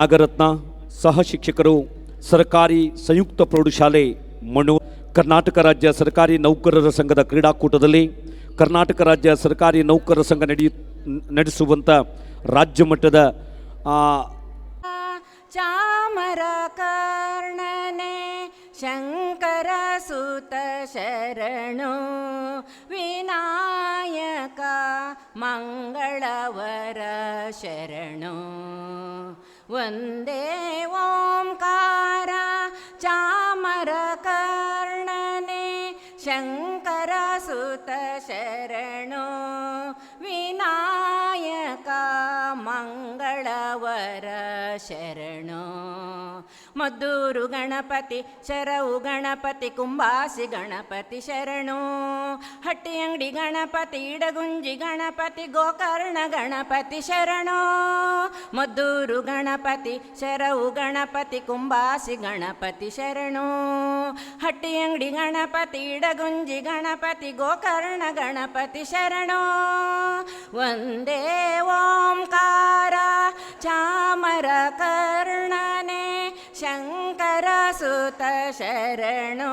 ನಾಗರತ್ನ ಸಹ ಶಿಕ್ಷಕರು ಸರ್ಕಾರಿ ಸಂಯುಕ್ತ ಪ್ರೌಢಶಾಲೆ ಮಣ್ಣೂರು. ಕರ್ನಾಟಕ ರಾಜ್ಯ ಸರ್ಕಾರಿ ನೌಕರರ ಸಂಘದ ಕ್ರೀಡಾಕೂಟದಲ್ಲಿ ಕರ್ನಾಟಕ ರಾಜ್ಯ ಸರ್ಕಾರಿ ನೌಕರರ ಸಂಘ ನಡೆಸುವಂಥ ರಾಜ್ಯ ಮಟ್ಟದ ಚಾಮರ ಕರ್ಣನೆ ಶಂಕರ ಸುತ ಶರಣು ವಿನಾಯಕ ಮಂಗಳವರ ಶರಣು ವಂದೇ ಓಂಕಾರ ಚಾಮರ ಕರ್ಣನೆ ಶಂಕರ ಸುತ ಶರಣು ವಿನಾಯಕ ಮಂಗಳವರ ಶರಣು. ಮದ್ದೂರು ಗಣಪತಿ ಶರವು ಗಣಪತಿ ಕುಂಬಾಸಿ ಗಣಪತಿ ಶರಣು. ಹಟ್ಟಿ ಅಂಗಡಿ ಗಣಪತಿ ಇಡಗುಂಜಿ ಗಣಪತಿ ಗೋಕರ್ಣ ಗಣಪತಿ ಶರಣು. ಮದ್ದೂರು ಗಣಪತಿ ಶರವು ಗಣಪತಿ ಕುಂಬಾಸಿ ಗಣಪತಿ ಶರಣು. ಹಟ್ಟಿ ಅಂಗಡಿ ಗಣಪತಿ ಇಡಗುಂಜಿ ಗಣಪತಿ ಗೋಕರ್ಣ ಗಣಪತಿ ಶರಣು. ವಂದೇ ಓಂಕಾರ ಚಾಮರ ಕರ್ಣನೆ ಶಂಕರ ಸುತ ಶರಣು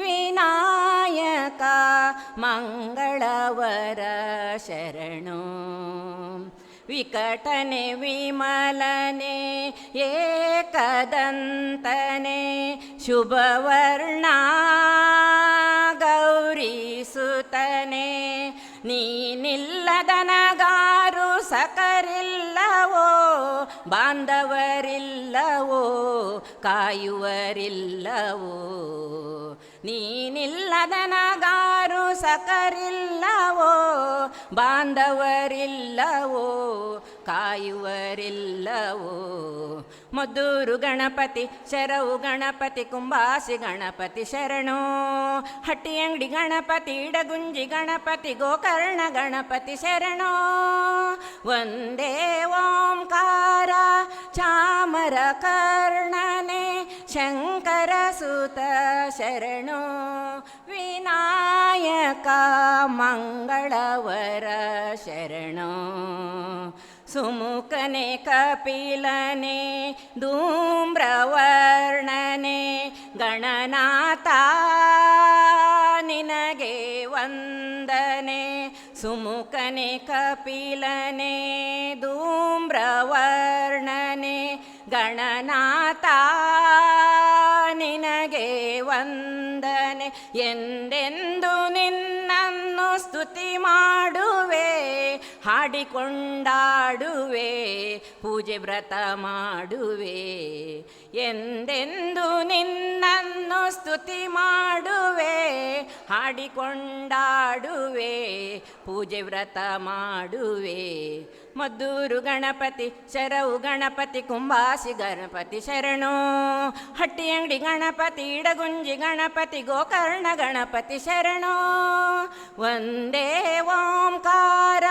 ವಿನಾಯಕ ಮಂಗಳವರ ಶರಣು. ವಿಕಟನೆ ವಿಮಲನೆ ಏಕದಂತನೆ ಶುಭವರ್ಣ ಗೌರೀಸುತನೆ ನೀನಿಲ್ಲದನಗಾರು ಸಕರಿಲ್ಲವೋ ಬಾಂಧವರಿಲ್ಲವೋ ಕಾಯುವರಿಲ್ಲವೋ. ನೀನಿಲ್ಲದನಗಾರು ಸಕರಿಲ್ಲವೋ ಬಾಂಧವರಿಲ್ಲವೋ ಕಾಯುವರಿಲ್ಲವೋ. ಮದ್ದೂರು ಗಣಪತಿ ಶರವು ಗಣಪತಿ ಕುಂಬಾಸಿ ಗಣಪತಿ ಶರಣು. ಹಟ್ಟಿ ಅಂಗಡಿ ಗಣಪತಿ ಇಡಗುಂಜಿ ಗಣಪತಿ ಗೋಕರ್ಣ ಗಣಪತಿ ಶರಣು. ವಂದೇ ಓಂಕಾರ ಚಾಮರ ಕರ್ಣನೆ ಶಂಕರ ಸುತ ಶರಣು ವಿನಾಯಕ ಮಂಗಳವರ ಶರಣು. ಸುಮುಖನೆ ಕಪಿಲನೆ ಧೂಮ್ರವರ್ಣನೆ ಗಣನಾಥ ನಿನಗೆ ವಂದನೆ. ಸುಮುಖನೆ ಕಪಿಲನೆ ಧೂಮ್ರವರ್ಣನೆ ಗಣನಾಥ ನಿನಗೆ ವಂದನೆ. ಎಂದೆಂದು ನಿನ್ನನ್ನು ಸ್ತುತಿ ಮಾಡುವೆ ಹಾಡಿಕೊಂಡಾಡುವೆ ಪೂಜೆ ವ್ರತ ಮಾಡುವೆ. ಎಂದೆಂದು ನಿನ್ನನ್ನು ಸ್ತುತಿ ಮಾಡುವೆ ಹಾಡಿಕೊಂಡಾಡುವೆ ಪೂಜೆ ವ್ರತ ಮಾಡುವೆ. ಮದ್ದೂರು ಗಣಪತಿ ಶರವು ಗಣಪತಿ ಕುಂಬಾಸಿ ಗಣಪತಿ ಶರಣು. ಹಟ್ಟಿ ಅಂಗಡಿ ಗಣಪತಿ ಇಡಗುಂಜಿ ಗಣಪತಿ ಗೋಕರ್ಣ ಗಣಪತಿ ಶರಣು. ವಂದೇ ಓಂಕಾರ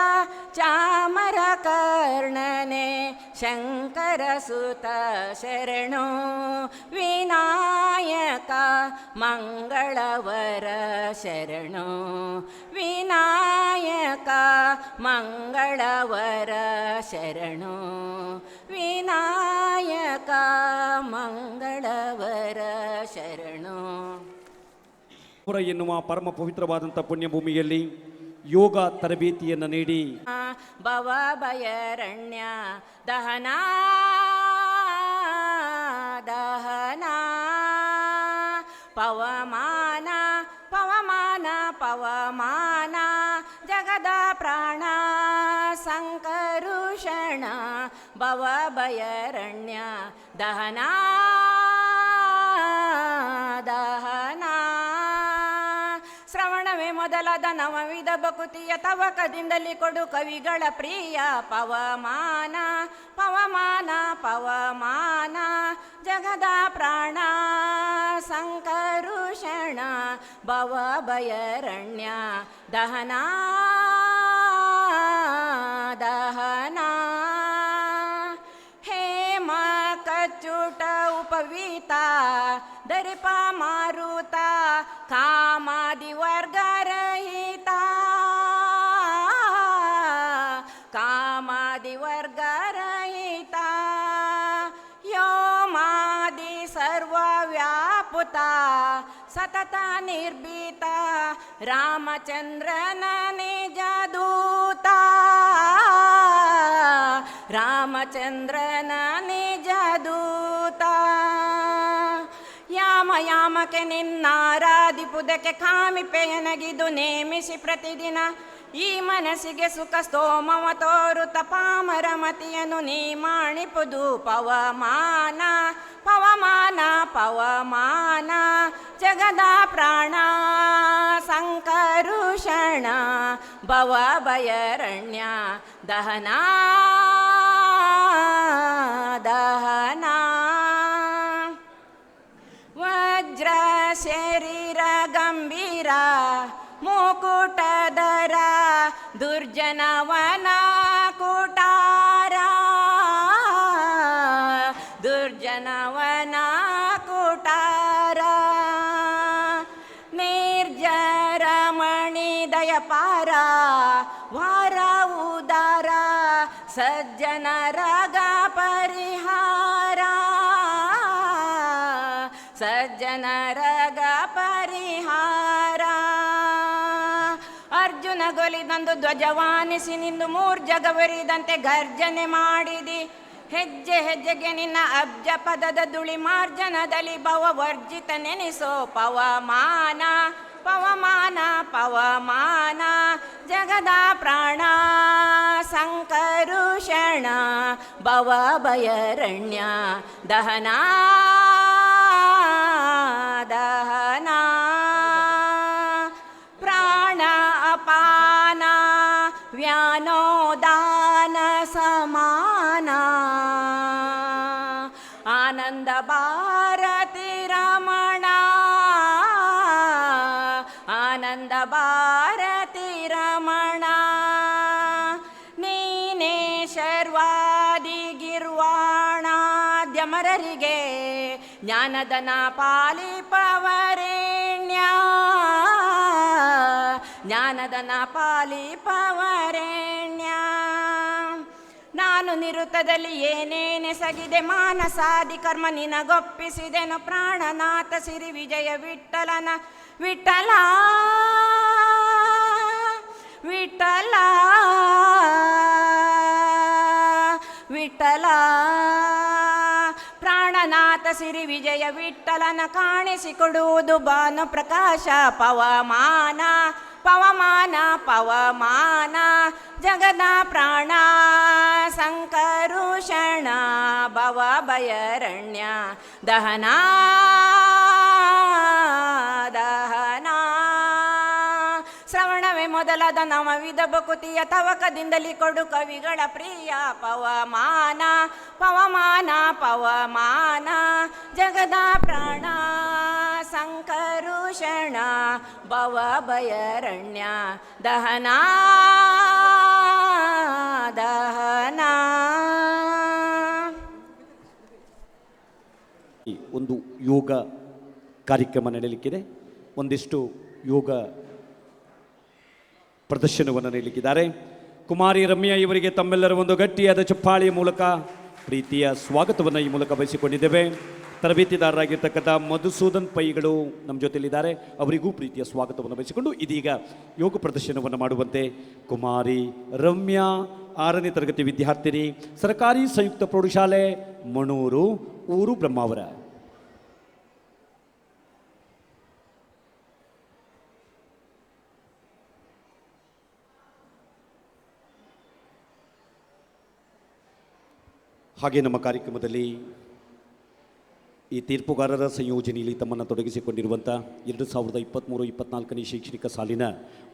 ಚಾಮರ ಕರ್ಣನೆ ಶಂಕರ ಸುತ ಶರಣು ವಿನಾಯಕ ಮಂಗಳವರ ಶರಣು ವಿನಾಯಕ ಮಂಗಳವರ ಶರಣು ವಿನಾಯಕ ಮಂಗಳವರ ಶರಣು. ಎನ್ನುವ ಪರಮ ಪವಿತ್ರವಾದಂಥ ಪುಣ್ಯಭೂಮಿಯಲ್ಲಿ ಯೋಗ ತರಬೇತಿಯನ್ನು ನೀಡಿ ಭವ ಭಯರಣ್ಯ ದಹನ ದಹನ ಪವಮಾನ ಪವಮಾನ ಪವಮಾನ ಜಗದ ಪ್ರಾಣ ಸಂಕರುಷಣ ಭವ ಭಯರಣ್ಯ ದಹನ ದಹನ. ಶ್ರವಣವೇ ಮೊದಲಾದ ನವವಿಧ ಭಕುತಿಯ ತವಕದಿಂದಲೇ ಕೊಡು ಕವಿಗಳ ಪ್ರಿಯ ಪವಮಾನ ಪವಮಾನ ಪವಮಾನ ಜಗದ ಪ್ರಾಣ ಸಂಕರುಷಣ ಭವ ಭಯರಣ್ಯ ದಹನ ದಹನ. ಹೇಮ ಕಚ್ಚುಟ ಉಪವೀತ ದರ್ಪ ಮಾರುತ ಕಾಮಾದಿ ವರ್ಗರಹಿತ ಕಾಮಾದಿ ವರ್ಗರಹಿತ ಮಾರುತ ಸತತ ನಿರ್ಭೀತ ರಾಮಚಂದ್ರನ ನಿಜ ದೂತ ರಾಮಚಂದ್ರನ ನಿಜ ದೂತ ಯಾಮಕ್ಕೆ ನಿನ್ನಾರಾಧಿಪುದಕ್ಕೆ ಕಾಮಿಪೆಯನಗಿದು ನೇಮಿಸಿ ಪ್ರತಿದಿನ ಈ ಮನಸ್ಸಿಗೆ ಸುಖ ಸ್ತೋಮವ ತೋರುತ ಪಾಮರ ಮತಿಯನ್ನು ನೀ ಮಾಣಿಪುದು ಪವಮಾನ ಪವಮಾನ ಪವಮಾನ ಜಗದ ಪ್ರಾಣ ಸಂಕರುಷಣ ಭವ ಭಯರಣ್ಯ ದಹನ ದಹನ ವಜ್ರ ಶರೀರ ಗಂಭೀರ ಮುಕುಟಧರ ದುರ್ಜನವನ ಕುಟಾರ ದುರ್ಜನವನ ಕುಟಾರ ನಿರ್ಜರಮಣಿ ದಯಪಾರ ವಾರ ಉದಾರ ಸಜ್ಜನರಗ ಪರಿಹಾರ ಸಜ್ಜನರಗ ಪರಿಹಾರ ಅರ್ಜುನ ಗೊಲಿದಂದು ಧ್ವಜವಾನಿಸಿ ನಿಂದು ಮೂರ್ಜಗವರಿದಂತೆ ಗರ್ಜನೆ ಮಾಡಿದಿ ಹೆಜ್ಜೆ ಹೆಜ್ಜೆಗೆ ನಿನ್ನ ಅಬ್ಜ ಪದದ ದುಳಿ ಮಾರ್ಜನದಲ್ಲಿ ಭವ ವರ್ಜಿತ ನೆನೆಸೋ ಪವಮಾನ ಪವಮಾನ ಪವಮಾನ ಜಗದ ಪ್ರಾಣ ಸಂಕರುಷಣ ಭವ ಭಯರಣ್ಯ ದಹನ ದಹನ ಪ್ರಾಣ ಅಪಾನ ವ್ಯಾನೋದಾನ ಸಮಾನ ಆನಂದ ಭಾರತಿ ರಮಣ ಆನಂದ ಭಾರತಿ ರಮಣ ನೀನೇ ಶರ್ವಾದಿ ಗಿರ್ವಾಣಾದ್ಯಮರರಿಗೆ ಜ್ಞಾನದನ ಪಾಲಿಪವರೇಣ್ಯ ಜ್ಞಾನದನ ಪಾಲಿಪವರೇಣ್ಯ ನಾನು ನಿರುತದಲ್ಲಿ ಏನೇನೆಸಗಿದೆ ಮಾನಸಾದಿ ಕರ್ಮ ನಿನಗೊಪ್ಪಿಸಿದೆನು ಪ್ರಾಣನಾಥ ಸಿರಿ ವಿಜಯ ವಿಠಲನ ವಿಠಲ ವಿಠಲ ವಿಠಲ ಪ್ರಾಣನಾಥ ಸಿರಿ ವಿಜಯ ವಿಠಲನ ಕಾಣಿಸಿಕೊಡುವುದು ಭಾನು ಪ್ರಕಾಶ ಪವಮಾನ ಪವಮಾನ ಪವಮಾನ ಜಗದ ಪ್ರಾಣ ಸಂಕರುಷಣ ಭವ ಭಯರಣ್ಯ ದಹನ ದಹನ ಶ್ರವಣವೇ ಮೊದಲಾದ ನವವಿಧ ಬಕುತಿಯ ತವಕದಿಂದಲಿ ಕೊಡು ಕವಿಗಳ ಪ್ರಿಯ ಪವಮಾನ ಪವಮಾನ ಪವಮಾನ ಜಗದ ಪ್ರಾಣ ಸಂಕರುಷಣ ಭವ ಭಯರಣ್ಯ ದಹನ ದಹನ ಒಂದು ಯೋಗ ಕಾರ್ಯಕ್ರಮ ನಡೆಯಲಿಕ್ಕಿದೆ. ಒಂದಿಷ್ಟು ಯೋಗ ಪ್ರದರ್ಶನವನ್ನು ನೀಡಲಿಕ್ಕಿದ್ದಾರೆ. ಕುಮಾರಿ ರಮ್ಯಾ ಇವರಿಗೆ ತಮ್ಮೆಲ್ಲರ ಒಂದು ಗಟ್ಟಿಯಾದ ಚಪ್ಪಾಳಿಯ ಮೂಲಕ ಪ್ರೀತಿಯ ಸ್ವಾಗತವನ್ನು ಈ ಮೂಲಕ ಬಯಸಿಕೊಂಡಿದ್ದೇವೆ. ತರಬೇತಿದಾರರಾಗಿರ್ತಕ್ಕಂಥ ಮಧುಸೂದನ್ ಪೈಗಳು ನಮ್ಮ ಜೊತೆಯಲ್ಲಿದ್ದಾರೆ. ಅವರಿಗೂ ಪ್ರೀತಿಯ ಸ್ವಾಗತವನ್ನು ಬಯಸಿಕೊಂಡು ಇದೀಗ ಯೋಗ ಪ್ರದರ್ಶನವನ್ನು ಮಾಡುವಂತೆ ಕುಮಾರಿ ರಮ್ಯಾ 6ನೇ ತರಗತಿ ವಿದ್ಯಾರ್ಥಿನಿ, ಸರ್ಕಾರಿ ಸಂಯುಕ್ತ ಪ್ರೌಢಶಾಲೆ ಮಣೂರು, ಊರು ಬ್ರಹ್ಮಾವರ. ಹಾಗೆ ನಮ್ಮ ಕಾರ್ಯಕ್ರಮದಲ್ಲಿ ಈ ತೀರ್ಪುಗಾರರ ಸಂಯೋಜನೆಯಲ್ಲಿ ತಮ್ಮನ್ನು ತೊಡಗಿಸಿಕೊಂಡಿರುವಂಥ 2023-24ನೇ ಶೈಕ್ಷಣಿಕ ಸಾಲಿನ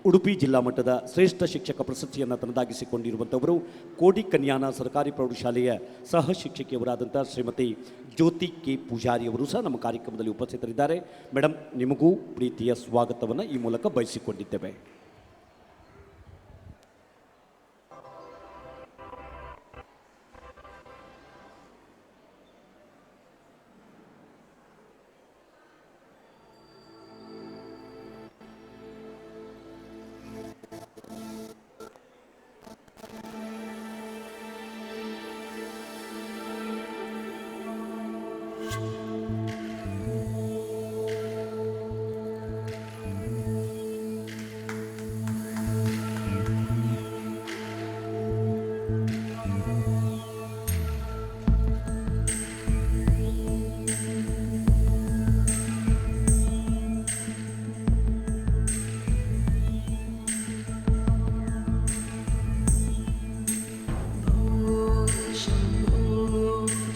ಉಡುಪಿ ಜಿಲ್ಲಾ ಮಟ್ಟದ ಶ್ರೇಷ್ಠ ಶಿಕ್ಷಕ ಪ್ರಶಸ್ತಿಯನ್ನು ತನ್ನದಾಗಿಸಿಕೊಂಡಿರುವಂಥವರು ಕೋಡಿ ಕನ್ಯಾನ ಸರ್ಕಾರಿ ಪ್ರೌಢಶಾಲೆಯ ಸಹ ಶಿಕ್ಷಕಿಯವರಾದಂಥ ಶ್ರೀಮತಿ ಜ್ಯೋತಿ ಕೆ ಪೂಜಾರಿಯವರು ಸಹ ನಮ್ಮ ಕಾರ್ಯಕ್ರಮದಲ್ಲಿ ಉಪಸ್ಥಿತರಿದ್ದಾರೆ. ಮೇಡಮ್, ನಿಮಗೂ ಪ್ರೀತಿಯ ಸ್ವಾಗತವನ್ನು ಈ ಮೂಲಕ ಬಯಸಿಕೊಂಡಿದ್ದೇವೆ.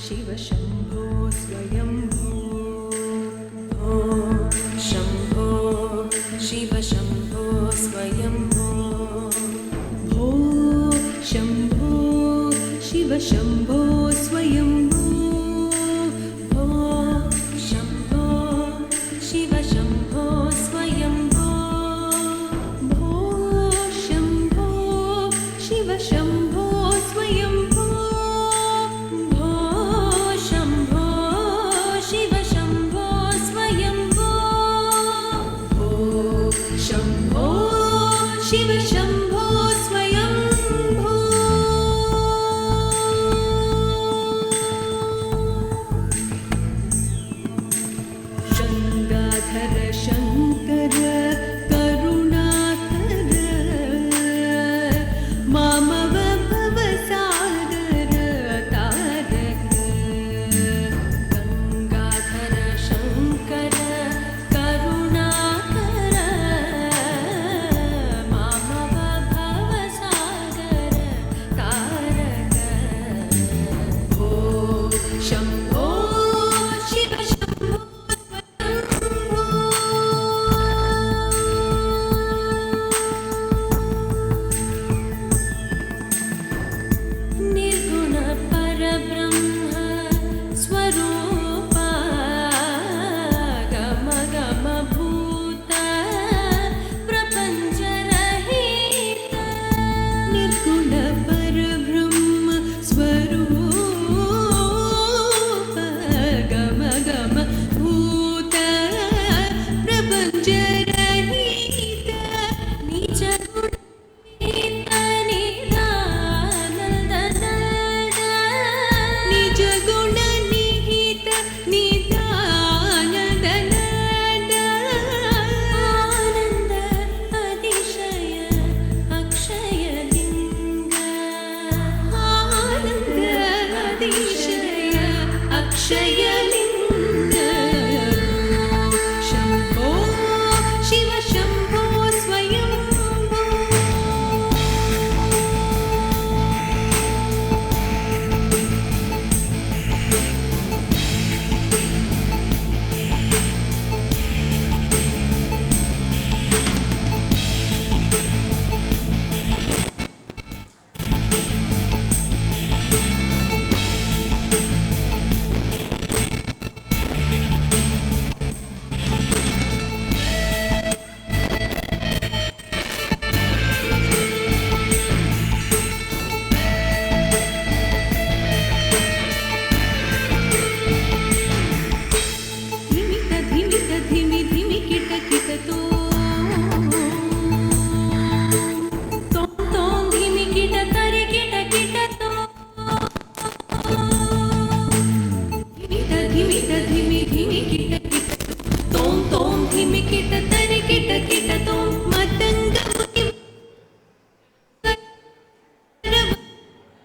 शिव शम्भो स्वयम्भो भो शम्भो शिव शम्भो स्वयम्भो भो शम्भो शिव शम्भो स्वयम्भो भो शम्भो शिव शम्भो स्वयम्भो भो शम्भो शिव शम्भो स्वयम्भो भो शम्भो शिव शम्भो स्वयम्भो भो शम्भो शिव शम्भो स्वयम्भो शङ्गाधर शङ्कर करुणाकर मामव भवसागर तारक गङ्गाधर शङ्कर करुणाकर मामव भवसागर तारक भो शम्भो शिव शम्भो निर्गुण परब्रह्म स्वरूपा गम गम भूत प्रपञ्चरहित निर्गुण परब्रह्म स्वरूप गम गम भूत प्रपञ्चरहित निज गुण निज गुण निहित निदानद आनंद अतिशय अक्षय लिंग आनंद अतिशय अक्षय लिंग शंभो शिव शंभो स्वयंभो धिमित धिमि धिमि किट किट तो तों धिमि किट तरि किट किट तो धिमित धिमि धिमि किट किट तों धिमि किट तरि किट किट तो मतंग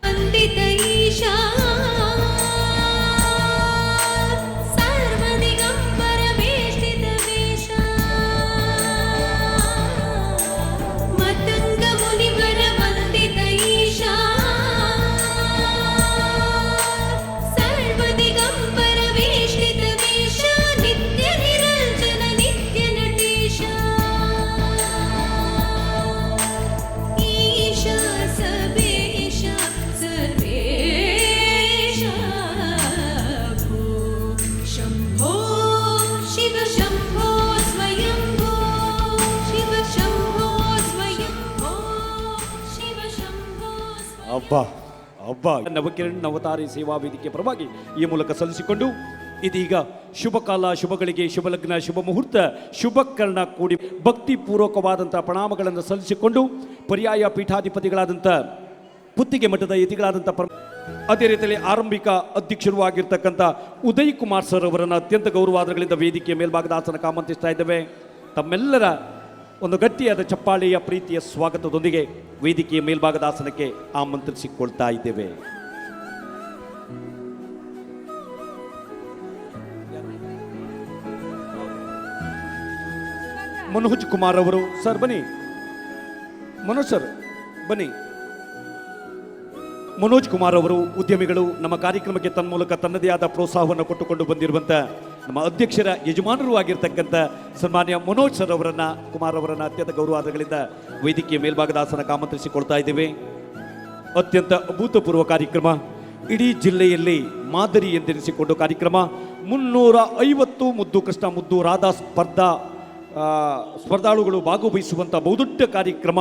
वंदित ईशा सर्वदिगंबर वेष्टित वेशा मतंग मुनिवर वंदित ईशा सर्वदिगंबर वेष्टित वेशा नित्य निरंजन नित्य नटेशा ईशा सबेशा सर्वेशा भो शंभो शिव शंभो स्वयंभो शिव शंभो स्वयंभो शिव शंभो ಅಬ್ಬಾ ಅಬ್ಬಾ ನವಕಿರಣ್ ನವತಾರಿ ಸೇವಾ ವೇದಿಕೆ ಪರವಾಗಿ ಈ ಮೂಲಕ ಸಲ್ಲಿಸಿಕೊಂಡು ಇದೀಗ ಶುಭ ಕಾಲ ಶುಭಗಳಿಗೆ ಶುಭ ಲಗ್ನ ಶುಭ ಮುಹೂರ್ತ ಶುಭಕರಣ ಕೂಡಿ ಭಕ್ತಿಪೂರ್ವಕವಾದಂಥ ಪ್ರಣಾಮಗಳನ್ನು ಸಲ್ಲಿಸಿಕೊಂಡು ಪರ್ಯಾಯ ಪೀಠಾಧಿಪತಿಗಳಾದಂಥ ಪುತ್ತಿಗೆ ಮಠದ ಯತಿಗಳಾದಂಥ ಅದೇ ರೀತಿಯಲ್ಲಿ ಆರಂಭಿಕ ಅಧ್ಯಕ್ಷರು ಆಗಿರ್ತಕ್ಕಂಥ ಉದಯ್ ಕುಮಾರ್ ಸರ್ ಅವರನ್ನು ಅತ್ಯಂತ ಗೌರವಾದಗಳಿಂದ ವೇದಿಕೆಯ ಮೇಲ್ಭಾಗದ ಆಸನಕ್ಕೆ ಆಮಂತ್ರಿಸ್ತಾ ಇದ್ದೇವೆ. ತಮ್ಮೆಲ್ಲರ ಒಂದು ಗಟ್ಟಿಯಾದ ಚಪ್ಪಾಳೆಯ ಪ್ರೀತಿಯ ಸ್ವಾಗತದೊಂದಿಗೆ ವೇದಿಕೆಯ ಮೇಲ್ಭಾಗದ ಆಸನಕ್ಕೆ ಆಮಂತ್ರಿಸಿಕೊಳ್ತಾ ಇದ್ದೇವೆ. ಮನೋಜ್ ಕುಮಾರ್ ಅವರು ಸರ್ ಬನ್ನಿ. ಮನೋಜ್ ಸರ್ ಬನ್ನಿ. ಮನೋಜ್ ಕುಮಾರ್ ಅವರು ಉದ್ಯಮಿಗಳು ನಮ್ಮ ಕಾರ್ಯಕ್ರಮಕ್ಕೆ ತನ್ಮೂಲಕ ತನ್ನದೇ ಆದ ಪ್ರೋತ್ಸಾಹವನ್ನು ಕೊಟ್ಟುಕೊಂಡು ಬಂದಿರುವಂಥ ನಮ್ಮ ಅಧ್ಯಕ್ಷರ ಯಜಮಾನರು ಆಗಿರ್ತಕ್ಕಂಥ ಸನ್ಮಾನ್ಯ ಮನೋಜ್ ಸರ್ ಅವರನ್ನ ಕುಮಾರ್ ಅವರನ್ನ ಅತ್ಯಂತ ಗೌರವಾದಗಳಿಂದ ವೇದಿಕೆಯ ಮೇಲ್ಭಾಗದ ಆಸನಕ್ಕೆ ಆಮಂತ್ರಿಸಿಕೊಳ್ತಾ ಇದ್ದೇವೆ. ಅತ್ಯಂತ ಅಭೂತಪೂರ್ವ ಕಾರ್ಯಕ್ರಮ, ಇಡೀ ಜಿಲ್ಲೆಯಲ್ಲಿ ಮಾದರಿ ಎಂದೆನಿಸಿಕೊಂಡು ಕಾರ್ಯಕ್ರಮ. 350 ಮುದ್ದು ಕೃಷ್ಣ ಮುದ್ದು ರಾಧಾ ಸ್ಪರ್ಧಾಳುಗಳು ಭಾಗವಹಿಸುವಂಥ ಬಹುದೊಡ್ಡ ಕಾರ್ಯಕ್ರಮ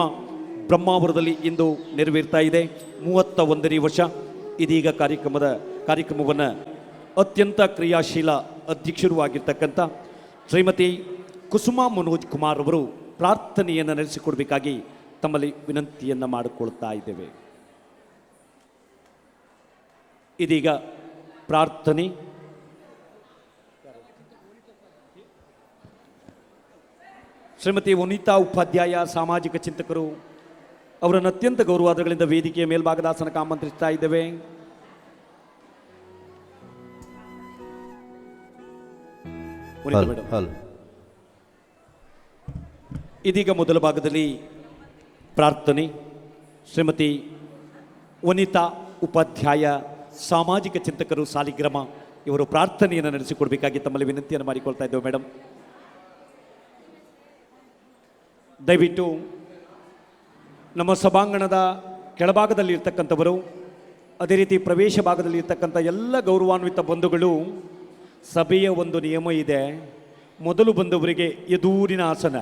ಬ್ರಹ್ಮಾವರದಲ್ಲಿ ಇಂದು ನೆರವೇರ್ತಾ ಇದೆ. 31ನೇ ವರ್ಷ. ಇದೀಗ ಕಾರ್ಯಕ್ರಮವನ್ನು ಅತ್ಯಂತ ಕ್ರಿಯಾಶೀಲ ಅಧ್ಯಕ್ಷರು ಆಗಿರ್ತಕ್ಕಂಥ ಶ್ರೀಮತಿ ಕುಸುಮಾ ಮನೋಜ್ ಕುಮಾರ್ ಅವರು ಪ್ರಾರ್ಥನೆಯನ್ನು ನಡೆಸಿಕೊಡಬೇಕಾಗಿ ತಮ್ಮಲ್ಲಿ ವಿನಂತಿಯನ್ನು ಮಾಡಿಕೊಳ್ತಾ ಇದ್ದೇವೆ. ಇದೀಗ ಪ್ರಾರ್ಥನೆ. ಶ್ರೀಮತಿ ವನಿತಾ ಉಪಾಧ್ಯಾಯ ಸಾಮಾಜಿಕ ಚಿಂತಕರು ಅವರನ್ನು ಅತ್ಯಂತ ಗೌರವಾದಗಳಿಂದ ವೇದಿಕೆಯ ಮೇಲ್ಭಾಗದ ಆಸನಕ್ಕೆ ಆಮಂತ್ರಿಸ್ತಾ ಇದ್ದೇವೆ. ಇದೀಗ ಮೊದಲ ಭಾಗದಲ್ಲಿ ಪ್ರಾರ್ಥನೆ. ಶ್ರೀಮತಿ ವನಿತಾ ಉಪಾಧ್ಯಾಯ ಸಾಮಾಜಿಕ ಚಿಂತಕರು ಸಾಲಿಗ್ರಾಮ ಇವರು ಪ್ರಾರ್ಥನೆಯನ್ನು ನಡೆಸಿಕೊಡ್ಬೇಕಾಗಿ ತಮ್ಮಲ್ಲಿ ವಿನಂತಿಯನ್ನು ಮಾಡಿಕೊಳ್ತಾ ಇದ್ದೇವೆ. ಮೇಡಮ್, ದಯವಿಟ್ಟು ನಮ್ಮ ಸಭಾಂಗಣದ ಕೆಳಭಾಗದಲ್ಲಿ ಇರ್ತಕ್ಕಂಥವರು, ಅದೇ ರೀತಿ ಪ್ರವೇಶ ಭಾಗದಲ್ಲಿ ಇರ್ತಕ್ಕಂಥ ಎಲ್ಲ ಗೌರವಾನ್ವಿತ ಬಂಧುಗಳು, ಸಭೆಯ ಒಂದು ನಿಯಮ ಇದೆ. ಮೊದಲು ಬಂದವರಿಗೆ ಎದುರಿನ ಆಸನ,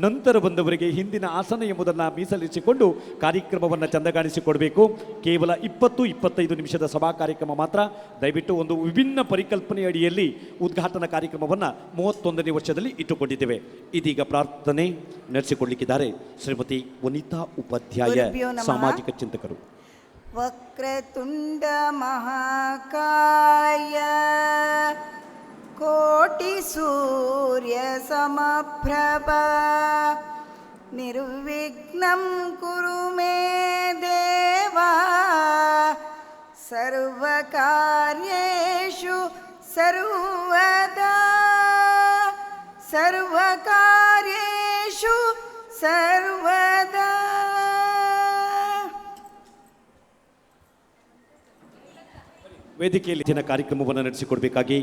ನಂತರ ಬಂದವರಿಗೆ ಹಿಂದಿನ ಆಸನ ಎಂಬುದನ್ನು ಮೀಸಲಿರಿಸಿಕೊಂಡು ಕಾರ್ಯಕ್ರಮವನ್ನು ಚಂದಗಾಣಿಸಿಕೊಡಬೇಕು. ಕೇವಲ 20-25 ನಿಮಿಷದ ಸಭಾ ಕಾರ್ಯಕ್ರಮ ಮಾತ್ರ. ದಯವಿಟ್ಟು ಒಂದು ವಿಭಿನ್ನ ಪರಿಕಲ್ಪನೆ ಅಡಿಯಲ್ಲಿ ಉದ್ಘಾಟನಾ ಕಾರ್ಯಕ್ರಮವನ್ನು 31ನೇ ವರ್ಷದಲ್ಲಿ ಇಟ್ಟುಕೊಂಡಿದ್ದೇವೆ. ಇದೀಗ ಪ್ರಾರ್ಥನೆ ನಡೆಸಿಕೊಳ್ಳಲಿಕ್ಕಿದ್ದಾರೆ ಶ್ರೀಮತಿ ವನಿತಾ ಉಪಾಧ್ಯಾಯ ಸಾಮಾಜಿಕ ಚಿಂತಕರು. ವಕ್ರತುಂಡ ಮಹಾಕಾಯ ಕೋಟಿ ಸೂರ್ಯ ಸಮಪ್ರಭಾ ನಿರ್ವಿಘ್ನಂ ಕುರು ಮೇ ದೇವಾ ಸರ್ವಕಾರ್ಯೇಷು ಸರ್ವದಾ ಸರ್ವಕಾರ್ಯೇಷು ಸರ್ವದಾ. ವೇದಿಕೆಯಲ್ಲಿ ದಿನ ಕಾರ್ಯಕ್ರಮವನ್ನು ನಡೆಸಿಕೊಡಬೇಕಾಗಿ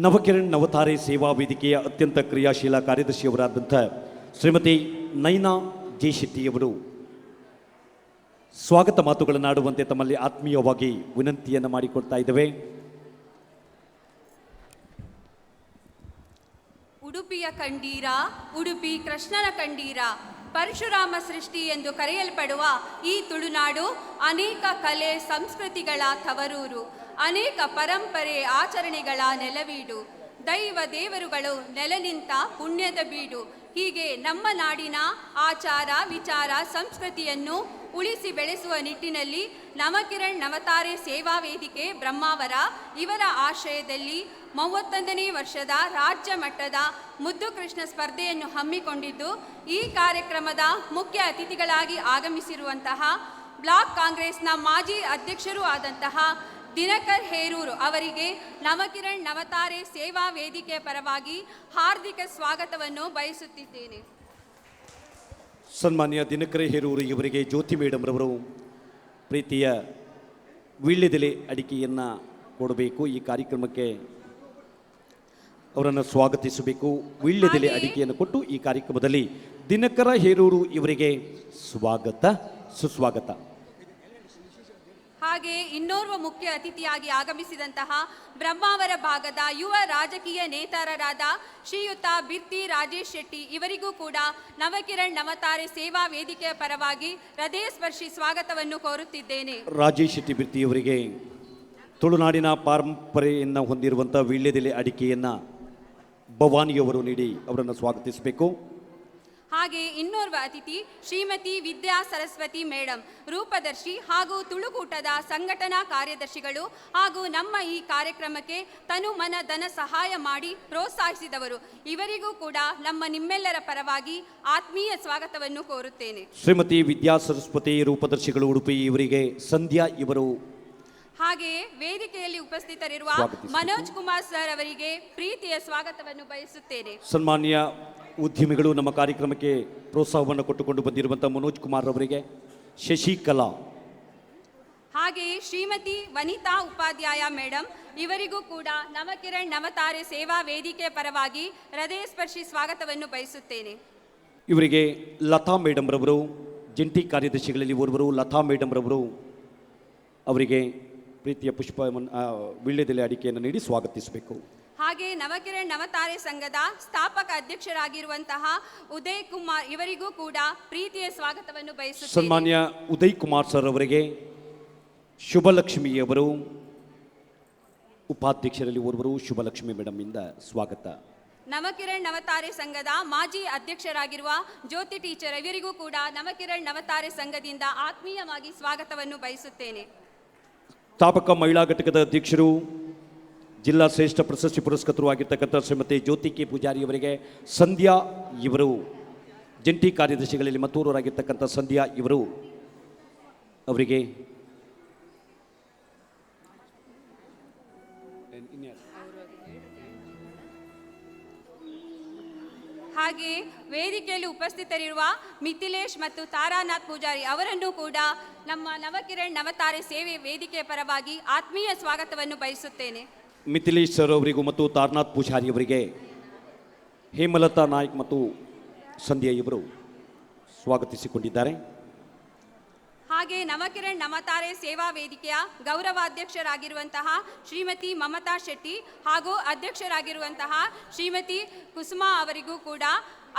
ನವಕಿರಣ್ ನವತಾರೆ ಸೇವಾ ವೇದಿಕೆಯ ಅತ್ಯಂತ ಕ್ರಿಯಾಶೀಲ ಕಾರ್ಯದರ್ಶಿಯವರಾದಂಥ ಶ್ರೀಮತಿ ನೈನಾ ಜೆ ಶೆಟ್ಟಿಯವರು ಸ್ವಾಗತ ಮಾತುಗಳನ್ನಾಡುವಂತೆ ತಮ್ಮಲ್ಲಿ ಆತ್ಮೀಯವಾಗಿ ವಿನಂತಿಯನ್ನು ಮಾಡಿಕೊಡ್ತಾ ಇದ್ದೇವೆ. ಉಡುಪಿಯ ಕಂಡೀರ, ಉಡುಪಿ ಕೃಷ್ಣನ ಕಂಡೀರ, ಪರಶುರಾಮ ಸೃಷ್ಟಿ ಎಂದು ಕರೆಯಲ್ಪಡುವ ಈ ತುಳುನಾಡು ಅನೇಕ ಕಲೆ ಸಂಸ್ಕೃತಿಗಳ ತವರೂರು, ಅನೇಕ ಪರಂಪರೆ ಆಚರಣೆಗಳ ನೆಲವೀಡು, ದೈವ ದೇವರುಗಳು ನೆಲೆ ನಿಂತ ಪುಣ್ಯದ ಬೀಡು. ಹೀಗೆ ನಮ್ಮ ನಾಡಿನ ಆಚಾರ ವಿಚಾರ ಸಂಸ್ಕೃತಿಯನ್ನು ಉಳಿಸಿ ಬೆಳೆಸುವ ನಿಟ್ಟಿನಲ್ಲಿ ನವಕಿರಣ್ ನವತಾರೆ ಸೇವಾ ವೇದಿಕೆ ಬ್ರಹ್ಮಾವರ ಇವರ ಆಶ್ರಯದಲ್ಲಿ 31ನೇ ವರ್ಷದ ರಾಜ್ಯ ಮಟ್ಟದ ಮುದ್ದು ಕೃಷ್ಣ ಸ್ಪರ್ಧೆಯನ್ನು ಹಮ್ಮಿಕೊಂಡಿದ್ದು, ಈ ಕಾರ್ಯಕ್ರಮದ ಮುಖ್ಯ ಅತಿಥಿಗಳಾಗಿ ಆಗಮಿಸಿರುವಂತಹ ಬ್ಲಾಕ್ ಕಾಂಗ್ರೆಸ್ನ ಮಾಜಿ ಅಧ್ಯಕ್ಷರೂ ಆದಂತಹ ದಿನಕರ್ ಹೇರೂರು ಅವರಿಗೆ ನವಕಿರಣ್ ನವತಾರೆ ಸೇವಾ ವೇದಿಕೆಯ ಪರವಾಗಿ ಹಾರ್ದಿಕ ಸ್ವಾಗತವನ್ನು ಬಯಸುತ್ತಿದ್ದೇನೆ. ಸನ್ಮಾನ್ಯ ದಿನಕರ ಹೇರೂರು ಇವರಿಗೆ ಜ್ಯೋತಿ ಮೇಡಮ್ ರವರು ಪ್ರೀತಿಯ ವೀಳ್ಯದೆಲೆ ಅಡಿಕೆಯನ್ನು ಕೊಡಬೇಕು. ಈ ಕಾರ್ಯಕ್ರಮಕ್ಕೆ ಅವರನ್ನು ಸ್ವಾಗತಿಸಬೇಕು. ವೀಳ್ಯದೆಲೆ ಅಡಿಕೆಯನ್ನು ಕೊಟ್ಟು ಈ ಕಾರ್ಯಕ್ರಮದಲ್ಲಿ ದಿನಕರ ಹೇರೂರು ಇವರಿಗೆ ಸ್ವಾಗತ ಸುಸ್ವಾಗತ. ಹಾಗೆ ಇನ್ನೋರ್ವ ಮುಖ್ಯ ಅತಿಥಿಯಾಗಿ ಆಗಮಿಸಿದಂತಹ ಬ್ರಹ್ಮಾವರ ಭಾಗದ ಯುವ ರಾಜಕೀಯ ನೇತಾರರಾದ ಶ್ರೀಯುತ ಬಿರ್ತಿ ರಾಜೇಶ್ ಶೆಟ್ಟಿ ಇವರಿಗೂ ಕೂಡ ನವಕಿರಣ್ ನವತಾರೆ ಸೇವಾ ವೇದಿಕೆಯ ಪರವಾಗಿ ಹೃದಯ ಸ್ಪರ್ಶಿ ಸ್ವಾಗತವನ್ನು ಕೋರುತ್ತಿದ್ದೇನೆ. ರಾಜೇಶ್ ಶೆಟ್ಟಿ ಬಿರ್ತಿ ಅವರಿಗೆ ತುಳುನಾಡಿನ ಪರಂಪರೆಯನ್ನು ಹೊಂದಿರುವಂಥ ವೀಳ್ಯದೆಲೆ ಅಡಿಕೆಯನ್ನು ಭವಾನಿಯವರು ನೀಡಿ ಅವರನ್ನು ಸ್ವಾಗತಿಸಬೇಕು. ಹಾಗೆ ಇನ್ನೋರ್ವ ಅತಿಥಿ ಶ್ರೀಮತಿ ವಿದ್ಯಾ ಸರಸ್ವತಿ ಮೇಡಮ್, ರೂಪದರ್ಶಿ ಹಾಗೂ ತುಳುಕೂಟದ ಸಂಘಟನಾ ಕಾರ್ಯದರ್ಶಿಗಳು ಹಾಗೂ ನಮ್ಮ ಈ ಕಾರ್ಯಕ್ರಮಕ್ಕೆ ತನು ಮನ ಧನ ಸಹಾಯ ಮಾಡಿ ಪ್ರೋತ್ಸಾಹಿಸಿದವರು. ಇವರಿಗೂ ಕೂಡ ನಿಮ್ಮೆಲ್ಲರ ಪರವಾಗಿ ಆತ್ಮೀಯ ಸ್ವಾಗತವನ್ನು ಕೋರುತ್ತೇನೆ. ಶ್ರೀಮತಿ ವಿದ್ಯಾ ಸರಸ್ವತಿ ರೂಪದರ್ಶಿಗಳು ಉಡುಪಿ ಇವರಿಗೆ ಸಂಧ್ಯಾ ಇವರು. ಹಾಗೆಯೇ ವೇದಿಕೆಯಲ್ಲಿ ಉಪಸ್ಥಿತರಿರುವ ಮನೋಜ್ ಕುಮಾರ್ ಸರ್ ಅವರಿಗೆ ಪ್ರೀತಿಯ ಸ್ವಾಗತವನ್ನು ಬಯಸುತ್ತೇನೆ. ಸನ್ಮಾನ್ಯ ಉದ್ಯಮಿಗಳು ನಮ್ಮ ಕಾರ್ಯಕ್ರಮಕ್ಕೆ ಪ್ರೋತ್ಸಾಹವನ್ನು ಕೊಟ್ಟುಕೊಂಡು ಬಂದಿರುವಂಥ ಮನೋಜ್ ಕುಮಾರ್ ಅವರಿಗೆ ಶಶಿಕಲಾ ಹಾಗೆಯೇ ಶ್ರೀಮತಿ ವನಿತಾ ಉಪಾಧ್ಯಾಯ ಮೇಡಮ್, ಇವರಿಗೂ ಕೂಡ ನವಕಿರಣ್ ನವತಾರೆ ಸೇವಾ ವೇದಿಕೆ ಪರವಾಗಿ ಹೃದಯ ಸ್ಪರ್ಶಿ ಸ್ವಾಗತವನ್ನು ಬಯಸುತ್ತೇನೆ. ಇವರಿಗೆ ಲತಾ ಮೇಡಮ್ ರವರು, ಜಂಟಿ ಕಾರ್ಯದರ್ಶಿಗಳಲ್ಲಿ ಓರ್ವರು ಲತಾ ಮೇಡಮ್ ರವರು ಅವರಿಗೆ ಪ್ರೀತಿಯ ವೀಳ್ಯದೆಲೆ ಅಡಿಕೆಯನ್ನು ನೀಡಿ ಸ್ವಾಗತಿಸಬೇಕು. ಹಾಗೆ ನವಕಿರಣ್ ನವತಾರೆ ಸಂಘದ ಸ್ಥಾಪಕ ಅಧ್ಯಕ್ಷರಾಗಿರುವಂತಹ ಉದಯ್ ಕುಮಾರ್ ಇವರಿಗೂ ಕೂಡ ಪ್ರೀತಿಯ ಸ್ವಾಗತವನ್ನು ಬಯಸುತ್ತೇನೆ. ಸನ್ಮಾನ್ಯ ಉದಯ್ ಕುಮಾರ್ ಸರ್ ಅವರಿಗೆ ಶುಭಲಕ್ಷ್ಮಿಯವರು, ಉಪಾಧ್ಯಕ್ಷರಲ್ಲಿ ಓರ್ವರು ಶುಭಲಕ್ಷ್ಮಿ ಮೇಡಮ್ ಇಂದ ಸ್ವಾಗತ. ನವಕಿರಣ್ ನವತಾರೆ ಸಂಘದ ಮಾಜಿ ಅಧ್ಯಕ್ಷರಾಗಿರುವ ಜ್ಯೋತಿ ಟೀಚರ್ ಇವರಿಗೂ ಕೂಡ ನವಕಿರಣ್ ನವತಾರೆ ಸಂಘದಿಂದ ಆತ್ಮೀಯವಾಗಿ ಸ್ವಾಗತವನ್ನು ಬಯಸುತ್ತೇನೆ. ಸ್ಥಾಪಕ ಮಹಿಳಾ ಘಟಕದ ಅಧ್ಯಕ್ಷರು, ಜಿಲ್ಲಾ ಶ್ರೇಷ್ಠ ಪ್ರಶಸ್ತಿ ಪುರಸ್ಕೃತರು ಆಗಿರ್ತಕ್ಕಂಥ ಶ್ರೀಮತಿ ಜ್ಯೋತಿ ಕೆ ಪೂಜಾರಿ ಅವರಿಗೆ ಸಂಧ್ಯಾ ಇವರು, ಜಂಟಿ ಕಾರ್ಯದರ್ಶಿಗಳಲ್ಲಿ ಮತ್ತೂರವರಾಗಿರ್ತಕ್ಕಂಥ ಸಂಧ್ಯಾ ಇವರು ಅವರಿಗೆ ಹಾಗೆ ವೇದಿಕೆಯಲ್ಲಿ ಉಪಸ್ಥಿತರಿರುವ ಮಿಥಿಲೇಶ್ ಮತ್ತು ತಾರಾನಾಥ್ ಪೂಜಾರಿ ಅವರನ್ನು ಕೂಡ ನಮ್ಮ ನವಕಿರಣ್ ನವತಾರೆ ಸೇವೆ ವೇದಿಕೆ ಪರವಾಗಿ ಆತ್ಮೀಯ ಸ್ವಾಗತವನ್ನು ಬಯಸುತ್ತೇನೆ. ಮಿಥಿಲೇಶ್ ಸರ್ ಅವರಿಗೂ ಮತ್ತು ತಾರನಾಥ್ ಪೂಜಾರಿ ಅವರಿಗೆ ಹೇಮಲತಾ ನಾಯ್ಕ್ ಮತ್ತು ಸಂಧ್ಯಾ ಇವರು ಸ್ವಾಗತಿಸಿಕೊಂಡಿದ್ದಾರೆ. ಹಾಗೆ ನವಕಿರಣ್ ನವತಾರೆ ಸೇವಾ ವೇದಿಕೆಯ ಗೌರವಾಧ್ಯಕ್ಷರಾಗಿರುವಂತಹ ಶ್ರೀಮತಿ ಮಮತಾ ಶೆಟ್ಟಿ ಹಾಗೂ ಅಧ್ಯಕ್ಷರಾಗಿರುವಂತಹ ಶ್ರೀಮತಿ ಕುಸುಮಾ ಅವರಿಗೂ ಕೂಡ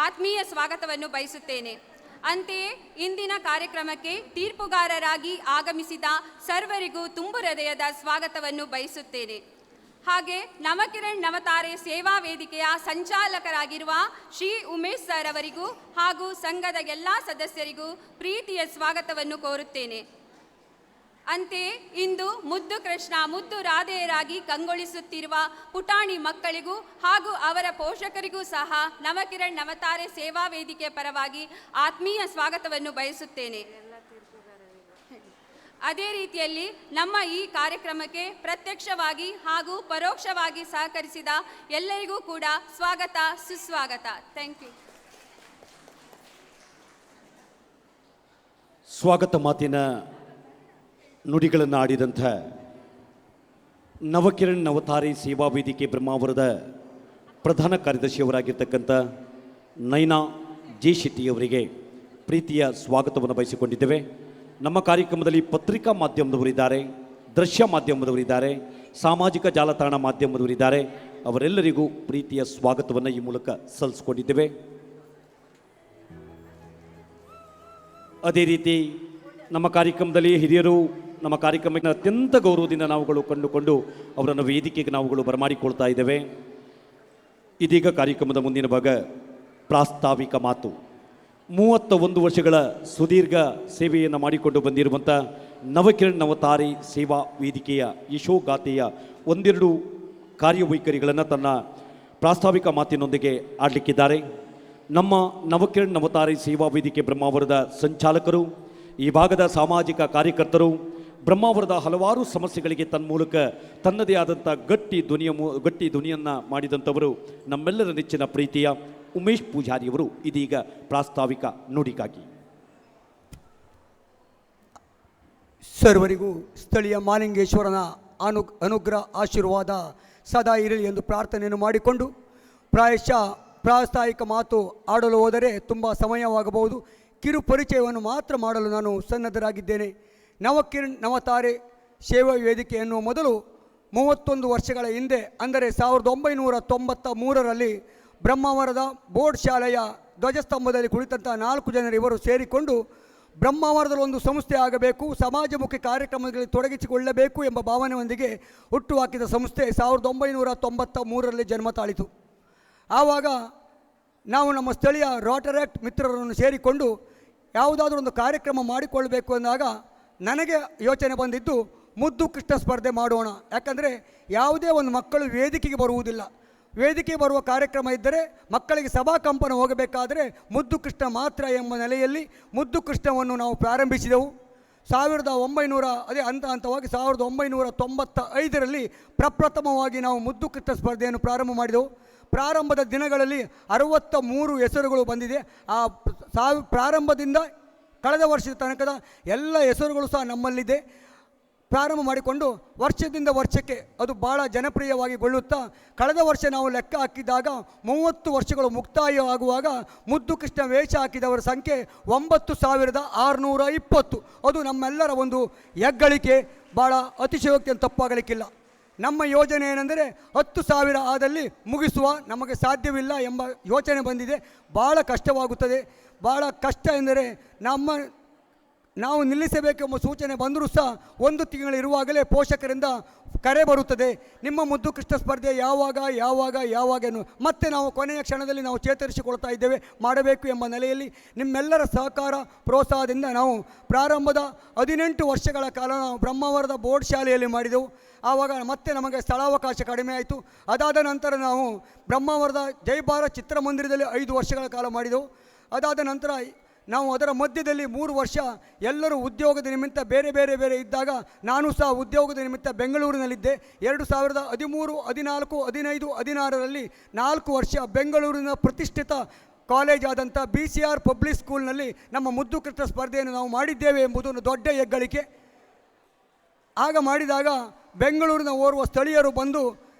ಆತ್ಮೀಯ ಸ್ವಾಗತವನ್ನು ಬಯಸುತ್ತೇನೆ. ಅಂತೆಯೇ ಇಂದಿನ ಕಾರ್ಯಕ್ರಮಕ್ಕೆ ತೀರ್ಪುಗಾರರಾಗಿ ಆಗಮಿಸಿದ ಸರ್ವರಿಗೂ ತುಂಬು ಹೃದಯದ ಸ್ವಾಗತವನ್ನು ಬಯಸುತ್ತೇನೆ. ಹಾಗೆ ನವಕಿರಣ್ ನವತಾರೆ ಸೇವಾ ವೇದಿಕೆಯ ಸಂಚಾಲಕರಾಗಿರುವ ಶ್ರೀ ಉಮೇಶ್ ಸರ್ ಅವರಿಗೂ ಹಾಗೂ ಸಂಘದ ಎಲ್ಲ ಸದಸ್ಯರಿಗೂ ಪ್ರೀತಿಯ ಸ್ವಾಗತವನ್ನು ಕೋರುತ್ತೇನೆ. ಅಂತೆಯೇ ಇಂದು ಮುದ್ದು ಕೃಷ್ಣ ಮುದ್ದು ರಾಧೆಯರಾಗಿ ಕಂಗೊಳಿಸುತ್ತಿರುವ ಪುಟಾಣಿ ಮಕ್ಕಳಿಗೂ ಹಾಗೂ ಅವರ ಪೋಷಕರಿಗೂ ಸಹ ನವಕಿರಣ್ ನವತಾರೆ ಸೇವಾ ವೇದಿಕೆ ಪರವಾಗಿ ಆತ್ಮೀಯ ಸ್ವಾಗತವನ್ನು ಬಯಸುತ್ತೇನೆ. ಅದೇ ರೀತಿಯಲ್ಲಿ ನಮ್ಮ ಈ ಕಾರ್ಯಕ್ರಮಕ್ಕೆ ಪ್ರತ್ಯಕ್ಷವಾಗಿ ಹಾಗೂ ಪರೋಕ್ಷವಾಗಿ ಸಹಕರಿಸಿದ ಎಲ್ಲರಿಗೂ ಕೂಡ ಸ್ವಾಗತ, ಸುಸ್ವಾಗತ. Thank you. ಸ್ವಾಗತ ಮಾತಿನ ನುಡಿಗಳನ್ನು ಆಡಿದಂಥ ನವಕಿರಣ್ ನವತಾರೆ ಸೇವಾ ವೇದಿಕೆ ಬ್ರಹ್ಮಾವರದ ಪ್ರಧಾನ ಕಾರ್ಯದರ್ಶಿಯವರಾಗಿರ್ತಕ್ಕಂಥ ನೈನಾ ಜೆ ಶೆಟ್ಟಿಯವರಿಗೆ ಪ್ರೀತಿಯ ಸ್ವಾಗತವನ್ನು ಬಯಸಿಕೊಂಡಿದ್ದೇವೆ. ನಮ್ಮ ಕಾರ್ಯಕ್ರಮದಲ್ಲಿ ಪತ್ರಿಕಾ ಮಾಧ್ಯಮದವರಿದ್ದಾರೆ, ದೃಶ್ಯ ಮಾಧ್ಯಮದವರಿದ್ದಾರೆ, ಸಾಮಾಜಿಕ ಜಾಲತಾಣ ಮಾಧ್ಯಮದವರಿದ್ದಾರೆ. ಅವರೆಲ್ಲರಿಗೂ ಪ್ರೀತಿಯ ಸ್ವಾಗತವನ್ನು ಈ ಮೂಲಕ ಸಲ್ಲಿಸಿಕೊಂಡಿದ್ದೇವೆ. ಅದೇ ರೀತಿ ನಮ್ಮ ಕಾರ್ಯಕ್ರಮದಲ್ಲಿ ಹಿರಿಯರು ನಮ್ಮ ಕಾರ್ಯಕ್ರಮಕ್ಕೆ ಅತ್ಯಂತ ಗೌರವದಿಂದ ನಾವುಗಳು ಕಂಡುಕೊಂಡು ಅವರನ್ನು ವೇದಿಕೆಗೆ ನಾವುಗಳು ಬರಮಾಡಿಕೊಳ್ತಾ ಇದ್ದೇವೆ. ಇದೀಗ ಕಾರ್ಯಕ್ರಮದ ಮುಂದಿನ ಭಾಗ ಪ್ರಾಸ್ತಾವಿಕ ಮಾತು. 31 ವರ್ಷಗಳ ಸುದೀರ್ಘ ಸೇವೆಯನ್ನು ಮಾಡಿಕೊಂಡು ಬಂದಿರುವಂಥ ನವಕಿರಣ್ ನವತಾರೆ ಸೇವಾ ವೇದಿಕೆಯ ಯಶೋಗಾಥೆಯ ಒಂದೆರಡು ಕಾರ್ಯವೈಖರಿಗಳನ್ನು ತನ್ನ ಪ್ರಾಸ್ತಾವಿಕ ಮಾತಿನೊಂದಿಗೆ ಆಡಲಿಕ್ಕಿದ್ದಾರೆ. ನಮ್ಮ ನವಕಿರಣ್ ನವತಾರೆ ಸೇವಾ ವೇದಿಕೆ ಬ್ರಹ್ಮಾವರದ ಸಂಚಾಲಕರು, ಈ ಭಾಗದ ಸಾಮಾಜಿಕ ಕಾರ್ಯಕರ್ತರು, ಬ್ರಹ್ಮಾವರದ ಹಲವಾರು ಸಮಸ್ಯೆಗಳಿಗೆ ತನ್ಮೂಲಕ ತನ್ನದೇ ಆದಂಥ ಗಟ್ಟಿ ಧ್ವನಿಯನ್ನು ಮಾಡಿದಂಥವರು ನಮ್ಮೆಲ್ಲರ ನೆಚ್ಚಿನ ಪ್ರೀತಿಯ ಉಮೇಶ್ ಪೂಜಾರಿಯವರು ಇದೀಗ ಪ್ರಾಸ್ತಾವಿಕ ನುಡಿಗಾಗಿ. ಸರ್ವರಿಗೂ ಸ್ಥಳೀಯ ಮಾಲಿಂಗೇಶ್ವರನ ಅನುಗ್ರಹ ಆಶೀರ್ವಾದ ಸದಾ ಇರಲಿ ಎಂದು ಪ್ರಾರ್ಥನೆಯನ್ನು ಮಾಡಿಕೊಂಡು ಪ್ರಾಯಶಃ ಪ್ರಾಸ್ತಾವಿಕ ಮಾತು ಆಡಲು ಹೋದರೆ ತುಂಬ ಸಮಯವಾಗಬಹುದು. ಕಿರು ಪರಿಚಯವನ್ನು ಮಾತ್ರ ಮಾಡಲು ನಾನು ಸನ್ನದ್ಧರಾಗಿದ್ದೇನೆ. ನವಕಿರಣ್ ನವತಾರೆ ಸೇವಾ ವೇದಿಕೆ ಎನ್ನುವ ಮೊದಲು 31 ವರ್ಷಗಳ ಹಿಂದೆ ಅಂದರೆ 1993ರಲ್ಲಿ ಬ್ರಹ್ಮಾವರದ ಬೋರ್ಡ್ ಶಾಲೆಯ ಧ್ವಜಸ್ತಂಭದಲ್ಲಿ ಕುಳಿತಂಥ 4 ಜನರು ಇವರು ಸೇರಿಕೊಂಡು ಬ್ರಹ್ಮಾವರದಲ್ಲಿ ಒಂದು ಸಂಸ್ಥೆ ಆಗಬೇಕು, ಸಮಾಜಮುಖಿ ಕಾರ್ಯಕ್ರಮಗಳಲ್ಲಿ ತೊಡಗಿಸಿಕೊಳ್ಳಬೇಕು ಎಂಬ ಭಾವನೆಯೊಂದಿಗೆ ಹುಟ್ಟುಹಾಕಿದ ಸಂಸ್ಥೆ 1993ರಲ್ಲಿ ಜನ್ಮ ತಾಳಿತು. ಆವಾಗ ನಾವು ನಮ್ಮ ಸ್ಥಳೀಯ ರೋಟರೆಕ್ಟ್ ಮಿತ್ರರನ್ನು ಸೇರಿಕೊಂಡು ಯಾವುದಾದ್ರೂ ಒಂದು ಕಾರ್ಯಕ್ರಮ ಮಾಡಿಕೊಳ್ಳಬೇಕು ಅಂದಾಗ ನನಗೆ ಯೋಚನೆ ಬಂದಿದ್ದು ಮುದ್ದು ಕೃಷ್ಣ ಸ್ಪರ್ಧೆ ಮಾಡೋಣ. ಯಾಕಂದರೆ ಯಾವುದೇ ಒಂದು ಮಕ್ಕಳು ವೇದಿಕೆಗೆ ಬರುವುದಿಲ್ಲ. ವೇದಿಕೆ ಬರುವ ಕಾರ್ಯಕ್ರಮ ಇದ್ದರೆ ಮಕ್ಕಳಿಗೆ ಸಭಾಕಂಪನ ಹೋಗಬೇಕಾದರೆ ಮುದ್ದು ಕೃಷ್ಣ ಮಾತ್ರ ಎಂಬ ನೆಲೆಯಲ್ಲಿ ಮುದ್ದು ಕೃಷ್ಣವನ್ನು ನಾವು ಪ್ರಾರಂಭಿಸಿದೆವು. 1995ರಲ್ಲಿ ಪ್ರಪ್ರಥಮವಾಗಿ ನಾವು ಮುದ್ದು ಕೃಷ್ಣ ಸ್ಪರ್ಧೆಯನ್ನು ಪ್ರಾರಂಭ ಮಾಡಿದೆವು. ಪ್ರಾರಂಭದ ದಿನಗಳಲ್ಲಿ 63 ಹೆಸರುಗಳು ಬಂದಿದೆ. ಆ ಪ್ರಾರಂಭದಿಂದ ಕಳೆದ ವರ್ಷದ ತನಕದ ಎಲ್ಲ ಹೆಸರುಗಳು ಸಹ ನಮ್ಮಲ್ಲಿದೆ. ಪ್ರಾರಂಭ ಮಾಡಿಕೊಂಡು ವರ್ಷದಿಂದ ವರ್ಷಕ್ಕೆ ಅದು ಭಾಳ ಜನಪ್ರಿಯವಾಗಿಗೊಳ್ಳುತ್ತಾ ಕಳೆದ ವರ್ಷ ನಾವು ಲೆಕ್ಕ ಹಾಕಿದಾಗ 30 ವರ್ಷಗಳು ಮುಕ್ತಾಯವಾಗುವಾಗ ಮುದ್ದು ಕೃಷ್ಣ ವೇಷ ಹಾಕಿದವರ ಸಂಖ್ಯೆ 9620. ಅದು ನಮ್ಮೆಲ್ಲರ ಒಂದು ಹೆಗ್ಗಳಿಕೆ, ಭಾಳ ಅತಿಶಯೋಕ್ತಿಯನ್ನು ತಪ್ಪಾಗಲಿಕ್ಕಿಲ್ಲ. ನಮ್ಮ ಯೋಜನೆ ಏನೆಂದರೆ 10,000 ಆದಲ್ಲಿ ಮುಗಿಸುವ, ನಮಗೆ ಸಾಧ್ಯವಿಲ್ಲ ಎಂಬ ಯೋಚನೆ ಬಂದಿದೆ. ಭಾಳ ಕಷ್ಟವಾಗುತ್ತದೆ. ಭಾಳ ಕಷ್ಟ ಎಂದರೆ ನಾವು ನಿಲ್ಲಿಸಬೇಕೆಂಬ ಸೂಚನೆ ಬಂದರೂ ಸಹ 1 ತಿಂಗಳಿರುವಾಗಲೇ ಪೋಷಕರಿಂದ ಕರೆ ಬರುತ್ತದೆ, ನಿಮ್ಮ ಮುದ್ದು ಕೃಷ್ಣ ಸ್ಪರ್ಧೆ ಯಾವಾಗ ಮತ್ತೆ ನಾವು ಕೊನೆಯ ಕ್ಷಣದಲ್ಲಿ ನಾವು ಚೇತರಿಸಿಕೊಳ್ತಾ ಇದ್ದೇವೆ, ಮಾಡಬೇಕು ಎಂಬ ನೆಲೆಯಲ್ಲಿ ನಿಮ್ಮೆಲ್ಲರ ಸಹಕಾರ ಪ್ರೋತ್ಸಾಹದಿಂದ ನಾವು ಪ್ರಾರಂಭದ 18 ವರ್ಷಗಳ ಕಾಲ ನಾವು ಬ್ರಹ್ಮಾವರದ ಬೋರ್ಡ್ ಶಾಲೆಯಲ್ಲಿ ಮಾಡಿದೆವು. ಆವಾಗ ಮತ್ತೆ ನಮಗೆ ಸ್ಥಳಾವಕಾಶ ಕಡಿಮೆ ಆಯಿತು. ಅದಾದ ನಂತರ ನಾವು ಬ್ರಹ್ಮಾವರದ ಜೈ ಭಾರತ್ ಚಿತ್ರಮಂದಿರದಲ್ಲಿ 5 ವರ್ಷಗಳ ಕಾಲ ಮಾಡಿದೆವು. ಅದಾದ ನಂತರ ನಾವು ಅದರ ಮಧ್ಯದಲ್ಲಿ 3 ವರ್ಷ ಎಲ್ಲರೂ ಉದ್ಯೋಗದ ನಿಮಿತ್ತ ಬೇರೆ ಇದ್ದಾಗ ನಾನು ಸಹ ಉದ್ಯೋಗದ ನಿಮಿತ್ತ ಬೆಂಗಳೂರಿನಲ್ಲಿದ್ದೆ. 2013, 14, 15, 16ರಲ್ಲಿ 4 ವರ್ಷ ಬೆಂಗಳೂರಿನ ಪ್ರತಿಷ್ಠಿತ ಕಾಲೇಜ್ ಆದಂಥ BCR ಪಬ್ಲಿಕ್ ಸ್ಕೂಲ್ನಲ್ಲಿ ನಮ್ಮ ಮುದ್ದು ಕೃಷ್ಣ ಸ್ಪರ್ಧೆಯನ್ನು ನಾವು ಮಾಡಿದ್ದೇವೆ ಎಂಬುದು ಒಂದು ದೊಡ್ಡ ಹೆಗ್ಗಳಿಕೆ. ಆಗ ಮಾಡಿದಾಗ ಬೆಂಗಳೂರಿನ ಓರ್ವ ಸ್ಥಳೀಯರು ಬಂದು,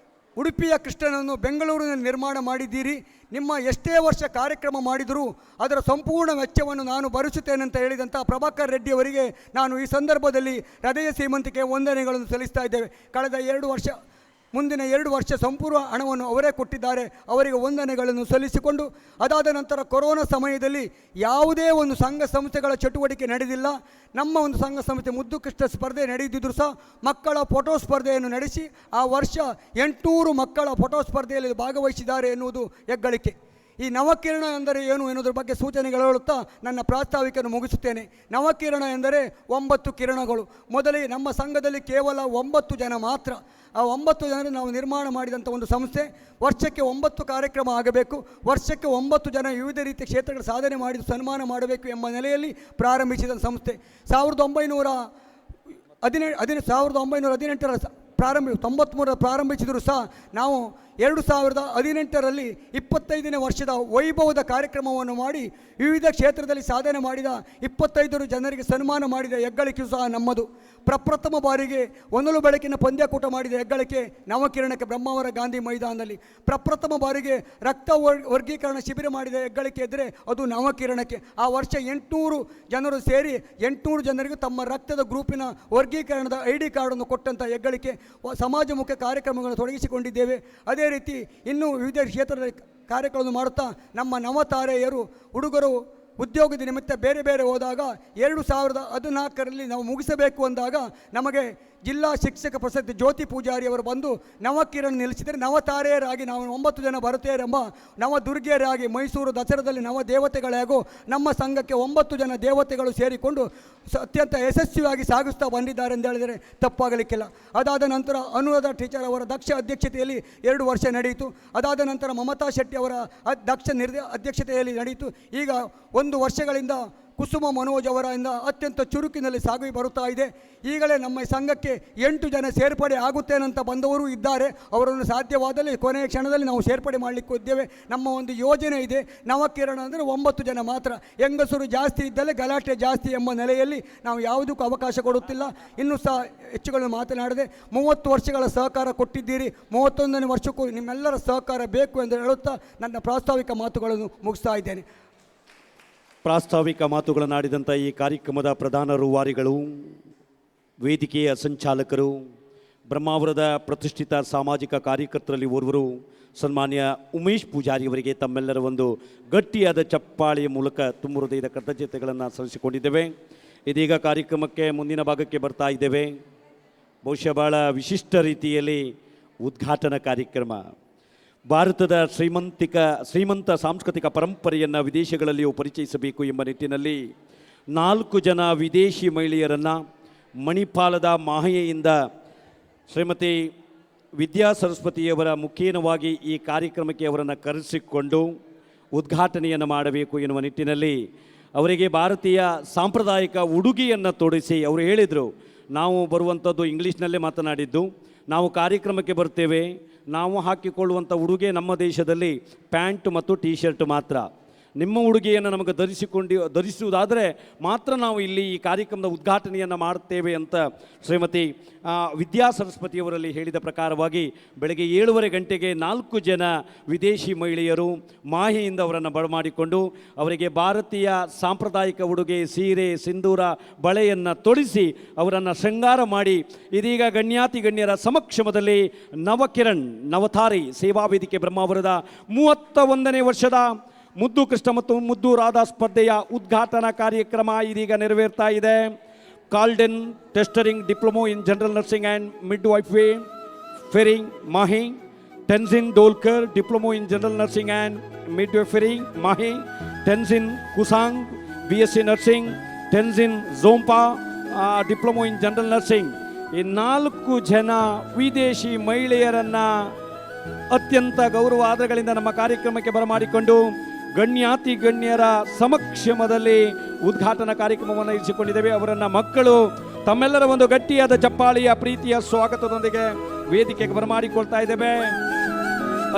ಉಡುಪಿಯ ಕೃಷ್ಣನನ್ನು ಬೆಂಗಳೂರಿನಲ್ಲಿ ನಿರ್ಮಾಣ ಮಾಡಿದ್ದೀರಿ, ನಿಮ್ಮ ಎಷ್ಟೇ ವರ್ಷ ಕಾರ್ಯಕ್ರಮ ಮಾಡಿದರೂ ಅದರ ಸಂಪೂರ್ಣ ವೆಚ್ಚವನ್ನು ನಾನು ಭರಿಸುತ್ತೇನೆ ಅಂತ ಹೇಳಿದಂಥ ಪ್ರಭಾಕರ್ ರೆಡ್ಡಿ ಅವರಿಗೆ ನಾನು ಈ ಸಂದರ್ಭದಲ್ಲಿ ಹೃದಯ ಶ್ರೀಮಂತಿಕೆ ವಂದನೆಗಳನ್ನು ಸಲ್ಲಿಸ್ತಾ ಇದ್ದೇವೆ. ಕಳೆದ 2 ವರ್ಷ, ಮುಂದಿನ 2 ವರ್ಷ ಸಂಪೂರ್ಣ ಹಣವನ್ನು ಅವರೇ ಕೊಟ್ಟಿದ್ದಾರೆ. ಅವರಿಗೆ ವಂದನೆಗಳನ್ನು ಸಲ್ಲಿಸಿಕೊಂಡು, ಅದಾದ ನಂತರ ಕೊರೋನಾ ಸಮಯದಲ್ಲಿ ಯಾವುದೇ ಒಂದು ಸಂಘ ಸಂಸ್ಥೆಗಳ ಚಟುವಟಿಕೆ ನಡೆದಿಲ್ಲ. ನಮ್ಮ ಒಂದು ಸಂಘ ಸಂಸ್ಥೆ ಮುದ್ದು ಕೃಷ್ಣ ಸ್ಪರ್ಧೆ ನಡೆದಿದ್ದರೂ ಸಹ ಮಕ್ಕಳ ಫೋಟೋ ಸ್ಪರ್ಧೆಯನ್ನು ನಡೆಸಿ ಆ ವರ್ಷ 800 ಮಕ್ಕಳ ಫೋಟೋ ಸ್ಪರ್ಧೆಯಲ್ಲಿ ಭಾಗವಹಿಸಿದ್ದಾರೆ ಎನ್ನುವುದು ಹೆಗ್ಗಳಿಕೆ. ಈ ನವಕಿರಣ ಎಂದರೆ ಏನು ಎನ್ನುವುದರ ಬಗ್ಗೆ ಸೂಚನೆಗಳು ಹೇಳುತ್ತಾ ನನ್ನ ಪ್ರಾಸ್ತಾವಿಕೆಯನ್ನು ಮುಗಿಸುತ್ತೇನೆ. ನವಕಿರಣ ಎಂದರೆ 9 ಕಿರಣಗಳು. ಮೊದಲಿಗೆ ನಮ್ಮ ಸಂಘದಲ್ಲಿ ಕೇವಲ 9 ಜನ ಮಾತ್ರ. ಆ 9 ಜನರು ನಾವು ನಿರ್ಮಾಣ ಮಾಡಿದಂಥ ಒಂದು ಸಂಸ್ಥೆ. ವರ್ಷಕ್ಕೆ 9 ಕಾರ್ಯಕ್ರಮ ಆಗಬೇಕು, ವರ್ಷಕ್ಕೆ 9 ಜನ ವಿವಿಧ ರೀತಿಯ ಕ್ಷೇತ್ರಗಳ ಸಾಧನೆ ಮಾಡಿ ಸನ್ಮಾನ ಮಾಡಬೇಕು ಎಂಬ ನೆಲೆಯಲ್ಲಿ ಪ್ರಾರಂಭಿಸಿದ ಸಂಸ್ಥೆ. 1918ರ 93ರ ಪ್ರಾರಂಭಿಸಿದರೂ ಸಹ ನಾವು 2018ರಲ್ಲಿ 25ನೇ ವರ್ಷದ ವೈಭವದ ಕಾರ್ಯಕ್ರಮವನ್ನು ಮಾಡಿ ವಿವಿಧ ಕ್ಷೇತ್ರದಲ್ಲಿ ಸಾಧನೆ ಮಾಡಿದ 25 ಜನರಿಗೆ ಸನ್ಮಾನ ಮಾಡಿದ ಹೆಗ್ಗಳಿಕೆಯೂ ಸಹ ನಮ್ಮದು. ಪ್ರಪ್ರಥಮ ಬಾರಿಗೆ ಹೊನಲು ಬೆಳಕಿನ ಪಂದ್ಯಕೂಟ ಮಾಡಿದ ಹೆಗ್ಗಳಿಕೆ ನವಕಿರಣಕ್ಕೆ ಬ್ರಹ್ಮಾವರ ಗಾಂಧಿ ಮೈದಾನದಲ್ಲಿ. ಪ್ರಪ್ರಥಮ ಬಾರಿಗೆ ರಕ್ತ ವರ್ಗೀಕರಣ ಶಿಬಿರ ಮಾಡಿದ ಹೆಗ್ಗಳಿಕೆ ಇದ್ದರೆ ಅದು ನವಕಿರಣಕ್ಕೆ. ಆ ವರ್ಷ 800 ಜನರು ಸೇರಿ 800 ಜನರಿಗೂ ತಮ್ಮ ರಕ್ತದ ಗ್ರೂಪಿನ ವರ್ಗೀಕರಣದ ID ಕಾರ್ಡನ್ನು ಕೊಟ್ಟಂಥ ಹೆಗ್ಗಳಿಕೆ. ಸಮಾಜಮುಖಿ ಕಾರ್ಯಕ್ರಮಗಳನ್ನು ತೊಡಗಿಸಿಕೊಂಡಿದ್ದೇವೆ. ಅದೇ ರೀತಿ ಇನ್ನೂ ವಿವಿಧ ಕ್ಷೇತ್ರದಲ್ಲಿ ಕಾರ್ಯಕ್ರಮವನ್ನು ಮಾಡುತ್ತಾ ನಮ್ಮ ನವತಾರೆಯರು ಹುಡುಗರು ಉದ್ಯೋಗದ ನಿಮಿತ್ತ ಬೇರೆ ಹೋದಾಗ 2014ರಲ್ಲಿ ನಾವು ಮುಗಿಸಬೇಕು ಅಂದಾಗ ನಮಗೆ ಜಿಲ್ಲಾ ಶಿಕ್ಷಕ ಪ್ರಶಸ್ತಿ ಜ್ಯೋತಿ ಪೂಜಾರಿ ಅವರು ಬಂದು ನವಕಿರಣ್ ನಿಲ್ಲಿಸಿದರೆ ನವತಾರೆಯರಾಗಿ ನಾವು 9 ಜನ ಬರುತ್ತೇರೆಂಬ ನವದುರ್ಗೆಯರಾಗಿ ಮೈಸೂರು ದಸರಾದಲ್ಲಿ ನವ ದೇವತೆಗಳಾಗೂ ನಮ್ಮ ಸಂಘಕ್ಕೆ 9 ಜನ ದೇವತೆಗಳು ಸೇರಿಕೊಂಡು ಅತ್ಯಂತ ಯಶಸ್ವಿಯಾಗಿ ಸಾಗಿಸ್ತಾ ಬಂದಿದ್ದಾರೆ ಎಂದು ಹೇಳಿದರೆ ತಪ್ಪಾಗಲಿಕ್ಕಿಲ್ಲ. ಅದಾದ ನಂತರ ಅನುರಾಧ ಟೀಚರ್ ಅವರ ದಕ್ಷ ಅಧ್ಯಕ್ಷತೆಯಲ್ಲಿ 2 ವರ್ಷ ನಡೆಯಿತು. ಅದಾದ ನಂತರ ಮಮತಾ ಶೆಟ್ಟಿ ಅವರ ಅಧ್ಯಕ್ಷತೆಯಲ್ಲಿ ನಡೆಯಿತು. ಈಗ 1 ವರ್ಷಗಳಿಂದ ಕುಸುಮ ಮನೋಜ್ ಅವರಿಂದ ಅತ್ಯಂತ ಚುರುಕಿನಲ್ಲಿ ಸಾಗಿ ಬರುತ್ತಾ ಇದೆ. ಈಗಲೇ ನಮ್ಮ ಸಂಘಕ್ಕೆ 8 ಜನ ಸೇರ್ಪಡೆ ಆಗುತ್ತೇನಂತ ಬಂದವರು ಇದ್ದಾರೆ. ಅವರನ್ನು ಸಾಧ್ಯವಾದಲ್ಲಿ ಕೊನೆಯ ಕ್ಷಣದಲ್ಲಿ ನಾವು ಸೇರ್ಪಡೆ ಮಾಡಲಿಕ್ಕೆ ಇದ್ದೇವೆ. ನಮ್ಮ ಒಂದು ಯೋಜನೆ ಇದೆ. ನವಕಿರಣ ಅಂದರೆ 9 ಜನ ಮಾತ್ರ. ಹೆಂಗಸರು ಜಾಸ್ತಿ ಇದ್ದಲ್ಲಿ ಗಲಾಟೆ ಜಾಸ್ತಿ ಎಂಬ ನೆಲೆಯಲ್ಲಿ ನಾವು ಯಾವುದಕ್ಕೂ ಅವಕಾಶ ಕೊಡುತ್ತಿಲ್ಲ. ಇನ್ನೂ ಸಹ ಹೆಚ್ಚುಗಳನ್ನು ಮಾತನಾಡದೆ 30 ವರ್ಷಗಳ ಸಹಕಾರ ಕೊಟ್ಟಿದ್ದೀರಿ. 31ನೇ ವರ್ಷಕ್ಕೂ ನಿಮ್ಮೆಲ್ಲರ ಸಹಕಾರ ಬೇಕು ಎಂದು ಹೇಳುತ್ತಾ ನನ್ನ ಪ್ರಾಸ್ತಾವಿಕ ಮಾತುಗಳನ್ನು ಮುಗಿಸ್ತಾ ಇದ್ದೇನೆ. ಪ್ರಾಸ್ತಾವಿಕ ಮಾತುಗಳನ್ನಾಡಿದಂಥ ಈ ಕಾರ್ಯಕ್ರಮದ ಪ್ರಧಾನ ರೂವಾರಿಗಳು, ವೇದಿಕೆಯ ಸಂಚಾಲಕರು, ಬ್ರಹ್ಮಾವರದ ಪ್ರತಿಷ್ಠಿತ ಸಾಮಾಜಿಕ ಕಾರ್ಯಕರ್ತರಲ್ಲಿ ಓರ್ವರು ಸನ್ಮಾನ್ಯ ಉಮೇಶ್ ಪೂಜಾರಿ ಅವರಿಗೆ ತಮ್ಮೆಲ್ಲರ ಒಂದು ಗಟ್ಟಿಯಾದ ಚಪ್ಪಾಳೆಯ ಮೂಲಕ ತುಂಬ ಹೃದಯದ ಕೃತಜ್ಞತೆಗಳನ್ನು ಸಲ್ಲಿಸಿಕೊಂಡಿದ್ದೇವೆ. ಇದೀಗ ಕಾರ್ಯಕ್ರಮಕ್ಕೆ ಮುಂದಿನ ಭಾಗಕ್ಕೆ ಬರ್ತಾ ಇದ್ದೇವೆ. ಬಹುಶಃ ಭಾಳ ವಿಶಿಷ್ಟ ರೀತಿಯಲ್ಲಿ ಉದ್ಘಾಟನಾ ಕಾರ್ಯಕ್ರಮ. ಭಾರತದ ಶ್ರೀಮಂತ ಸಾಂಸ್ಕೃತಿಕ ಪರಂಪರೆಯನ್ನು ವಿದೇಶಗಳಲ್ಲಿಯೂ ಪರಿಚಯಿಸಬೇಕು ಎಂಬ ನಿಟ್ಟಿನಲ್ಲಿ 4 ಜನ ವಿದೇಶಿ ಮಹಿಳೆಯರನ್ನು ಮಣಿಪಾಲದ ಮಾಹೆಯಿಂದ ಶ್ರೀಮತಿ ವಿದ್ಯಾ ಸರಸ್ವತಿಯವರ ಮುಖೇನವಾಗಿ ಈ ಕಾರ್ಯಕ್ರಮಕ್ಕೆ ಅವರನ್ನು ಕರೆಸಿಕೊಂಡು ಉದ್ಘಾಟನೆಯನ್ನು ಮಾಡಬೇಕು ಎನ್ನುವ ನಿಟ್ಟಿನಲ್ಲಿ ಅವರಿಗೆ ಭಾರತೀಯ ಸಾಂಪ್ರದಾಯಿಕ ಉಡುಗೆಯನ್ನು ತೊಡಿಸಿ ಅವರು ಹೇಳಿದರು, ನಾವು ಬರುವಂಥದ್ದು ಇಂಗ್ಲೀಷ್ನಲ್ಲೇ ಮಾತನಾಡಿದ್ದು, ನಾವು ಕಾರ್ಯಕ್ರಮಕ್ಕೆ ಬರ್ತೇವೆ, ನಾವು ಹಾಕಿಕೊಳ್ಳುವಂಥ ಉಡುಗೆ ನಮ್ಮ ದೇಶದಲ್ಲಿ ಪ್ಯಾಂಟ್ ಮತ್ತು ಟೀ ಶರ್ಟ್ ಮಾತ್ರ. ನಿಮ್ಮ ಉಡುಗೆಯನ್ನು ನಮಗೆ ಧರಿಸುವುದಾದರೆ ಮಾತ್ರ ನಾವು ಇಲ್ಲಿ ಈ ಕಾರ್ಯಕ್ರಮದ ಉದ್ಘಾಟನೆಯನ್ನು ಮಾಡುತ್ತೇವೆ ಅಂತ ಶ್ರೀಮತಿ ವಿದ್ಯಾ ಸರಸ್ವತಿಯವರಲ್ಲಿ ಹೇಳಿದ ಪ್ರಕಾರವಾಗಿ ಬೆಳಗ್ಗೆ 7:30 ಗಂಟೆಗೆ 4 ಜನ ವಿದೇಶಿ ಮಹಿಳೆಯರು ಮಾಹೆಯಿಂದ ಅವರನ್ನು ಬರಮಾಡಿಕೊಂಡು ಅವರಿಗೆ ಭಾರತೀಯ ಸಾಂಪ್ರದಾಯಿಕ ಉಡುಗೆ ಸೀರೆ ಸಿಂಧೂರ ಬಳೆಯನ್ನು ತೊಡಿಸಿ ಅವರನ್ನು ಶೃಂಗಾರ ಮಾಡಿ ಇದೀಗ ಗಣ್ಯರ ಸಮಕ್ಷಮದಲ್ಲಿ ನವಕಿರಣ್ ನವತಾರೆ ಸೇವಾ ವೇದಿಕೆ ಬ್ರಹ್ಮಾವರದ 31ನೇ ವರ್ಷದ ಮುದ್ದು ಕೃಷ್ಣ ಮತ್ತು ಮುದ್ದು ರಾಧಾ ಸ್ಪರ್ಧೆಯ ಉದ್ಘಾಟನಾ ಕಾರ್ಯಕ್ರಮ ಇದೀಗ ನೆರವೇರ್ತಾ ಇದೆ. ಕಾಲ್ಡೆನ್ ಟೆಸ್ಟರಿಂಗ್ diploma in general nursing and midwifery ಮಾಹಿ, Tenzin Dolkar diploma in general nursing and midwifery ಮಾಹಿ, Tenzin Kusang BSc nursing, Tenzin Zompa diploma in general nursing. ಈ 4 ಜನ ವಿದೇಶಿ ಮಹಿಳೆಯರನ್ನು ಅತ್ಯಂತ ಗೌರವ ಆದರಗಳಿಂದ ನಮ್ಮ ಕಾರ್ಯಕ್ರಮಕ್ಕೆ ಬರಮಾಡಿಕೊಂಡು ಗಣ್ಯರ ಸಮಕ್ಷಮದಲ್ಲಿ ಉದ್ಘಾಟನಾ ಕಾರ್ಯಕ್ರಮವನ್ನು ಇರಿಸಿಕೊಂಡಿದ್ದೇವೆ. ಅವರನ್ನು ಮಕ್ಕಳು ತಮ್ಮೆಲ್ಲರ ಒಂದು ಗಟ್ಟಿಯಾದ ಚಪ್ಪಾಳಿಯ ಪ್ರೀತಿಯ ಸ್ವಾಗತದೊಂದಿಗೆ ವೇದಿಕೆಗೆ ಬರಮಾಡಿಕೊಳ್ತಾ ಇದ್ದೇವೆ.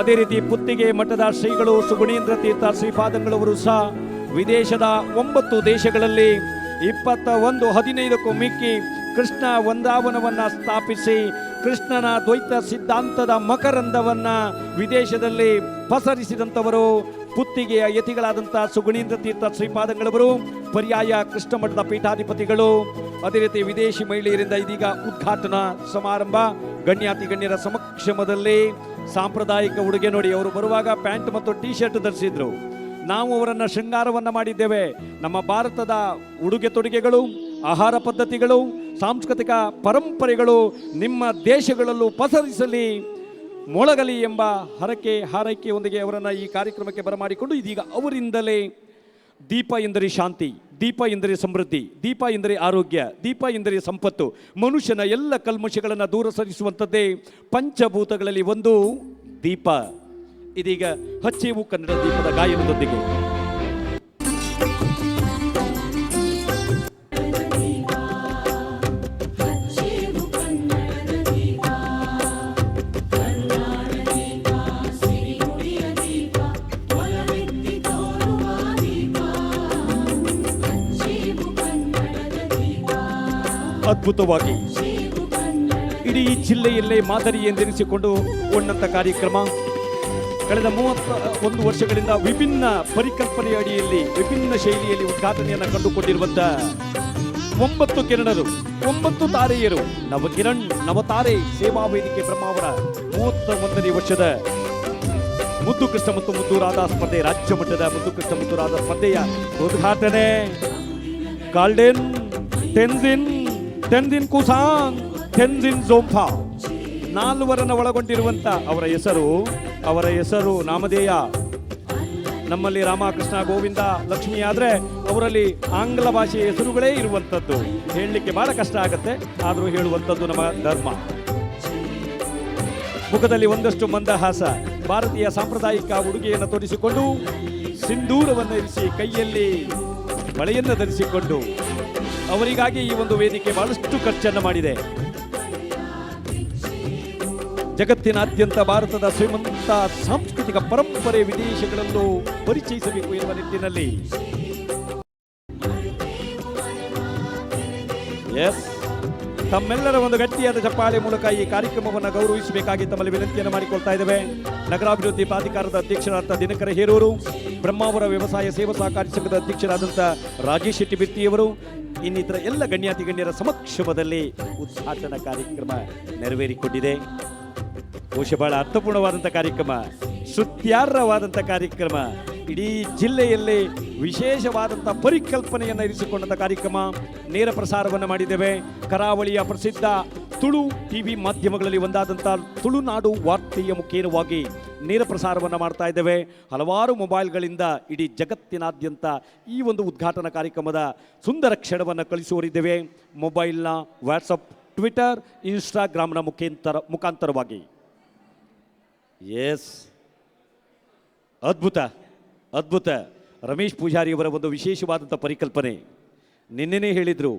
ಅದೇ ರೀತಿ ಪುತ್ತಿಗೆ ಮಠದ ಶ್ರೀಗಳು ಸುಗುಣೇಂದ್ರ ತೀರ್ಥ ಶ್ರೀಪಾದಂಗಳವರು ಸಹ ವಿದೇಶದ 9 ದೇಶಗಳಲ್ಲಿ 15ಕ್ಕೂ ಮಿಕ್ಕಿ ಕೃಷ್ಣ ವೃಂದಾವನವನ್ನು ಸ್ಥಾಪಿಸಿ ಕೃಷ್ಣನ ದ್ವೈತ ಸಿದ್ಧಾಂತದ ಮಕರಂದವನ್ನು ವಿದೇಶದಲ್ಲಿ ಪಸರಿಸಿದಂಥವರು ಪುತ್ತಿಗೆಯ ಯತಿಗಳಾದಂಥ ಸುಗುಣೇಂದ್ರ ತೀರ್ಥ ಶ್ರೀಪಾದಂಗಳವರು, ಪರ್ಯಾಯ ಕೃಷ್ಣ ಮಠದ ಪೀಠಾಧಿಪತಿಗಳು. ಅದೇ ರೀತಿ ವಿದೇಶಿ ಮಹಿಳೆಯರಿಂದ ಇದೀಗ ಉದ್ಘಾಟನಾ ಸಮಾರಂಭ ಗಣ್ಯರ ಸಮಕ್ಷಮದಲ್ಲಿ. ಸಾಂಪ್ರದಾಯಿಕ ಉಡುಗೆ ನೋಡಿ, ಅವರು ಬರುವಾಗ ಪ್ಯಾಂಟ್ ಮತ್ತು ಟೀ ಶರ್ಟ್ ಧರಿಸಿದ್ರು. ನಾವು ಅವರನ್ನು ಶೃಂಗಾರವನ್ನು ಮಾಡಿದ್ದೇವೆ. ನಮ್ಮ ಭಾರತದ ಉಡುಗೆ ತೊಡುಗೆಗಳು, ಆಹಾರ ಪದ್ಧತಿಗಳು, ಸಾಂಸ್ಕೃತಿಕ ಪರಂಪರೆಗಳು ನಿಮ್ಮ ದೇಶಗಳಲ್ಲೂ ಪಸರಿಸಲಿ, ಮೊಳಗಲಿ ಎಂಬ ಹಾರೈಕೆಯೊಂದಿಗೆ ಅವರನ್ನು ಈ ಕಾರ್ಯಕ್ರಮಕ್ಕೆ ಬರಮಾಡಿಕೊಂಡು ಇದೀಗ ಅವರಿಂದಲೇ ದೀಪ ಎಂದರೆ ಶಾಂತಿ, ದೀಪ ಎಂದರೆ ಸಮೃದ್ಧಿ, ದೀಪ ಎಂದರೆ ಆರೋಗ್ಯ, ದೀಪ ಎಂದರೆ ಸಂಪತ್ತು, ಮನುಷ್ಯನ ಎಲ್ಲ ಕಲ್ಮಶಗಳನ್ನು ದೂರ ಸರಿಸುವಂಥದ್ದೇ ಪಂಚಭೂತಗಳಲ್ಲಿ ಒಂದು ದೀಪ. ಇದೀಗ ಹಚ್ಚೇವು ಕನ್ನಡ ದೀಪದ ಗಾಯನದೊಂದಿಗೆ. ಅದ್ಭುತವಾಗಿ ಇಡೀ ಜಿಲ್ಲೆಯಲ್ಲೇ ಮಾದರಿ ಎಂದೆನಿಸಿಕೊಂಡು ಕೊಂಡಂಥ ಕಾರ್ಯಕ್ರಮ ಕಳೆದ 31 ವರ್ಷಗಳಿಂದ ವಿಭಿನ್ನ ಪರಿಕಲ್ಪನೆಯ ಅಡಿಯಲ್ಲಿ ವಿಭಿನ್ನ ಶೈಲಿಯಲ್ಲಿ ಉದ್ಘಾಟನೆಯನ್ನು ಕಂಡುಕೊಂಡಿರುವಂಥ 9 ಕಿರಣರು, 9 ತಾರೆಯರು, ನವಕಿರಣ್ ನವತಾರೆ ಸೇವಾ ವೇದಿಕೆ ಬ್ರಹ್ಮಾವರ 31ನೇ ವರ್ಷದ ಮುದ್ದು ಕೃಷ್ಣ ಮತ್ತು ಮುದ್ದು ರಾಧಾ ಸ್ಪರ್ಧೆ, ರಾಜ್ಯ ಮಟ್ಟದ ಮುದ್ದು ಕೃಷ್ಣ ಮತ್ತು ರಾಧಾ ಸ್ಪರ್ಧೆಯ ಉದ್ಘಾಟನೆ. ಕಾಲ್ಡೆನ್ ಟೆನ್ಸಿನ್ ಕುಸಾಂಗ್, ಟೆನ್ಸಿನ್ ಝೋಂಪಾ 4 ಒಳಗೊಂಡಿರುವಂಥ ಅವರ ಹೆಸರು ನಾಮಧೇಯ. ನಮ್ಮಲ್ಲಿ ರಾಮಕೃಷ್ಣ ಗೋವಿಂದ ಲಕ್ಷ್ಮಿ ಆದರೆ ಅವರಲ್ಲಿ ಆಂಗ್ಲ ಭಾಷೆಯ ಹೆಸರುಗಳೇ ಇರುವಂಥದ್ದು. ಹೇಳಲಿಕ್ಕೆ ಬಹಳ ಕಷ್ಟ ಆಗುತ್ತೆ, ಆದರೂ ಹೇಳುವಂಥದ್ದು ನಮ್ಮ ಧರ್ಮ. ಮುಖದಲ್ಲಿ ಒಂದಷ್ಟು ಮಂದಹಾಸ, ಭಾರತೀಯ ಸಾಂಪ್ರದಾಯಿಕ ಉಡುಗೆಯನ್ನು ತೊಡಿಸಿಕೊಂಡು ಸಿಂಧೂರವನ್ನು ಇರಿಸಿ ಕೈಯಲ್ಲಿ ಬಳೆಯನ್ನು ಧರಿಸಿಕೊಂಡು ಅವರಿಗಾಗಿ ಈ ಒಂದು ವೇದಿಕೆ ಬಹಳಷ್ಟು ಖರ್ಚನ್ನು ಮಾಡಿದೆ. ಜಗತ್ತಿನಾದ್ಯಂತ ಭಾರತದ ಶ್ರೀಮಂತ ಸಾಂಸ್ಕೃತಿಕ ಪರಂಪರೆ ವಿದೇಶಗಳಲ್ಲೂ ಪರಿಚಯಿಸಬೇಕು ಎನ್ನುವ ನಿಟ್ಟಿನಲ್ಲಿ ತಮ್ಮೆಲ್ಲರ ಒಂದು ಗಟ್ಟಿಯಾದ ಚಪ್ಪಾಳೆ ಮೂಲಕ ಈ ಕಾರ್ಯಕ್ರಮವನ್ನು ಗೌರವಿಸಬೇಕಾಗಿ ತಮ್ಮಲ್ಲಿ ವಿನಂತಿಯನ್ನು ಮಾಡಿಕೊಳ್ತಾ ಇದ್ದೇವೆ. ನಗರಾಭಿವೃದ್ಧಿ ಪ್ರಾಧಿಕಾರದ ಅಧ್ಯಕ್ಷರಾದ ದಿನಕರ ಹೇರೂರು, ಬ್ರಹ್ಮಾವರ ವ್ಯವಸಾಯ ಸೇವಾ ಸಹಕಾರಿ ಸಂಘದ ಅಧ್ಯಕ್ಷರಾದಂಥ ರಾಜೇಶ್ ಶೆಟ್ಟಿ ಬಿರ್ತಿಯವರು, ಇನ್ನಿತರ ಎಲ್ಲ ಗಣ್ಯರ ಸಮಕ್ಷಮದಲ್ಲಿ ಉದ್ಘಾಟನಾ ಕಾರ್ಯಕ್ರಮ ನೆರವೇರಿಕೊಂಡಿದೆ. ಬಹುಶಃ ಬಹಳ ಅರ್ಥಪೂರ್ಣವಾದಂಥ ಕಾರ್ಯಕ್ರಮ, ಸ್ತುತ್ಯಾರ್ಹವಾದಂಥ ಕಾರ್ಯಕ್ರಮ, ಇಡೀ ಜಿಲ್ಲೆಯಲ್ಲಿ ವಿಶೇಷವಾದಂಥ ಪರಿಕಲ್ಪನೆಯನ್ನು ಇರಿಸಿಕೊಂಡಂಥ ಕಾರ್ಯಕ್ರಮ. ನೇರ ಪ್ರಸಾರವನ್ನು ಮಾಡಿದ್ದೇವೆ. ಕರಾವಳಿಯ ಪ್ರಸಿದ್ಧ ತುಳು ಟಿವಿ ಮಾಧ್ಯಮಗಳಲ್ಲಿ ಒಂದಾದಂಥ ತುಳುನಾಡು ವಾರ್ತೆಯ ಮುಖೇನವಾಗಿ ನೇರ ಪ್ರಸಾರವನ್ನು ಮಾಡ್ತಾ ಇದ್ದೇವೆ. ಹಲವಾರು ಮೊಬೈಲ್ಗಳಿಂದ ಇಡೀ ಜಗತ್ತಿನಾದ್ಯಂತ ಈ ಒಂದು ಉದ್ಘಾಟನಾ ಕಾರ್ಯಕ್ರಮದ ಸುಂದರ ಕ್ಷಣವನ್ನು ಕಳಿಸುವರಿದ್ದೇವೆ. ಮೊಬೈಲ್ನ ವಾಟ್ಸಪ್, ಟ್ವಿಟರ್, ಇನ್ಸ್ಟಾಗ್ರಾಮ್ನ ಮುಖಾಂತರವಾಗಿ. ಅದ್ಭುತ. ರಮೇಶ್ ಪೂಜಾರಿಯವರ ಒಂದು ವಿಶೇಷವಾದಂಥ ಪರಿಕಲ್ಪನೆ. ನಿನ್ನೆನೇ ಹೇಳಿದರು,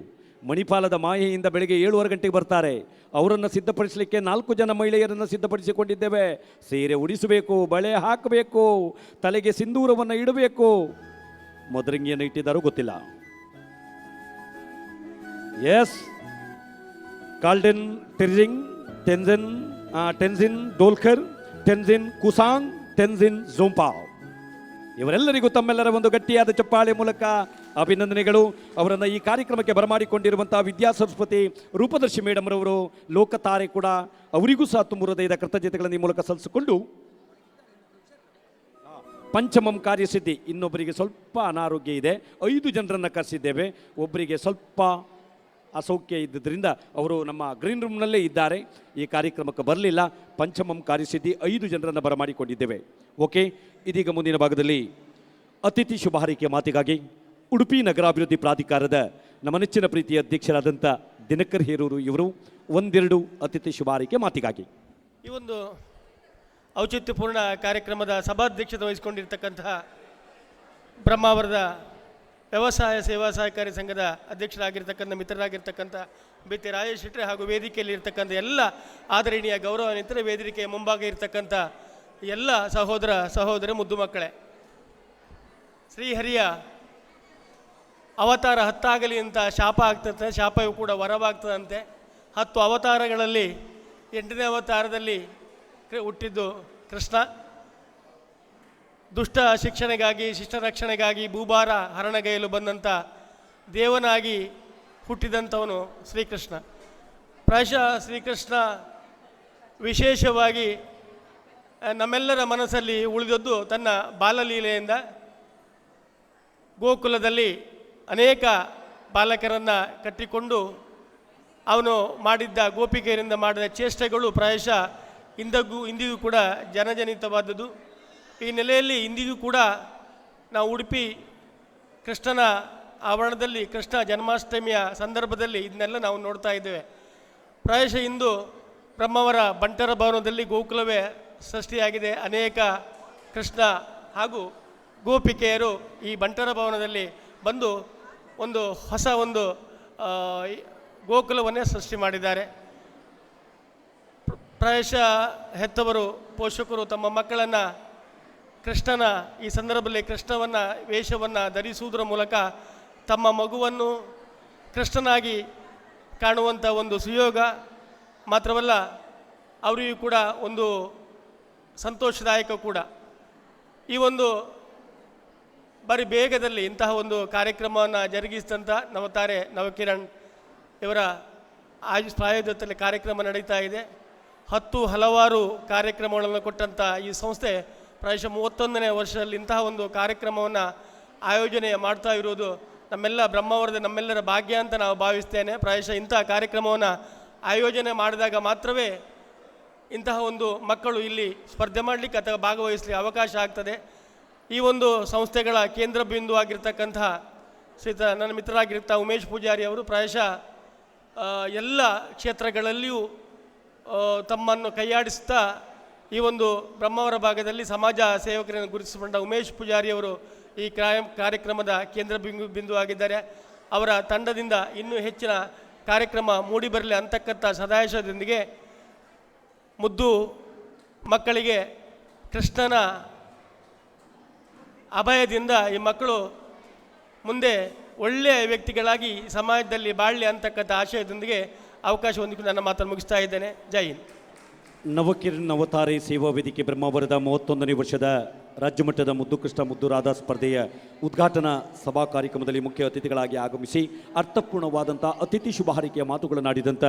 ಮಣಿಪಾಲದ ಮಾಯೆಯಿಂದ ಬೆಳಗ್ಗೆ 7:30 ಗಂಟೆಗೆ ಬರ್ತಾರೆ. ಅವರನ್ನು ಸಿದ್ಧಪಡಿಸಲಿಕ್ಕೆ 4 ಜನ ಮಹಿಳೆಯರನ್ನು ಸಿದ್ಧಪಡಿಸಿಕೊಂಡಿದ್ದೇವೆ. ಸೀರೆ ಉಡಿಸಬೇಕು, ಬಳೆ ಹಾಕಬೇಕು, ತಲೆಗೆ ಸಿಂಧೂರವನ್ನು ಇಡಬೇಕು. ಮದರಂಗಿಯನ್ನು ಇಟ್ಟಿದ್ದಾರೋ ಗೊತ್ತಿಲ್ಲ. ಎಸ್, ಕಾಲ್ಡೆನ್ ಟೆರ್ಜಿಂಗ್, ಟೆನ್ಜಿನ್ ಡೋಲ್ಕರ್, ಟೆನ್ಜಿನ್ ಕುಸಾಂಗ್, ಟೆನ್ಜಿನ್ ಝೋಂಪಾ ಇವರೆಲ್ಲರಿಗೂ ತಮ್ಮೆಲ್ಲರ ಒಂದು ಗಟ್ಟಿಯಾದ ಚಪ್ಪಾಳೆ ಮೂಲಕ ಅಭಿನಂದನೆಗಳು. ಅವರನ್ನು ಈ ಕಾರ್ಯಕ್ರಮಕ್ಕೆ ಬರಮಾಡಿಕೊಂಡಿರುವಂಥ ವಿದ್ಯಾ ಸರಸ್ವತಿ ರೂಪದರ್ಶಿ ಮೇಡಮ್ರವರು, ಲೋಕತಾರೆ ಕೂಡ ಅವರಿಗೂ ಸಹ ತುಂಬ ಹೃದಯದ ಕೃತಜ್ಞತೆಗಳನ್ನು ಈ ಮೂಲಕ ಸಲ್ಲಿಸಿಕೊಂಡು ಪಂಚಮಂ ಕಾರ್ಯಸಿದ್ಧಿ, ಇನ್ನೊಬ್ಬರಿಗೆ ಸ್ವಲ್ಪ ಅನಾರೋಗ್ಯ ಇದೆ, 5 ಜನರನ್ನು ಕರೆಸಿದ್ದೇವೆ. ಒಬ್ಬರಿಗೆ ಸ್ವಲ್ಪ ಅಸೌಖ್ಯ ಇದ್ದುದರಿಂದ ಅವರು ನಮ್ಮ ಗ್ರೀನ್ ರೂಮ್ನಲ್ಲೇ ಇದ್ದಾರೆ, ಈ ಕಾರ್ಯಕ್ರಮಕ್ಕೆ ಬರಲಿಲ್ಲ. ಪಂಚಮಂ ಕಾರ್ಯಸಿದ್ಧಿ 5 ಜನರನ್ನು ಬರಮಾಡಿಕೊಂಡಿದ್ದೇವೆ. ಓಕೆ, ಇದೀಗ ಮುಂದಿನ ಭಾಗದಲ್ಲಿ ಅತಿಥಿ ಶುಭ ಹಾರೈಕೆಯ ಮಾತಿಗಾಗಿ ಉಡುಪಿ ನಗರಾಭಿವೃದ್ಧಿ ಪ್ರಾಧಿಕಾರದ ನಮ್ಮ ನೆಚ್ಚಿನ ಪ್ರೀತಿಯ ಅಧ್ಯಕ್ಷರಾದಂಥ ದಿನಕರ್ ಹೇರೂರು ಇವರು ಒಂದೆರಡು ಅತಿಥಿ ಶುಭ ಹಾರೈಕೆ ಮಾತಿಗಾಗಿ. ಈ ಒಂದು ಔಚಿತ್ಯಪೂರ್ಣ ಕಾರ್ಯಕ್ರಮದ ಸಭಾಧ್ಯಕ್ಷತೆ ವಹಿಸಿಕೊಂಡಿರ್ತಕ್ಕಂತಹ ಬ್ರಹ್ಮಾವರದ ವ್ಯವಸಾಯ ಸೇವಾ ಸಹಕಾರಿ ಸಂಘದ ಅಧ್ಯಕ್ಷರಾಗಿರ್ತಕ್ಕಂಥ ಮಿತ್ರರಾಗಿರ್ತಕ್ಕಂಥ ಬಿ.ತಿ. ರಾಜೇಶ್ ಶೆಟ್ಟಿ ಹಾಗೂ ವೇದಿಕೆಯಲ್ಲಿ ಇರ್ತಕ್ಕಂಥ ಎಲ್ಲ ಆದರಣೀಯ ಗೌರವಾನ್ವಿತರ, ವೇದಿಕೆಯ ಮುಂಭಾಗ ಇರ್ತಕ್ಕಂಥ ಎಲ್ಲ ಸಹೋದರ ಸಹೋದರಿ, ಮುದ್ದು ಮಕ್ಕಳೇ, ಶ್ರೀಹರಿಯ ಅವತಾರ 10 ಆಗಲಿ ಅಂತ ಶಾಪ ಆಗ್ತದೆ, ಶಾಪವೂ ಕೂಡ ವರವಾಗ್ತದಂತೆ. 10 ಅವತಾರಗಳಲ್ಲಿ 8ನೇ ಅವತಾರದಲ್ಲಿ ಹುಟ್ಟಿದ್ದು ಕೃಷ್ಣ. ದುಷ್ಟ ಶಿಕ್ಷಣೆಗಾಗಿ, ಶಿಷ್ಟ ರಕ್ಷಣೆಗಾಗಿ ಭೂಭಾರ ಹರಣಗೈಯಲು ಬಂದಂಥ ದೇವನಾಗಿ ಹುಟ್ಟಿದಂಥವನು ಶ್ರೀಕೃಷ್ಣ. ಪ್ರಾಯಶಃ ಶ್ರೀಕೃಷ್ಣ ವಿಶೇಷವಾಗಿ ನಮ್ಮೆಲ್ಲರ ಮನಸ್ಸಲ್ಲಿ ಉಳಿದದ್ದು ತನ್ನ ಬಾಲಲೀಲೆಯಿಂದ. ಗೋಕುಲದಲ್ಲಿ ಅನೇಕ ಬಾಲಕರನ್ನು ಕಟ್ಟಿಕೊಂಡು ಅವನು ಮಾಡಿದ್ದ, ಗೋಪಿಕೆಯರಿಂದ ಮಾಡಿದ ಚೇಷ್ಟೆಗಳು ಪ್ರಾಯಶಃ ಇಂದಿಗೂ ಕೂಡ ಜನಜನಿತವಾದದ್ದು. ಈ ನೆಲೆಯಲ್ಲಿ ಇಂದಿಗೂ ಕೂಡ ನಾವು ಉಡುಪಿ ಕೃಷ್ಣನ ಆವರಣದಲ್ಲಿ, ಕೃಷ್ಣ ಜನ್ಮಾಷ್ಟಮಿಯ ಸಂದರ್ಭದಲ್ಲಿ ಇದನ್ನೆಲ್ಲ ನಾವು ನೋಡ್ತಾ ಇದ್ದೇವೆ. ಪ್ರಾಯಶಃ ಇಂದು ಬ್ರಹ್ಮಾವರ ಬಂಟರ ಭವನದಲ್ಲಿ ಗೋಕುಲವೇ ಸೃಷ್ಟಿಯಾಗಿದೆ. ಅನೇಕ ಕೃಷ್ಣ ಹಾಗೂ ಗೋಪಿಕೆಯರು ಈ ಬಂಟರ ಭವನದಲ್ಲಿ ಬಂದು ಒಂದು ಹೊಸ ಒಂದು ಗೋಕುಲವನ್ನೇ ಸೃಷ್ಟಿ ಮಾಡಿದ್ದಾರೆ. ಪ್ರಾಯಶಃ ಹೆತ್ತವರು, ಪೋಷಕರು ತಮ್ಮ ಮಕ್ಕಳನ್ನು ಕೃಷ್ಣನ ಈ ಸಂದರ್ಭದಲ್ಲಿ ಕೃಷ್ಣವನ್ನು ವೇಷವನ್ನು ಧರಿಸುವುದರ ಮೂಲಕ ತಮ್ಮ ಮಗುವನ್ನು ಕೃಷ್ಣನಾಗಿ ಕಾಣುವಂಥ ಒಂದು ಸುಯೋಗ ಮಾತ್ರವಲ್ಲ, ಅವರಿಗೂ ಕೂಡ ಒಂದು ಸಂತೋಷದಾಯಕ ಕೂಡ. ಈ ಒಂದು ಬಾರಿ ಬೇಗದಲ್ಲಿ ಇಂತಹ ಒಂದು ಕಾರ್ಯಕ್ರಮವನ್ನು ಜರುಗಿಸಿದಂಥ ನವತಾರೆ ನವಕಿರಣ್ ಇವರ ಪ್ರಾಯೋಜಕತ್ವದಲ್ಲಿ ಕಾರ್ಯಕ್ರಮ ನಡೀತಾ ಇದೆ. ಹಲವಾರು ಕಾರ್ಯಕ್ರಮಗಳನ್ನು ಕೊಟ್ಟಂಥ ಈ ಸಂಸ್ಥೆ ಪ್ರಾಯಶಃ 31ನೇ ವರ್ಷದಲ್ಲಿ ಇಂತಹ ಒಂದು ಕಾರ್ಯಕ್ರಮವನ್ನು ಆಯೋಜನೆ ಮಾಡ್ತಾ ಇರುವುದು ನಮ್ಮೆಲ್ಲ ಬ್ರಹ್ಮಾವರದ ನಮ್ಮೆಲ್ಲರ ಭಾಗ್ಯ ಅಂತ ನಾವು ಭಾವಿಸ್ತೇನೆ. ಪ್ರಾಯಶಃ ಇಂತಹ ಕಾರ್ಯಕ್ರಮವನ್ನು ಆಯೋಜನೆ ಮಾಡಿದಾಗ ಮಾತ್ರವೇ ಇಂತಹ ಒಂದು ಮಕ್ಕಳು ಇಲ್ಲಿ ಸ್ಪರ್ಧೆ ಮಾಡಲಿಕ್ಕೆ ಅಥವಾ ಭಾಗವಹಿಸಲಿಕ್ಕೆ ಅವಕಾಶ ಆಗ್ತದೆ. ಈ ಒಂದು ಸಂಸ್ಥೆಗಳ ಕೇಂದ್ರ ಬಿಂದು ಆಗಿರ್ತಕ್ಕಂತಹ ನನ್ನ ಮಿತ್ರರಾಗಿರ್ತ ಉಮೇಶ್ ಪೂಜಾರಿ ಅವರು ಪ್ರಾಯಶಃ ಎಲ್ಲ ಕ್ಷೇತ್ರಗಳಲ್ಲಿಯೂ ತಮ್ಮನ್ನು ಕೈಯಾಡಿಸುತ್ತಾ ಈ ಒಂದು ಬ್ರಹ್ಮಾವರ ಭಾಗದಲ್ಲಿ ಸಮಾಜ ಸೇವಕರನ್ನು ಗುರುತಿಸಿಕೊಂಡ ಉಮೇಶ್ ಪೂಜಾರಿಯವರು ಈ ಕಾರ್ಯಕ್ರಮದ ಕೇಂದ್ರ ಬಿಂದು ಆಗಿದ್ದಾರೆ. ಅವರ ತಂಡದಿಂದ ಇನ್ನೂ ಹೆಚ್ಚಿನ ಕಾರ್ಯಕ್ರಮ ಮೂಡಿಬರಲಿ ಅಂತಕ್ಕಂಥ ಸದಾಶಯದೊಂದಿಗೆ ಮುದ್ದು ಮಕ್ಕಳಿಗೆ ಕೃಷ್ಣನ ಅಭಯದಿಂದ ಈ ಮಕ್ಕಳು ಮುಂದೆ ಒಳ್ಳೆಯ ವ್ಯಕ್ತಿಗಳಾಗಿ ಸಮಾಜದಲ್ಲಿ ಬಾಳಲಿ ಅಂತಕ್ಕಂಥ ಆಶಯದೊಂದಿಗೆ ಅವಕಾಶ ಹೊಂದಿಕೊಂಡು ನನ್ನ ಮಾತನ್ನು ಮುಗಿಸ್ತಾ ಇದ್ದೇನೆ. ಜೈ ಹಿಂದ್. ನವಕಿರಣ್ ಅವತಾರೆ ಸೇವಾ ವೇದಿಕೆ ಬ್ರಹ್ಮಾವರದ 31ನೇ ವರ್ಷದ ರಾಜ್ಯಮಟ್ಟದ ಮುದ್ದು ಕೃಷ್ಣ ಮುದ್ದು ರಾಧಾ ಸ್ಪರ್ಧೆಯ ಉದ್ಘಾಟನಾ ಸಭಾ ಕಾರ್ಯಕ್ರಮದಲ್ಲಿ ಮುಖ್ಯ ಅತಿಥಿಗಳಾಗಿ ಆಗಮಿಸಿ ಅರ್ಥಪೂರ್ಣವಾದಂಥ ಅತಿಥಿ ಶುಭ ಹಾರೈಕೆಯ ಮಾತುಗಳನ್ನಾಡಿದಂಥ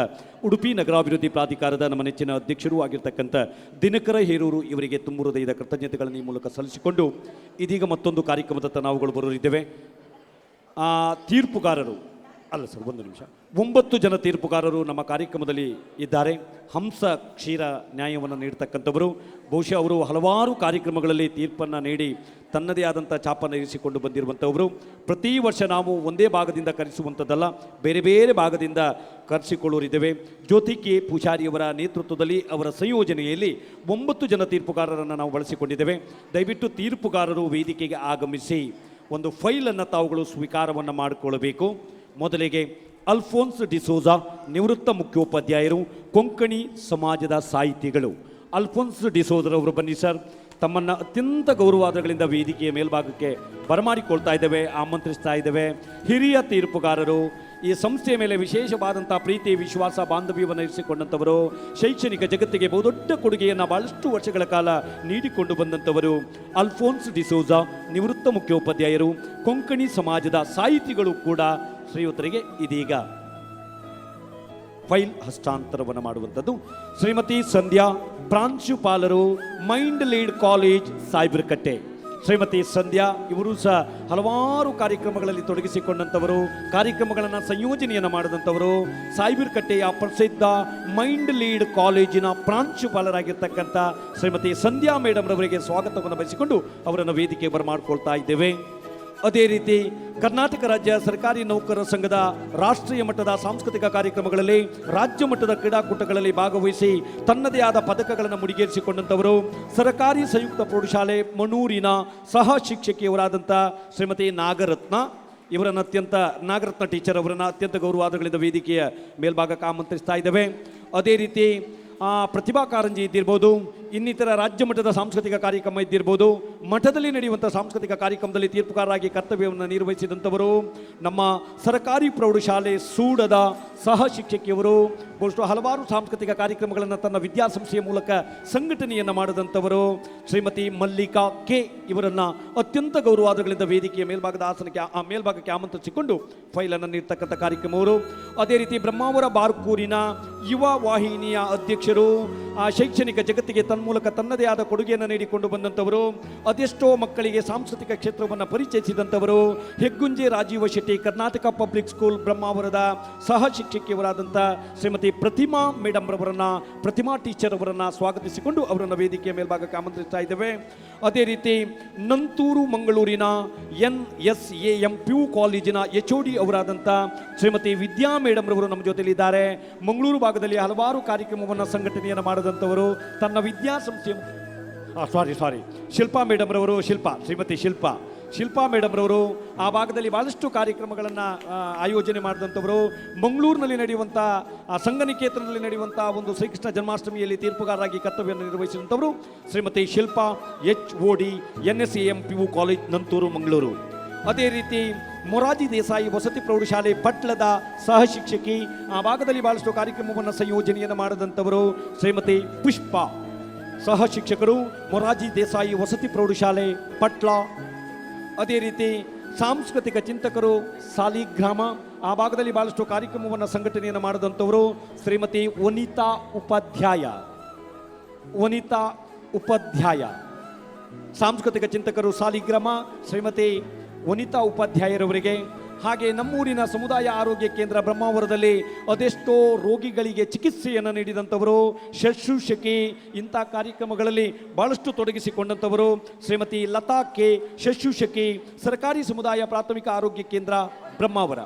ಉಡುಪಿ ನಗರಾಭಿವೃದ್ಧಿ ಪ್ರಾಧಿಕಾರದ ನಮ್ಮ ನೆಚ್ಚಿನ ಅಧ್ಯಕ್ಷರೂ ಆಗಿರ್ತಕ್ಕಂಥ ದಿನಕರ ಹೇರೂರು ಇವರಿಗೆ ತುಂಬ ಹೃದಯದ ಕೃತಜ್ಞತೆಗಳನ್ನು ಈ ಮೂಲಕ ಸಲ್ಲಿಸಿಕೊಂಡು ಇದೀಗ ಮತ್ತೊಂದು ಕಾರ್ಯಕ್ರಮದತ್ತ ನಾವುಗಳು ಬರೋರಿದ್ದೇವೆ. ತೀರ್ಪುಗಾರರು ಅಲ್ಲ ಸರ್, ಒಂದು ನಿಮಿಷ. 9 ಜನ ತೀರ್ಪುಗಾರರು ನಮ್ಮ ಕಾರ್ಯಕ್ರಮದಲ್ಲಿ ಇದ್ದಾರೆ. ಹಂಸ ಕ್ಷೀರ ನ್ಯಾಯವನ್ನು ನೀಡ್ತಕ್ಕಂಥವರು. ಬಹುಶಃ ಅವರು ಹಲವಾರು ಕಾರ್ಯಕ್ರಮಗಳಲ್ಲಿ ತೀರ್ಪನ್ನು ನೀಡಿ ತನ್ನದೇ ಆದಂಥ ಛಾಪನ್ನು ಇರಿಸಿಕೊಂಡು ಬಂದಿರುವಂಥವರು. ಪ್ರತಿ ವರ್ಷ ನಾವು ಒಂದೇ ಭಾಗದಿಂದ ಕರೆಸುವಂಥದ್ದಲ್ಲ, ಬೇರೆ ಬೇರೆ ಭಾಗದಿಂದ ಕರೆಸಿಕೊಳ್ಳೋರಿದ್ದೇವೆ. ಜ್ಯೋತಿ ಕೆ ಪೂಜಾರಿಯವರ ನೇತೃತ್ವದಲ್ಲಿ, ಅವರ ಸಂಯೋಜನೆಯಲ್ಲಿ 9 ಜನ ತೀರ್ಪುಗಾರರನ್ನು ನಾವು ಬಳಸಿಕೊಂಡಿದ್ದೇವೆ. ದಯವಿಟ್ಟು ತೀರ್ಪುಗಾರರು ವೇದಿಕೆಗೆ ಆಗಮಿಸಿ ಒಂದು ಫೈಲನ್ನು ತಾವುಗಳು ಸ್ವೀಕಾರವನ್ನು ಮಾಡಿಕೊಳ್ಳಬೇಕು. ಮೊದಲಿಗೆ ಅಲ್ಫೋನ್ಸ್ ಡಿಸೋಜಾ ನಿವೃತ್ತ ಮುಖ್ಯೋಪಾಧ್ಯಾಯರು, ಕೊಂಕಣಿ ಸಮಾಜದ ಸಾಹಿತಿಗಳು. ಅಲ್ಫೋನ್ಸ್ ಡಿಸೋಜರವರು ಬನ್ನಿ ಸರ್. ತಮ್ಮನ್ನು ಅತ್ಯಂತ ಗೌರವಾದಗಳಿಂದ ವೇದಿಕೆಯ ಮೇಲ್ಭಾಗಕ್ಕೆ ಬರಮಾಡಿಕೊಳ್ತಾ ಇದ್ದೇವೆ, ಆಮಂತ್ರಿಸ್ತಾ ಇದ್ದೇವೆ. ಹಿರಿಯ ತೀರ್ಪುಗಾರರು, ಈ ಸಂಸ್ಥೆಯ ಮೇಲೆ ವಿಶೇಷವಾದಂಥ ಪ್ರೀತಿ, ವಿಶ್ವಾಸ, ಬಾಂಧವ್ಯವನ್ನು ಇರಿಸಿಕೊಂಡಂಥವರು, ಶೈಕ್ಷಣಿಕ ಜಗತ್ತಿಗೆ ಬಹುದೊಡ್ಡ ಕೊಡುಗೆಯನ್ನು ಬಹಳಷ್ಟು ವರ್ಷಗಳ ಕಾಲ ನೀಡಿಕೊಂಡು ಬಂದಂಥವರು. ಅಲ್ಫೋನ್ಸ್ ಡಿಸೋಜಾ ನಿವೃತ್ತ ಮುಖ್ಯೋಪಾಧ್ಯಾಯರು, ಕೊಂಕಣಿ ಸಮಾಜದ ಸಾಹಿತಿಗಳು ಕೂಡ ಶ್ರೀಯುತರಿಗೆ ಇದೀಗ ಫೈಲ್ ಹಸ್ತಾಂತರವನ್ನು ಮಾಡುವಂಥದ್ದು. ಶ್ರೀಮತಿ ಸಂಧ್ಯಾ, ಪ್ರಾಂಶುಪಾಲರು, ಮೈಂಡ್ ಲೀಡ್ ಕಾಲೇಜ್ ಸಾಯ್ಬರ್ಕಟ್ಟೆ. ಶ್ರೀಮತಿ ಸಂಧ್ಯಾ ಇವರು ಸಹ ಹಲವಾರು ಕಾರ್ಯಕ್ರಮಗಳಲ್ಲಿ ತೊಡಗಿಸಿಕೊಂಡಂಥವರು, ಕಾರ್ಯಕ್ರಮಗಳನ್ನು ಸಂಯೋಜನೆಯನ್ನು ಮಾಡಿದಂಥವರು. ಸಾಯ್ಬರ್ಕಟ್ಟೆಯ ಪ್ರಸಿದ್ಧ ಮೈಂಡ್ ಲೀಡ್ ಕಾಲೇಜಿನ ಪ್ರಾಂಶುಪಾಲರಾಗಿರ್ತಕ್ಕಂಥ ಶ್ರೀಮತಿ ಸಂಧ್ಯಾ ಮೇಡಮ್ ರವರಿಗೆ ಸ್ವಾಗತವನ್ನು ಬಯಸಿಕೊಂಡು ಅವರನ್ನು ವೇದಿಕೆ ಬರಮಾಡ್ಕೊಳ್ತಾ ಇದ್ದೇವೆ. ಅದೇ ರೀತಿ ಕರ್ನಾಟಕ ರಾಜ್ಯ ಸರ್ಕಾರಿ ನೌಕರರ ಸಂಘದ ರಾಷ್ಟ್ರೀಯ ಮಟ್ಟದ ಸಾಂಸ್ಕೃತಿಕ ಕಾರ್ಯಕ್ರಮಗಳಲ್ಲಿ, ರಾಜ್ಯ ಮಟ್ಟದ ಕ್ರೀಡಾಕೂಟಗಳಲ್ಲಿ ಭಾಗವಹಿಸಿ ತನ್ನದೇ ಆದ ಪದಕಗಳನ್ನು ಮುಡಿಗೇರಿಸಿಕೊಂಡಂಥವರು, ಸರ್ಕಾರಿ ಸಂಯುಕ್ತ ಪ್ರೌಢಶಾಲೆ ಮಣೂರಿನ ಸಹ ಶಿಕ್ಷಕಿಯವರಾದಂಥ ಶ್ರೀಮತಿ ನಾಗರತ್ನ ನಾಗರತ್ನ ಟೀಚರ್ ಅವರನ್ನು ಅತ್ಯಂತ ಗೌರವಾದಗಳಿಂದ ವೇದಿಕೆಯ ಮೇಲ್ಭಾಗಕ್ಕೆ ಆಮಂತ್ರಿಸ್ತಾ ಇದ್ದೇವೆ. ಅದೇ ರೀತಿ ಪ್ರತಿಭಾ ಕಾರಂಜಿ ಇದ್ದಿರ್ಬೋದು, ಇನ್ನಿತರ ರಾಜ್ಯ ಮಟ್ಟದ ಸಾಂಸ್ಕೃತಿಕ ಕಾರ್ಯಕ್ರಮ ಇದ್ದಿರ್ಬೋದು, ಮಠದಲ್ಲಿ ನಡೆಯುವಂಥ ಸಾಂಸ್ಕೃತಿಕ ಕಾರ್ಯಕ್ರಮದಲ್ಲಿ ತೀರ್ಪುಗಾರರಾಗಿ ಕರ್ತವ್ಯವನ್ನು ನಿರ್ವಹಿಸಿದಂಥವರು, ನಮ್ಮ ಸರ್ಕಾರಿ ಪ್ರೌಢಶಾಲೆ ಸೂಡದ ಸಹ ಶಿಕ್ಷಕಿಯವರು, ಬಹುಶಃ ಹಲವಾರು ಸಾಂಸ್ಕೃತಿಕ ಕಾರ್ಯಕ್ರಮಗಳನ್ನು ತನ್ನ ವಿದ್ಯಾಸಂಸ್ಥೆಯ ಮೂಲಕ ಸಂಘಟನೆಯನ್ನು ಮಾಡಿದಂಥವರು ಶ್ರೀಮತಿ ಮಲ್ಲಿಕಾ ಕೆ ಇವರನ್ನು ಅತ್ಯಂತ ಗೌರವಾದಗಳಿಂದ ವೇದಿಕೆಯ ಮೇಲ್ಭಾಗದ ಮೇಲ್ಭಾಗಕ್ಕೆ ಆಮಂತ್ರಿಸಿಕೊಂಡು ಫೈಲನ್ನು ನೀಡ್ತಕ್ಕಂಥ ಕಾರ್ಯಕ್ರಮವರು. ಅದೇ ರೀತಿ ಬ್ರಹ್ಮಾವರ ಬಾರ್ಕೂರಿನ ಯುವ ವಾಹಿನಿಯ ಅಧ್ಯಕ್ಷರು, ಶೈಕ್ಷಣಿಕ ಜಗತ್ತಿಗೆ ತನ್ಮೂಲಕ ತನ್ನದೇ ಆದ ಕೊಡುಗೆಯನ್ನು ನೀಡಿಕೊಂಡು ಬಂದಂಥವರು, ಅದೆಷ್ಟೋ ಮಕ್ಕಳಿಗೆ ಸಾಂಸ್ಕೃತಿಕ ಕ್ಷೇತ್ರವನ್ನು ಪರಿಚಯಿಸಿದಂಥವರು, ಹೆಗ್ಗುಂಜೆ ರಾಜೀವ ಶೆಟ್ಟಿ ಕರ್ನಾಟಕ ಪಬ್ಲಿಕ್ ಸ್ಕೂಲ್ ಬ್ರಹ್ಮಾವರದ ಸಹ ಶಿಕ್ಷಕಿಯವರಾದಂಥ ಶ್ರೀಮತಿ ಪ್ರತಿಮಾ ಮೇಡಮ್ ರವರನ್ನು, ಪ್ರತಿಮಾ ಟೀಚರ್ ಅವರನ್ನು ಸ್ವಾಗತಿಸಿಕೊಂಡು ಅವರನ್ನು ವೇದಿಕೆಯ ಮೇಲ್ಭಾಗಕ್ಕೆ ಆಮಂತ್ರಿಸ್ತಾ ಇದ್ದೇವೆ. ಅದೇ ರೀತಿ ನಂತೂರು ಮಂಗಳೂರಿನ NSAM PU ಕಾಲೇಜಿನ HOD ಅವರಾದಂಥ ಶ್ರೀಮತಿ ವಿದ್ಯಾ ಮೇಡಮ್ ರವರು ನಮ್ಮ ಜೊತೆಲಿದ್ದಾರೆ. ಮಂಗಳೂರು ಭಾಗದಲ್ಲಿ ಹಲವಾರು ಕಾರ್ಯಕ್ರಮವನ್ನು ಸಂಘಟನೆಯನ್ನು ಮಾಡಿದಂಥವರು, ತನ್ನ ವಿದ್ಯಾಸಂಸ್ಥೆಯ ಶಿಲ್ಪಾ ಮೇಡಮ್ ರವರು, ಶ್ರೀಮತಿ ಶಿಲ್ಪಾ ಮೇಡಮ್ ರವರು ಆ ಭಾಗದಲ್ಲಿ ಭಾಳಷ್ಟು ಕಾರ್ಯಕ್ರಮಗಳನ್ನು ಆಯೋಜನೆ ಮಾಡಿದಂಥವರು. ಮಂಗಳೂರಿನಲ್ಲಿ ನಡೆಯುವಂಥ ಸಂಘನಿಕೇತನದಲ್ಲಿ ನಡೆಯುವಂಥ ಒಂದು ಶ್ರೀಕೃಷ್ಣ ಜನ್ಮಾಷ್ಟಮಿಯಲ್ಲಿ ತೀರ್ಪುಗಾರರಾಗಿ ಕರ್ತವ್ಯವನ್ನು ನಿರ್ವಹಿಸಿದಂಥವರು Shrimati Shilpa HOD NSAM PU college Nanthoor Mangaluru. ಅದೇ ರೀತಿ ಮೊರಾರ್ಜಿ ದೇಸಾಯಿ ವಸತಿ ಪ್ರೌಢಶಾಲೆ ಪಟ್ಲದ ಸಹ ಶಿಕ್ಷಕಿ, ಆ ಭಾಗದಲ್ಲಿ ಭಾಳಷ್ಟು ಕಾರ್ಯಕ್ರಮವನ್ನು ಸಂಯೋಜನೆಯನ್ನು ಮಾಡಿದಂಥವರು ಶ್ರೀಮತಿ ಪುಷ್ಪಾ, ಸಹ ಶಿಕ್ಷಕರು, ಮೊರಾರ್ಜಿ ದೇಸಾಯಿ ವಸತಿ ಪ್ರೌಢಶಾಲೆ ಪಟ್ಲ. ಅದೇ ರೀತಿ ಸಾಂಸ್ಕೃತಿಕ ಚಿಂತಕರು, ಸಾಲಿಗ್ರಾಮ, ಆ ಭಾಗದಲ್ಲಿ ಭಾಳಷ್ಟು ಕಾರ್ಯಕ್ರಮವನ್ನು ಸಂಘಟನೆಯನ್ನು ಮಾಡಿದಂಥವರು ಶ್ರೀಮತಿ ವನಿತಾ ಉಪಾಧ್ಯಾಯ, ಸಾಂಸ್ಕೃತಿಕ ಚಿಂತಕರು ಸಾಲಿಗ್ರಾಮ ಶ್ರೀಮತಿ ವನಿತಾ ಉಪಾಧ್ಯಾಯರವರಿಗೆ. ಹಾಗೆ ನಮ್ಮೂರಿನ ಸಮುದಾಯ ಆರೋಗ್ಯ ಕೇಂದ್ರ ಬ್ರಹ್ಮಾವರದಲ್ಲಿ ಅದೆಷ್ಟೋ ರೋಗಿಗಳಿಗೆ ಚಿಕಿತ್ಸೆಯನ್ನು ನೀಡಿದಂಥವರು, ಶುಶ್ರೂಷಕಿ, ಇಂಥ ಕಾರ್ಯಕ್ರಮಗಳಲ್ಲಿ ಭಾಳಷ್ಟು ತೊಡಗಿಸಿಕೊಂಡಂಥವರು ಶ್ರೀಮತಿ ಲತಾ ಕೆ, ಶುಶ್ರೂಷಕಿ, ಸರ್ಕಾರಿ ಸಮುದಾಯ ಪ್ರಾಥಮಿಕ ಆರೋಗ್ಯ ಕೇಂದ್ರ ಬ್ರಹ್ಮಾವರ.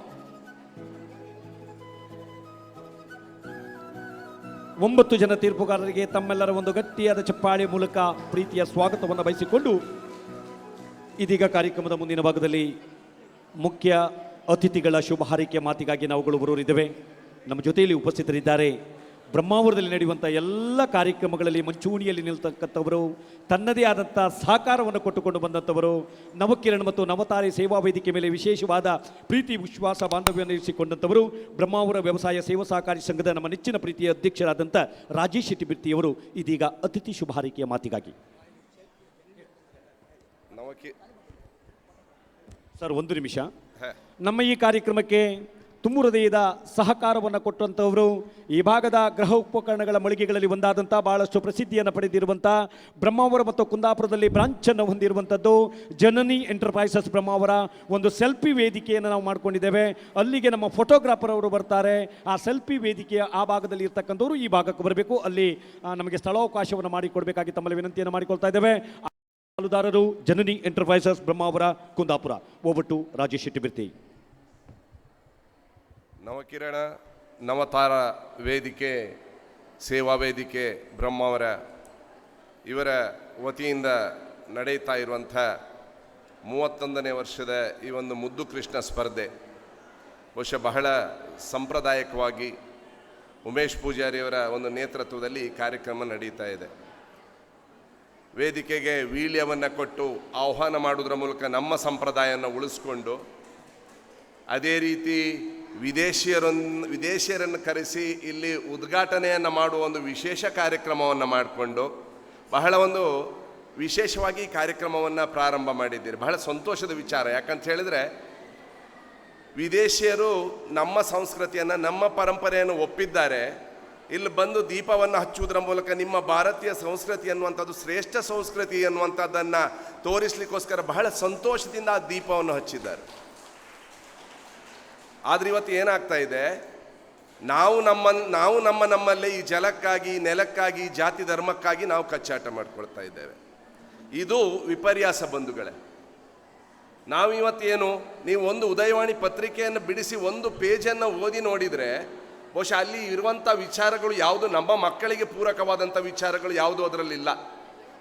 9 ಜನ ತೀರ್ಪುಗಾರರಿಗೆ ತಮ್ಮೆಲ್ಲರ ಒಂದು ಗಟ್ಟಿಯಾದ ಚಪ್ಪಾಳೆ ಮೂಲಕ ಪ್ರೀತಿಯ ಸ್ವಾಗತವನ್ನು ಬಯಸಿಕೊಂಡು ಇದೀಗ ಕಾರ್ಯಕ್ರಮದ ಮುಂದಿನ ಭಾಗದಲ್ಲಿ ಮುಖ್ಯ ಅತಿಥಿಗಳ ಶುಭ ಹಾರೈಕೆಯ ಮಾತಿಗಾಗಿ ನಾವುಗಳು ಬರೋರಿದ್ದೇವೆ. ನಮ್ಮ ಜೊತೆಯಲ್ಲಿ ಉಪಸ್ಥಿತರಿದ್ದಾರೆ ಬ್ರಹ್ಮಾವರದಲ್ಲಿ ನಡೆಯುವಂಥ ಎಲ್ಲ ಕಾರ್ಯಕ್ರಮಗಳಲ್ಲಿ ಮುಂಚೂಣಿಯಲ್ಲಿ ನಿಲ್ತಕ್ಕಂಥವರು, ತನ್ನದೇ ಆದಂಥ ಸಹಕಾರವನ್ನು ಕೊಟ್ಟುಕೊಂಡು ಬಂದಂಥವರು, ನವಕಿರಣ್ ಮತ್ತು ನವತಾರೆ ಸೇವಾ ವೇದಿಕೆ ಮೇಲೆ ವಿಶೇಷವಾದ ಪ್ರೀತಿ, ವಿಶ್ವಾಸ, ಬಾಂಧವ್ಯವನ್ನು ಇರಿಸಿಕೊಂಡಂಥವರು ಬ್ರಹ್ಮಾವರ ವ್ಯವಸಾಯ ಸೇವಾ ಸಹಕಾರಿ ಸಂಘದ ನಮ್ಮ ನೆಚ್ಚಿನ ಪ್ರೀತಿಯ ಅಧ್ಯಕ್ಷರಾದಂಥ ರಾಜೇಶ್ ಶೆಟ್ಟಿ ಬಿರ್ತಿಯವರು ಇದೀಗ ಅತಿಥಿ ಶುಭ ಹಾರೈಕೆಯ ಮಾತಿಗಾಗಿ. ಸರ್, 1 ನಿಮಿಷ. ನಮ್ಮ ಈ ಕಾರ್ಯಕ್ರಮಕ್ಕೆ ತುಂಬು ಹೃದಯದ ಸಹಕಾರವನ್ನು ಕೊಟ್ಟಂಥವರು, ಈ ಭಾಗದ ಗೃಹ ಉಪಕರಣಗಳ ಮಳಿಗೆಗಳಲ್ಲಿ ಒಂದಾದಂಥ ಭಾಳಷ್ಟು ಪ್ರಸಿದ್ಧಿಯನ್ನು ಪಡೆದಿರುವಂಥ ಬ್ರಹ್ಮಾವರ ಮತ್ತು ಕುಂದಾಪುರದಲ್ಲಿ ಬ್ರಾಂಚನ್ನು ಹೊಂದಿರುವಂಥದ್ದು ಜನನಿ ಎಂಟರ್ಪ್ರೈಸಸ್ ಬ್ರಹ್ಮಾವರ ಒಂದು ಸೆಲ್ಫಿ ವೇದಿಕೆಯನ್ನು ನಾವು ಮಾಡ್ಕೊಂಡಿದ್ದೇವೆ. ಅಲ್ಲಿಗೆ ನಮ್ಮ ಫೋಟೋಗ್ರಾಫರ್ ಅವರು ಬರ್ತಾರೆ. ಆ ಸೆಲ್ಫಿ ವೇದಿಕೆಯ ಆ ಭಾಗದಲ್ಲಿ ಇರ್ತಕ್ಕಂಥವ್ರು ಈ ಭಾಗಕ್ಕೆ ಬರಬೇಕು. ಅಲ್ಲಿ ನಮಗೆ ಸ್ಥಳಾವಕಾಶವನ್ನು ಮಾಡಿಕೊಡ್ಬೇಕಾಗಿ ತಮ್ಮಲ್ಲಿ ವಿನಂತಿಯನ್ನು ಮಾಡಿಕೊಳ್ತಾ ಇದ್ದೇವೆ. ಪಾಲುದಾರರು ಜನನಿ ಎಂಟರ್ಪ್ರೈಸಸ್ ಬ್ರಹ್ಮಾವರ ಕುಂದಾಪುರ. ಓವರ್ ರಾಜೇಶ್ ಶೆಟ್ಟಿ ಬಿರ್ತಿ. ನವಕಿರಣ ನವತಾರ ವೇದಿಕೆ ಸೇವಾ ವೇದಿಕೆ ಬ್ರಹ್ಮಾವರ ಇವರ ವತಿಯಿಂದ ನಡೆಯುತ್ತಾ ಇರುವಂಥ 31ನೇ ವರ್ಷದ ಈ ಒಂದು ಮುದ್ದು ಕೃಷ್ಣ ಸ್ಪರ್ಧೆ ಬಹುಶಃ ಬಹಳ ಸಾಂಪ್ರದಾಯಿಕವಾಗಿ ಉಮೇಶ್ ಪೂಜಾರಿಯವರ ಒಂದು ನೇತೃತ್ವದಲ್ಲಿ ಈ ಕಾರ್ಯಕ್ರಮ ನಡೀತಾ ಇದೆ. ವೇದಿಕೆಗೆ ವೀಳ್ಯವನ್ನು ಕೊಟ್ಟು ಆಹ್ವಾನ ಮಾಡೋದ್ರ ಮೂಲಕ ನಮ್ಮ ಸಂಪ್ರದಾಯವನ್ನು ಉಳಿಸ್ಕೊಂಡು, ಅದೇ ರೀತಿ ವಿದೇಶಿಯರನ್ನು ಕರೆಸಿ ಇಲ್ಲಿ ಉದ್ಘಾಟನೆಯನ್ನು ಮಾಡುವ ಒಂದು ವಿಶೇಷ ಕಾರ್ಯಕ್ರಮವನ್ನು ಮಾಡಿಕೊಂಡು ಬಹಳ ಒಂದು ವಿಶೇಷವಾಗಿ ಕಾರ್ಯಕ್ರಮವನ್ನು ಪ್ರಾರಂಭ ಮಾಡಿದ್ದೀರಿ. ಬಹಳ ಸಂತೋಷದ ವಿಚಾರ. ಯಾಕಂತ ಹೇಳಿದರೆ ವಿದೇಶಿಯರು ನಮ್ಮ ಸಂಸ್ಕೃತಿಯನ್ನು, ನಮ್ಮ ಪರಂಪರೆಯನ್ನು ಒಪ್ಪಿದ್ದಾರೆ. ಇಲ್ಲಿ ಬಂದು ದೀಪವನ್ನು ಹಚ್ಚುವುದರ ಮೂಲಕ ನಿಮ್ಮ ಭಾರತೀಯ ಸಂಸ್ಕೃತಿ ಅನ್ನುವಂಥದ್ದು ಶ್ರೇಷ್ಠ ಸಂಸ್ಕೃತಿ ಅನ್ನುವಂಥದ್ದನ್ನು ತೋರಿಸಲಿಕ್ಕೋಸ್ಕರ ಬಹಳ ಸಂತೋಷದಿಂದ ಆ ದೀಪವನ್ನು ಹಚ್ಚಿದ್ದಾರೆ. ಆದರೆ ಇವತ್ತು ಏನಾಗ್ತಾ ಇದೆ, ನಾವು ನಮ್ಮಲ್ಲೇ ಈ ಜಲಕ್ಕಾಗಿ, ನೆಲಕ್ಕಾಗಿ, ಜಾತಿ ಧರ್ಮಕ್ಕಾಗಿ ನಾವು ಕಚ್ಚಾಟ ಮಾಡ್ಕೊಳ್ತಾ ಇದ್ದೇವೆ. ಇದು ವಿಪರ್ಯಾಸ ಬಂಧುಗಳೇ. ನಾವು ಇವತ್ತೇನು, ನೀವು ಒಂದು ಉದಯವಾಣಿ ಪತ್ರಿಕೆಯನ್ನು ಬಿಡಿಸಿ ಒಂದು ಪೇಜನ್ನು ಓದಿ ನೋಡಿದರೆ ಬಹುಶಃ ಅಲ್ಲಿ ಇರುವಂಥ ವಿಚಾರಗಳು ಯಾವುದು ನಮ್ಮ ಮಕ್ಕಳಿಗೆ ಪೂರಕವಾದಂಥ ವಿಚಾರಗಳು ಯಾವುದು ಅದರಲ್ಲಿಲ್ಲ.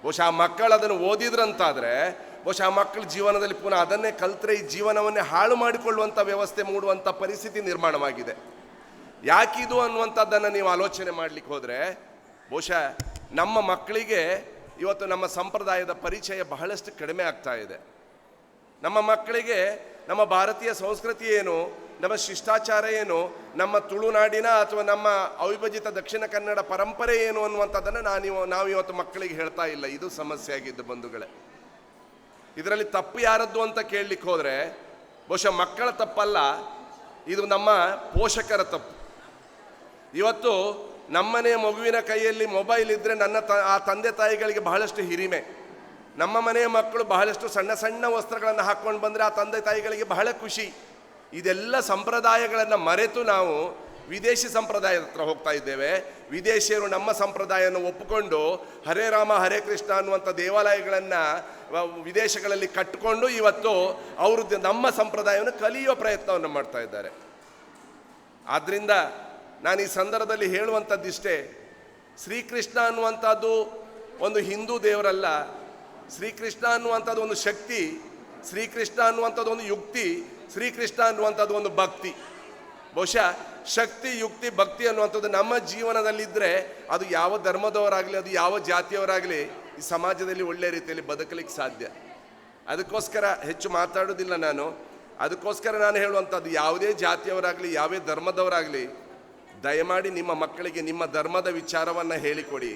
ಬಹುಶಃ ಆ ಮಕ್ಕಳು ಅದನ್ನು ಓದಿದ್ರಂತಾದರೆ ಬಹುಶಃ ಆ ಮಕ್ಕಳ ಜೀವನದಲ್ಲಿ ಪುನಃ ಅದನ್ನೇ ಕಲ್ತ್ರೆ ಈ ಜೀವನವನ್ನೇ ಹಾಳು ಮಾಡಿಕೊಳ್ಳುವಂಥ ವ್ಯವಸ್ಥೆ ಮೂಡುವಂಥ ಪರಿಸ್ಥಿತಿ ನಿರ್ಮಾಣವಾಗಿದೆ. ಯಾಕಿದು ಅನ್ನುವಂಥದ್ದನ್ನು ನೀವು ಆಲೋಚನೆ ಮಾಡಲಿಕ್ಕೆ ಹೋದರೆ ಬಹುಶಃ ನಮ್ಮ ಮಕ್ಕಳಿಗೆ ಇವತ್ತು ನಮ್ಮ ಸಂಪ್ರದಾಯದ ಪರಿಚಯ ಬಹಳಷ್ಟು ಕಡಿಮೆ ಆಗ್ತಾ ಇದೆ. ನಮ್ಮ ಮಕ್ಕಳಿಗೆ ನಮ್ಮ ಭಾರತೀಯ ಸಂಸ್ಕೃತಿ ಏನು, ನಮ್ಮ ಶಿಷ್ಟಾಚಾರ ಏನು, ನಮ್ಮ ತುಳುನಾಡಿನ ಅಥವಾ ನಮ್ಮ ಅವಿಭಜಿತ ದಕ್ಷಿಣ ಕನ್ನಡ ಪರಂಪರೆ ಏನು ಅನ್ನುವಂಥದ್ದನ್ನು ನಾವು ಇವತ್ತು ಮಕ್ಕಳಿಗೆ ಹೇಳ್ತಾ ಇಲ್ಲ. ಇದು ಸಮಸ್ಯೆ ಆಗಿದ್ದು ಬಂಧುಗಳೇ. ಇದರಲ್ಲಿ ತಪ್ಪು ಯಾರದ್ದು ಅಂತ ಕೇಳಲಿಕ್ಕೆ ಹೋದರೆ ಬಹುಶಃ ಮಕ್ಕಳ ತಪ್ಪಲ್ಲ, ಇದು ನಮ್ಮ ಪೋಷಕರ ತಪ್ಪು. ಇವತ್ತು ನಮ್ಮನೆಯ ಮಗುವಿನ ಕೈಯಲ್ಲಿ ಮೊಬೈಲ್ ಇದ್ದರೆ ಆ ತಂದೆ ತಾಯಿಗಳಿಗೆ ಬಹಳಷ್ಟು ಹಿರಿಮೆ. ನಮ್ಮ ಮನೆಯ ಮಕ್ಕಳು ಬಹಳಷ್ಟು ಸಣ್ಣ ಸಣ್ಣ ವಸ್ತ್ರಗಳನ್ನು ಹಾಕ್ಕೊಂಡು ಬಂದರೆ ಆ ತಂದೆ ತಾಯಿಗಳಿಗೆ ಬಹಳ ಖುಷಿ. ಇದೆಲ್ಲ ಸಂಪ್ರದಾಯಗಳನ್ನು ಮರೆತು ನಾವು ವಿದೇಶಿ ಸಂಪ್ರದಾಯದ ಹತ್ರ ಹೋಗ್ತಾ ಇದ್ದೇವೆ. ವಿದೇಶಿಯರು ನಮ್ಮ ಸಂಪ್ರದಾಯವನ್ನು ಒಪ್ಪಿಕೊಂಡು ಹರೇ ರಾಮ ಹರೇ ಕೃಷ್ಣ ಅನ್ನುವಂಥ ದೇವಾಲಯಗಳನ್ನು ವಿದೇಶಗಳಲ್ಲಿ ಕಟ್ಟಿಕೊಂಡು ಇವತ್ತು ಅವರು ನಮ್ಮ ಸಂಪ್ರದಾಯವನ್ನು ಕಲಿಯುವ ಪ್ರಯತ್ನವನ್ನು ಮಾಡ್ತಾ ಇದ್ದಾರೆ. ಆದ್ದರಿಂದ ನಾನು ಈ ಸಂದರ್ಭದಲ್ಲಿ ಹೇಳುವಂಥದ್ದಿಷ್ಟೇ, ಶ್ರೀಕೃಷ್ಣ ಅನ್ನುವಂಥದ್ದು ಒಂದು ಹಿಂದೂ ದೇವರಲ್ಲ. ಶ್ರೀಕೃಷ್ಣ ಅನ್ನುವಂಥದ್ದು ಒಂದು ಶಕ್ತಿ, ಶ್ರೀಕೃಷ್ಣ ಅನ್ನುವಂಥದ್ದು ಒಂದು ಯುಕ್ತಿ, ಶ್ರೀಕೃಷ್ಣ ಅನ್ನುವಂಥದ್ದು ಒಂದು ಭಕ್ತಿ. ಬಹುಶಃ ಶಕ್ತಿ, ಯುಕ್ತಿ, ಭಕ್ತಿ ಅನ್ನುವಂಥದ್ದು ನಮ್ಮ ಜೀವನದಲ್ಲಿದ್ದರೆ ಅದು ಯಾವ ಧರ್ಮದವರಾಗಲಿ, ಅದು ಯಾವ ಜಾತಿಯವರಾಗಲಿ ಈ ಸಮಾಜದಲ್ಲಿ ಒಳ್ಳೆಯ ರೀತಿಯಲ್ಲಿ ಬದುಕಲಿಕ್ಕೆ ಸಾಧ್ಯ. ಅದಕ್ಕೋಸ್ಕರ ಹೆಚ್ಚು ಮಾತಾಡೋದಿಲ್ಲ ನಾನು. ಅದಕ್ಕೋಸ್ಕರ ನಾನು ಹೇಳುವಂಥದ್ದು, ಯಾವುದೇ ಜಾತಿಯವರಾಗಲಿ, ಯಾವುದೇ ಧರ್ಮದವರಾಗಲಿ, ದಯಮಾಡಿ ನಿಮ್ಮ ಮಕ್ಕಳಿಗೆ ನಿಮ್ಮ ಧರ್ಮದ ವಿಚಾರವನ್ನು ಹೇಳಿಕೊಡಿ.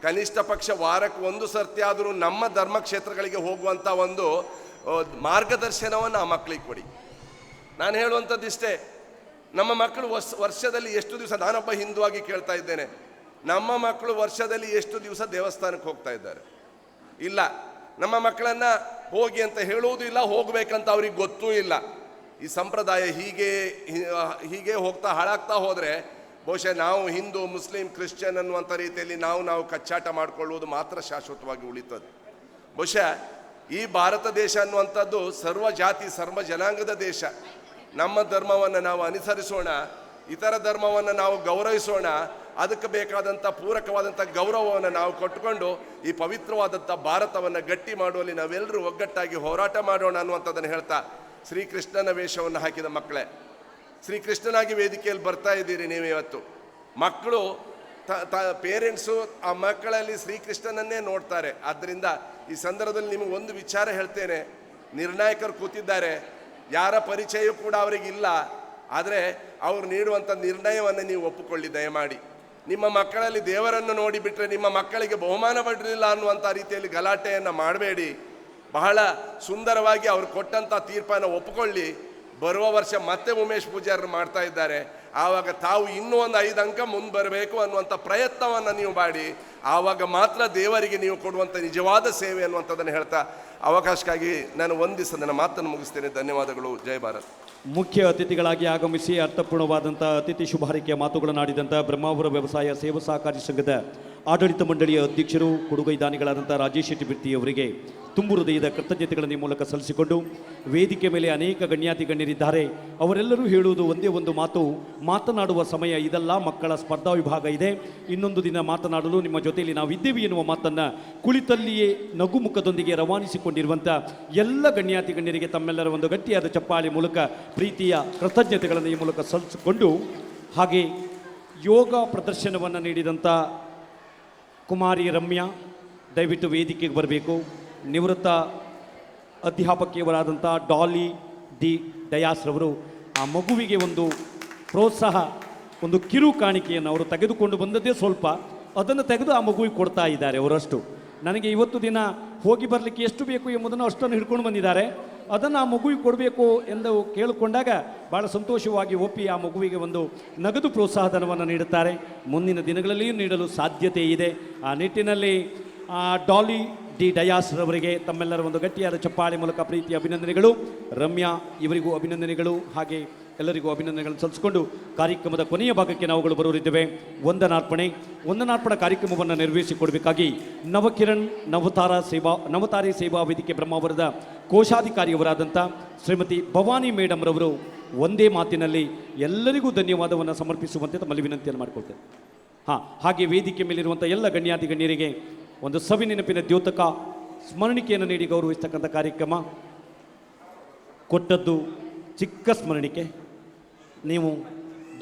ಕನಿಷ್ಠ ಪಕ್ಷ ವಾರಕ್ಕೆ ಒಂದು ಸರ್ತಿ ಆದರೂ ನಮ್ಮ ಧರ್ಮಕ್ಷೇತ್ರಗಳಿಗೆ ಹೋಗುವಂಥ ಒಂದು ಮಾರ್ಗದರ್ಶನವನ್ನು ಆ ಮಕ್ಕಳಿಗೆ ಕೊಡಿ. ನಾನು ಹೇಳುವಂಥದ್ದಿಷ್ಟೇ, ನಮ್ಮ ಮಕ್ಕಳು ವರ್ಷದಲ್ಲಿ ಎಷ್ಟು ದಿವಸ, ನಾನೊಬ್ಬ ಹಿಂದೂ ಆಗಿ ಕೇಳ್ತಾ ಇದ್ದೇನೆ, ನಮ್ಮ ಮಕ್ಕಳು ವರ್ಷದಲ್ಲಿ ಎಷ್ಟು ದಿವಸ ದೇವಸ್ಥಾನಕ್ಕೆ ಹೋಗ್ತಾ ಇದ್ದಾರೆ? ಇಲ್ಲ. ನಮ್ಮ ಮಕ್ಕಳನ್ನು ಹೋಗಿ ಅಂತ ಹೇಳುವುದೂ ಇಲ್ಲ, ಹೋಗಬೇಕಂತ ಅವ್ರಿಗೆ ಗೊತ್ತೂ ಇಲ್ಲ. ಈ ಸಂಪ್ರದಾಯ ಹೀಗೆ ಹೋಗ್ತಾ ಹಾಳಾಗ್ತಾ ಹೋದರೆ ಬಹುಶಃ ನಾವು ಹಿಂದೂ, ಮುಸ್ಲಿಂ, ಕ್ರಿಶ್ಚಿಯನ್ ಅನ್ನುವಂಥ ರೀತಿಯಲ್ಲಿ ನಾವು ಕಚ್ಚಾಟ ಮಾಡಿಕೊಳ್ಳುವುದು ಮಾತ್ರ ಶಾಶ್ವತವಾಗಿ ಉಳಿತದೆ. ಬಹುಶಃ ಈ ಭಾರತ ದೇಶ ಅನ್ನುವಂಥದ್ದು ಸರ್ವ ಜಾತಿ ಸರ್ವ ಜನಾಂಗದ ದೇಶ. ನಮ್ಮ ಧರ್ಮವನ್ನು ನಾವು ಅನುಸರಿಸೋಣ, ಇತರ ಧರ್ಮವನ್ನು ನಾವು ಗೌರವಿಸೋಣ. ಅದಕ್ಕೆ ಬೇಕಾದಂಥ ಪೂರಕವಾದಂಥ ಗೌರವವನ್ನು ನಾವು ಕೊಟ್ಟುಕೊಂಡು ಈ ಪವಿತ್ರವಾದಂಥ ಭಾರತವನ್ನು ಗಟ್ಟಿ ಮಾಡುವಲ್ಲಿ ನಾವೆಲ್ಲರೂ ಒಗ್ಗಟ್ಟಾಗಿ ಹೋರಾಟ ಮಾಡೋಣ ಅನ್ನುವಂಥದ್ದನ್ನು ಹೇಳ್ತಾ, ಶ್ರೀಕೃಷ್ಣನ ವೇಷವನ್ನು ಹಾಕಿದ ಮಕ್ಕಳೇ, ಶ್ರೀಕೃಷ್ಣನಾಗಿ ವೇದಿಕೆಯಲ್ಲಿ ಬರ್ತಾ ಇದ್ದೀರಿ ನೀವು ಇವತ್ತು. ಮಕ್ಕಳು ಪೇರೆಂಟ್ಸು ಆ ಮಕ್ಕಳಲ್ಲಿ ಶ್ರೀಕೃಷ್ಣನನ್ನೇ ನೋಡ್ತಾರೆ. ಆದ್ದರಿಂದ ಈ ಸಂದರ್ಭದಲ್ಲಿ ನಿಮಗೆ ಒಂದು ವಿಚಾರ ಹೇಳ್ತೇನೆ, ನಿರ್ಣಾಯಕರು ಕೂತಿದ್ದಾರೆ, ಯಾರ ಪರಿಚಯ ಕೂಡ ಅವರಿಗಿಲ್ಲ. ಆದರೆ ಅವರು ನೀಡುವಂಥ ನಿರ್ಣಯವನ್ನು ನೀವು ಒಪ್ಪಿಕೊಳ್ಳಿ ದಯಮಾಡಿ. ನಿಮ್ಮ ಮಕ್ಕಳಲ್ಲಿ ದೇವರನ್ನು ನೋಡಿಬಿಟ್ರೆ ನಿಮ್ಮ ಮಕ್ಕಳಿಗೆ ಬಹುಮಾನ ಪಡಲಿಲ್ಲ ಅನ್ನುವಂಥ ರೀತಿಯಲ್ಲಿ ಗಲಾಟೆಯನ್ನು ಮಾಡಬೇಡಿ. ಬಹಳ ಸುಂದರವಾಗಿ ಅವರು ಕೊಟ್ಟಂಥ ತೀರ್ಪನ್ನು ಒಪ್ಪಿಕೊಳ್ಳಿ. ಬರುವ ವರ್ಷ ಮತ್ತೆ ಉಮೇಶ್ ಪೂಜಾರರು ಮಾಡ್ತಾ ಇದ್ದಾರೆ, ಆವಾಗ ತಾವು ಇನ್ನೂ ಒಂದು 5 ಅಂಕ ಮುಂದೆ ಬರಬೇಕು ಅನ್ನುವಂಥ ಪ್ರಯತ್ನವನ್ನು ನೀವು ಮಾಡಿ. ಆವಾಗ ಮಾತ್ರ ದೇವರಿಗೆ ನೀವು ಕೊಡುವಂಥ ನಿಜವಾದ ಸೇವೆ ಅನ್ನುವಂಥದ್ದನ್ನು ಹೇಳ್ತಾ ಅವಕಾಶಕ್ಕಾಗಿ ನಾನು ವಂದಿಸಿ ನನ್ನ ಮಾತನ್ನು ಮುಗಿಸ್ತೇನೆ. ಧನ್ಯವಾದಗಳು. ಜೈ ಭಾರತ್. ಮುಖ್ಯ ಅತಿಥಿಗಳಾಗಿ ಆಗಮಿಸಿ ಅರ್ಥಪೂರ್ಣವಾದಂಥ ಅತಿಥಿ ಶುಭಾರಿಕೆಯ ಮಾತುಗಳನ್ನಾಡಿದಂಥ ಬ್ರಹ್ಮಾವರ ವ್ಯವಸಾಯ ಸೇವಾ ಸಹಕಾರಿ ಸಂಘದ ಆಡಳಿತ ಮಂಡಳಿಯ ಅಧ್ಯಕ್ಷರು ಕೊಡುಗೈದಾನಿಗಳಾದಂಥ ರಾಜೇಶ್ ಶೆಟ್ಟಿ ಬಿರ್ತಿ ಅವರಿಗೆ ತುಂಬು ಹೃದಯದ ಕೃತಜ್ಞತೆಗಳನ್ನು ಈ ಮೂಲಕ ಸಲ್ಲಿಸಿಕೊಂಡು, ವೇದಿಕೆ ಮೇಲೆ ಅನೇಕ ಗಣ್ಯಾತಿ ಗಣ್ಯರಿದ್ದಾರೆ. ಅವರೆಲ್ಲರೂ ಹೇಳುವುದು ಒಂದೇ ಒಂದು ಮಾತು, ಮಾತನಾಡುವ ಸಮಯ ಇದಲ್ಲ, ಮಕ್ಕಳ ಸ್ಪರ್ಧಾ ವಿಭಾಗ ಇದೆ, ಇನ್ನೊಂದು ದಿನ ಮಾತನಾಡಲು ನಿಮ್ಮ ಜೊತೆಯಲ್ಲಿ ನಾವಿದ್ದೇವೆ ಎನ್ನುವ ಮಾತನ್ನು ಕುಳಿತಲ್ಲಿಯೇ ನಗುಮುಖದೊಂದಿಗೆ ರವಾನಿಸಿಕೊಂಡಿರುವಂಥ ಎಲ್ಲ ಗಣ್ಯಾತಿ ಗಣ್ಯರಿಗೆ ತಮ್ಮೆಲ್ಲರ ಒಂದು ಗಟ್ಟಿಯಾದ ಚಪ್ಪಾಳೆ ಮೂಲಕ ಪ್ರೀತಿಯ ಕೃತಜ್ಞತೆಗಳನ್ನು ಈ ಮೂಲಕ ಸಲ್ಲಿಸಿಕೊಂಡು, ಹಾಗೆ ಯೋಗ ಪ್ರದರ್ಶನವನ್ನು ನೀಡಿದಂಥ ಕುಮಾರಿ ರಮ್ಯಾ ದಯವಿಟ್ಟು ವೇದಿಕೆಗೆ ಬರಬೇಕು. ನಿವೃತ್ತ ಅಧ್ಯಾಪಕಿಯವರಾದಂಥ ಡಾಲಿ ಡಿ ಡಯಾಸ್ರವರು ಆ ಮಗುವಿಗೆ ಒಂದು ಪ್ರೋತ್ಸಾಹ, ಒಂದು ಕಿರು ಕಾಣಿಕೆಯನ್ನು ಅವರು ತೆಗೆದುಕೊಂಡು ಬಂದದ್ದೇ ಸ್ವಲ್ಪ, ಅದನ್ನು ತೆಗೆದು ಆ ಮಗುವಿಗೆ ಕೊಡ್ತಾ ಇದ್ದಾರೆ ಅವರಷ್ಟು. ನನಗೆ ಇವತ್ತು ದಿನ ಹೋಗಿ ಬರಲಿಕ್ಕೆ ಎಷ್ಟು ಬೇಕು ಎಂಬುದನ್ನು ಅಷ್ಟನ್ನು ಹಿಡ್ಕೊಂಡು ಬಂದಿದ್ದಾರೆ. ಅದನ್ನು ಆ ಮಗುವಿಗೆ ಕೊಡಬೇಕು ಎಂದು ಕೇಳಿಕೊಂಡಾಗ ಭಾಳ ಸಂತೋಷವಾಗಿ ಒಪ್ಪಿ ಆ ಮಗುವಿಗೆ ಒಂದು ನಗದು ಪ್ರೋತ್ಸಾಹಧನವನ್ನು ನೀಡುತ್ತಾರೆ. ಮುಂದಿನ ದಿನಗಳಲ್ಲಿಯೂ ನೀಡಲು ಸಾಧ್ಯತೆ ಇದೆ. ಆ ನಿಟ್ಟಿನಲ್ಲಿ ಡಾಲಿ ಡಿ ಡಯಾಸ್ರವರಿಗೆ ತಮ್ಮೆಲ್ಲರ ಒಂದು ಗಟ್ಟಿಯಾದ ಚಪ್ಪಾಳೆ ಮೂಲಕ ಪ್ರೀತಿಯ ಅಭಿನಂದನೆಗಳು. ರಮ್ಯಾ ಇವರಿಗೂ ಅಭಿನಂದನೆಗಳು, ಹಾಗೆ ಎಲ್ಲರಿಗೂ ಅಭಿನಂದನೆಗಳನ್ನು ಸಲ್ಲಿಸಿಕೊಂಡು ಕಾರ್ಯಕ್ರಮದ ಕೊನೆಯ ಭಾಗಕ್ಕೆ ನಾವುಗಳು ಬರೋರಿದ್ದೇವೆ. ವಂದನಾರ್ಪಣಾ ಕಾರ್ಯಕ್ರಮವನ್ನು ನೆರವೇರಿಸಿಕೊಡಬೇಕಾಗಿ ನವಕಿರಣ್ ನವತಾರೆ ಸೇವಾ ವೇದಿಕೆ ಬ್ರಹ್ಮಾವರದ ಕೋಶಾಧಿಕಾರಿಯವರಾದಂಥ ಶ್ರೀಮತಿ ಭವಾನಿ ಮೇಡಮ್ ರವರು ಒಂದೇ ಮಾತಿನಲ್ಲಿ ಎಲ್ಲರಿಗೂ ಧನ್ಯವಾದವನ್ನು ಸಮರ್ಪಿಸುವಂತೆ ತಮ್ಮಲ್ಲಿ ವಿನಂತಿಯನ್ನು ಮಾಡಿಕೊಳ್ತೇನೆ. ಹಾಗೆ ವೇದಿಕೆ ಮೇಲಿರುವಂಥ ಎಲ್ಲ ಗಣ್ಯಾತಿ ಗಣ್ಯರಿಗೆ ಒಂದು ಸವಿನೆನಪಿನ ದ್ಯೋತಕ ಸ್ಮರಣಿಕೆಯನ್ನು ನೀಡಿ ಗೌರವಿಸ್ತಕ್ಕಂಥ ಕಾರ್ಯಕ್ರಮ. ಕೊಟ್ಟದ್ದು ಚಿಕ್ಕ ಸ್ಮರಣಿಕೆ, ನೀವು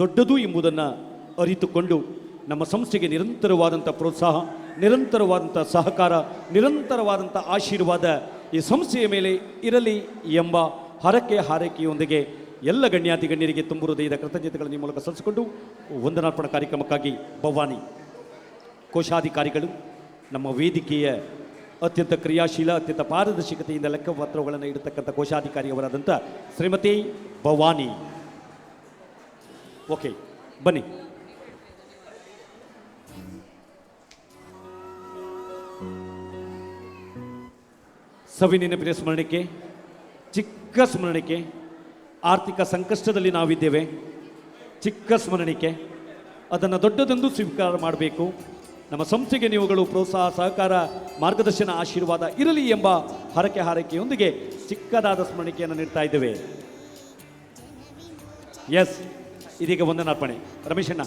ದೊಡ್ಡದು ಎಂಬುದನ್ನು ಅರಿತುಕೊಂಡು ನಮ್ಮ ಸಂಸ್ಥೆಗೆ ನಿರಂತರವಾದಂಥ ಪ್ರೋತ್ಸಾಹ, ನಿರಂತರವಾದಂಥ ಸಹಕಾರ, ನಿರಂತರವಾದಂಥ ಆಶೀರ್ವಾದ ಈ ಸಂಸ್ಥೆಯ ಮೇಲೆ ಇರಲಿ ಎಂಬ ಹಾರೈಕೆಯೊಂದಿಗೆ ಎಲ್ಲ ಗಣ್ಯಾತಿ ಗಣ್ಯರಿಗೆ ತುಂಬು ಹೃದಯದ ಕೃತಜ್ಞತೆಗಳನ್ನು ಈ ಮೂಲಕ ಸಲ್ಲಿಸಿಕೊಂಡು, ವಂದನಾರ್ಪಣಾ ಕಾರ್ಯಕ್ರಮಕ್ಕಾಗಿ ಭವಾನಿ ಕೋಶಾಧಿಕಾರಿಗಳು, ನಮ್ಮ ವೇದಿಕೆಯ ಅತ್ಯಂತ ಕ್ರಿಯಾಶೀಲ, ಅತ್ಯಂತ ಪಾರದರ್ಶಕತೆಯಿಂದ ಲೆಕ್ಕಪತ್ರಗಳನ್ನು ಇಡತಕ್ಕಂಥ ಕೋಶಾಧಿಕಾರಿಯವರಾದಂಥ ಶ್ರೀಮತಿ ಭವಾನಿ. ಓಕೆ, ಬನ್ನಿ. ಸವಿನೆನಪಿನ ಸ್ಮರಣಿಕೆ, ಚಿಕ್ಕ ಸ್ಮರಣಿಕೆ. ಆರ್ಥಿಕ ಸಂಕಷ್ಟದಲ್ಲಿ ನಾವಿದ್ದೇವೆ, ಚಿಕ್ಕ ಸ್ಮರಣಿಕೆ, ಅದನ್ನು ದೊಡ್ಡದೆಂದು ಸ್ವೀಕಾರ ಮಾಡಬೇಕು. ನಮ್ಮ ಸಂಸ್ಥೆಗೆ ನೀವುಗಳು ಪ್ರೋತ್ಸಾಹ, ಸಹಕಾರ, ಮಾರ್ಗದರ್ಶನ, ಆಶೀರ್ವಾದ ಇರಲಿ ಎಂಬ ಹಾರೈಕೆಯೊಂದಿಗೆ ಚಿಕ್ಕದಾದ ಸ್ಮರಣಿಕೆಯನ್ನು ನೀಡ್ತಾ ಇದ್ದೇವೆ. ಎಸ್, ಇದೀಗ ವಂದನಾರ್ಪಣೆ. ರಮೇಶಣ್ಣ,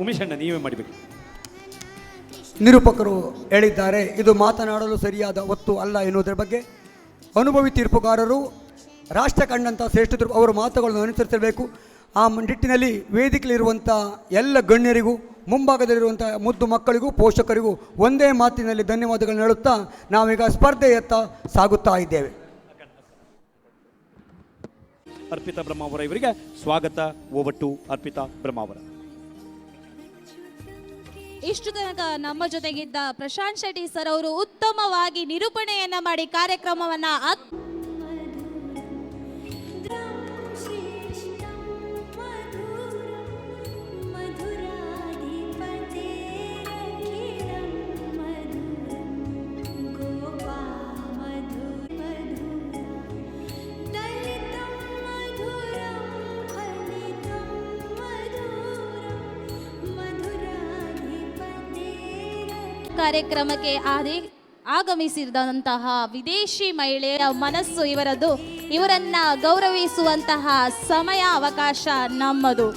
ಉಮೇಶಣ್ಣ ನೀವೇ ಮಾಡಿಬಿಡಿ. ನಿರೂಪಕರು ಹೇಳಿದ್ದಾರೆ, ಇದು ಮಾತನಾಡಲು ಸರಿಯಾದ ಹೊತ್ತು ಅಲ್ಲ ಎನ್ನುವುದರ ಬಗ್ಗೆ ಅನುಭವಿ ತೀರ್ಪುಗಾರರು, ರಾಷ್ಟ್ರ ಕಂಡಂಥ ಶ್ರೇಷ್ಠರು ಅವರ ಮಾತುಗಳನ್ನು ಅನುಸರಿಸಬೇಕು. ಆ ನಿಟ್ಟಿನಲ್ಲಿ ವೇದಿಕೆಯಲ್ಲಿರುವಂಥ ಎಲ್ಲ ಗಣ್ಯರಿಗೂ, ಮುಂಭಾಗದಲ್ಲಿರುವಂಥ ಮುದ್ದು ಮಕ್ಕಳಿಗೂ, ಪೋಷಕರಿಗೂ ಒಂದೇ ಮಾತಿನಲ್ಲಿ ಧನ್ಯವಾದಗಳನ್ನು ಹೇಳುತ್ತಾ ನಾವೀಗ ಸ್ಪರ್ಧೆಯತ್ತ ಸಾಗುತ್ತಾ ಇದ್ದೇವೆ. ಅರ್ಪಿತಾ ಬ್ರಹ್ಮಾವರ ಇವರಿಗೆ ಸ್ವಾಗತ. ಓವಟ್ಟು ಅರ್ಪಿತಾ ಬ್ರಹ್ಮಾವರ. ಇಷ್ಟು ತನಕ ನಮ್ಮ ಜೊತೆಗಿದ್ದ ಪ್ರಶಾಂತ್ ಶೆಟ್ಟಿ ಸರ್ ಅವರು ಉತ್ತಮವಾಗಿ ನಿರೂಪಣೆಯನ್ನ ಮಾಡಿ ಕಾರ್ಯಕ್ರಮವನ್ನ ಕಾರ್ಯಕ್ರಮಕ್ಕೆ ಆಗಮಿಸಿದಂತಹ ವಿದೇಶಿ ಮಹಿಳೆಯ ಮನಸ್ಸು ಇವರದ್ದು. ಇವರನ್ನ ಗೌರವಿಸುವಂತಹ ಸಮಯ, ಅವಕಾಶ ನಮ್ಮದು.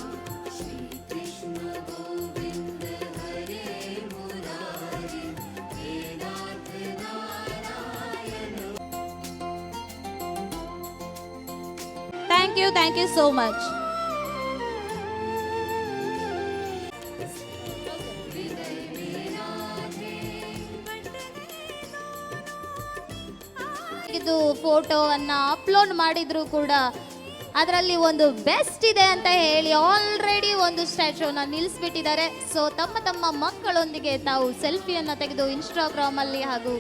Thank you so much. ಇದು ಫೋಟೋವನ್ನು ಅಪ್ಲೋಡ್ ಮಾಡಿದ್ರು ಕೂಡ ಅದರಲ್ಲಿ ಒಂದು ಬೆಸ್ಟ್ ಇದೆ ಅಂತ ಹೇಳಿ ಆಲ್ರೆಡಿ ಒಂದು ಸ್ಟ್ಯಾಚ್ಯೂನ ನಿಲ್ಲಿಸ್ಬಿಟ್ಟಿದ್ದಾರೆ. ಸೊ ತಮ್ಮ ಮಕ್ಕಳೊಂದಿಗೆ ತಾವು ಸೆಲ್ಫಿಯನ್ನು ತೆಗೆದು ಇನ್ಸ್ಟಾಗ್ರಾಮಲ್ಲಿ ಹಾಗೂ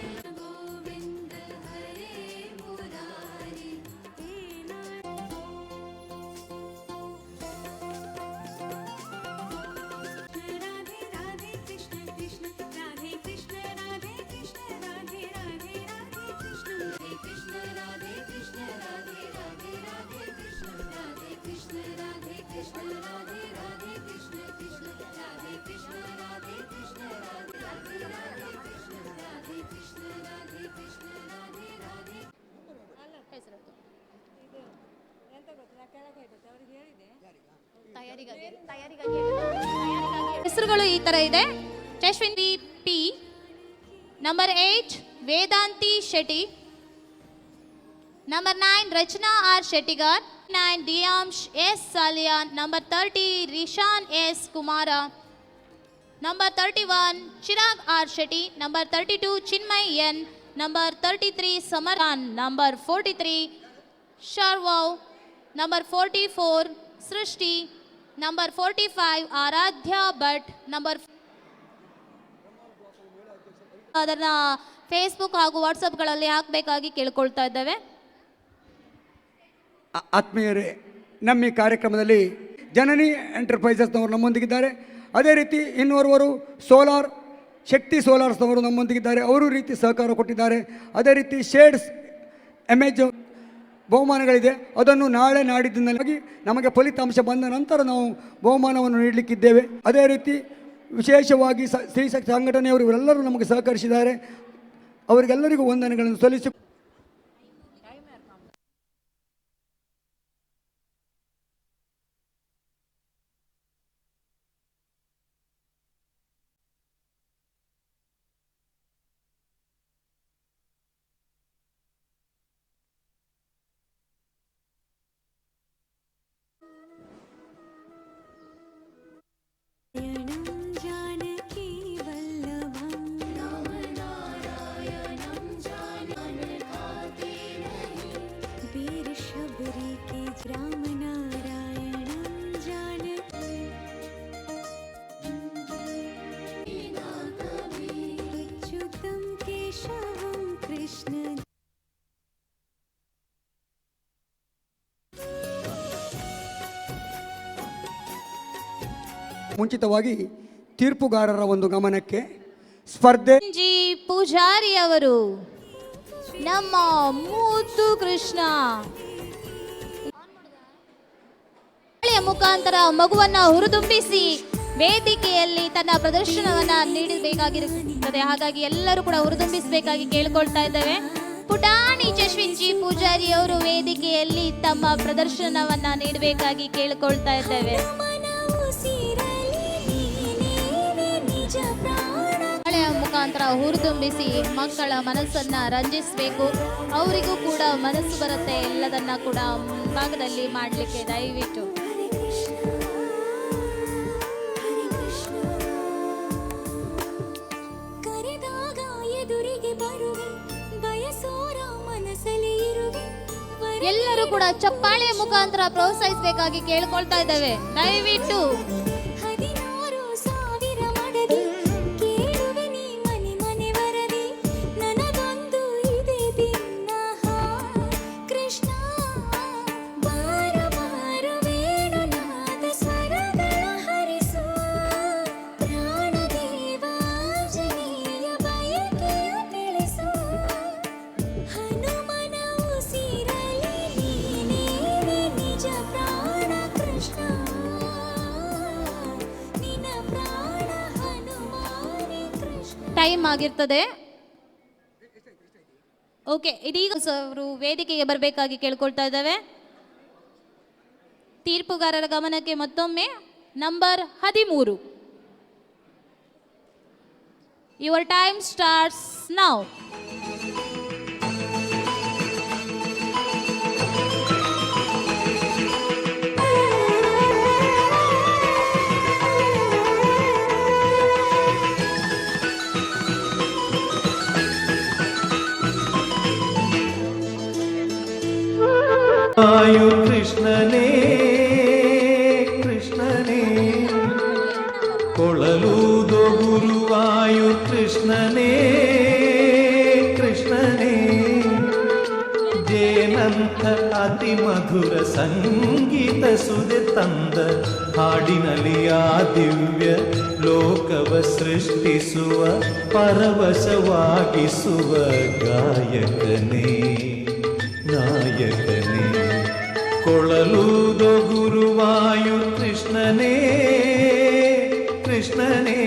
ಹೆಸರುಗಳು ಈ ತರ ಇದೆ: Yashaswini P, number 8 Vedanti Shetty, number 9 Rachana R Shettigar, 9 Diyansh S Saliyan, number 30 Rishan S Kumara, number 31 Chirag R Shetty, number 32 Chinmay N, number 33 Samaran, number 43 Sharvav, number 44 Srishti, number 45 Aradhya Bhat, number ಅದನ್ನು ಫೇಸ್ಬುಕ್ ಹಾಗೂ ವಾಟ್ಸಪ್ಗಳಲ್ಲಿ ಹಾಕಬೇಕಾಗಿ ಕೇಳ್ಕೊಳ್ತಾ ಇದ್ದೇವೆ. ಆತ್ಮೀಯರೇ, ನಮ್ಮ ಈ ಕಾರ್ಯಕ್ರಮದಲ್ಲಿ ಜನನಿ ಎಂಟರ್ಪ್ರೈಸಸ್ನವರು ನಮ್ಮೊಂದಿಗಿದ್ದಾರೆ. ಅದೇ ರೀತಿ ಇನ್ನೋರ್ವರು ಶಕ್ತಿ ಸೋಲಾರ್ಸ್ನವರು ನಮ್ಮೊಂದಿಗಿದ್ದಾರೆ. ಅವರು ರೀತಿ ಸಹಕಾರ ಕೊಟ್ಟಿದ್ದಾರೆ. ಅದೇ ರೀತಿ ಶೇಡ್ಸ್ ಎಮೇಜ್ ಬಹುಮಾನಗಳಿದೆ. ಅದನ್ನು ನಾಳೆ ನಾಡಿದ್ದಿನಲ್ಲಿ ನಮಗೆ ಫಲಿತಾಂಶ ಬಂದ ನಂತರ ನಾವು ಬಹುಮಾನವನ್ನು ನೀಡಲಿಕ್ಕಿದ್ದೇವೆ. ಅದೇ ರೀತಿ ವಿಶೇಷವಾಗಿ ಸ್ತ್ರೀ ಶಕ್ತಿ ಸಂಘಟನೆಯವರು ಇವರೆಲ್ಲರೂ ನಮಗೆ ಸಹಕರಿಸಿದ್ದಾರೆ. ಅವರಿಗೆಲ್ಲರಿಗೂ ವಂದನೆಗಳನ್ನು ಸಲ್ಲಿಸಿ ಮುಂಚಿತವಾಗಿ ತೀರ್ಪುಗಾರರ ಒಂದು ಗಮನಕ್ಕೆ ಸ್ಪರ್ಧೆ ಜಿ ಪೂಜಾರಿ ಅವರು, ನಮ್ಮ ಮುದ್ದು ಕೃಷ್ಣ ಮುಖಾಂತರ ಮಗುವನ್ನ ಹುರಿದುಂಬಿಸಿ ವೇದಿಕೆಯಲ್ಲಿ ತನ್ನ ಪ್ರದರ್ಶನವನ್ನ ನೀಡಬೇಕಾಗಿರುತ್ತದೆ. ಹಾಗಾಗಿ ಎಲ್ಲರೂ ಕೂಡ ಹುರಿದುಂಬಿಸಬೇಕಾಗಿ ಕೇಳ್ಕೊಳ್ತಾ ಇದ್ದೇವೆ. ಪುಟಾಣಿ ಯಶಸ್ವಿನಿ ಜಿ ಪೂಜಾರಿ ಅವರು ವೇದಿಕೆಯಲ್ಲಿ ತಮ್ಮ ಪ್ರದರ್ಶನವನ್ನ ನೀಡಬೇಕಾಗಿ ಕೇಳ್ಕೊಳ್ತಾ ಇದ್ದೇವೆ. ಮುಖಾಂತರ ಹುರಿದುಂಬಿಸಿ ಮಕ್ಕಳ ಮನಸ್ಸನ್ನ ರಂಜಿಸಬೇಕು. ಅವರಿಗೂ ಕೂಡ ಮನಸ್ಸು ಬರುತ್ತೆ ಎಲ್ಲದನ್ನ ಕೂಡ ಭಾಗದಲ್ಲಿ ಮಾಡಲಿಕ್ಕೆ. ದಯವಿಟ್ಟು ಎಲ್ಲರೂ ಕೂಡ ಚಪ್ಪಾಳೆ ಮುಖಾಂತರ ಪ್ರೋತ್ಸಾಹಿಸಬೇಕಾಗಿ ಕೇಳ್ಕೊಳ್ತಾ ಇದ್ದೇವೆ. ದಯವಿಟ್ಟು ಟೈಮ್ ಆಗಿರ್ತದೆ. ಓಕೆ, ಇದೀಗ ಅವರು ವೇದಿಕೆಗೆ ಬರಬೇಕಾಗಿ ಕೇಳ್ಕೊಳ್ತಾ ಇದ್ದೇವೆ. ತೀರ್ಪುಗಾರರ ಗಮನಕ್ಕೆ ಮತ್ತೊಮ್ಮೆ number 13. Your time starts now. ಕೃಷ್ಣನೇ ಕೃಷ್ಣನೇ ಕೊಳಲೂದೋ ಗುರುವಾಯು ಕೃಷ್ಣನೇ ಕೃಷ್ಣನೇ ಜೇನಂಥ ಅತಿ ಮಧುರ ಸಂಗೀತ ಸುದೆ ತಂದ ಹಾಡಿನಲ್ಲಿ ಆ ದಿವ್ಯ ಲೋಕವ ಸೃಷ್ಟಿಸುವ ಪರವಶವಾಗಿಸುವ ಗಾಯಕನೇ ನಾಯಕನೇ ಕೊಳಲೂದೋ ಗುರುವಾಯು ಕೃಷ್ಣನೇ ಕೃಷ್ಣನೇ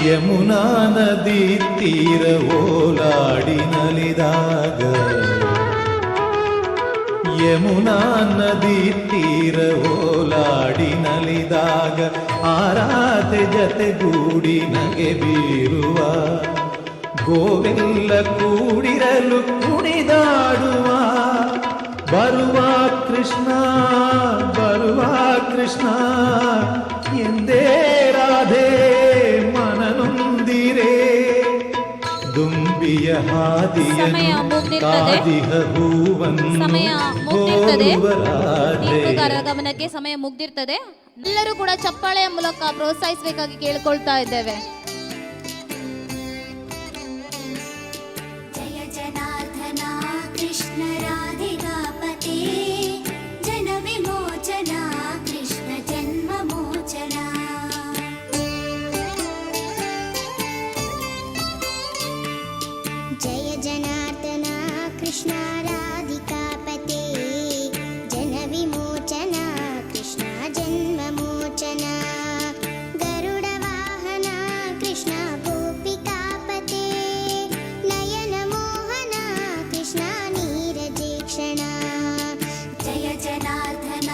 ಯಮುನಾ ನದಿ ತೀರ ಓಲಾಡಿ ನಲಿದಾಗ ಯಮುನಾ ನದಿ ತೀರ ಓಲಾಡಿ ನಲಿದಾಗ ಆರಾಧೆ ಜತೆಗೂಡಿ ನಗೆ ಬೀರುವ ಗೋವೆಲ್ಲ ಕೂಡಿರಲು ಕುಣಿದಾಡುವ ಬರುವ ಕೃಷ್ಣ ಎಂದೇ ರಾಧೆ ಮನನೊಂದಿರೆ ದುಂಬಿಯ ಸಮಯ ಹಾದಿಯನ್ನು ಮುಗ್ದಿರ್ತದೆ. ಕಾದಿಹ ಹೂವನ್ನು ಸಮಯ ಮುಗ್ದಿರ್ತದೆ. ಹೋಲುವ ರಾಧೆ. ತೀರ್ಪುಗಾರರ ಗಮನಕ್ಕೆ ಸಮಯ ಮುಗ್ದಿರ್ತದೆ. ಎಲ್ಲರೂ ಕೂಡ ಚಪ್ಪಾಳೆಯ ಮೂಲಕ ಪ್ರೋತ್ಸಾಹಿಸಬೇಕಾಗಿ ಕೇಳ್ಕೊಳ್ತಾ ಇದ್ದೇವೆ. ಜಯ ಜನಾರ್ದನ ಕೃಷ್ಣ ರಾಧಿಕಾಪತಿ ಜನ ವಿಮೋಚನ ಕೃಷ್ಣ ಜನ್ಮ ಮೋಚನ ಜಯ ಜನಾರ್ದನ ಕೃಷ್ಣ ರಾಧಿಕಾಪತಿ ಜನ ವಿಮೋಚನ ಕೃಷ್ಣ ಜನ್ಮ ಮೋಚನ ಗರುಡ ವಾಹನ ಕೃಷ್ಣ ಗೋಪಿಕಾಪತಿ ನಯನ ಮೋಹನ ಕೃಷ್ಣ ನೀರಜೇಕ್ಷಣ ಜಯ ಜನಾರ್ದನ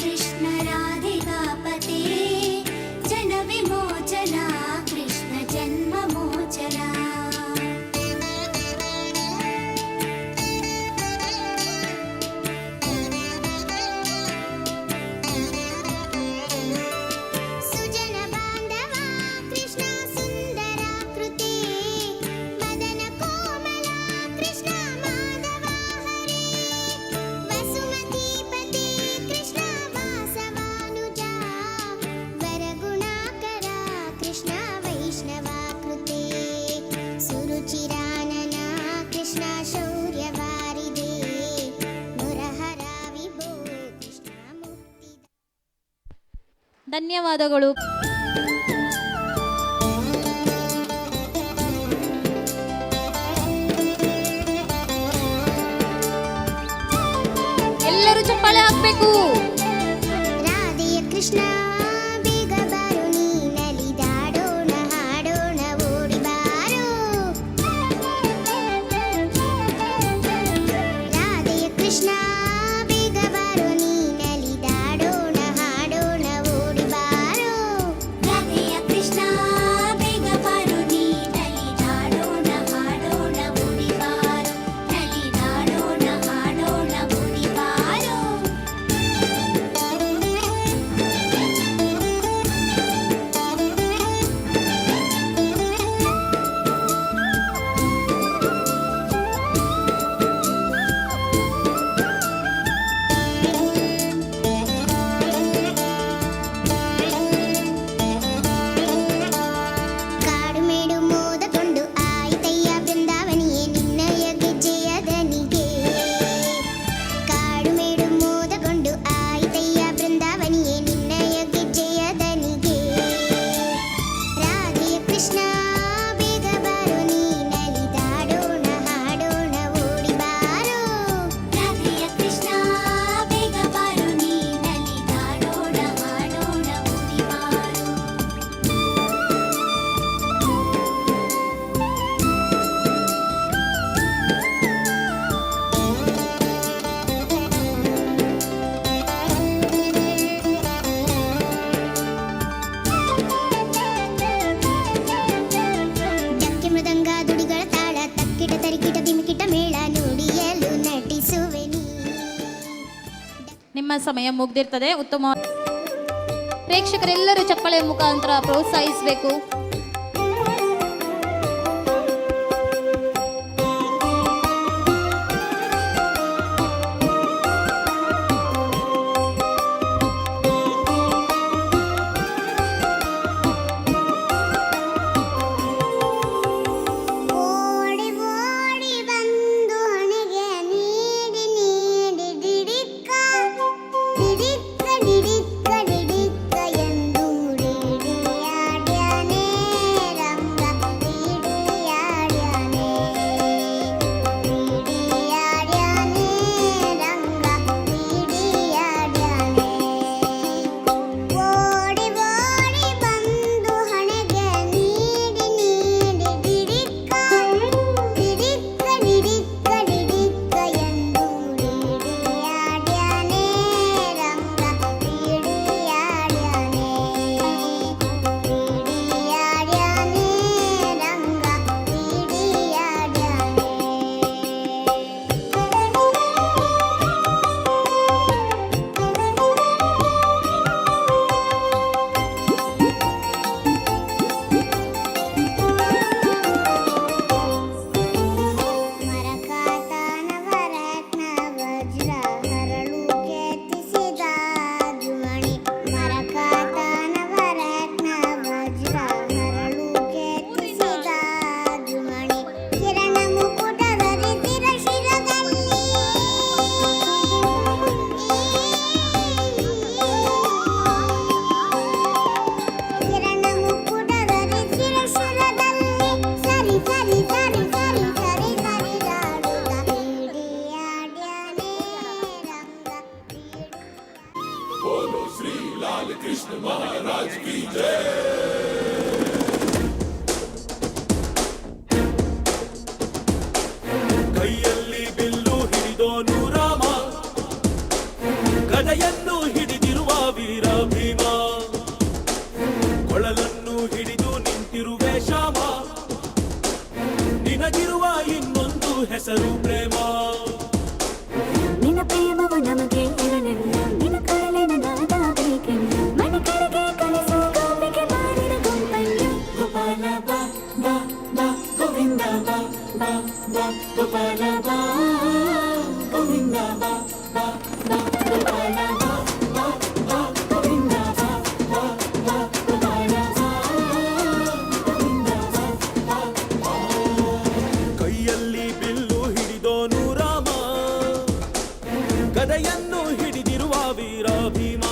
ಕೃಷ್ಣ ರಾಧಿಕಾಪತಿ ಜನ ವಿಮೋಚನ ಕೃಷ್ಣ ಜನ್ಮ ಮೋಚನ ಸುಜನ ಬಾಂಧವ ಕೃಷ್ಣ ಸುಂದರಾಕೃತಿ ಮದನ ಕೋಮಲ ಕೃಷ್ಣ ಮಾಧವ ಹರಿ ವಸುಮತೀಪತಿ ಕೃಷ್ಣ ವಾಸವಾನುಜ ವರಗುಣಾಕರ ಕೃಷ್ಣ ವೈಷ್ಣವಾಕೃತಿ ಸುರುಚಿರಾನನ ಕೃಷ್ಣ ಶೌರ್ಯವಾರಿದೆ ಮುರಹರ ವಿಭೋ ಕೃಷ್ಣ ಮುಕ್ತಿ ಧನ್ಯವಾದಗಳು. ಎಲ್ಲರೂ ಚಪ್ಪಾಳೆ ಹಾಕ್ಬೇಕು. ರಾಧೆಯ ಕೃಷ್ಣ ಬೇಗ ಬಾರು ನೀ ನಲಿದಾಡೋಣ ಹಾಡೋಣ ಓಡಿ ಬಾರೋ ರಾಧೆಯ ಕೃಷ್ಣ ಬೇಗ ಬಾರು ನೀ ನಲಿದಾಡೋಣ ಹಾಡೋಣ ಓಡಿ ಬಾರೋ ರಾಧೆಯ ಕೃಷ್ಣ ಬೇಗ ಬಾರು ನೀ ನಲಿದಾಡೋಣ ಹಾಡೋಣ ಓಡಿ ಬಾರೋ ನಲಿದಾಡೋಣ ಹಾಡೋಣ ಓಡಿ ಬಾರೋ ಕಾಡು ಮೇಡು ಮೋದಗೊಂಡು ಆಯ್ತಯ್ಯ ಬೃಂದಾವನಿಯೇ ನಿನ್ನಯ ಗೆಜ್ಜೆಯ ದನಿಗೆ ಕಾಡು ಮೇಡು ಮೋದಗೊಂಡು ಆಯ್ತಯ್ಯ ಬೃಂದಾವನಿಯೇ ನಿನ್ನಯ ಗೆಜ್ಜೆಯ ದನಿಗೆ ರಾಧೆಯ ಕೃಷ್ಣ ಬೇಗ ಬಾರೋ ನೀ ನಲಿದಾಡೋಣ ಹಾಡೋಣ ಓಡಿ ಬಾರೋ ರಾಧೆಯ ಕೃಷ್ಣ ಬೇಗ ಬಾರೋ ನೀ ನಲಿದಾಡೋಣ ಹಾಡೋಣ ಓಡಿ ಬಾರೋ ಡಕ್ಕೆ ಮೃದಂಗ ದುಡಿಗಳ ತಾಳ ತಕ್ಕಿಟ ತರಿಕಿಟ ದಿಮಿಕಿಟ ಮೇಳ ನುಡಿಯಲು ನಟಿಸುವೆ ನೀ ನಿಮ್ಮ ಸಮಯ ಮುಗ್ದಿರ್ತದೆ. ಉತ್ತಮ ಪ್ರೇಕ್ಷಕರೆಲ್ಲರೂ ಚಪ್ಪಾಳೆಯ ಮುಖಾಂತರ ಪ್ರೋತ್ಸಾಹಿಸಬೇಕು. ಓಡಿ ಓಡಿ ಬಂದು ಹಣೆಗೆ ನೀಡಿ ನೀಡಿ ಡಿಡಿಕ್ಕ ಡಿಡಿಕ್ಕ ಡಿಡಿಕ್ಕ ಡಿಡಿಕ್ಕ ಎಂದು ಡಿಡಿಯಾಡ್ಯಾನೆ ನಿನಗಿರುವ ಇನ್ನೊಂದು ಹೆಸರು ಪ್ರೇಮ. ನಿನ್ನ ಪ್ರೇಮವು ನಮಗೆ ಇರಲಿಲ್ಲ, ನಿನ್ನ ಕರಳಿನ ನಾದ ಬೇಕೆಂದು ಮನೆ ಕಡೆಗೆ ಕಲಿಸು ಗೋಪಿಗೆ ಮಾಡಿದ ಗುಂಪನ್ನು. ಗೋಪಾಲ ಬಾ ಬಾ ಬಾ ಗೋವಿಂದ ಬಾ ಬಾ ಬಾ ಗೋಪಾಲ ಬಾ ಗೋವಿಂದ ಬಾ ಬಾ ಬಾ ಗೋಪಾಲ ಬಾ ಬಾ ಬಾ ಗೋವಿಂದ ಬಾ ಬಾ ಬಾ ಗೋಪಾಲ ಬಾ ಗೋವಿಂದ ಬಾ ಬಾ ಬಾ. ಕೈಯಲ್ಲಿ ಬಿಲ್ಲು ಹಿಡಿದೋನು ರಾಮ, ಗದೆಯನ್ನು ಹಿಡಿದಿರುವ ವೀರ ಭೀಮ.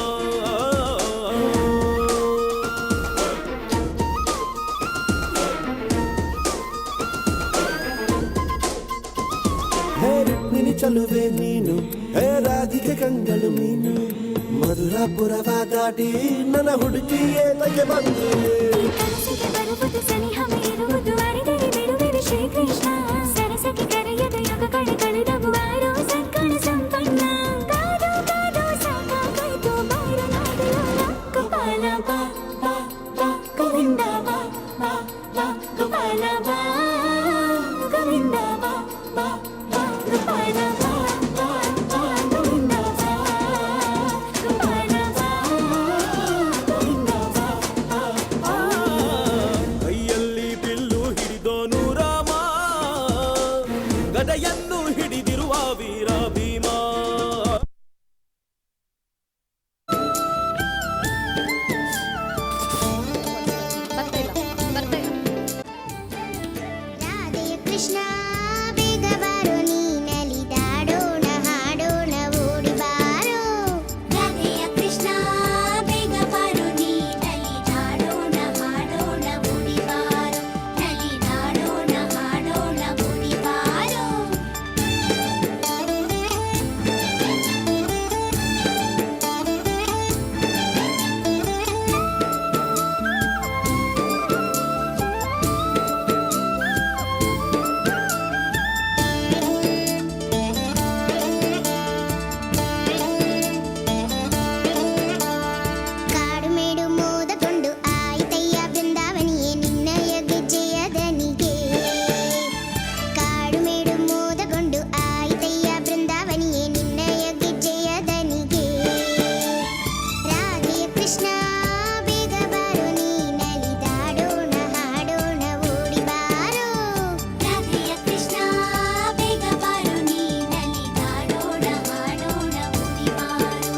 ಹೇ ರುಕ್ಮಿಣಿ ಚಲುವೆ ನೀನು, ಹೇ ರಾಧಿಕೆ ಕಂಗಳು ಮೀನು, ಮಧುರಾಪುರವ ದಾಟಿ ನನ್ನ ಹುಡುಗಿಯೇ ತಗೆ ಬಂದು. ಕನಸಿಗೆ ಬರುವುದು ಸನಿಹ ಮೀರುವುದು ಅರಿದರೆ ಬಿಡುವೆನು ಶ್ರೀಕೃಷ್ಣ. ಸರಸಕ್ಕೆ ಕರೆಯದ ಯುಗಗಳು ಕಳೆದವು ಆರೋ ಸಕ್ಕಳ ಸಂಪನ್ನ. ಕಾದು ಕಾದು ಸಾಕಾಯ್ತು ಬಾರು ನಾಡಲೋಲ. ಗೋಪಾಲ ಬಾ ಬಾ ಬಾ ಗೋವಿಂದ ಬಾ ಬಾ ಬಾ ಗೋಪಾಲ ಬಾ ಗೋವಿಂದ ಬಾ ಬಾ ಬಾ ಗೋಪಾಲ ಬಾ ಬಾ ಬಾ ಗೋವಿಂದ ಬಾ ಗೋಪಾಲ ಬಾ ಗೋವಿಂದ ಬಾ ಬಾ ಬಾ. ಕೈಯಲ್ಲಿ ಬಿಲ್ಲು ಹಿಡಿದೋನು ರಾಮ, ಗದೆಯನ್ನು ಹಿಡಿದಿರುವ ವೀರ ಭೀಮ. ರಾಧೆಯ ಕೃಷ್ಣ ಬೇಗ ಬಾರೋ ನೀನಲಿದಾಡೋಣ ಹಾಡೋಣ ಓಡಿ ಬಾರೋ. ರಾಧೆಯ ಕೃಷ್ಣ ಬೇಗ ಬಾರೋ ನಲಿದಾಡೋಣ ಹಾಡೋಣ ಓಡಿ ಬಾರೋ. ನಲಿದಾಡೋಣ ಹಾಡೋಣ ಓಡಿ ಬಾರೋ. ಕಾಡು ಮೇಡು ಮೋದಗೊಂಡು ಆಯ್ತಯ್ಯ ಬೃಂದಾವನಿಯೇ ನಿನ್ನಯ ಗೆಜ್ಜೆಯ ದನಿಗೆ. ಕಾಡು ಮೇಡು ಮೋದಗೊಂಡು ಆಯ್ತಯ್ಯ ಬೃಂದಾವನಿಯೇ ನಿನ್ನಯ ಗೆಜ್ಜೆಯ ದನಿಗೆ. ರಾಧೆಯ ಕೃಷ್ಣ ಬೇಗ ಬಾರೋ ನೀನಲಿದಾಡೋಣ ಹಾಡೋಣ ಓಡಿ ಬಾರೋ. ರಾಧೆಯ ಕೃಷ್ಣ ಬೇಗ ಬಾರೋ ನಲಿದಾಡೋಣ ಹಾಡೋಣ ಓಡಿ ಬಾರೋ.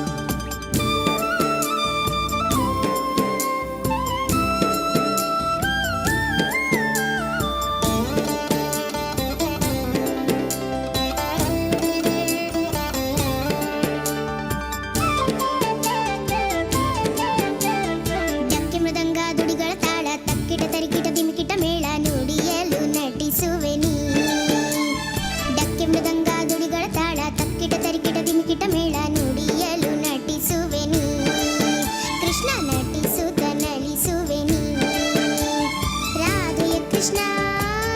ಡಕ್ಕೆ ಮೃದಂಗ ದುಡಿಗಳ ತಾಳ ತಕ್ಕಿಟ ತರಿಕಿಟ ದಿಮಿಕಿಟ ಮೇಳ ನುಡಿಯಲು ನಟಿಸುವೆ ನೀ. ಡಕ್ಕೆ ಮೃದಂಗ ದುಡಿಗಳ ತಾಳ ತಕ್ಕಿಟ ತರಿಕಿಟ ದಿಮಿಕಿಟ ಮೇಳ ನುಡಿಯಲು ನಟಿಸುವೆ ನೀ. ಕೃಷ್ಣ ನಟಿಸುತ್ತ ನಲಿಸುವೆ ನೀ. ರಾಧೆಯ ಕೃಷ್ಣ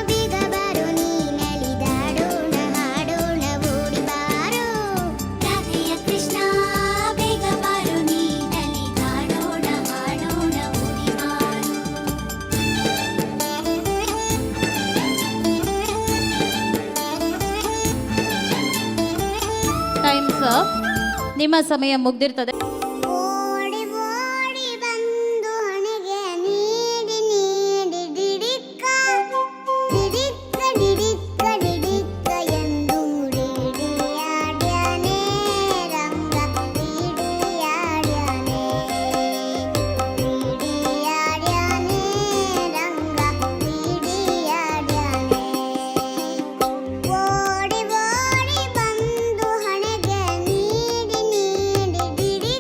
ಬೇಗ ಬಾರೋ ನೀನಲಿದಾಡೋಣ ಹಾಡೋಣ ಓಡಿ ಬಾರೋ. ರಾಧೆಯ ಕೃಷ್ಣ ಬೇಗ ಬಾರೋ ನಲಿದಾಡೋಣ ಹಾಡೋಣ ಓಡಿ ಬಾರೋ. Times up. ನಿಮ್ಮ ಸಮಯ ಮುಗ್ದಿರ್ತದೆ. ಓಡಿ ಓಡಿ ಬಂದು ಹಣೆಗೆ ನೀಡಿ ನೀಡಿ ಡಿಡಿಕ್ಕ ಡಿಡಿಕ್ಕ ಡಿಡಿಕ್ಕ ಡಿಡಿಕ್ಕ ಎಂದು ಡಿಡಿಯಾಡ್ಯಾನೆ ರಂಗ ಡಿಡಿಯಾಡ್ಯಾನೆ ಡಿಡಿಯಾಡ್ಯಾನೆ ರಂಗ ಡಿಡಿಯಾಡ್ಯಾನೆ. ಓಡಿ ಓಡಿ ಬಂದು ಹಣೆಗೆ ನೀಡಿ ನೀಡಿ ಡಿಡಿಕ್ಕ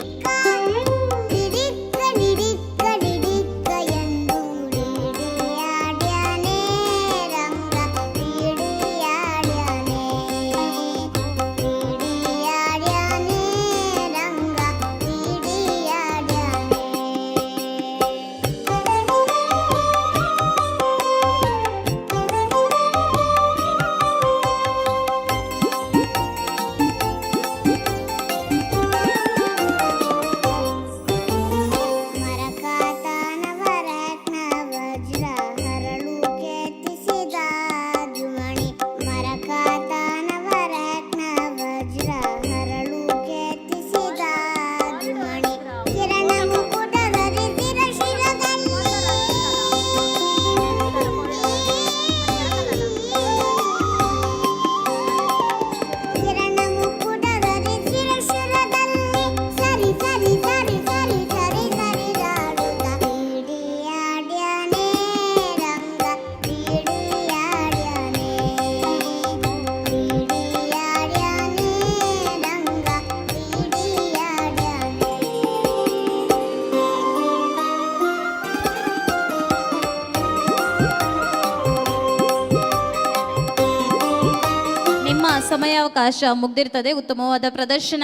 ಸಮಯಾವಕಾಶ ಮುಗ್ದಿರ್ತದೆ. ಉತ್ತಮವಾದ ಪ್ರದರ್ಶನ.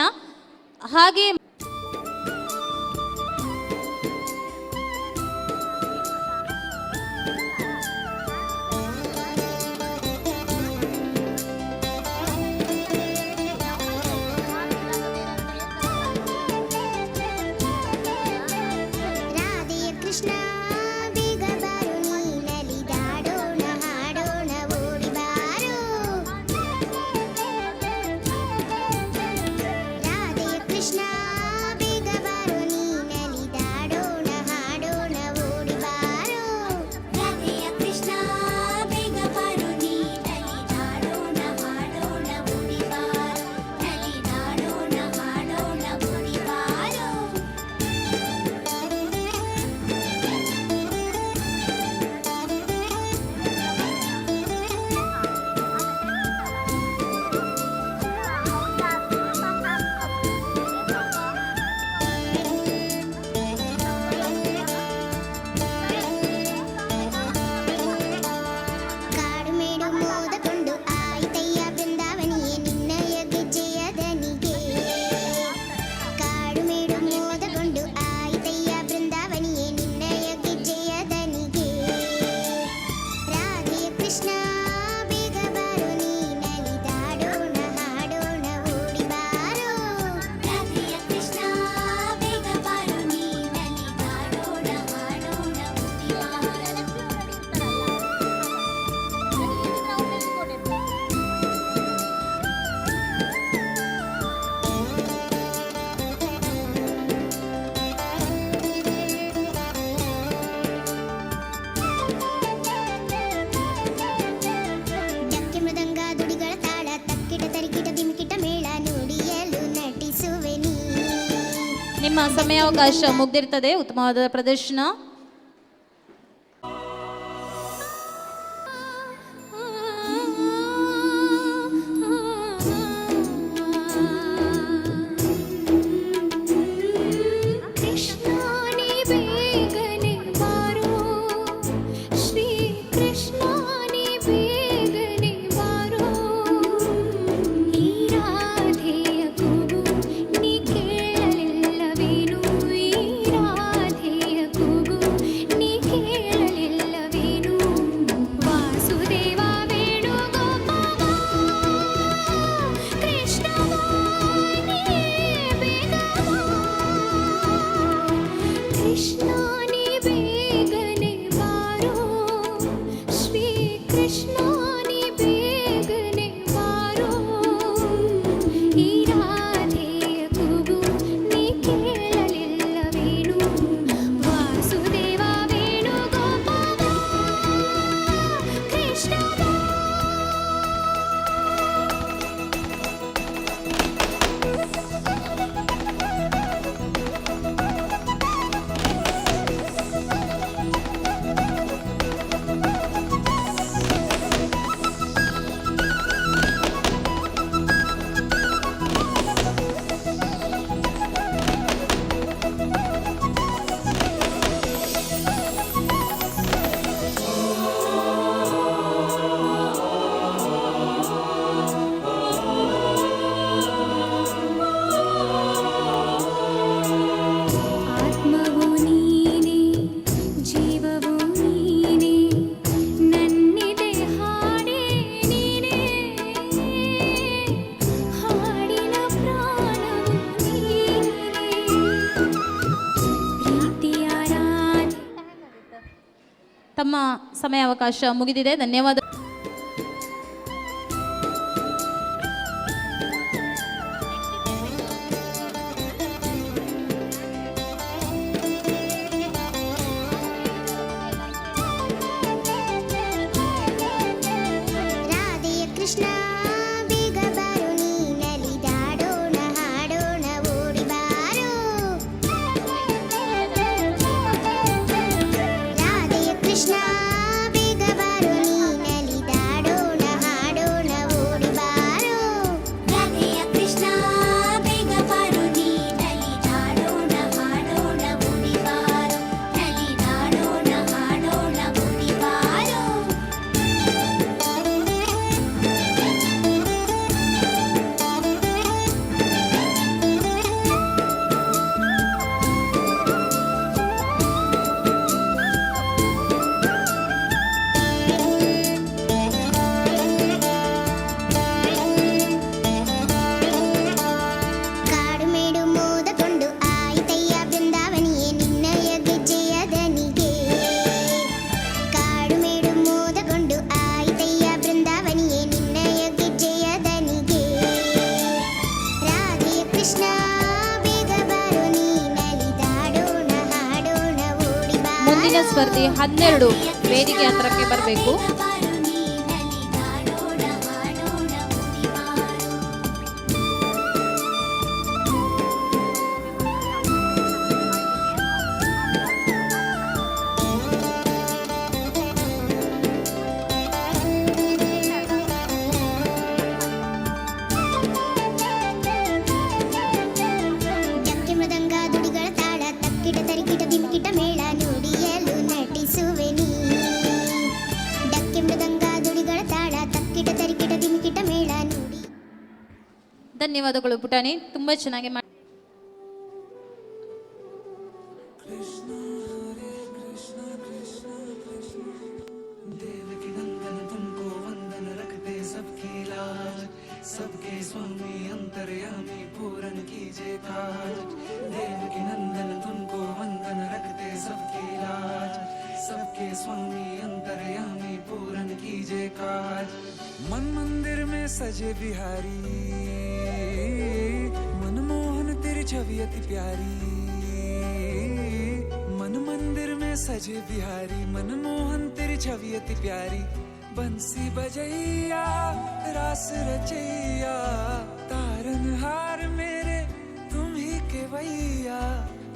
ಹಾಗೆ ರಾಧೆಯ ಕೃಷ್ಣ ಬೇಗ ಬಾರು ನೀನಲಿದಾಡೋಣ ಹಾಡೋಣ ಓಡಿ ಬಾರು ರಾಧೆಯ ಕೃಷ್ಣ ಬೇಗ ಬಾರು ನೀನಲಿದಾಡೋಣ ಹಾಡೋಣ ಓಡಿ ಬಾರು ರಾಧೆಯ ಕೃಷ್ಣ ಬೇಗ ಬಾರು ನೀನಲಿದಾಡೋಣ ಹಾಡೋಣ ಓಡಿ ಬಾರು ನಲಿದಾಡೋಣ ಹಾಡೋಣ ಓಡಿ ಬಾರು ಕಾಡು ಮೇಡು ಮೋದಕೊಂಡು ಆಯ್ತಯ್ಯ ಬೃಂದಾವನಿಯೇ ನಿನ್ನಯ ಗೆಜ್ಜೆಯ ದನಿಗೆ ಕಾಡು ಮೇಡು ಮೋದಕೊಂಡು ಆಯ್ತಯ್ಯ ಬೃಂದಾವನಿಯೇ ನಿನ್ನಯ ಗೆಜ್ಜೆಯ ದನಿಗೆ ರಾಧೆಯ ಕೃಷ್ಣ ಬೇಗ ಬಾರು ನೀನಲಿದಾಡೋಣ ಹಾಡೋಣ ಓಡಿ ಬಾರು ರಾಧೆಯ ಕೃಷ್ಣ ಬೇಗ ಬಾರು ನೀನಲಿದಾಡೋಣ ಹಾಡೋಣ ಓಡಿ ಬಾರು ಡಕ್ಕೆ ಮೃದಂಗ ದುಡಿಗಳ ತಾಳ ತಕ್ಕಿಟ ತರಿಕಿಟ ದಿಮಿಕಿಟ ಮೇಳ ನುಡಿಯಲು ನಟಿಸುವೆ ನೀ ನಿಮ್ಮ ಸಮಯಾವಕಾಶ ಮುಗ್ದಿರ್ತದೆ. ಉತ್ತಮವಾದ ಪ್ರದರ್ಶನ. ಕೃಷ್ಣಾನಿ ಬೇಗನೆ ಬಾರೋ ಶ್ರೀ ಕೃಷ್ಣಾನಿ ಬೇಗನೆ ಬಾರೋ ಈ ರಾಧೆಯ ಕೂಗು ನೀ ಕೇಳಲಿಲ್ಲವೇನು ಈ ರಾಧೆಯ ಕೂಗು ನೀ ಕೇಳಲಿಲ್ಲವೇನು ವಾಸುದೇವ ವೇಣುಗೋಪಾಲ ಕೃಷ್ಣ ಕೃಷ್ಣಾನಿ ಬೇಗನೆ ಬಾರೋ ಶ್ರೀ ಕೃಷ್ಣಾನಿ ಬೇಗನೆ ಬಾರೋ ಈ ರಾಧೆಯ ಕೂಗು ನೀ ಕೇಳಲಿಲ್ಲವೇನು ವಾಸುದೇವ ವೇಣುಗೋಪಾಲ ಕೃಷ್ಣ ಆತ್ಮವು ನೀನೇ ಜೀವವು ನೀನೇ ನನ್ನಿದೆ ಹಾಡೇ ನೀನೇ ಹಾಡಿನ ಪ್ರಾಣವು ನೀನೇ ಪ್ರೀತಿಯ ರಾಧೆ. ತಮ್ಮ ಸಮಯಾವಕಾಶ ಮುಗಿದಿದೆ. ಧನ್ಯವಾದ. ರಾಧೆಯ ಕೃಷ್ಣ ಬೇಗ ಬಾರು ನೀನಲಿದಾಡೋಣ ಹಾಡೋಣ ಓಡಿ ಬಾರು ರಾಧೆಯ ಕೃಷ್ಣ ಬೇಗ ಬಾರು ನೀನಲಿದಾಡೋಣ ಹಾಡೋಣ ಓಡಿ ಬಾರು ರಾಧೆಯ ಕೃಷ್ಣ ಬೇಗ ಬಾರು ನೀನಲಿದಾಡೋಣ ಹಾಡೋಣ ಓಡಿ ಬಾರು ನಲಿದಾಡೋಣ ಹಾಡೋಣ ಓಡಿ ಬಾರು ಸ್ಪರ್ಧಿ 12 ವೇದಿಕೆ ಹತ್ರಕ್ಕೆ ಬರಬೇಕು. ಡಕ್ಕೆ ಮೃದಂಗ ದುಡಿಗಳ ತಾಳ ತಕ್ಕಿಟ ತರಿಕಿಟ ದಿಮಿಕಿಟ ಮೇಳ ನುಡಿಯಲು ನಟಿಸುವೆ ನೀ. ಡಕ್ಕೆ ಮೃದಂಗ ದುಡಿಗಳ ತಾಳ ತಕ್ಕಿಟ ತರಿಕಿಟ ದಿಮಿಕಿಟ ಮೇಳ ನುಡಿ. ಧನ್ಯವಾದಗಳು ಪುಟಾಣಿ, ತುಂಬಾ ಚೆನ್ನಾಗಿ ಮಾಡಿ. सबके स्वामी अंतर्यामी पूरन कीजे काज, देवकी नंदन तुमको वंदन रखते सबकी लाज, सबके स्वामी अंतर्यामी पूरन कीजे काज। मन मंदिर में सजे बिहारी, मनमोहन तेरी छवि अति प्यारी। मन मंदिर में सजे बिहारी, मनमोहन तेरी छवि अति प्यारी। बंसी बजैया रास रचैया, तारन हार मेरे तुम ही के भैया।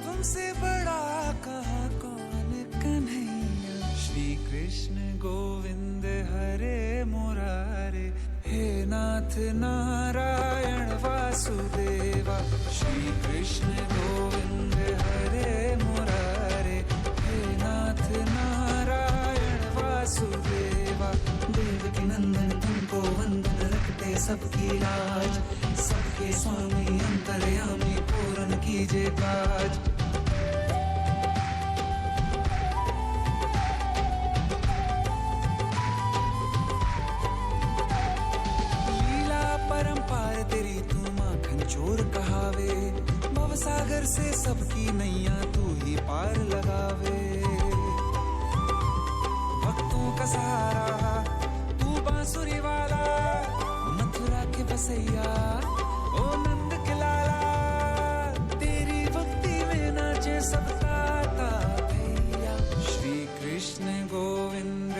तुमसे बड़ा कहाँ कौन कन्हैया। श्री कृष्ण गोविंद हरे मुरारे, हे नाथ नारायण वासुदेवा। श्री कृष्ण गोविंद हरे मुरारे, हे नाथ नारायण वासुदेवा। देवकी नंदन तुमको वंदन रखते सबकी लाज, सबके स्वामी अंतर्यामी पूरन कीजे काज। लीला परंपार तेरी तू माखन चोर कहावे, भवसागर से सबकी नैया तू ही पार लगावे। भक्तों का सहारा तू बांसुरी वाला, मथुरा के बसैया ओ नंद के लाला। तेरी भक्ति में नाचे सब ताता भैया। श्री कृष्ण गोविंद,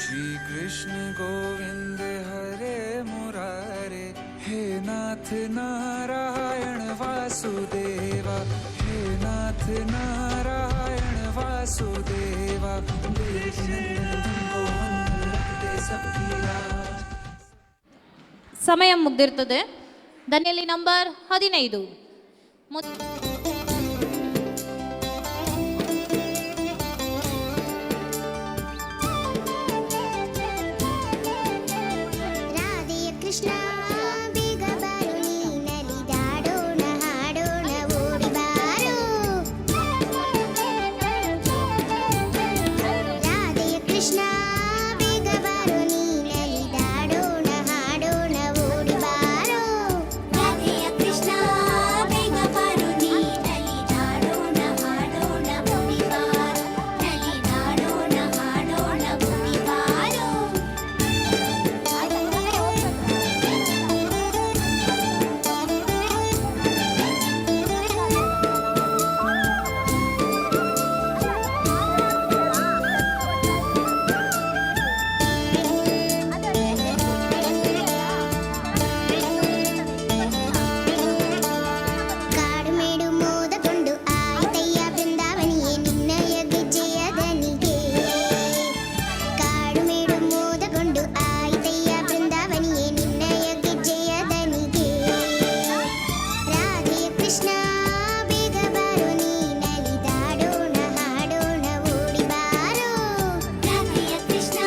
श्री कृष्ण गोविंद हरे मुरारे, हे नाथ नारायण वासुदेवा। हे नाथ नारायण वासुदेवा। देवकी नंदन तुमको वंदन रखते सबकी लाज। ಸಮಯ ಮುಗ್ದಿರ್ತದೆ. ಧನ್ಯಲಿ ನಂಬರ್ 15 ರಾಧೆಯ ಕೃಷ್ಣ ಬೇಗ ಬಾರು ನೀ, ನಲಿದಾಡೋಣ ಹಾಡೋಣ ಓಡಿ ಬಾರು. ರಾಧೆಯ ಕೃಷ್ಣ ಬೇಗ ಬಾರು ನೀ, ನಲಿದಾಡೋಣ ಹಾಡೋಣ ಓಡಿ ಬಾರು. ರಾಧೆಯ ಕೃಷ್ಣ ಬೇಗ ಬಾರು ನೀ, ನಲಿದಾಡೋಣ ಹಾಡೋಣ ಓಡಿ ಬಾರು. ನಲಿದಾಡೋಣ ಹಾಡೋಣ ಓಡಿ ಬಾರು. ಕಾಡು ಮೇಡು ಮೋದಕೊಂಡು ಆಯ್ತಯ್ಯ ಬೃಂದಾವನಿಯೇ ನಿನ್ನಯ ಗೆಜ್ಜೆಯ ದನಿಗೆ. ಕಾಡು ಮೇಡು ಮೋದಕೊಂಡು ಆಯ್ತಯ್ಯ ಬೃಂದಾವನಿಯೇ ನಿನ್ನಯ ಗೆಜ್ಜೆಯ ದನಿಗೆ. ರಾಧೆಯ ಕೃಷ್ಣ ಬೇಗ ಬಾರು ನೀ, ನಲಿದಾಡೋಣ ಹಾಡೋಣ ಓಡಿ ಬಾರು. ರಾಧೆಯ ಕೃಷ್ಣ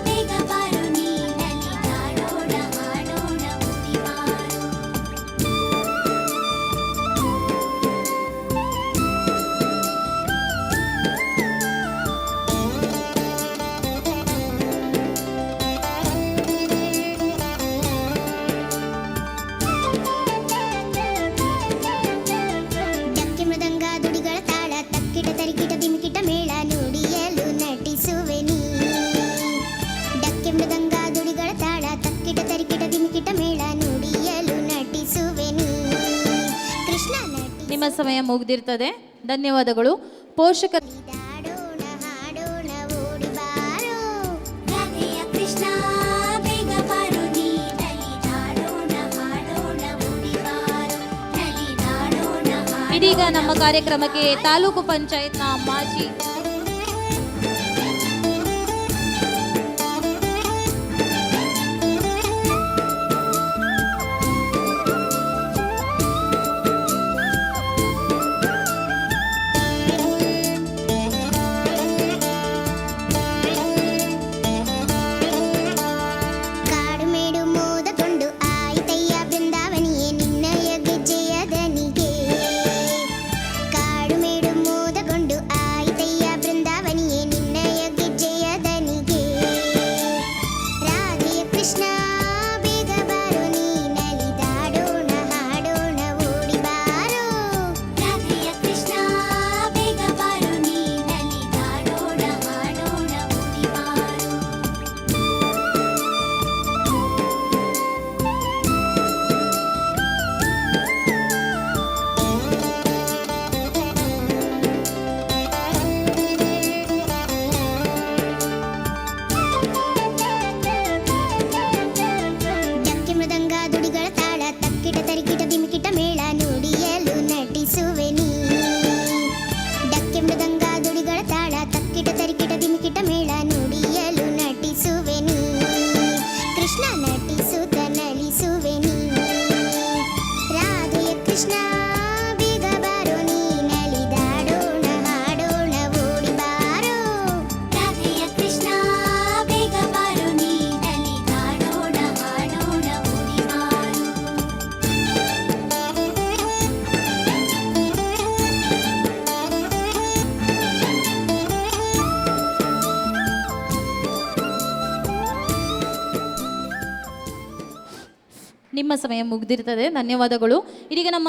ಬೇಗ ಬಾರು ನೀ, ನಲಿದಾಡೋಣ ಹಾಡೋಣ ಓಡಿ ಬಾರು. ಡಕ್ಕೆ ಮೃದಂಗ ದುಡಿಗಳ ತಾಳ ತಕ್ಕಿಟ ತರಿಕಿಟ ದಿಮಿಕಿಟ ಮೇಳ ನುಡಿಯಲು ನಟಿಸುವೆ ನೀ. ಡಕ್ಕೆ ಮೃದಂಗ ದುಡಿಗಳ ತಾಳ ತಕ್ಕಿಟ ತರಿಕಿಟ ದಿಮಿಕಿಟ ಮೇಳ ನುಡಿಯಲು ನಟಿಸುವೆ ನೀ. ಕೃಷ್ಣ ನಟಿ. ನಿಮ್ಮ ಸಮಯ ಮುಗ್ದಿರ್ತದೆ. ಧನ್ಯವಾದಗಳು. ಪೋಷಕ ನಲಿದಾಡೋಣ ಹಾಡೋಣ ಓಡಿ ಬಾರೋ ರಾಧೆಯ ಕೃಷ್ಣ ಬೇಗ ಬಾರೋ ನೀ ನಲಿದಾಡೋಣ ಹಾಡೋಣ ಓಡಿ ಬಾರೋ ನಲಿದಾಡೋಣ ಇದೀಗ ನಮ್ಮ ಕಾರ್ಯಕ್ರಮಕ್ಕೆ ತಾಲೂಕು ಪಂಚಾಯತ್ನ ಮಾಜಿ ಕಾಡು ಮೇಡು ಮೋದಕೊಂಡು ಆಯ್ತಯ್ಯ ಬೃಂದಾವನಿಯೇ ನಿನ್ನಯ ಗೆಜ್ಜೆಯ ದನಿಗೆ ಕಾಡು ಮೇಡು ಮೋದಕೊಂಡು ಆಯ್ತಯ್ಯ ಬೃಂದಾವನಿಯೇ ನಿನ್ನಯ ಗೆಜ್ಜೆಯ ದನಿಗೆ ರಾಧೆಯ ಕೃಷ್ಣ ಬೇಗ ಬಾರೋ ನೀ ನಲಿದಾಡೋಣ ಹಾಡೋಣ ಓಡಿ ಬಾರೋ ರಾಧೆಯ ಕೃಷ್ಣ ಬೇಗ ಬಾರೋ ನೀ ನಲಿದಾಡೋಣ ಹಾಡೋಣ ಓಡಿ ಬಾರೋ ಡಕ್ಕೆ ಮೃದಂಗ ದುಡಿಗಳ ತಾಳ ತಕ್ಕಿಟ ತರಿಕಿಟ ದಿಮಿಕಿಟ ಮೇಳ ನುಡಿಯಲು ನಟಿಸುವೆ ನೀ ಡಕ್ಕೆ ಮೃದಂಗ ದುಡಿಗಳ ತಾಳ ತಕ್ಕಿಟ ತರಿಕಿಟ ದಿಮಿಕಿಟ ಮೇಳ ನುಡಿಯಲು ನಟಿಸುವೆ ನೀ ಕೃಷ್ಣ ನಟಿಸುತ್ತ ನಲಿಸುವೆ ನೀ ರಾಧೆಯ ಕೃಷ್ಣ ಬೇಗ ಬಾರೋ ನೀ ನಲಿದಾಡೋಣ ಹಾಡೋಣ ಓಡಿ ಬಾರೋ ರಾಧೆಯ ಕೃಷ್ಣ ಬೇಗ ಬಾರೋ ನೀ ನಲಿದಾಡೋಣ ಹಾಡೋಣ ಓಡಿ ಬಾರೋ ನಿಮ್ಮ ಸಮಯ ಮುಗಿದಿರ್ತದೆ. ಧನ್ಯವಾದಗಳು. ಇದೀಗ ನಮ್ಮ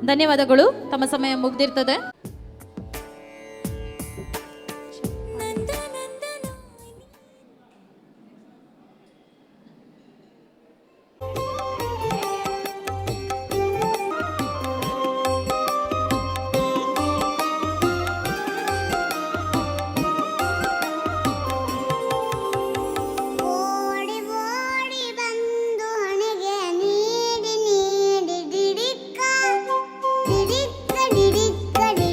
ಧನ್ಯವಾದಗಳು. ತಮ್ಮ ಸಮಯ ಮುಗಿದಿರ್ತದೆ. ಓಡಿ ಓಡಿ ಬಂದು ಹಣೆಗೆ ನೀಡಿ ನೀಡಿ ಡಿಡಿಕ್ಕ ಡಿಡಿಕ್ಕ ಡಿಡಿಕ್ಕ ಡಿ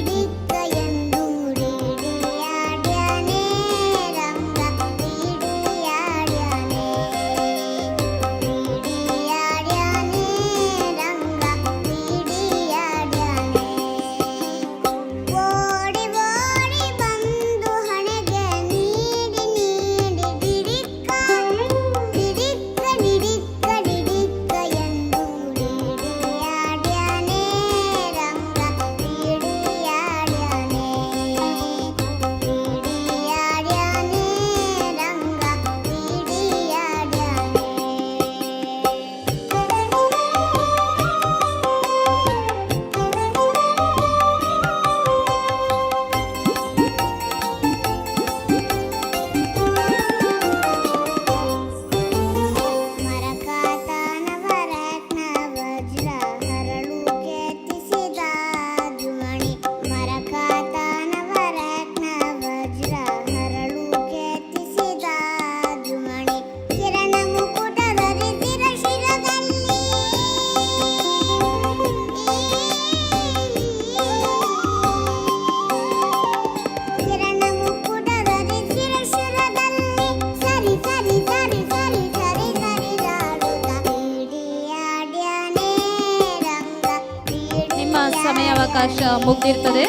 ಅವಕಾಶ ಮುಗಿದಿರ್ತದೆ.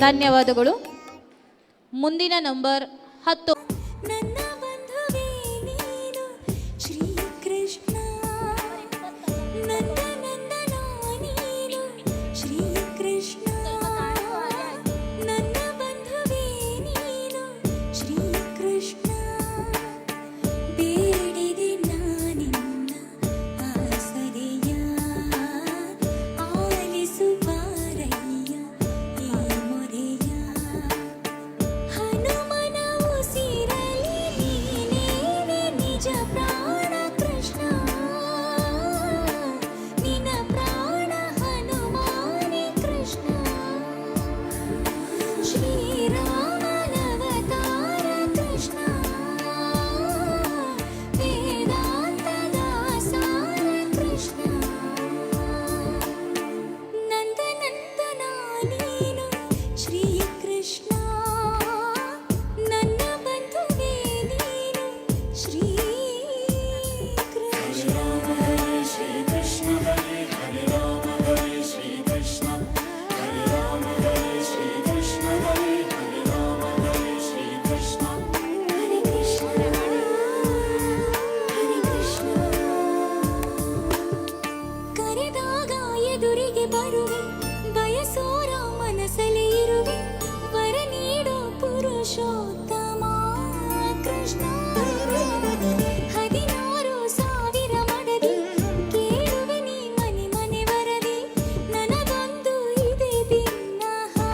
ಧನ್ಯವಾದಗಳು. ಮುಂದಿನ ನಂಬರ್ 10. ನನ್ನ ಬಂಧುವೇ ನೀನು ಶ್ರೀಕೃಷ್ಣ ನಂದ ನಂದನ ನೀನು ಶ್ರೀಕೃಷ್ಣ ನನ್ನ ಬಂಧುವೇ ನೀನು ಶ್ರೀಕೃಷ್ಣ ಬೇಡಿದೆ ನಾನಿನ್ನ ಆಸರೆಯ ಆಲಿಸು ಬಾರಯ್ಯ ಈ ಮೊರೆಯ ಹನುಮನ ಉಸಿರಲಿ ನೀನೇನೆ ನಿಜ ಪ್ರಾಣ ಕೃಷ್ಣ ನಿನ್ನ ಪ್ರಾಣ ಹನುಮಾನೇ ಕೃಷ್ಣ ಶ್ರೀರಾಮನವತಾರ ಕೃಷ್ಣ ವೇದಾಂತದ ಸಾರ ಕೃಷ್ಣ ನಂದನಂದನ ನೀನು ಶ್ರೀಕೃಷ್ಣ ನನ್ನ ಬಂಧುವೇ ನೀನು ಶ್ರೀಕೃಷ್ಣ ಶ್ರೀಕೃಷ್ಣ ಹರೇ ರಾಮ ಹರೇ ಶ್ರೀಕೃಷ್ಣ ಹರೇ ರಾಮ ಹರೇ ಶ್ರೀಕೃಷ್ಣ ಹರೇ ರಾಮ ಹರೇ ಶ್ರೀಕೃಷ್ಣ ಹರೇ ಕೃಷ್ಣ ಹರೇ ಕೃಷ್ಣ ಕರೆದಾಗ ಎದುರಿಗೆ ಬರುವೆ ಬಯಸೋರ ಮನಸಲಿ ಇರುವೆ ವರ ನೀಡೋ ಪುರುಷೋತ್ತಮ ಕೃಷ್ಣ 16,000 ಮಡದಿ ಕೇಳುವೆ ನೀ ಮನೆ ಮನೆ ವರದಿ ನನಗೊಂದು ಇದೆ ದಿನ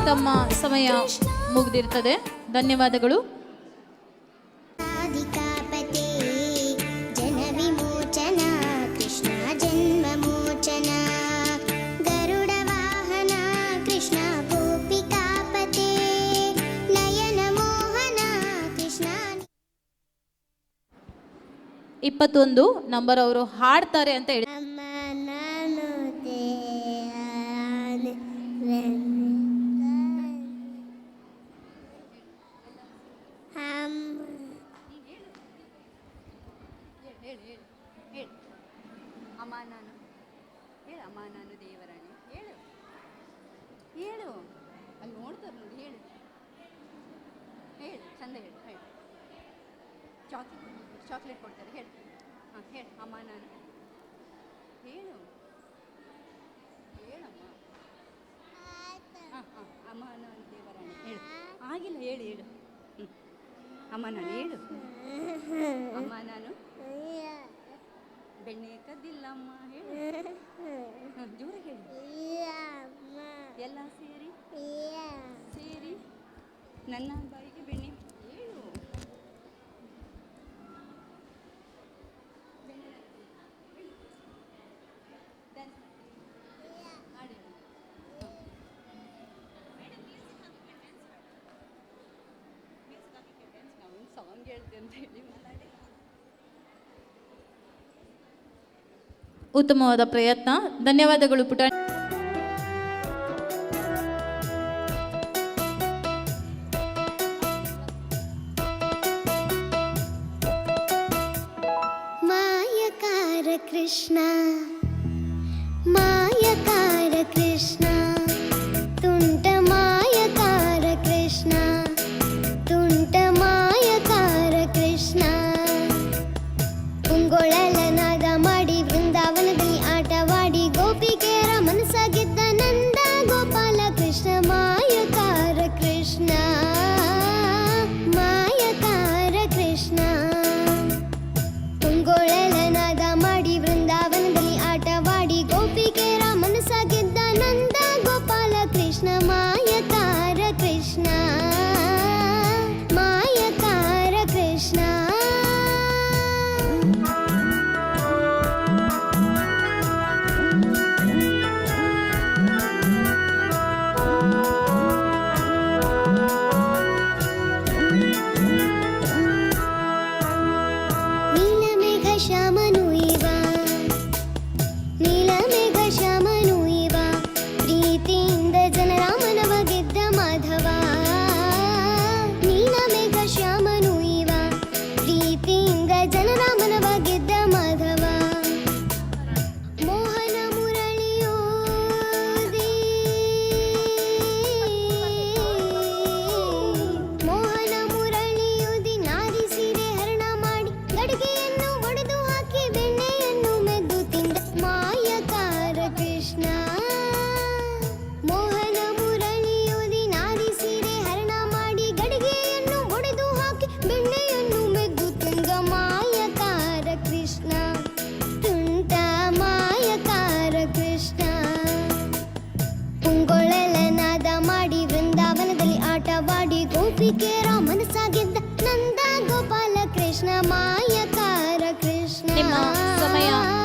ತಮ್ಮ ಸಮಯ ಮುಗಿದಿರ್ತದೆ. ಧನ್ಯವಾದಗಳು. ರಾಧಿಕಾಪತೆ ಜನ ವಿಮೋಚನ ಕೃಷ್ಣ ಜನ್ಮ ಮೋಚನ ಗರುಡ ವಾಹನ ಕೃಷ್ಣ ಗೋಪಿಕಾಪತೆ ನಯನ ಮೋಹನ ಕೃಷ್ಣ 21 ನಂಬರ್ ಅವರು ಹಾಡ್ತಾರೆ ಅಂತ ಹೇಳಿ. ಅಮ್ಮ ನಾನು ಅಮ್ಮ ನಾನು ಹೇಳು. ಅಮ್ಮ ನಾನು ದೇವರಾಣಿ ಹೇಳು. ಹೇಳು. ಅಲ್ಲಿ ನೋಡ್ತಾರೆ ನೋಡಿ. ಹೇಳು. ಹೇಳು. ಚಂದ ಹೇಳು. ಹೇಳು. ಚಾಕ್ಲೇಟ್ ಕೊಡ್ತಾರೆ. ಹೇಳು. ಹಾಂ ಹೇಳು. ಅಮ್ಮ ನಾನು ಹೇಳು. ಹೇಳಮ್ಮ. ಹಾಂ ಹಾಂ. ಅಮ್ಮ ನಾನು ದೇವರಾಣಿ ಹೇಳು. ಆಗಿಲ್ಲ. ಹೇಳು. ಹೇಳು. ಹ್ಞೂ. ಅಮ್ಮ ನಾನು ಹೇಳು. ಅಮ್ಮ ನಾನು ಬೆಣ್ಣೆ ಕದ್ದಿಲ್ಲಮ್ಮ ಹೇಳು. ಜೋರಾಗಿ ಹೇಳು. ಎಲ್ಲ ಸೇರಿ ಸೇರಿ ನನ್ನ ಬಾಯಿಗೆ ಬೆಣ್ಣೆ ಹೇಳು. ಸಾಂಗ್ ಹೇಳ್ತೆ ಅಂತ ಹೇಳಿ ಮಾತಾಡಿ. ಉತ್ತಮವಾದ ಪ್ರಯತ್ನ. ಧನ್ಯವಾದಗಳು ಪುಟ. ಮಾಯಕಾರ ಕೃಷ್ಣ ಮಾಯಕಾರ ಕೃಷ್ಣ ತುಂಟ ಮಾಯಕಾರ ಕೃಷ್ಣ ತುಂಟ ಮಾಯಕಾರ ಕೃಷ್ಣ ಉಂಗೊಳಲ ನಾದ ಮಾಡಿ ವೃಂದಾವನದಲ್ಲಿ ಆಟವಾಡಿ ಗೋಪಿಕೆಯರ ಮನಸ್ಸಾಗಿದ್ದ ನಂದ ಗೋಪಾಲ ಕೃಷ್ಣ ಮಾಯಕಾರ ಕೃಷ್ಣ ಮಾಯಕಾರ ಕೃಷ್ಣ ಉಂಗೊಳಲ ನಾದ ಮಾಡಿ ವೃಂದಾವನದಲ್ಲಿ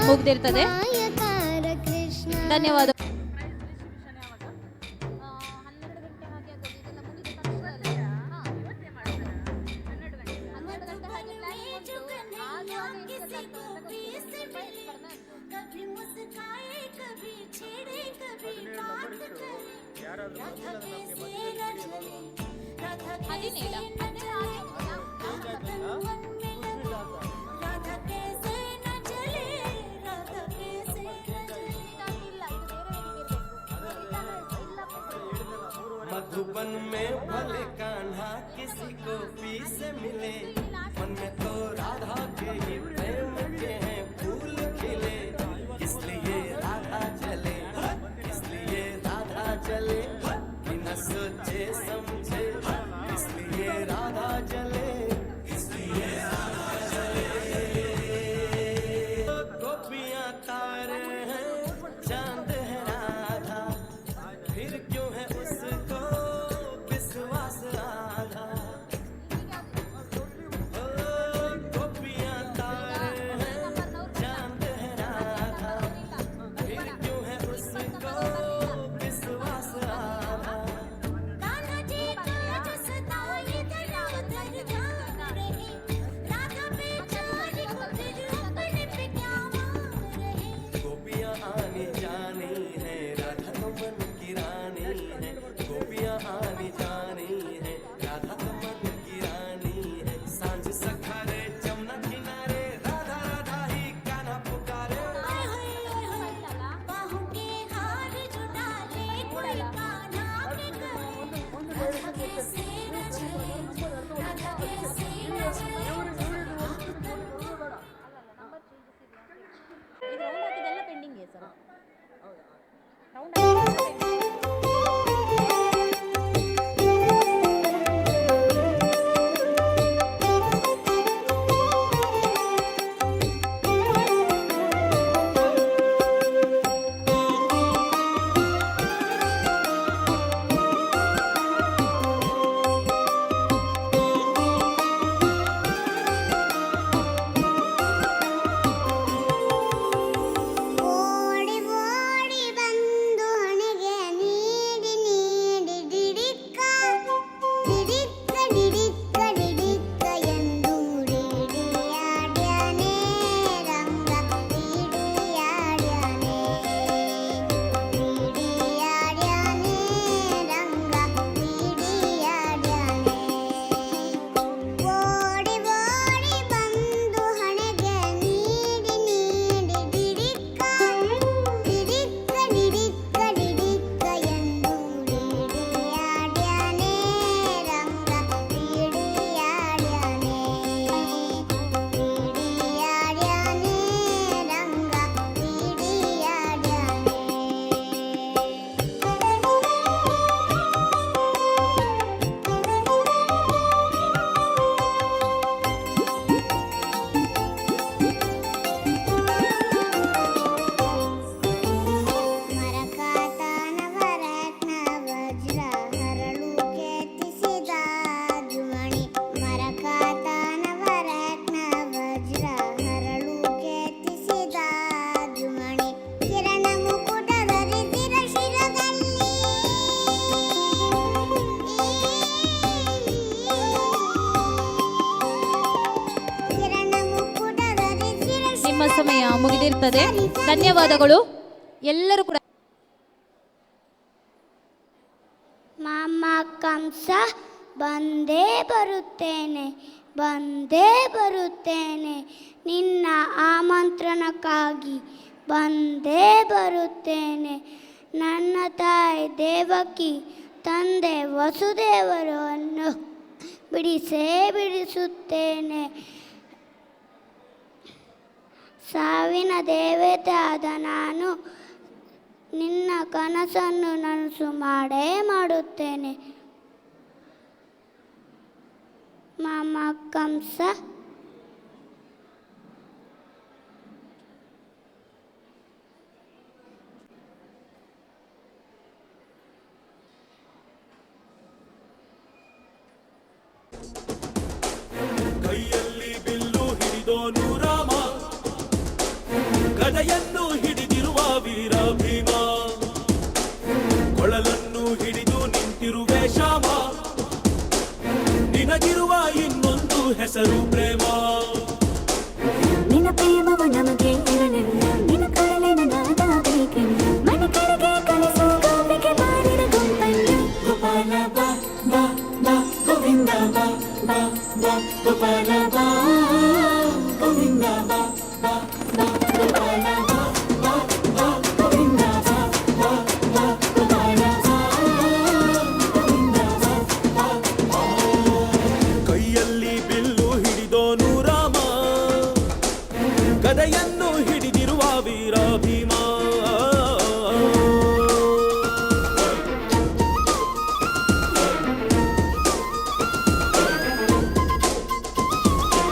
ಮುಗ್ದಿರ್ತದೆ. ಮಾಯಕಾರ ಕೃಷ್ಣ ಧನ್ಯವಾದ. मधुबन में भले कान्हा किसी को पी से मिले, मन में तो राधा के ही प्रेम के हैं फूल खिले, इसलिए राधा चले, इसलिए राधा चले, बिना सोचे समझे, इसलिए राधा चले, इसलिए राधा चले। गोपियां तारे हैं, चांद है राधा, फिर क्यों है उसको विश्वास आधा। गोपियां तारे हैं, चांद है राधा, फिर क्यों है उसको विश्वास आधा। गोपियां आनी जानी है, राधा तो मन की रानी है, गोपियां आनी जानी है, राधा तो मन की रानी है। सांझ सखारे जमुना किनारे, राधा राधा ही गाना पुकारे। ಓಡಿ ಓಡಿ ಬಂದು ಹಣೆಗೆ ನೀಡಿ ನೀಡಿ ಡಿಡಿಕ್ಕ ಡಿಡಿಕ್ಕ ಡಿಡಿಕ್ಕ ಡಿಡಿಕ್ಕ ಎಂದು ಡಿಡಿಯಾಡ್ಯಾನೆ ರಂಗ ಡಿಡಿಯಾಡ್ಯಾನೆ ಡಿಡಿಯಾಡ್ಯಾನೆ ರಂಗ ಡಿಡಿಯಾಡ್ಯಾನೆ. ಓಡಿ ಓಡಿ ಬಂದು ಹಣೆಗೆ ನೀಡಿ ನೀಡಿ ಡಿಡಿಕ್ಕ ಡಿಡಿಕ್ಕ ಡಿಡಿಕ್ಕ ಡಿಡಿಕ್ಕ ಎಂದು ಡಿಡಿಯಾಡ್ಯಾನೆ ರಂಗ ಡಿಡಿಯಾಡ್ಯಾನೆ ಡಿಡಿಯಾಡ್ಯಾನೆ ರಂಗ ಮರಕಾತನ ವರತ್ನ ವಜ್ರ ಹರಳು ಕೆತ್ತಿಸಿದ ಜುಮಣಿ, ಮರಕಾತನ ವರತ್ನ ವಜ್ರ ಹರಳು ಕೆತ್ತಿಸಿದ ಜುಮಣಿ, ಕಿರಣ ಮುಕುಟ ಧರಿಸಿದ ಶಿರದಲ್ಲಿ ಕಿರಣ ಮುಕುಟ ಧರಿಸಿದ ನಿಮ್ಮ ಸಮಯ ಮುಗಿದಿರ್ತದೆ. ಧನ್ಯವಾದಗಳು ಎಲ್ಲರೂ ಕೂಡ. ಮಾಮ ಕಂಸ ಬಂದೇ ಬರುತ್ತೇನೆ, ಬಂದೇ ಬರುತ್ತೇನೆ, ನಿನ್ನ ಆಮಂತ್ರಣಕ್ಕಾಗಿ ಬಂದೇ ಬರುತ್ತೇನೆ. ನನ್ನ ತಾಯಿ ದೇವಕಿ, ತಂದೆ ವಸುದೇವರನ್ನು ಬಿಡಿಸುತ್ತೇನೆ. ಸಾವಿನ ದೇವತೆ ಆದ ನಾನು ನಿನ್ನ ಕನಸನ್ನು ನನಸು ಮಾಡೇ ಮಾಡುತ್ತೇನೆ. ಮಾಮ ಕಂಸ ಕೈಯಲ್ಲಿ ಬಿಲ್ಲು ಹಿಡಿದೋನು ರಾಮ, ಗದೆಯ ಹೆಸರು ಪ್ರೇಮ. ನಿನ್ನ ಪ್ರೇಮವು ನಮಗೆ ಇರಲಿಲ್ಲ, ನಿನ್ನ ಕರಳಿನ ನಾದ ಬೇಕೆಂದು ಮನೆ ಕಡೆಗೆ ಕಲಿಸು ಗೋಪಿಗೆ ಮಾಡಿದ ಗುಂಪನ್ನು. ಗೋಪಾಲ ಬಾ ಬಾ ಬಾ ಗೋವಿಂದ ಬಾ ಬಾ ಬಾ ಗೋಪಾಲ ಬಾ ಗೋವಿಂದ ಬಾ ಬಾ ಬಾ ಗೋಪಾಲ ಬಾ ಬಾ ಬಾ ಗೋವಿಂದ ಬಾ ಬಾ ಬಾ ಗೋಪಾಲ ಬಾ ಗೋವಿಂದ ಬಾ ಬಾ. ಕೈಯಲ್ಲಿ ಬಿಲ್ಲು ಹಿಡಿದೋನು ರಾಮ, ಗದೆಯನ್ನು ಹಿಡಿದಿರುವ ವೀರ ಭೀಮ.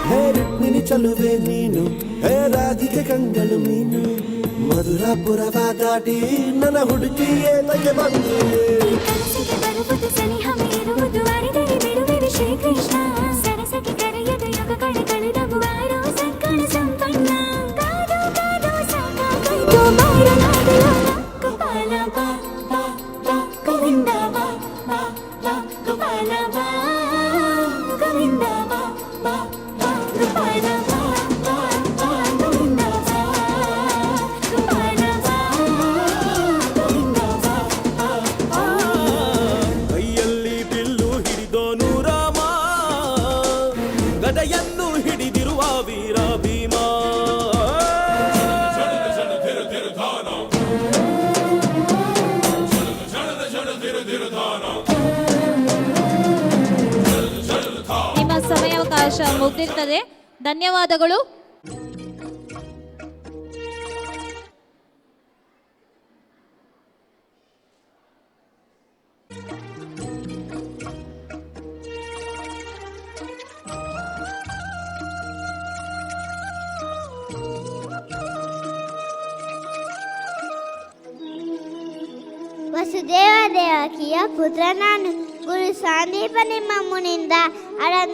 ಹೇ ರುಕ್ಮಿಣಿ ಚಲುವೆ ನೀನು, ಹೇ ರಾಧಿಕೆ ಕಂಗಳು ನೀನು, ಮಧುರಾಪುರವ ದಾಟಿ ನನ್ನ ಹುಡುಕಿಯೇ ತಗೆ ಬಂದು. ಕನಸಿಗೆ ಬರುವುದು ಸನಿಹವೇ ಇರುವುದು ಅರಿದರೆ ಬಿಡುವಿರು ಶ್ರೀಕೃಷ್ಣ. ಸರಸಕ್ಕೆ ಕರೆಯದ ಯುಗ ಕಳೆದವು ಆರೋ ಸಕ್ಕಳ ಸಂಪನ್ನ. ಕಾದು ಕಾದು ಸಾಕಾಗೋಯ್ತು ಮಾರನಾಡಿಲ್ಲ. ಗೋಪಾಲ ಬಾ ಬಾ ಬಾ ಗೋವಿಂದ ಬಾ ಬಾ ಬಾ ಗೋಪಾಲ ಬಾ ಗೋವಿಂದ ಬಾ ಬಾ ಬಾ ಗೋಪಾಲ ಬಾ ಬಾ ಬಾ ಗೋವಿಂದ ಬಾ ಗೋಪಾಲ ಬಾ ಗೋವಿಂದ ಬಾ ಬಾ ಬಾ. ಕೈಯಲ್ಲಿ ಬಿಲ್ಲು ಹಿಡಿದೋನು ರಾಮ, ಗದೆಯನ್ನು ಹಿಡಿದಿರುವ ವೀರ ಭೀಮ. ನಿಮ್ಮ ಸಮಯಾವಕಾಶ ಮುಗಿದಿರ್ತದೆ. ಧನ್ಯವಾದಗಳು. ವಸುದೇವ ದೇವಕಿಯ ಪುತ್ರ ನಾನು. ಗುರು ಸಂದೀಪ ನಿಮ್ಮ ಮುನಿಂದ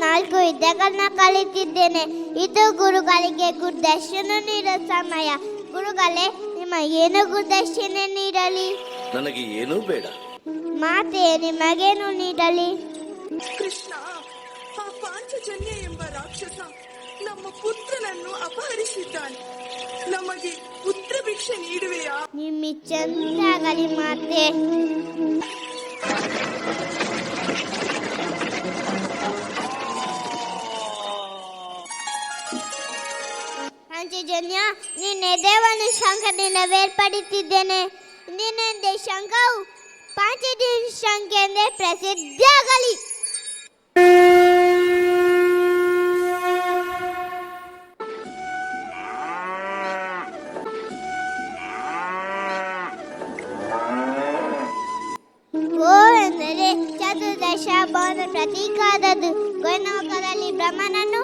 4 ವಿದ್ಯೆಗಳನ್ನ ಕಲಿತಿದ್ದೇನೆ. ಇದು ಗುರುಗಳಿಗೆ ಗುರುದರ್ಶನ ನೀಡೋ ಸಮಯ. ಗುರುಗಳೇ, ನಿಮ್ಮ ಏನು ಗುರುದರ್ಶನ ನೀಡಲಿ? ನನಗೆ ಏನೂ ಬೇಡ. ಮಾತೆ, ನಿಮಗೇನು ನೀಡಲಿ? ಕೃಷ್ಣ, ಆ ಪಾಂಚಜನ್ಯ ಎಂಬ ರಾಕ್ಷಸ ನಮ್ಮ ಪುತ್ರನನ್ನು ಅಪಹರಿಸಿದ್ದಾನೆ. ನಮಗೆ ಪುತ್ರ ಭಿಕ್ಷೆ ನೀಡುವೆಯಾ? ನಿಮ್ಮಿಚ್ಛೆಂತಾಗಲಿ ಮಾತೆ. ಪಾಂಚಜನ್ಯ, ನಿನ್ನೆ ದೇವನು ಶಂಖದಿಂದ ಬೇರ್ಪಡಿಸಿದ್ದೇನೆ. ನಿನ್ನೆಂದೇ ಶಂಖವು ಪಾಂಚಜನ್ಯ ಶಂಖ ಎಂದೇ ಪ್ರಸಿದ್ಧಿಯಾಗಲಿ. ಗೋ ಎಂದರೆ ಚತುರ್ದಶ ಭವನ ಪ್ರತೀಕಾದದ್ದು. ಗೋವಿನ ಮುಖದಲ್ಲಿ ಬ್ರಹ್ಮನನ್ನು,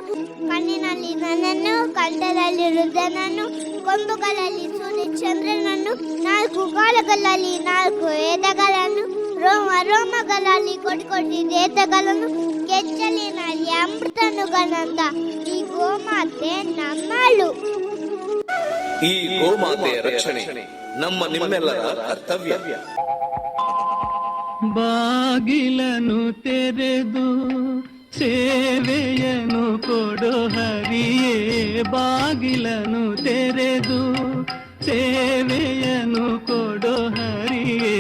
ಕಣ್ಣಿನಲ್ಲಿ ನನ್ನನ್ನು, ಕಂಠದಲ್ಲಿ ರುದ್ರನನ್ನು, ಕೊಂಬುಗಳಲ್ಲಿ ಸೂರ್ಯಚಂದ್ರನನ್ನು, 4 ಕಾಲುಗಳಲ್ಲಿ 4 ವೇದಗಳನ್ನು, ರೋಮಗಳಲ್ಲಿ ಕೋಟಿ ದೇವತೆಗಳನ್ನು, ಕೆಚ್ಚಲಿನಲ್ಲಿ ಅಮೃತನುಗಳಂತ ಈ ಗೋಮಾತೆ ನಮ್ಮಳು. ಈ ಗೋಮಾತೆಯ ರಕ್ಷಣೆ ನಮ್ಮ ನಿಮ್ಮೆಲ್ಲರ ಕರ್ತವ್ಯ. ಬಾಗಿಲನು ತೆರೆದು ಸೇವೆಯನು ಕೊಡು ಹರಿಯೇ, ಬಾಗಿಲನು ತೆರೆದು ಸೇವೆಯನು ಕೊಡು ಹರಿಯೇ.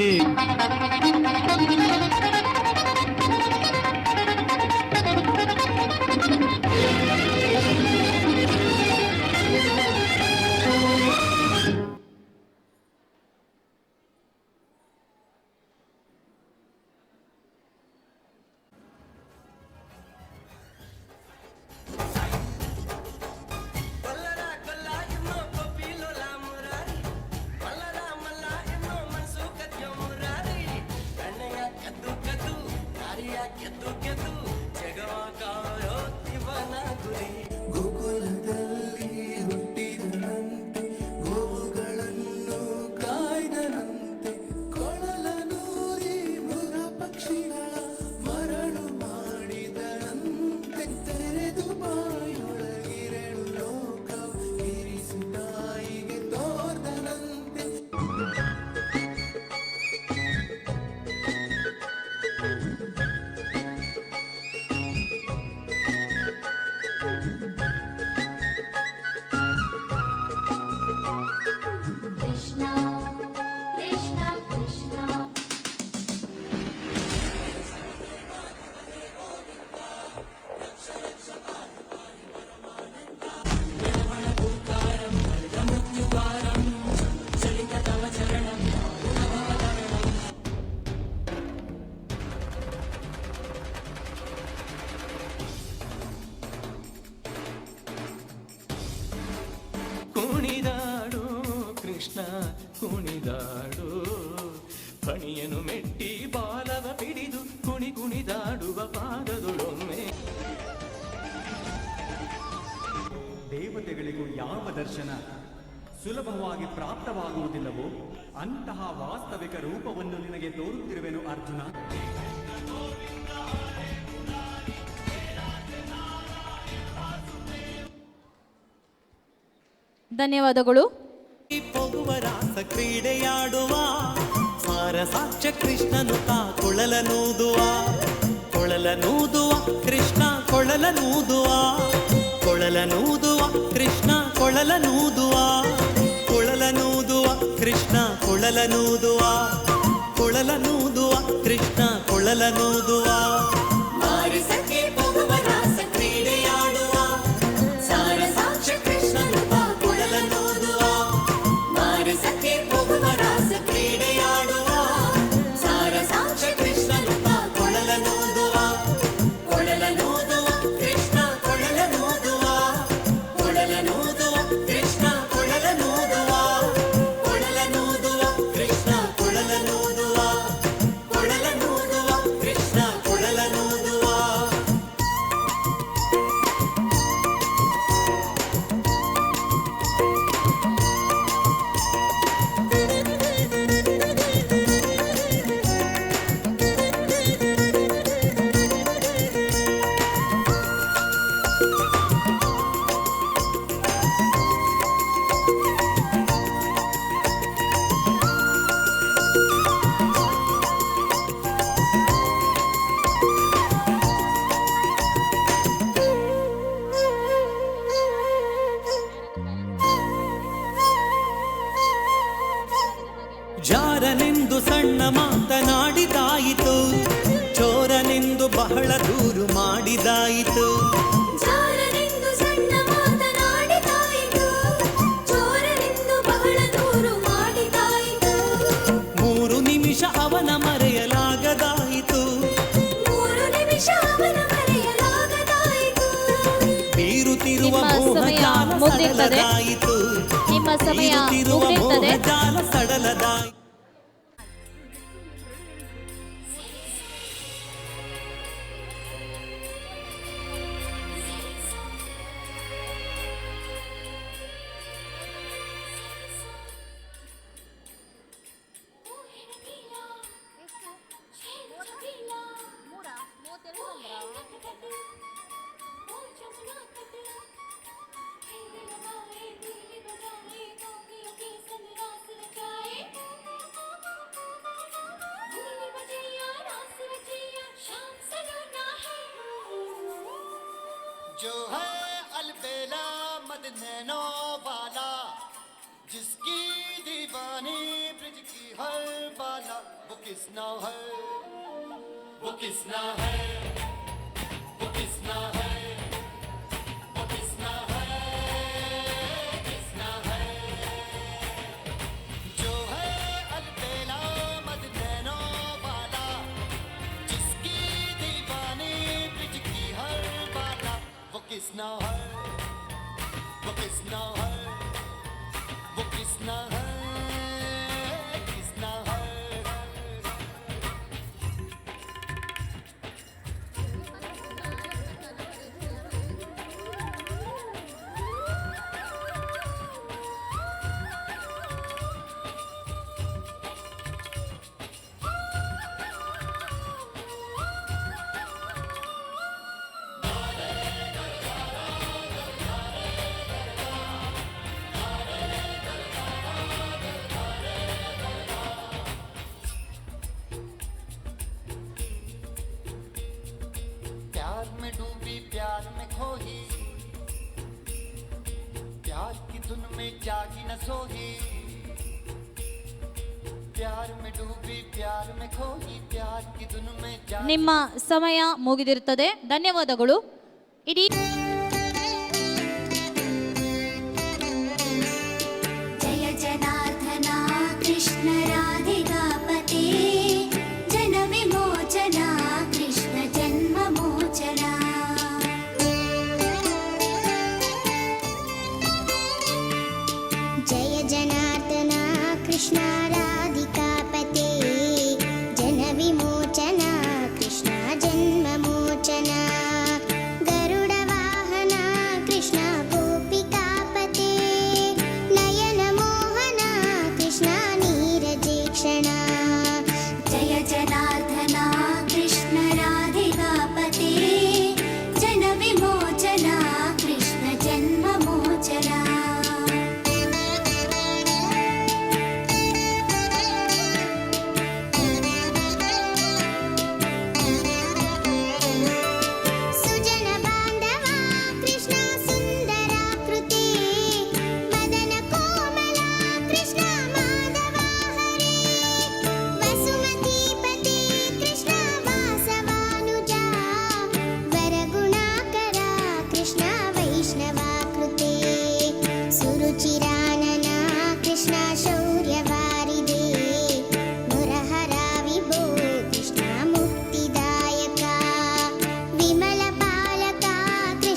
ಕುಣಿದಾಡು ಫಣಿಯನು ಮೆಟ್ಟಿ ಬಾಲವ ಪಿಡಿದು ಕುಣಿದಾಡುವ ಪಾದದೊಳೊಮ್ಮೆ. ದೇವತೆಗಳಿಗೂ ಯಾವ ದರ್ಶನ ಸುಲಭವಾಗಿ ಪ್ರಾಪ್ತವಾಗುವುದಿಲ್ಲವೋ ಅಂತಹ ವಾಸ್ತವಿಕ ರೂಪವನ್ನು ನಿನಗೆ ತೋರುತ್ತಿರುವೆನು ಅರ್ಜುನ. ಧನ್ಯವಾದಗಳು. ಹೋಗುವ ರಾಸ ಕ್ರೀಡೆಯಾಡುವ ಸಾರಸಾಕ್ಷ ಕೃಷ್ಣನು ತಾ ಕೊಳಲನೂದುವ ಕೃಷ್ಣ ಕೊಳಲನೂದುವ ಕೃಷ್ಣ ಕೊಳಲನೂದುವ ಕೃಷ್ಣ ಕೊಳಲನೂದುವ ಕೃಷ್ಣ ಕೊಳಲನೂದುವ. ಮಾರಿಸಕ್ಕೆ ಹೋಗುವ ರಾಸ ಕ್ರೀಡೆಯಾಡುವ ಸಾರಸಾಕ್ಷ ಕೃಷ್ಣನು ತಾ ಕೊಳಲನೂದುವ. ಮಾರಿಸಕ್ಕೆ ಹೋಗುವ ರಾಸ ಕ್ರೀಡೆಯಾಡುವ ಸಾರಸಾಕ್ಷ ಕೃಷ್ಣನು ತಾ ಕೊಳಲನೂದುವ ಕೃಷ್ಣ ಕೊಳಲನೂದುವ ಕೃಷ್ಣ ಕೊಳಲನೂದುವ ಕೃಷ್ಣ ಕೊಳಲನೂದುವ ಕೃಷ್ಣ ಕೊಳಲನೂದುವ. ಜಾರನೆಂದು ಸಣ್ಣ ಮಾತನಾಡಿದಾಯಿತು, ಚೋರನೆಂದು ಬಹಳ ದೂರು ಮಾಡಿದಾಯಿತು. ಜಾರನೆಂದು ಸಣ್ಣ ಮಾತನಾಡಿದಾಯಿತು, ಚೋರನೆಂದು ಬಹಳ ದೂರು ಮಾಡಿದಾಯಿತು. 3 ನಿಮಿಷ ಅವನ ಮರೆಯಲಾಗದಾಯಿತು, 3 ನಿಮಿಷ ಅವನ ಮರೆಯಲಾಗದಾಯಿತು. ಬೀರುತ್ತಿರುವ ನಿಮ್ಮ ಸಮಯ ಮುಗಿದಿರ್ತದೆ. ನಿಮ್ಮ ಸಮಯ ಮುಗಿದಿರ್ತದೆ. ಜಾಲ ಸಡಲದಾಯಿತು. जो है अलबेला मदनैनो वाला, जिसकी दीवानी ब्रिज की हर बाला, वो किसना है, वो किसना है, वो किसना है, वो किसना है, किसना है. जो है अलबेला मदनैनो वाला, जिसकी दीवानी ब्रिज की हर बाला, वो किसना है, वो किसना है, वो किसना है, किसना है. प्यार में डूबी प्यार में खोही, प्यार की धुन में जागी न सोही. प्यार में डूबी प्यार में खोही, प्यार की धुन में जागी. ನಿಮ್ಮ ಸಮಯ ಮುಗಿದಿರುತ್ತದೆ. ಧನ್ಯವಾದಗಳು. ಇಡೀ जय जनार्दना कृष्ण राधिकापते, जन विमोचना कृष्ण जन्म मोचना. जय जनार्दना कृष्ण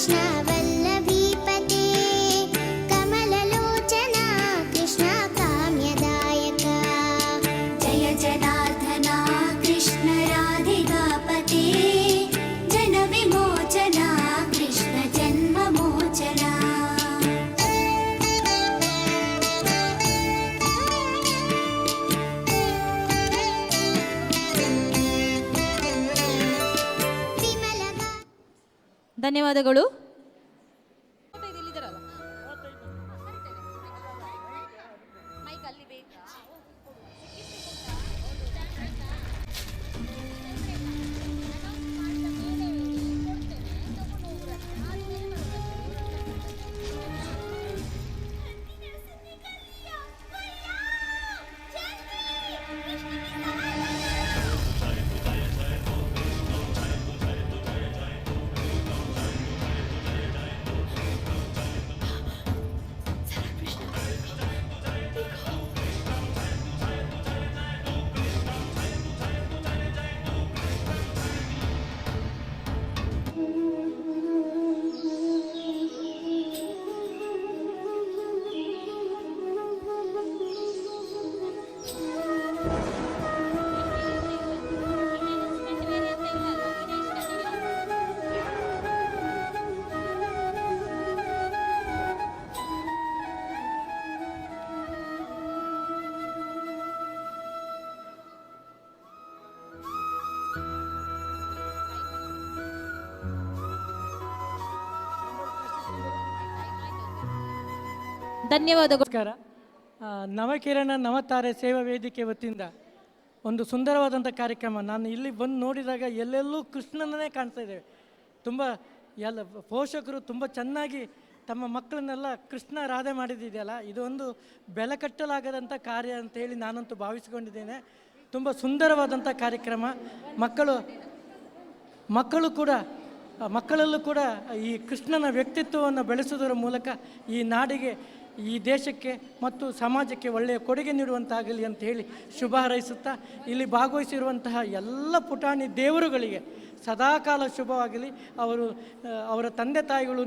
ಕೃಷ್ಣ ವಲ್ಲಭೀಪತೆ ಕಮಲಲೋಚನ ಕೃಷ್ಣ ಕಾಮ್ಯದಾಯಕ ಜಯ ಜನಾರ್ದನ ಕೃಷ್ಣ ರಾಧಿಕಾಪತೆ ಜನ ವಿಮೋಚನ ಕೃಷ್ಣ ಜನ್ಮ ಮೋಚನ ಧನ್ಯವಾದಗಳು. ಧನ್ಯವಾದಗಳು. ನಮಸ್ಕಾರ. ನವಕಿರಣ ನವತಾರೆ ಸೇವಾ ವೇದಿಕೆ ವತಿಯಿಂದ ಒಂದು ಸುಂದರವಾದಂಥ ಕಾರ್ಯಕ್ರಮ. ನಾನು ಇಲ್ಲಿ ಬಂದು ನೋಡಿದಾಗ ಎಲ್ಲೆಲ್ಲೂ ಕೃಷ್ಣನನ್ನೇ ಕಾಣ್ತಾ ಇದ್ದೇವೆ. ತುಂಬ ಪೋಷಕರು ತುಂಬ ಚೆನ್ನಾಗಿ ತಮ್ಮ ಮಕ್ಕಳನ್ನೆಲ್ಲ ಕೃಷ್ಣ ರಾಧೆ ಮಾಡಿದ್ದಿದೆಯಲ್ಲ, ಇದು ಒಂದು ಬೆಲೆ ಕಟ್ಟಲಾಗದಂಥ ಕಾರ್ಯ ಅಂತೇಳಿ ನಾನಂತೂ ಭಾವಿಸಿಕೊಂಡಿದ್ದೇನೆ. ತುಂಬ ಸುಂದರವಾದಂಥ ಕಾರ್ಯಕ್ರಮ. ಮಕ್ಕಳಲ್ಲೂ ಕೂಡ ಈ ಕೃಷ್ಣನ ವ್ಯಕ್ತಿತ್ವವನ್ನು ಬೆಳೆಸುವುದರ ಮೂಲಕ ಈ ನಾಡಿಗೆ, ಈ ದೇಶಕ್ಕೆ ಮತ್ತು ಸಮಾಜಕ್ಕೆ ಒಳ್ಳೆಯ ಕೊಡುಗೆ ನೀಡುವಂತಾಗಲಿ ಅಂತ ಹೇಳಿ ಶುಭ ಹಾರೈಸುತ್ತಾ, ಇಲ್ಲಿ ಭಾಗವಹಿಸಿರುವಂತಹ ಎಲ್ಲ ಪುಟಾಣಿ ದೇವರುಗಳಿಗೆ ಸದಾಕಾಲ ಶುಭವಾಗಲಿ. ಅವರ ತಂದೆ ತಾಯಿಗಳು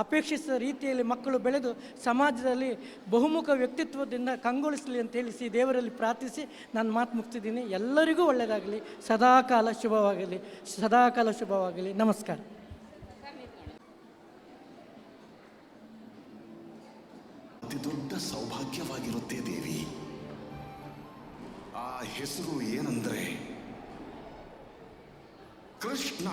ಅಪೇಕ್ಷಿಸಿದ ರೀತಿಯಲ್ಲಿ ಮಕ್ಕಳು ಬೆಳೆದು ಸಮಾಜದಲ್ಲಿ ಬಹುಮುಖ ವ್ಯಕ್ತಿತ್ವದಿಂದ ಕಂಗೊಳಿಸಲಿ ಅಂತೇಳಿ ದೇವರಲ್ಲಿ ಪ್ರಾರ್ಥಿಸಿ ನಾನು ಮಾತು ಮುಗಿಸಿದ್ದೀನಿ. ಎಲ್ಲರಿಗೂ ಒಳ್ಳೆಯದಾಗಲಿ, ಸದಾಕಾಲ ಶುಭವಾಗಲಿ. ನಮಸ್ಕಾರ. ಅತಿ ದೊಡ್ಡ ಸೌಭಾಗ್ಯವಾಗಿರುತ್ತೆ ದೇವಿ. ಆ ಹೆಸರು ಏನಂದ್ರೆ ಕೃಷ್ಣ.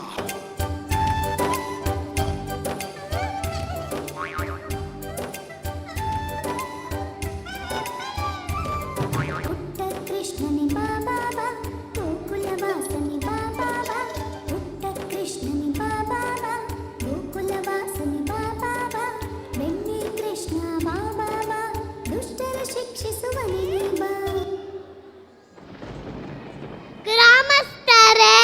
ಪುಟ್ಟ ಕೃಷ್ಣನಿ ಬಾಬಾ ಗೋಕುಲ ವಾಸನಿ ಬಾಬಾ ಪುಟ್ಟ ಕೃಷ್ಣನಿ ಬಾಬಾ ಗೋಕುಲ ವಾಸನಿ ಬಾಬಾ ಬೆಣ್ಣೆ ಕೃಷ್ಣ ಬಾಬಾ ದುಷ್ಟರ ಶಿಕ್ಷಿಸುವನೇ ಬಾ. ಗ್ರಾಮಸ್ಥರೇ,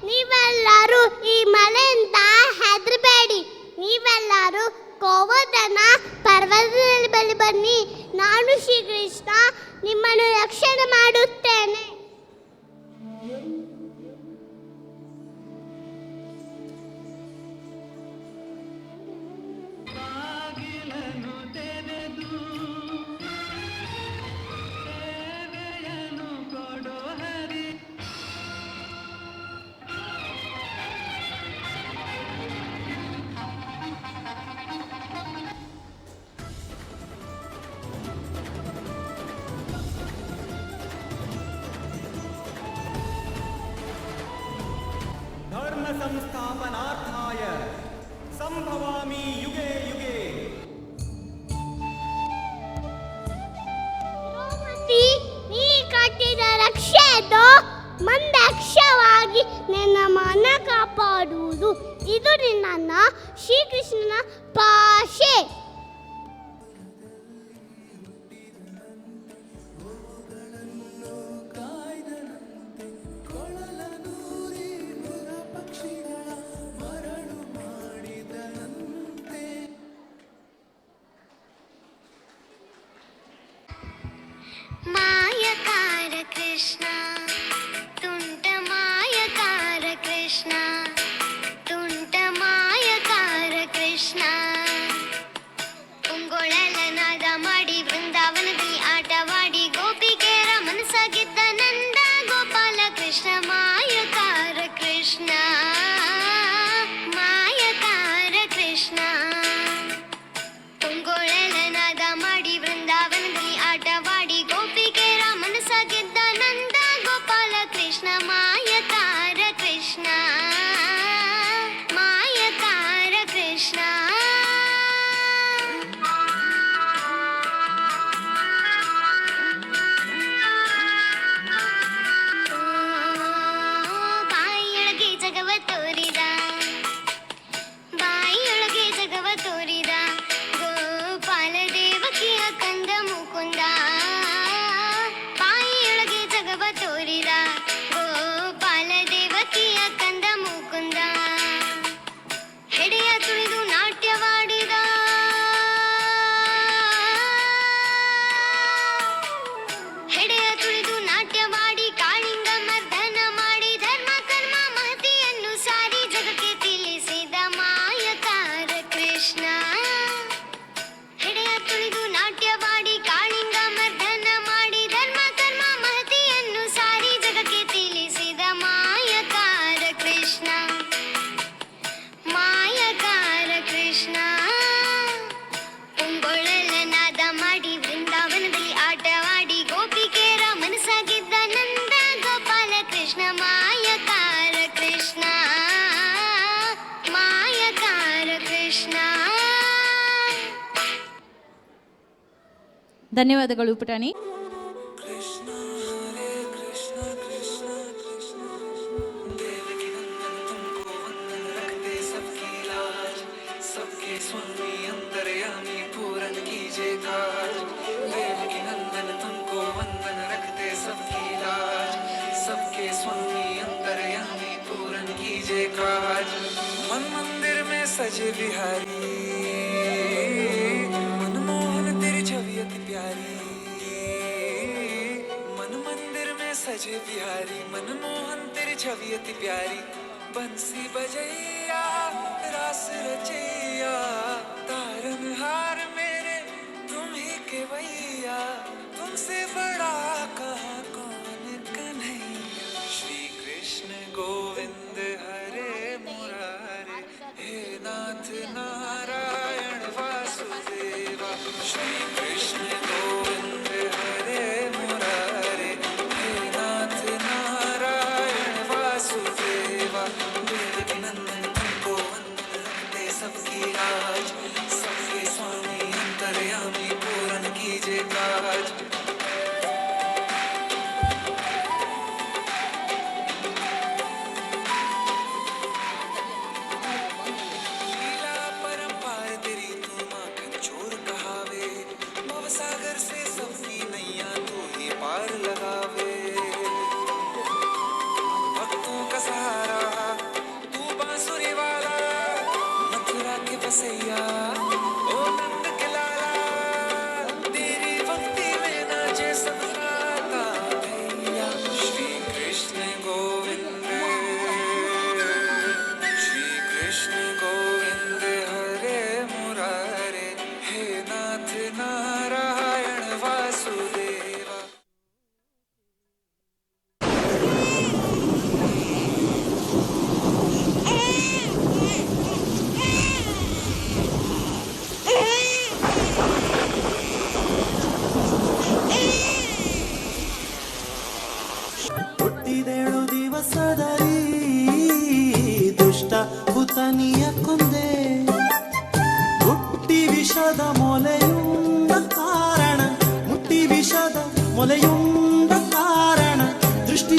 ನೀವೆಲ್ಲರೂ ಈ ಮಳೆಯಿಂದ ಹೆದರಬೇಡಿ. ನೀವೆಲ್ಲರೂ ಗೋವರ್ಧನ ಪರ್ವತದಲ್ಲಿ ಬಳಿ ಬನ್ನಿ. ನಾನು ಶ್ರೀಕೃಷ್ಣ ನಿಮ್ಮನ್ನು ರಕ್ಷಣೆ ಮಾಡುತ್ತೇನೆ. ಧರ್ಮ ಸಂಸ್ಥಾಪನಾರ್ಥಾಯ ಸಂಭವಾಮಿ ಯುಗೆ ಯುಗೆ. ನೀ ಕಟ್ಟಿದ ರಕ್ಷೆದು ಮಂದಕ್ಷವಾಗಿ ನನ್ನ ಮನ ಕಾಪಾಡುವುದು. ಇದು ನನ್ನ ಶ್ರೀಕೃಷ್ಣನ ಭಾಷೆ. ಮಾಯಕಾರ ಕೃಷ್ಣ ತುಂಟ ಮಾಯಕಾರ ಕೃಷ್ಣ ತುಂಟ ಮಾಯ ಕೃಷ್ಣ ಬಾಯಿಯೊಳಗೆ ಜಗವ ತೋರಿದ ಬಾಯಿಯೊಳಗೆ ಜಗವ ತೋರಿದ ಗೋಪಾಲ ದೇವಕಿಯ ಕಂದ ಮುಕುಂದ ಬಾಯಿಯೊಳಗೆ ಜಗವ ತೋರಿದ ಗೋಪಾಲ ದೇವಕಿಯ ಕಂದ ಮುಕುಂದ ಹೆಡೆಯ ತುಳಿದು ನಾಟ್ಯವಾಡಿದ ಹೆಡೆಯ ತುಳಿದು ನಾಟ್ಯವಾಡಿ ಕಾಳಿಂಗ ಮರ್ದನ ಮಾಡಿ ಧರ್ಮ ಕರ್ಮ ಮಹತಿಯನ್ನು ಸಾರಿ ಜಗಕ್ಕೆ ತಿಳಿಸಿದ ಮಾಯಕಾರ ಕೃಷ್ಣ ಹೆಡೆಯ ತುಳಿದು ನಾಟ್ಯವಾಡಿ ಕಾಳಿಂಗ ಮರ್ದನ ಮಾಡಿ ಧರ್ಮ ಕರ್ಮ ಮಹತಿಯನ್ನು ಸಾರಿ ಜಗಕ್ಕೆ ತಿಳಿಸಿದ ಮಾಯಕಾರ ಕೃಷ್ಣ ಮಾಯಕಾರ ಕೃಷ್ಣ ಪುಂಗೊಳಲ ನಾದ ಮಾಡಿ ವೃಂದಾವನದಲ್ಲಿ ಆಟವಾಡಿ ಗೋಪಿಕೆಯರ ಮನಸ್ಸಾಗಿದ್ದ ನಂದ ಗೋಪಾಲ ಕೃಷ್ಣ ಮಾಯಕಾರ ಕೃಷ್ಣ ಮಾಯಕಾರ ಕೃಷ್ಣ. ಧನ್ಯವಾದಗಳು ಪುಟಾಣಿ. सबके स्वामी अंतर्यामी पूरन कीजिए काज देवकी नंदन तुमको वंदन रखते सबकी लाज सबके स्वामी अंतर्यामी पूरन कीजिए काज मन मंदिर में सजे बिहारी मनमोहन तेरी छवि अति प्यारी मन मंदिर में सजे बिहारी मनमोहन तेरी छवि अति प्यारी बंसी बजैया रास रचैया तारन हार मेरे तुम ही के भैया तुमसे बड़ा कहाँ कौन कन्हैया श्री कृष्ण गोविंद हरे मुरारे हे नाथ नारायण वासुदेवा श्री कृष्ण गोविंद हरे मुरारे हे नाथ नारायण वासुदेवा देवकी नंदन तुमको वंदन रखते सबकी लाज सबके स्वामी अंतर्यामी पूरन कीजिए काज लीला परंपार तेरी तू माखन चोर कहावे भवसागर से सबकी नैया तू ही पार लगावे भक्तों का सहारा तू बांसुरी वाला मथुरा के बसैया ओ नंद के लाला तेरी भक्ति में नाचे सब राता भैया श्री कृष्ण गोविंद हरे मुरारे हे नाथ नारायण वासुदेवा ಹುಟ್ಟಿದೇಳು ದಿವಸದಲ್ಲಿ ದುಷ್ಟ ಹುತನಿಯ ಕೊಂದೆ ಮುಟ್ಟಿ ವಿಷದ ಮೊಲೆಯುಂಡ ಕಾರಣ ಮುಟ್ಟಿ ವಿಷದ ಮೊಲೆಯುಂಡ ಕಾರಣ ದೃಷ್ಟಿ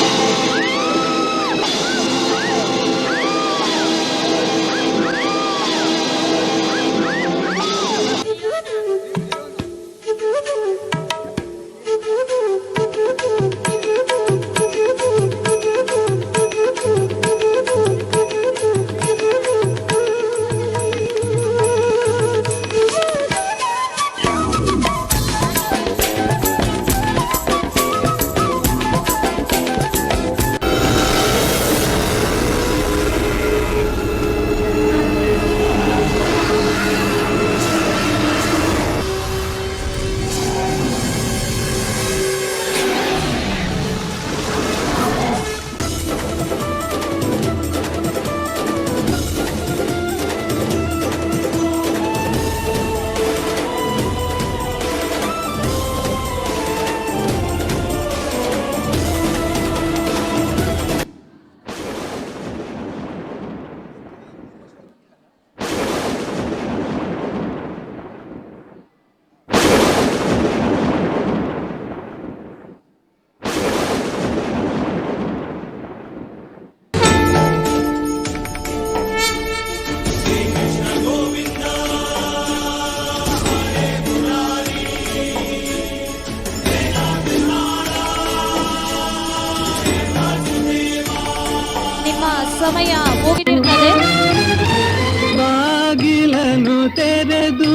ಸಮಯ ಮುಗಿದಿರ್ತದೆ. ಬಾಗಿಲನ್ನು ತೆರೆದು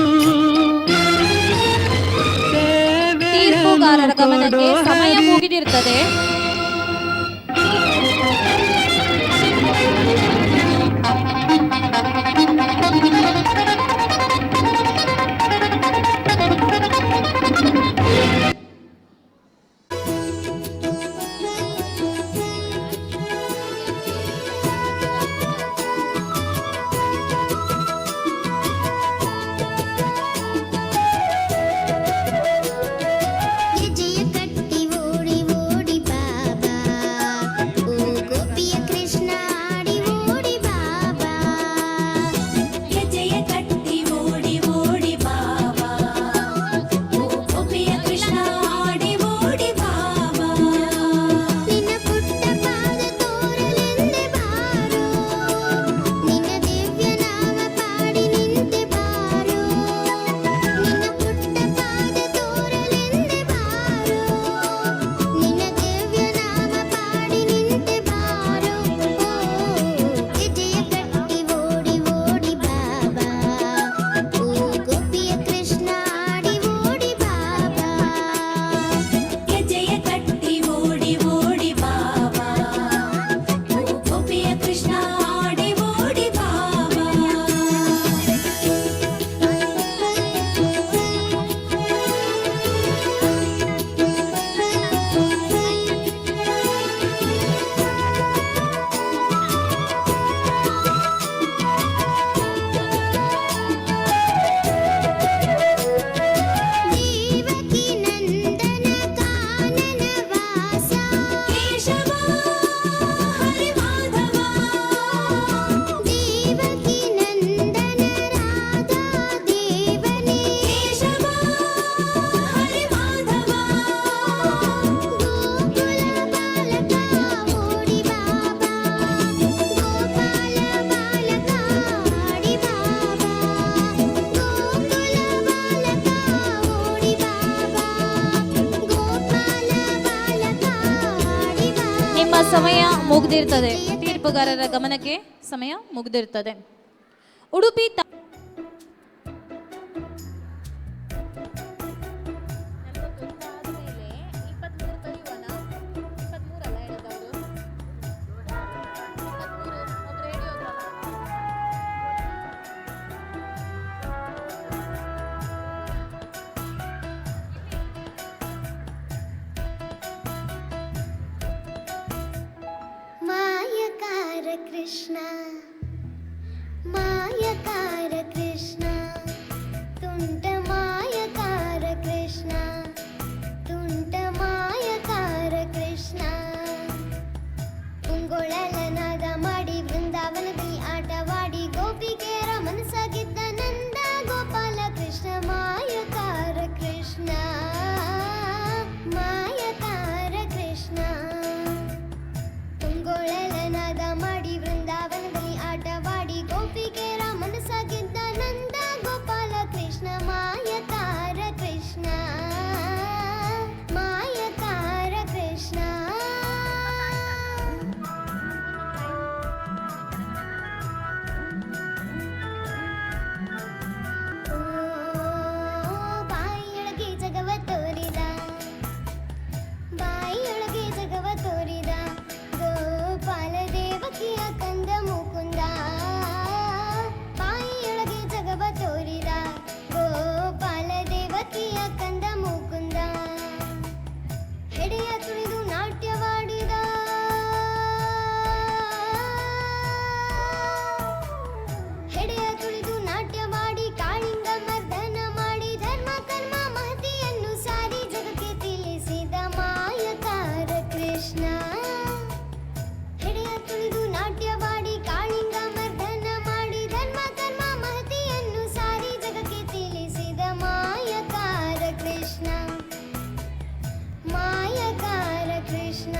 ತೀರ್ಪುಗಾರರ ಗಮನಕ್ಕೆ ಸಮಯ ಮುಗಿದಿರ್ತದೆ. ಹೆಜ್ಜೆಯ ಕಟ್ಟಿ ಓಡಿ ಓಡಿ ಬಾಬಾ, ಓ ಗೋಪಿಯ ಕೃಷ್ಣ ಆಡಿ ಓಡಿ ಬಾಬಾ. ಹೆಜ್ಜೆಯ ಕಟ್ಟಿ ಓಡಿ ಓಡಿ ಬಾಬಾ, ಓ ಗೋಪಿಯ ಕೃಷ್ಣ ಆಡಿ ಓಡಿ ಬಾಬಾ. ನಿನ್ನ ಪುಟ್ಟ ಪಾದ ತೋರಲೆಂದೆ ಬಾರೋ, ನಿನ್ನ ದಿವ್ಯ ನಾಮ ಪಾಡಿ ನಿಂತೆ ಬಾರೋ. ನಿನ್ನ ಪುಟ್ಟ ಪಾದ ತೋರಲೆಂದೆ ಬಾರೋ, ನಿನ್ನ ದಿವ್ಯ ನಾಮ ಪಾಡಿ ನಿಂತೆ ಬಾರೋ. ಹೆಜ್ಜೆಯ ಕಟ್ಟಿ ಓಡಿ ಓಡಿ ಬಾಬಾ, ಓ ಗೋಪಿಯ ಕೃಷ್ಣ ಆಡಿ ಓಡಿ ಬಾಬಾ. ಹೆಜ್ಜೆಯ ಕಟ್ಟಿ ಓಡಿ ಓಡಿ ಬಾಬಾ, ಓ ಗೋಪಿಯ ಕೃಷ್ಣ ಆಡಿ ಓಡಿ ಬಾಬಾ. ದೇವಕಿ ನಂದನ ಕಾನನ ವಾಸ ಕೇಶವ ಹರಿ ಮಾಧವ. ದೇವಕಿ ನಂದನ ರಾಧಾ ದೇವನೇ ಕೇಶವ ಹರಿ ಮಾಧವ. ಗೋಕುಲ ಬಾಲಕ ಓಡಿ ಬಾಬಾ, ಗೋಪಾಲ ಬಾಲಕ ಆಡಿ ಬಾಬಾ. ಗೋಕುಲ ಬಾಲಕ ಓಡಿ ಬಾಬಾ, ಗೋಪಾಲ ಬಾಲಕ ಆಡಿ ಬಾಬಾ. ನಿಮ್ಮ ಸಮಯ ಮುಗ್ದಿರ್ತದೆ. ತೀರ್ಪುಗಾರರ ಗಮನಕ್ಕೆ ಸಮಯ ಮುಗ್ದಿರ್ತದೆ. ಉಡುಪಿ ಮಾಯಕಾರ ಕೃಷ್ಣ, ಮಾಯಕಾರ ಕೃಷ್ಣ, ತುಂಟ ಮಾಯಕಾರ ಕೃಷ್ಣ, ತುಂಟ ಮಾಯಕಾರ ಕೃಷ್ಣ. ಉಂಗೊಳಲನಾದ ಮಾಡಿ ಬೃಂದಾವನದಲ್ಲಿ ಆಟವಾಡಿ ಗೋಪಿಗೆಯರ ಮನಸ್ಸಾಗಿದ್ದ ನಂದ ಗೋಪಾಲ ಕೃಷ್ಣ. ಮಾಯಕಾರ ಕೃಷ್ಣ, ಮಾಯಕಾರ ಕೃಷ್ಣ. ತುಂಗೊಳಲನಾದ ಮಾಡಿ ಬೃಂದಾವನದಲ್ಲಿ ಆಟವಾಡಿ ಗೋಪಿಗೆಯರ ಮನಸ್ಸಾಗಿದ್ದ ನಂದ ಗೋಪಾಲ ಕೃಷ್ಣ. ಮಾಯಕಾರ ಕೃಷ್ಣ, ಮಾಯಕಾರ ಕೃಷ್ಣ. ಓ ಬಾಯಿಯೊಳಗೆ ಜಗವ ತೋರಿದ, ಬಾಯಿಯೊಳಗೆ ಜಗವ ತೋರಿದ ಗೋಪಾಲ ದೇವಕಿಯ ಕಂದ ಮುಕುಂದ. ಬಾಯಿಯೊಳಗೆ ಜಗವ ತೋರಿದ ಗೋಪಾಲ ದೇವಕಿಯ ಕಂದ ಮುಕುಂದ. ಹೆಡೆಯ ತುಳಿದು ನಾಟ್ಯವಾಡಿದ, ಹೆಡೆಯ ತುಳಿದು ನಾಟ್ಯವಾಡಿ ಕಾಳಿಂಗ ಮರ್ದನ ಮಾಡಿ ಧರ್ಮ ಕರ್ಮ ಮಹತಿಯನ್ನು ಸಾರಿ ಜಗಕ್ಕೆ ತಿಳಿಸಿದ ಮಾಯಕಾರ ಕೃಷ್ಣ. ಹೆಡೆಯ ತುಳಿದು ನಾಟ್ಯವಾಡಿ ಕಾಳಿಂಗ ಮರ್ದನ ಮಾಡಿ ಧರ್ಮ ಕರ್ಮ ಮಹತಿಯನ್ನು ಸಾರಿ ಜಗಕ್ಕೆ ತಿಳಿಸಿದ ಮಾಯಕಾರ ಕೃಷ್ಣ, ಮಾಯಕಾರ ಕೃಷ್ಣ.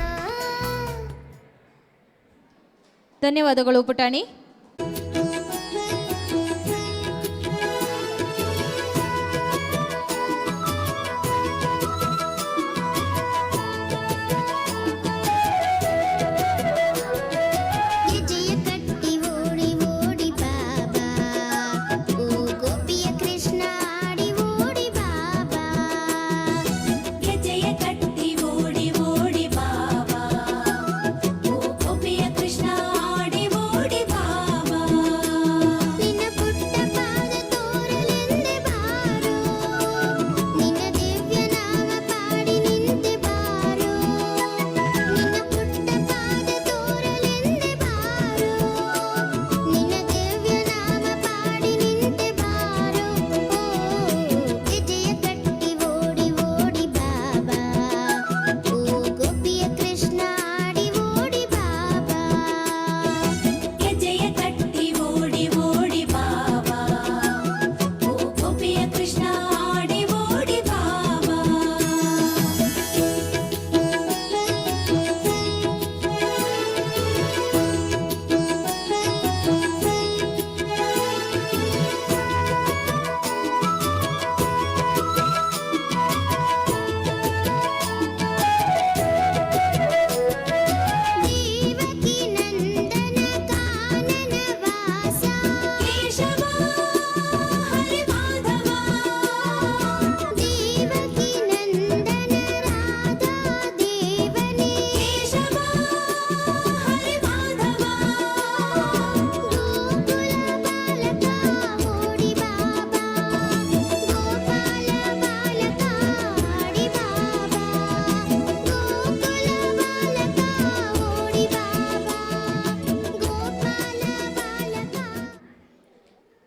ಧನ್ಯವಾದಗಳು ಪುಟಾಣಿ. ಹೆಜ್ಜೆಯ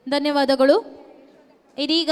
ಧನ್ಯವಾದಗಳು. ಇದೀಗ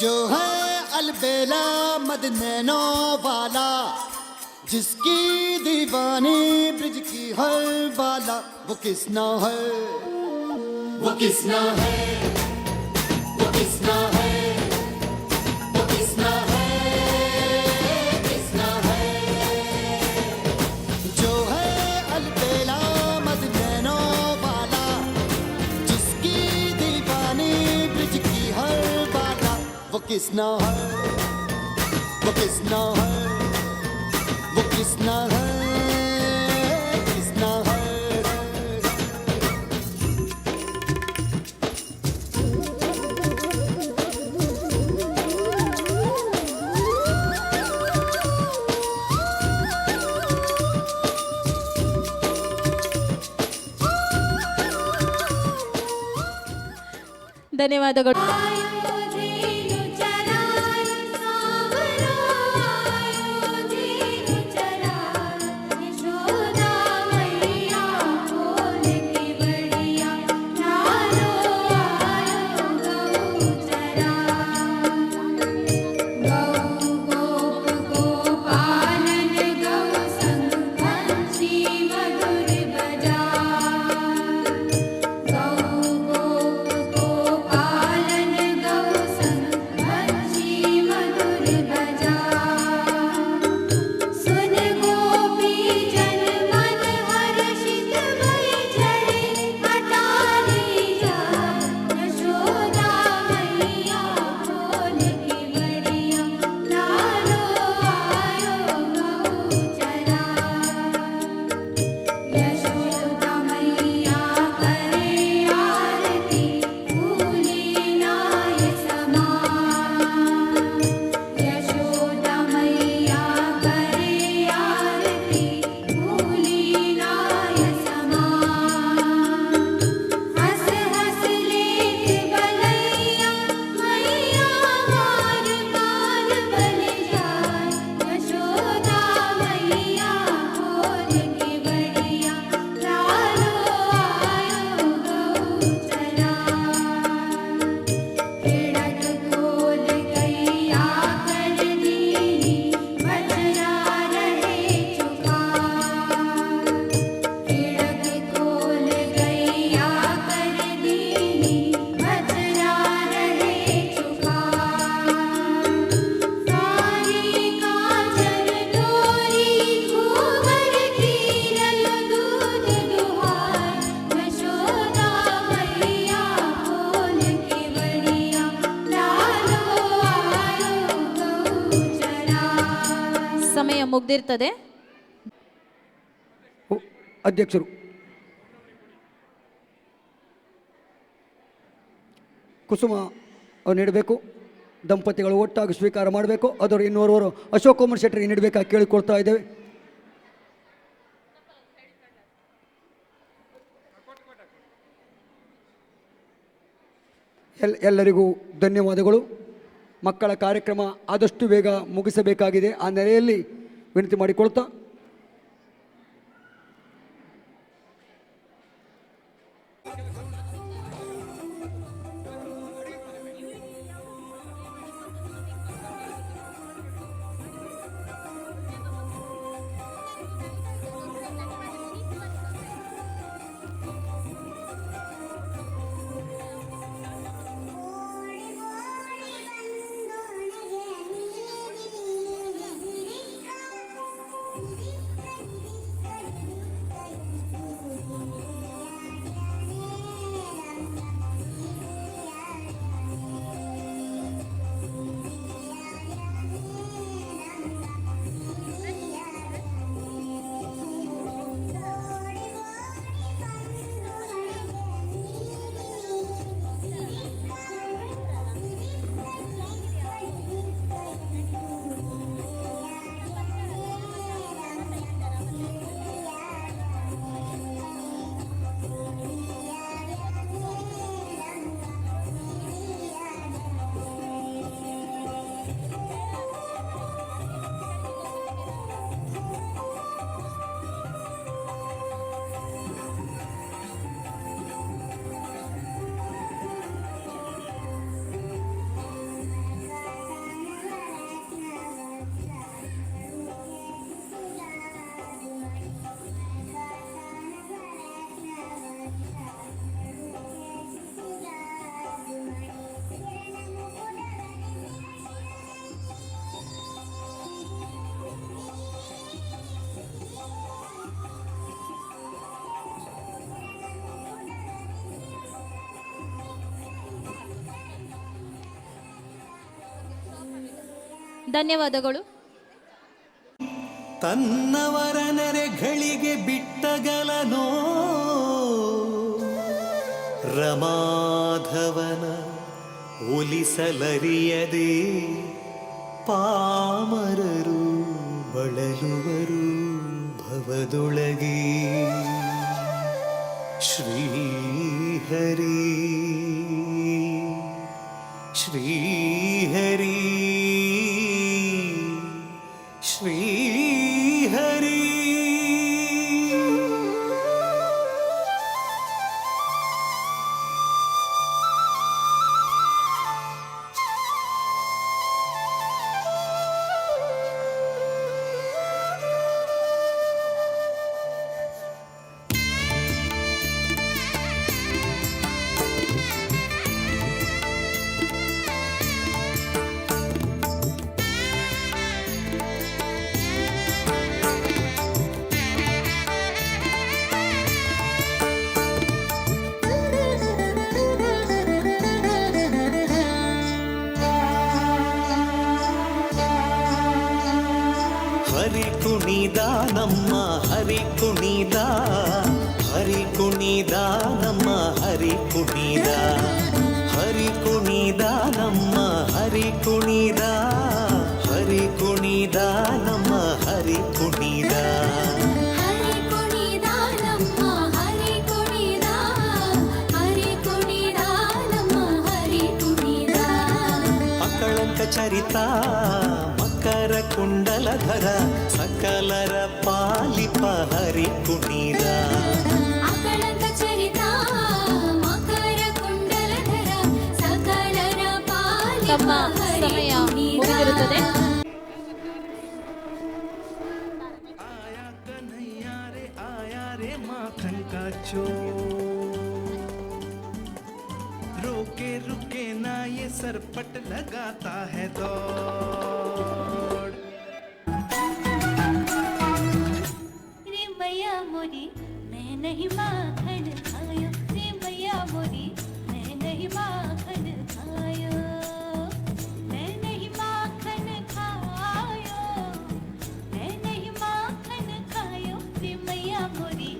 जो है अलबेला मदनैनो वाला, जिसकी दीवानी ब्रिज की हर बाला, वो किसना है, वो किसना है, वो किसना है, वो किसना है, किसना है। जो है अलबेला मदनैनो वाला, जिसकी दीवानी ब्रिज की हर बाला, वो किसना है, वो किसना है, वो किसना है, किसना है। ಧನ್ಯವಾದಗಳು. ಸಮಯ ಮುಗ್ದಿರ್ತದೆ. ಅಧ್ಯಕ್ಷರು ಕುಸುಮ ಅವ್ರು ನೀಡಬೇಕು. ದಂಪತಿಗಳು ಒಟ್ಟಾಗಿ ಸ್ವೀಕಾರ ಮಾಡಬೇಕು. ಅದರ ಇನ್ನೋರ್ವರು ಅಶೋಕ್ ಕುಮಾರ್ ಶೆಟ್ಟರಿಗೆ ನೀಡಬೇಕಾಗಿ ಕೇಳಿಕೊಳ್ತಾ ಇದ್ದೇವೆ. ಎಲ್ಲರಿಗೂ ಧನ್ಯವಾದಗಳು. ಮಕ್ಕಳ ಕಾರ್ಯಕ್ರಮ ಆದಷ್ಟು ಬೇಗ ಮುಗಿಸಬೇಕಾಗಿದೆ. ಆ ನೆಲೆಯಲ್ಲಿ ವಿನಂತಿ ಮಾಡಿಕೊಳ್ತಾ ಧನ್ಯವಾದಗಳು. ತನ್ನವರ ನೆರೆಗಳಿಗೆ ಬಿಟ್ಟಗಲನೋ ರಮಾಧವನ ಒಲಿಸಲರಿಯದೆ ಪಾಮರರು ಬಳಲುವರು ಭವದೊಳಗೆ. ಶ್ರೀಹರಿ ಶ್ರೀಹರಿ ಶ್ರೀಹರಿ. ಹರಿ ಕುಣಿದ ನಮ್ಮ ಹರಿ ಕುಣಿದ, ಹರಿ ಕುಣಿದ ನಮ್ಮ ಹರಿ ಕುಣಿದ, ಹರಿ ಕುಣಿದ ನಮ್ಮ ಹರಿ ಕುಣಿದ, ಹರಿ ಕುಣಿದ ನಮ್ಮ ಹರಿ ಕುಣಿದ. ಹರಿ ಕುಣಿದ ನಮ್ಮ ಹರಿ ಕುಣಿದ, ಹರಿ ಕುಣಿದ ನಮ್ಮ ಹರಿ ಕುಣಿದ. ಅಕಳಂಕ ಚರಿತ ಮಕರ ಕುಂಡಲಧರ ಸಕಲರ ಪಾಲಿಪ ಹರಿ ಕುಣಿದ. ಅಕಳಂಕ ಚರಿತ ಮಕರ ಕುಂಡಲಧರ ಸಕಲರ ಪಾಲಿಪ ತಮ್ಮ ಹರಿ ಸಮಯ ಕುಣಿದ. ಮುಗಿದಿರುತ್ತದೆ. आया कन्हैया रे माखन का चो, रोके रुके ना ये सरपट लगाता है दौड़. रे मैया मोरी मैं नहीं माखन खायो, रे मैया मोरी मैं नहीं माखन खायो, मैं नहीं माखन खायो, मैं नहीं माखन खायो, रे मैया मोरी.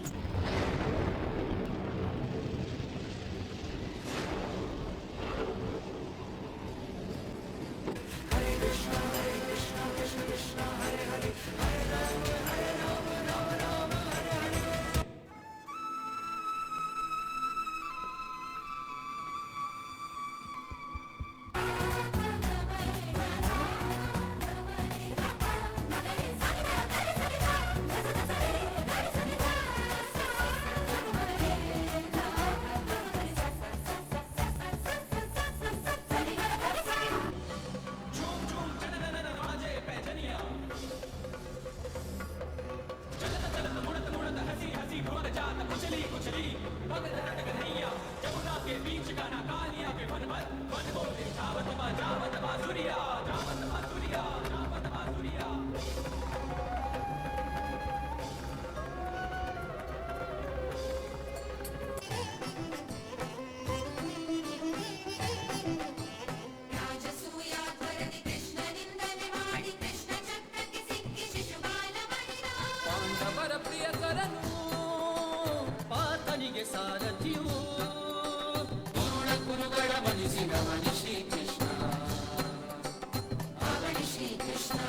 ಪಾಂಡವರ ಪ್ರಿಯಕರನು ಪಾತನಿಗೆ ಸಾರಥಿಯು, ಪೂರ್ಣ ಕುರುಗಳ ಮನಿಸಿದ ಮಣಿ ಶ್ರೀಕೃಷ್ಣ, ಆಗಲಿ ಶ್ರೀಕೃಷ್ಣ.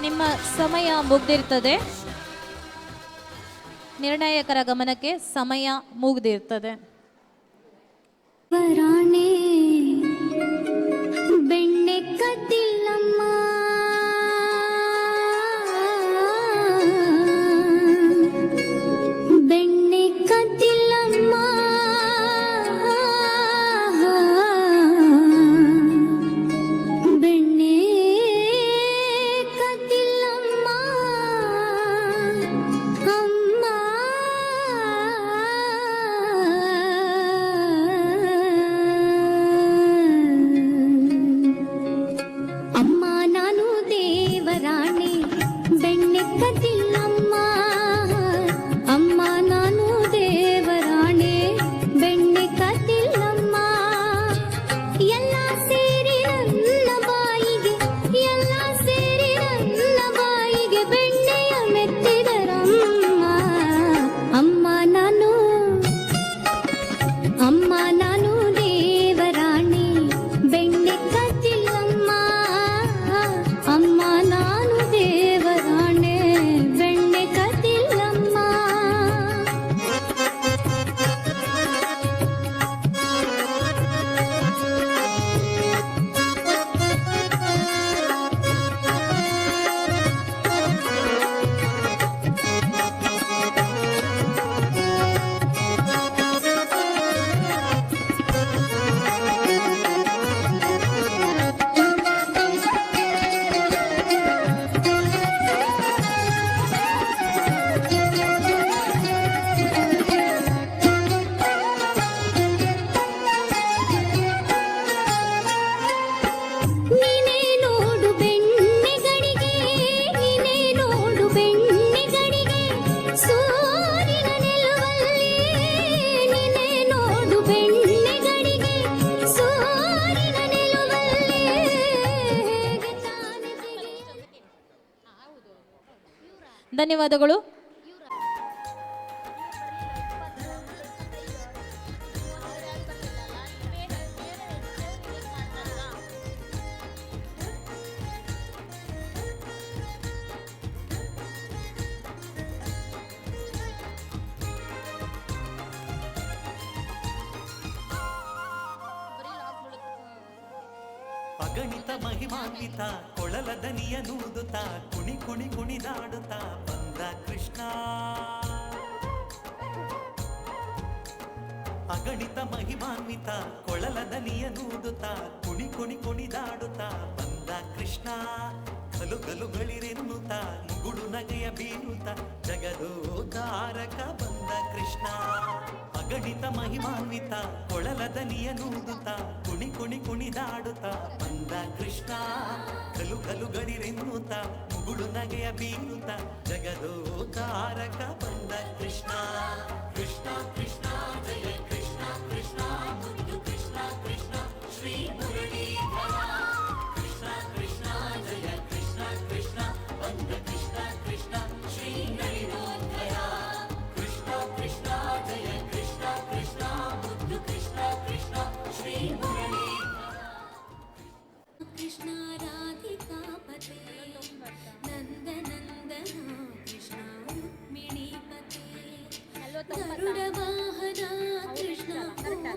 ನಿಮ್ಮ ಸಮಯ ಮುಗ್ದಿರ್ತದೆ. ನಿರ್ಣಾಯಕರ ಗಮನಕ್ಕೆ ಸಮಯ ಮುಗ್ದಿರ್ತದೆ. ವರಾಣೆ ಬೆಣ್ಣೆ ಕದ್ದಿಲ್ಲಮ್ಮ, ಬೆಣ್ಣೆ ಕದ್ದಿಲ್ಲಮ್ಮ, ಬೆಣ್ಣೆ ಕದ್ದಿಲ್ಲಮ್ಮ ಅಮ್ಮ. ಧನ್ಯವಾದಗಳು. ಅಗಣಿತ ಮಹಿಮಾನ್ವಿತ ಕೊಳಲ ದನಿಯ ನೂದುತ್ತಾ ಕುಣಿ ಕುಣಿ ಕುಣಿದಾಡುತ್ತಾ ಬಂದ ಕೃಷ್ಣ. ಅಗಣಿತ ಮಹಿಮಾನ್ವಿತ ಕೊಳಲ ದನಿಯ ನೂದುತ್ತಾ ಕುಣಿ ಕುಣಿ ಕುಣಿದಾಡುತ್ತಾ ಬಂದ ಕೃಷ್ಣ. ಗಲು ಗಲುಗಳಿರೆನ್ನುತ್ತಾ ಮುಗುಳು ನಗೆಯ ಬೀರುತ್ತಾ ಜಗದೋದ್ಧಾರಕ ಬಂದ ಕೃಷ್ಣ. ಅಗಣಿತ ಮಹಿಮಾನ್ವಿತ ಕೊಳಲ ದನಿಯ ನೂದುತ್ತಾ ಕುಣಿ ಕುಣಿ ಕುಣಿದಾಡುತ್ತಾ ಬಂದ ಕೃಷ್ಣ. ಗಲು ಗಲುಗಳಿರೆನ್ನುತ್ತಾ ಮುಗುಳು ನಗೆಯ ಬೀರುತ್ತಾ ಜಗದೋದ್ಧಾರಕ ಬಂದ ಕೃಷ್ಣ. ಕೃಷ್ಣ ಕೃಷ್ಣ ಜಯ ಕೃಷ್ಣ ಕೃಷ್ಣ ಮುದ್ದು ಕೃಷ್ಣ ಕೃಷ್ಣ ಶ್ರೀ ಮುರಳೀಧರ. ಕೃಷ್ಣ ಕೃಷ್ಣ ಜಯ ಕೃಷ್ಣ ಕೃಷ್ಣ ಬಂದ ಕೃಷ್ಣ ಕೃಷ್ಣ ಶ್ರೀ ನಳಿನೋದ್ಧರ. ಕೃಷ್ಣ ಕೃಷ್ಣ ಜಯ ಕೃಷ್ಣ ಕೃಷ್ಣ ಮುದ್ದು ಕೃಷ್ಣ ಕೃಷ್ಣ ಶ್ರೀ ಮುರಳೀಧರ. ಕೃಷ್ಣ ರಾಧಿಕಾಪತೆ ನಂದ ನಂದನ ಕೃಷ್ಣ ರುಕ್ಮಿಣೀಪತೆ ಗರುಡ ವಾಹನ ಕೃಷ್ಣ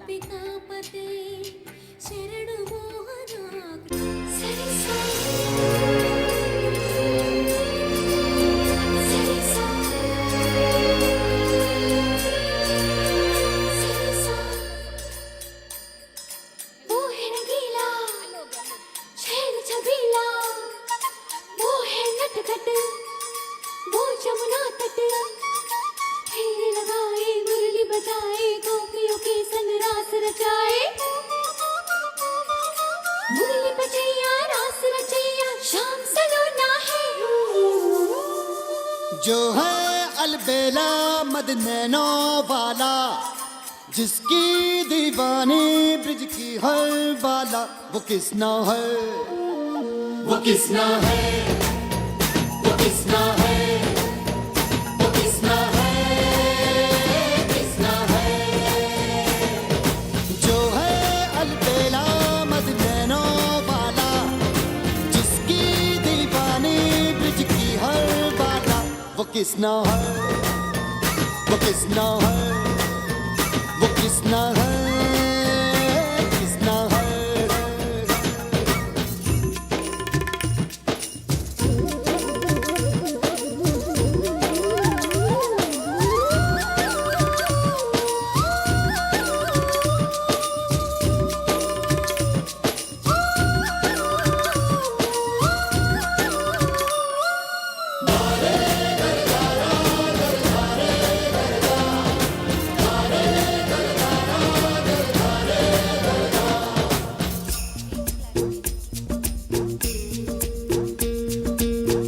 ಗೋಪಿಕಾಪತೆ ಶರಣು ಮೋಹನ. ಸರಿ ಸಾ ಸರಿ ಸಾ ಸರಿ ಸಾ वो है नगीला छेद छबीला, वो है नटखट वो जमुना तट. फेर लगाए मुरली बजाए गोपियों के संग रास रचाए. मुरली बजैया रास रचैया शाम सलोना है. जो है अलबेला मद नैनो वाला, जिसकी दीवानी ब्रिज की हर बाला, वो किसना है, वो किसना है, वो किसना है, वो किसना है, किसना है. जो है अलबेला मद नैनो वाला, जिसकी दीवानी ब्रिज की हर बाला, वो किसना है, वो किसना है, वो किसना है, किसना है.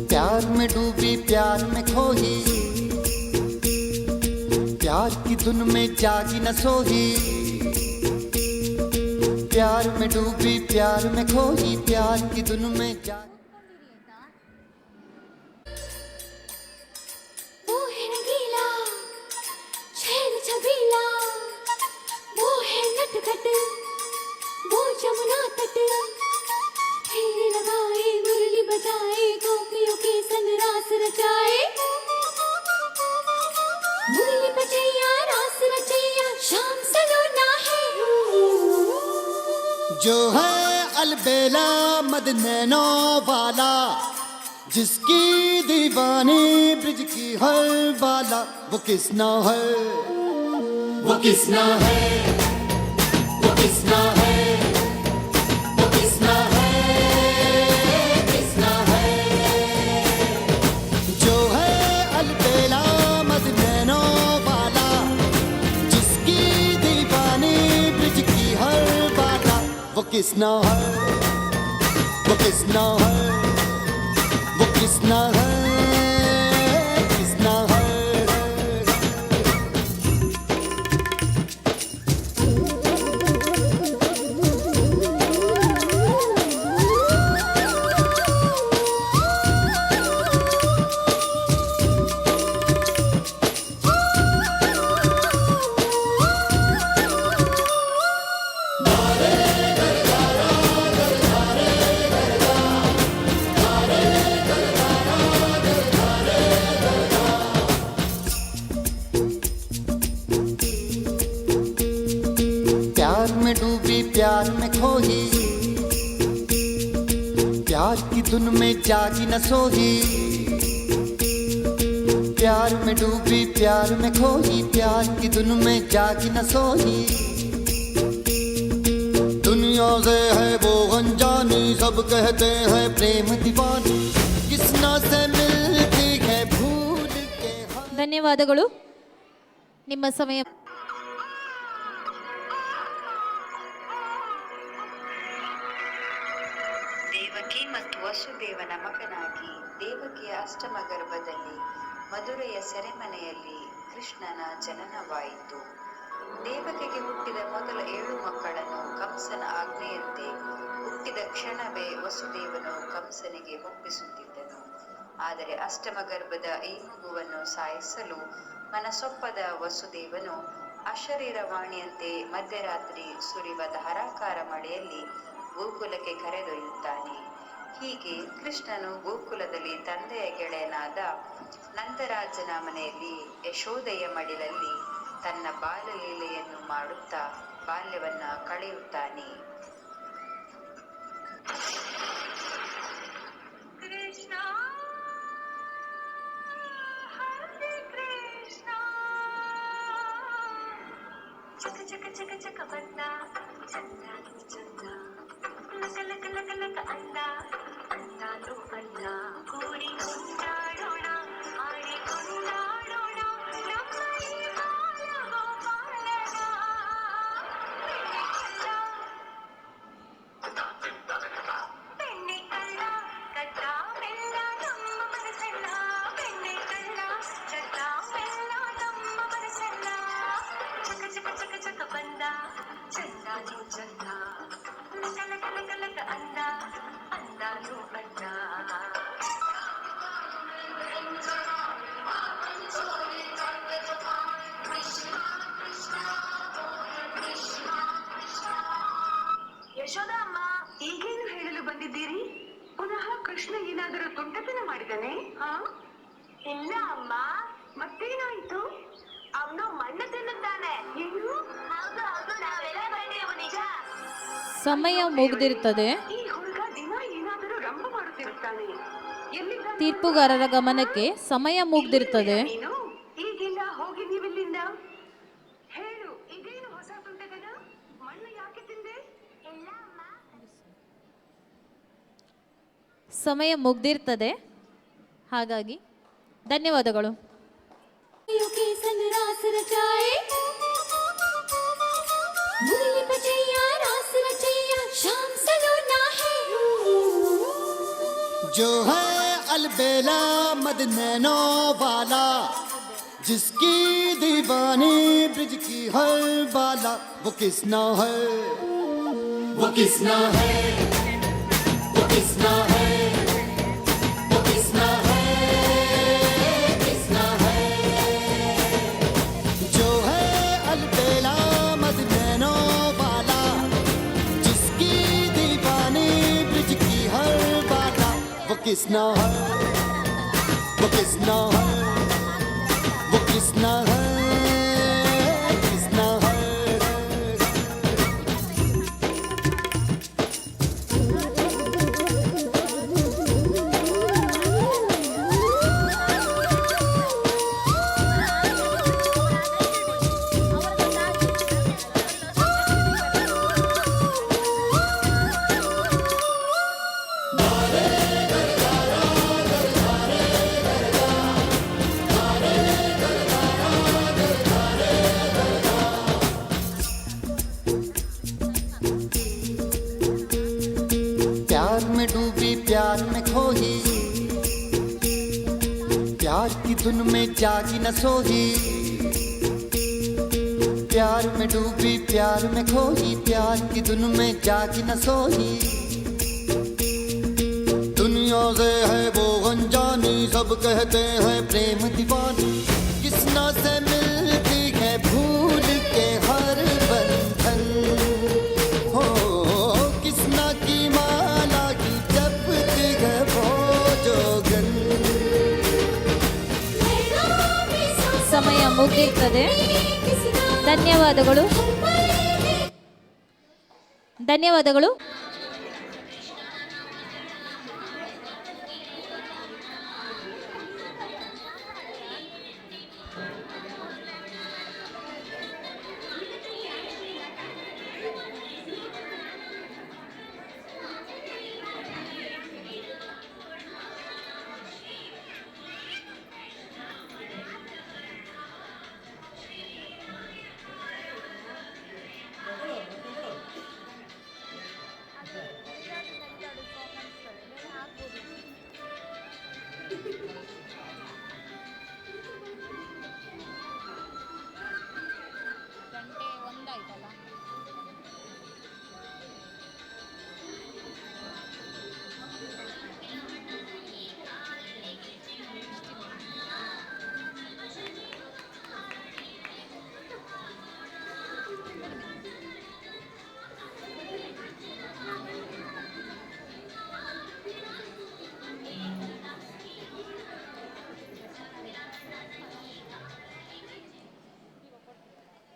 प्यार में डूबी प्यार में खोही, प्यार की धुन में जागी न सोही. प्यार में डूबी प्यार में खोही, प्यार की धुन में जागी. वो है नगीला छेद छबीला, वो है नटखट वो जमुना तट. फेर लगाए मुरली बजाए गोपियों के संग रास रचाए. मुरली बजैया रास रचैया शाम सलोना है. जो है अलबेला मद नैनो वाला, जिसकी दीवानी ब्रिज की हर बाला, वो किसना है, वो किसना है, वो किसना है, वो किसना है, किसना है. जो है अलबेला मद नैनो वाला, जिसकी दीवानी ब्रिज की हर बाला, वो किसना है, वो किसना है, वो किसना है, किसना है. खोही, प्यार की धुन में जागी न सोही, प्यार में डूबी प्यार में खोई, प्यार की धुन में जागी न सोई। दुनिया से है वो अनजानी, सब कहते हैं प्रेम दीवानी, किसना से मिलती है भूल के। ಧನ್ಯವಾದಗಳು ನಿಮ್ಮ ಸಮಯ. ದೇವಕಿ ಮತ್ತು ವಸುದೇವನ ಮಗನಾಗಿ ದೇವಕಿಯ ಅಷ್ಟಮ ಗರ್ಭದಲ್ಲಿ ಮಧುರೆಯ ಸೆರೆಮನೆಯಲ್ಲಿ ಕೃಷ್ಣನ ಜನನವಾಯಿತು. ದೇವಕಿಗೆ ಹುಟ್ಟಿದ ಮೊದಲ 7 ಮಕ್ಕಳನ್ನು ಕಂಸನ ಆಜ್ಞೆಯಂತೆ ಹುಟ್ಟಿದ ಕ್ಷಣವೇ ವಸುದೇವನು ಕಂಸನಿಗೆ ಒಪ್ಪಿಸುತ್ತಿದ್ದನು. ಆದರೆ ಅಷ್ಟಮ ಗರ್ಭದ ಈ ಮಗುವನ್ನು ಸಾಯಿಸಲು ಮನಸೊಪ್ಪದ ವಸುದೇವನು ಅಶರೀರವಾಣಿಯಂತೆ ಮಧ್ಯರಾತ್ರಿ ಸುರಿವ ಧಾರಾಕಾರ ಮಳೆಯಲ್ಲಿ ಗೋಕುಲಕ್ಕೆ ಕರೆದೊಯ್ಯುತ್ತಾನೆ. ಹೀಗೆ ಕೃಷ್ಣನು ಗೋಕುಲದಲ್ಲಿ ತಂದೆಯ ಗೆಳೆಯನಾದ ನಂದರಾಜನ ಮನೆಯಲ್ಲಿ ಯಶೋದೆಯ ಮಡಿಲಲ್ಲಿ ತನ್ನ ಬಾಲಲೀಲೆಯನ್ನು ಮಾಡುತ್ತಾ ಬಾಲ್ಯವನ್ನ ಕಳೆಯುತ್ತಾನೆ. ಕೃಷ್ಣ ಹರೇ ಕೃಷ್ಣ, ಚಕ ಚಕ ಚಕ ಚಕ ಬಂದ ಚಂದ ಚಂದ, ಲಕ ಲಕ ಲಕ ಲಕ ಅಂದ ಅಂದಾನು ಅಲ್ಲ, ಕೂಡಿ ಕೊಂಡಾಡೋಣ ಆಡಿ ಕೊಂಡಾಡೋಣ ನಮ್ಮ ಈ ಬಾಲ ಗೋಪಾಲನ. ಬೆಣ್ಣೆ ಕಳ್ಳ ಕಟ್ಟ ಬೆಲ್ಲ ನಮ್ಮ ಮನಸ್ಸೆಲ್ಲ, ಬೆಣ್ಣೆ ಕಳ್ಳ ಕಟ್ಟ ಬೆಲ್ಲ ನಮ್ಮ ಮನಸ್ಸೆಲ್ಲ, ಚಕ ಚಕ ಚಕ ಚಕ ಬಂದ ಚಂದಾನು ಚಂದ, ಲಕ ಲಕ ಲಕ ಲಕ ಅಂದ ಅಂದಾನು ಅಣ್ಣ. ಯಶೋದ ಅಮ್ಮ, ಈಗೇನು ಹೇಳಲು ಬಂದಿದ್ದೀರಿ? ಪುನಃ ಕೃಷ್ಣ ಏನಾದರೂ ತುಂಟತನ ಮಾಡಿದನೆ? ಇಲ್ಲ ಅಮ್ಮ. ಮತ್ತೇನಾಯ್ತು? ಅವನು ಮಣ್ಣು ತಿನ್ನುತ್ತಾನೆ. ಏನು? ಹೌದು ಹೌದು, ನಾವೆಲ್ಲ ಬೈದೆವು, ನಿಜ. ಸಮಯ ಮುಗಿದಿರುತ್ತದೆ. ಈ ಹುಡುಗ ದಿನ ಏನಾದರೂ ರಂಪ ಮಾಡುತ್ತಿರುತ್ತಾನೆ. ಎಲ್ಲಿದ್ದಾನೆ? ತೀರ್ಪುಗಾರರ ಗಮನಕ್ಕೆ ಸಮಯ ಮುಗಿದಿರುತ್ತದೆ. ನೀನು ಈಗಿಲ್ಲ, ಹೋಗಿ ನೀವಿಲ್ಲಿಂದ. ಹೇಳು, ಇದೇನು ಹೊಸ ತುಂಟತನ? ಮಣ್ಣು ಯಾಕೆ ತಿಂದೆ? ಇಲ್ಲ ಅಮ್ಮ. ಸಮಯ ಮುಗ್ದಿರ್ತದೆ, ಹಾಗಾಗಿ ಧನ್ಯವಾದಗಳು. जो है अलबेला मदनैनो वाला, जिसकी दीवानी ब्रिज की हर बाला, वो किसना है, वो किसना है, वो किसना है, वो किसना है, किसना है। जो है अलबेला मदनैनो वाला, जिसकी दीवानी ब्रिज की हर बाला, वो किसना है, वो किसना है, वो किसना है, किसना है। प्यार में डूबी प्यार में खोही, प्यार की धुन में जागी न सोही, प्यार में डूबी प्यार में खोई, प्यार की धुन में जागी न सोही। दुनिया से है वो अनजानी, सब कहते हैं प्रेम दीवानी, किसना से मिलती है भूल के हर बंधन, हो किसना की माला की जपती है वो जोगन। ಸಮಯ ಮುಗಿದಿರ್ತದೆ. ಧನ್ಯವಾದಗಳು. ಧನ್ಯವಾದಗಳು.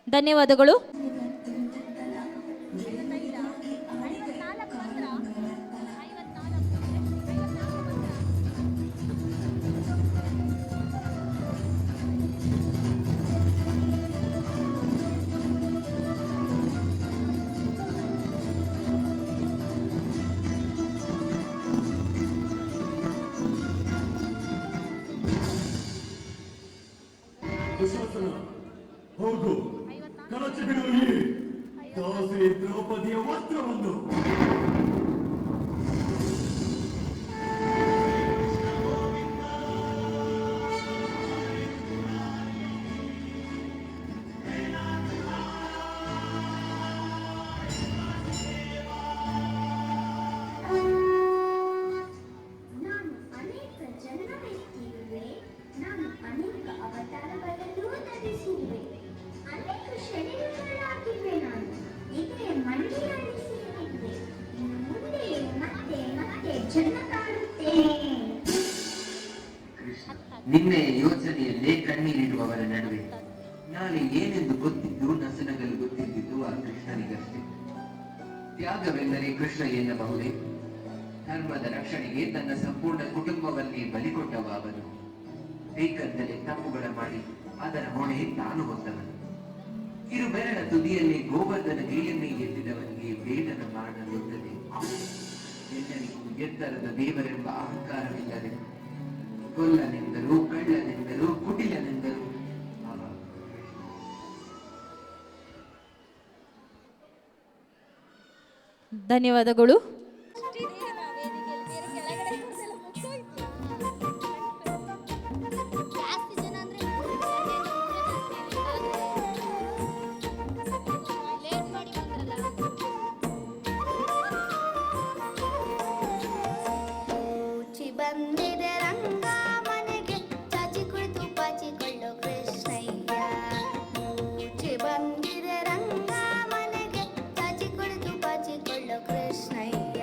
ಧನ್ಯವಾದಗಳು. ಹೋಗು, ಕಳಚಿ ಬಿಡು ಈ ದಾಸಿ ದ್ರೌಪದಿಯ ವಸ್ತ್ರವನ್ನು. ನಿನ್ನೆ ಯೋಚನೆಯಲ್ಲೇ ಕಣ್ಣೀರಿಡುವವರ ನಡುವೆ ನಾಳೆ ಏನೆಂದು ಗೊತ್ತಿದ್ದು ನಸನಗಲು ಗೊತ್ತಿದ್ದಿದ್ದು ಆ ಕೃಷ್ಣನಿಗಷ್ಟೇ. ತ್ಯಾಗವೆಂದರೆ ಕೃಷ್ಣ ಎನ್ನಬಹುದೇ? ಧರ್ಮದ ರಕ್ಷಣೆಗೆ ತನ್ನ ಸಂಪೂರ್ಣ ಕುಟುಂಬವನ್ನೇ ಬಲಿಕೊಟ್ಟವ ಅವನು. ಬೇಕಂತಲೇ ತಪ್ಪುಗಳ ಮಾಡಿ ಅದರ ಹೊಣೆ ತಾನು ಹೊತ್ತವನು. ಕಿರುಬೆರಳ ತುದಿಯಲ್ಲೇ ಗೋವರ್ಧನ ಗಿಳಿಯನ್ನೇ ಎತ್ತಿದವನಿಗೆ ವೇದನ ಮರಣ ಗೊತ್ತದೆ. ಎಲ್ಲರಿಗೂ ಎತ್ತರದ ದೇವರೆಂಬ ಅಹಂಕಾರವಿಲ್ಲದೆ ಕೊಲ್ಲನೆಂದರು, ಕಳ್ಳನೆಂದರು, ಕುಟಿಲನೆಂದರು. ಧನ್ಯವಾದಗಳು. ಬಂದಿದೆ ರಂಗ ಮನೆಗೆ ಚಾಚಿ ಕುಳಿತು ಪಾಚಿಕೊಳ್ಳೋ ಕೃಷ್ಣಯ್ಯ. ಮೂಚಿ ಬಂದಿದೆ ರಂಗ ಮನೆಗೆ ಚಾಚಿ ಕುಳಿತು ಪಾಚಿಕೊಳ್ಳೋ ಕೃಷ್ಣಯ್ಯ.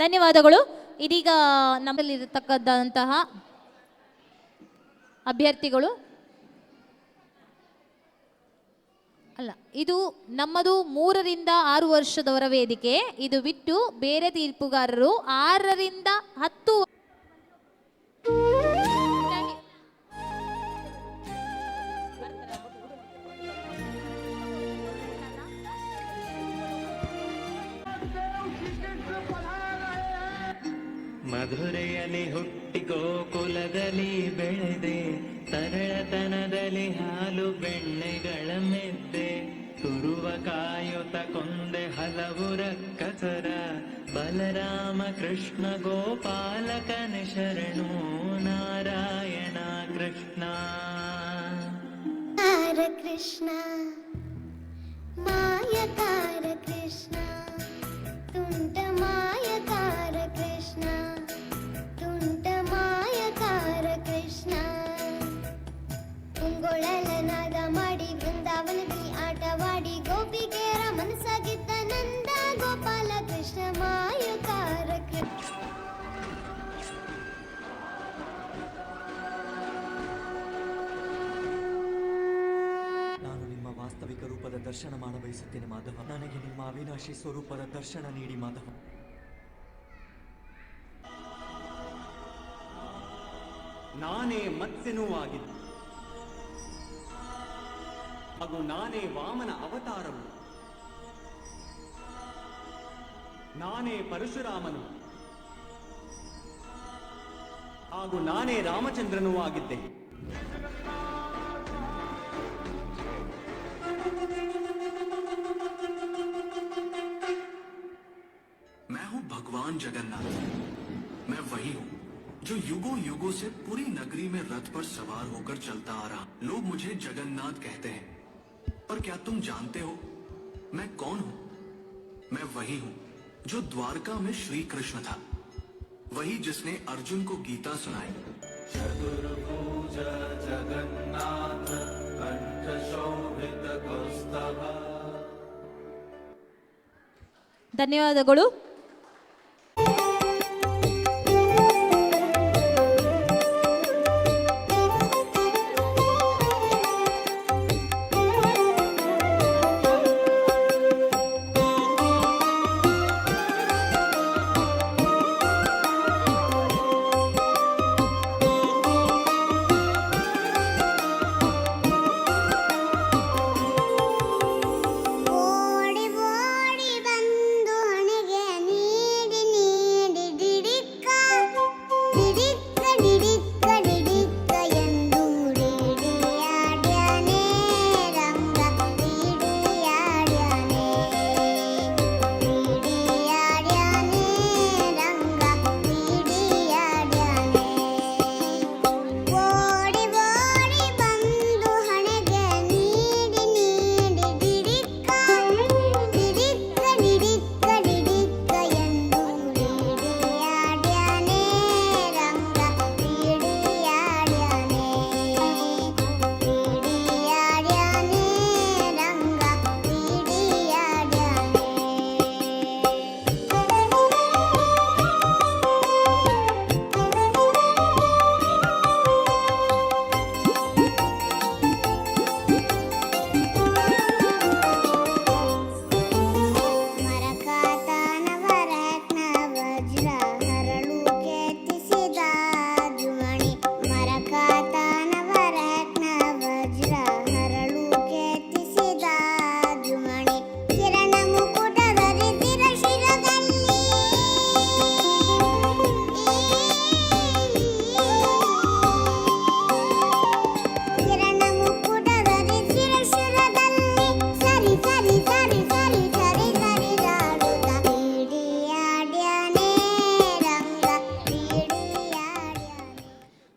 ಧನ್ಯವಾದಗಳು. ಇದೀಗ ನಮ್ಮಲ್ಲಿರತಕ್ಕಂತಹ ಅಭ್ಯರ್ಥಿಗಳು ಅಲ್ಲ, ಇದು ನಮ್ಮದು 3 ರಿಂದ 6 ವರ್ಷದವರ ವೇದಿಕೆ. ಇದು ಬಿಟ್ಟು ಬೇರೆ ತೀರ್ಪುಗಾರರು 6 ರಿಂದ 10. ಮಧುರೆಯಲ್ಲಿ ಹುಟ್ಟಿ ಗೋಕುಲದಲ್ಲಿ ಬೆಳೆದೆ, ಸರಳತನದಲ್ಲಿ ಹಾಲು ಬೆಣ್ಣೆಗಳ ಮೆದ್ದೆ, ತುರುವ ಕಾಯುತ ಕೊಂದೆ ಹಲವು ರಕ್ಕಸರ, ಬಲರಾಮ ಕೃಷ್ಣ ಗೋಪಾಲಕನ ಶರಣು ನಾರಾಯಣ ಕೃಷ್ಣ. ಕೃಷ್ಣ ಮಾಯಕಾರ ಕೃಷ್ಣ, ತುಂಟ ಮಾಯಕಾರ ಕೃಷ್ಣ, ತುಂಟ ಮಾಯಕಾರ ಕೃಷ್ಣ. ಉಂಗೊಳಲನಾದ ಮಾಡಿ ಬೃಂದಾವನದಲ್ಲಿ ಆಟವಾಡಿ ಗೋಪಿಗೆಯರ ಮನಸ್ಸಾಗಿದ್ದ ನಂದ ಗೋಪಾಲ ಕೃಷ್ಣ ಮಾಯಕಾರ ಕೃಷ್ಣ. ನಾನು ನಿಮ್ಮ ವಾಸ್ತವಿಕ ರೂಪದ ದರ್ಶನ ಮಾಡಬಯಸುತ್ತೇನೆ ಮಾಧವ. ನನಗೆ ನಿಮ್ಮ ಅವಿನಾಶಿ ಸ್ವರೂಪದ ದರ್ಶನ ನೀಡಿ ಮಾಧವ. ನಾನೇ ಮತ್ಸ್ಯನೂ ಆಗಿದ್ದು ಹಾಗೂ ನಾನೇ ವಾಮನ ಅವತಾರವು, ನಾನೇ ಪರಶುರಾಮನು ಹಾಗೂ ನಾನೇ ರಾಮಚಂದ್ರನೂ ಆಗಿದ್ದೆ. मैं हूं भगवान जगन्नाथ। मैं वही हूं जो युगों युगों से पूरी नगरी में रथ पर सवार होकर चलता आ रहा। लोग मुझे जगन्नाथ कहते हैं, पर क्या तुम जानते हो मैं कौन हूं? मैं वही हूं जो द्वारका में श्री कृष्ण था, वही जिसने अर्जुन को गीता सुनाई। चतुर्भुज जगन्नाथ कंठ शोभित कौस्तभ. ಧನ್ಯವಾದಗಳು.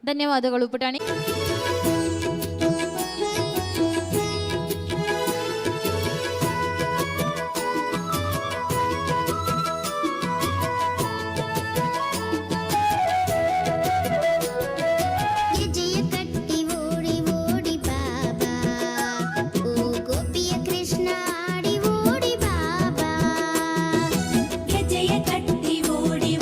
ಧನ್ಯವಾದಗಳು ಪುಟಾಣಿ. ಗೆಜ್ಜೆಯ ಕಟ್ಟಿ ಓಡಿ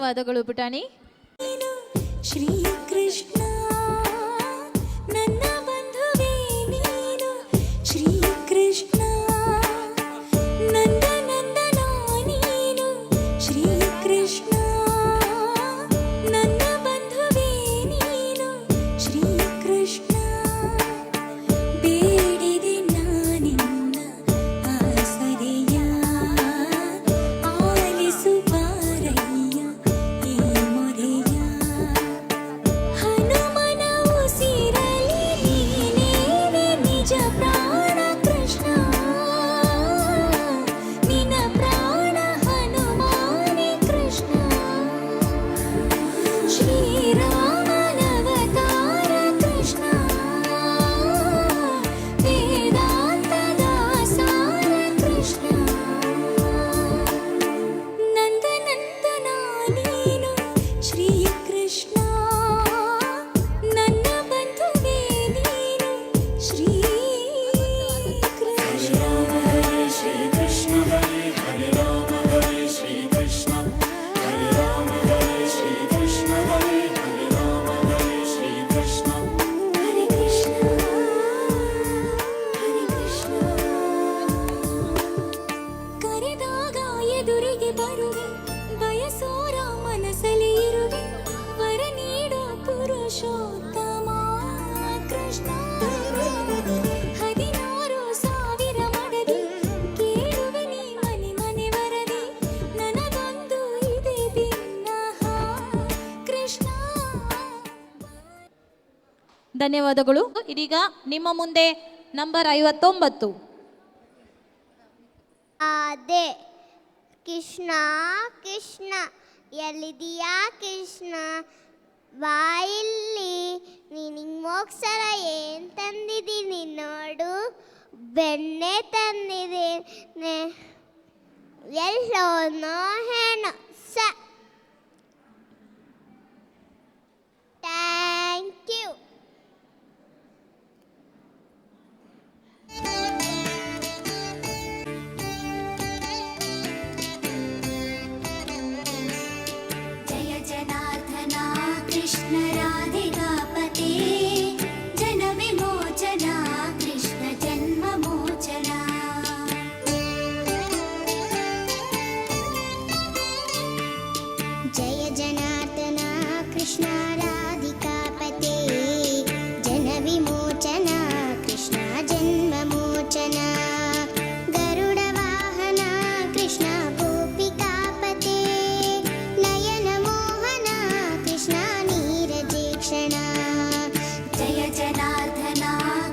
ಧನ್ಯವಾದಗಳು ಪುಟಾಣಿ. ಶ್ರೀ ಕೃಷ್ಣ ನನ್ನ ಬಂಧುವೇ ನೀನು, ಶ್ರೀ ಕೃಷ್ಣ ನಂದ ನಂದನ ನೀನು, ಶ್ರೀ ಕೃಷ್ಣ ನನ್ನ ಬಂಧುವೇ ನೀನು, ಶ್ರೀ ಕೃಷ್ಣ ಬೇಡಿದೆ ನಾನಿನ್ನ ಆಸರೆಯ ಆಲಿಸು ಬಾರಯ್ಯ ಈ ಮೊರೆಯ. ಹನುಮನ ಉಸಿರಲಿ ನೀನೇನೆ ನಿಜ ಪ್ರಾಣ ಕೃಷ್ಣ, ನಿನ ಪ್ರಾಣ ಹನುಮಾನೆ ಕೃಷ್ಣ. ಶ್ರೀರಾಮನವತಾರ ಕೃಷ್ಣ, ವೇದಾಂತದ ಸಾರ ಕೃಷ್ಣ. ನಂದನಂದನ ನೀನು, ಶ್ರೀ ಕೃಷ್ಣ ನನ್ನ ಬಂಧುವೇ ನೀನು, ಶ್ರೀ ಕೃಷ್ಣ. ಶ್ರೀ ಕೃಷ್ಣ ಹರೇ ಹರೇ ರಾಮ ಹರೇ ಶ್ರೀ ಕೃಷ್ಣ, ಹರೇ ರಾಮ ಹರೇ ಶ್ರೀ ಕೃಷ್ಣ, ಹರೇ ಹರೇ ರಾಮ ಹರೇ ಶ್ರೀ ಕೃಷ್ಣ, ಹರೇ ಕೃಷ್ಣ ಹರೇ ಕೃಷ್ಣ. ಕರೆದಾಗ ಎದುರಿಗೆ ಬರುವೆ, ಬಯಸೋರ ಮನಸಲಿ ಇರುವೆ, ವರ ನೀಡೋ ಪುರುಷೋತ್ತಮ ಕೃಷ್ಣ. 16,000 ಮಡದಿ ಕೇಳುವೆ ನೀ ಮನೆ ಮನೆ ವರದಿ, ನನಗೊಂದು ಇದೆ ಭಿನ್ನಹ ಕೃಷ್ಣ. ಧನ್ಯವಾದಗಳು. ಇದೀಗ ನಿಮ್ಮ ಮುಂದೆ ನಂಬರ್ 59. ಅದೇ ಕೃಷ್ಣ ಕೃಷ್ಣ ಎಲ್ಲಿದೀಯಾ ಕೃಷ್ಣ, ಬಾಯಿಲ್ಲಿ ನಿನಗೆ ಮೋಕ್ಷರ ಏನು ತಂದಿದ್ದೀನಿ ನೋಡು, ಬೆಣ್ಣೆ ತಂದಿದ್ದೀನಿ ಎಲ್ಲೋನೋ ಹೇಳೋ ಸ. Thank you. ಜಯ ಜನಾರ್ದನ ಕೃಷ್ಣ ರಾಧಿಕಾಪತೆ, ಜನ ವಿಮೋಚನ ಕೃಷ್ಣ ಜನ್ಮ ಮೋಚನ. ಜಯ ಜನಾರ್ದನ ಕೃಷ್ಣ ರಾಧಿಕಾಪತೆ, ಜನ ವಿಮೋಚನ ಕೃಷ್ಣ ಜನ್ಮ ಮೋಚನ. ಗರುಡ ವಾಹನ ಕೃಷ್ಣ ಗೋಪಿಕಾಪತೆ, ನಯನ ಮೋಹನ ಕೃಷ್ಣ ನೀರಜೇಕ್ಷಣ. ಜಯ ಜನಾರ್ದನ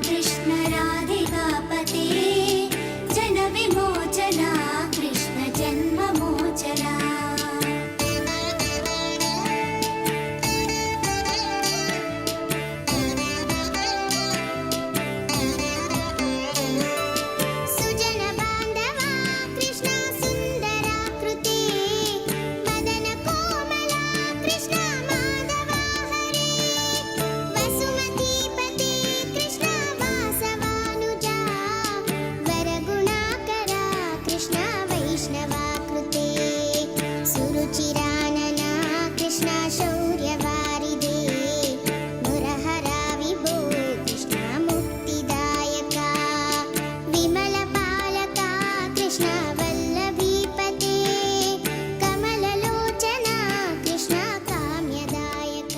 ಕೃಷ್ಣ ರಾಧಿಕಾಪತೆ, ಜನ ವಿಮೋಚನ ಕೃಷ್ಣ ಜನ್ಮ ಮೋಚನ. ಸುಜನ ಬಾಂಧವ ಕೃಷ್ಣ ಸುಂದರಾಕೃತಿ, ಮದನ ಕೋಮಲ ಕೃಷ್ಣ ಮಾಧವ ಹರೇ. ವಸುಮತೀಪತಿ ಕೃಷ್ಣ ವಾಸವಾನುಜ, ವರಗುಣಾಕರ ಕೃಷ್ಣ ವೈಷ್ಣವಾಕೃತೆ. ಸುರುಚಿರಾನನ ಕೃಷ್ಣ ಶೌರ್ಯವಾರಿದೆ, ಮುರಹರ ವಿಭೋ ಕೃಷ್ಣ ಮುಕ್ತಿದಾಯಕ. ವಿಮಲ ಪಾಲಕ ಕೃಷ್ಣ ವಲ್ಲಭೀಪತೆ, ಕಮಲಲೋಚನ ಕೃಷ್ಣ ಕಾಮ್ಯದಾಯಕ.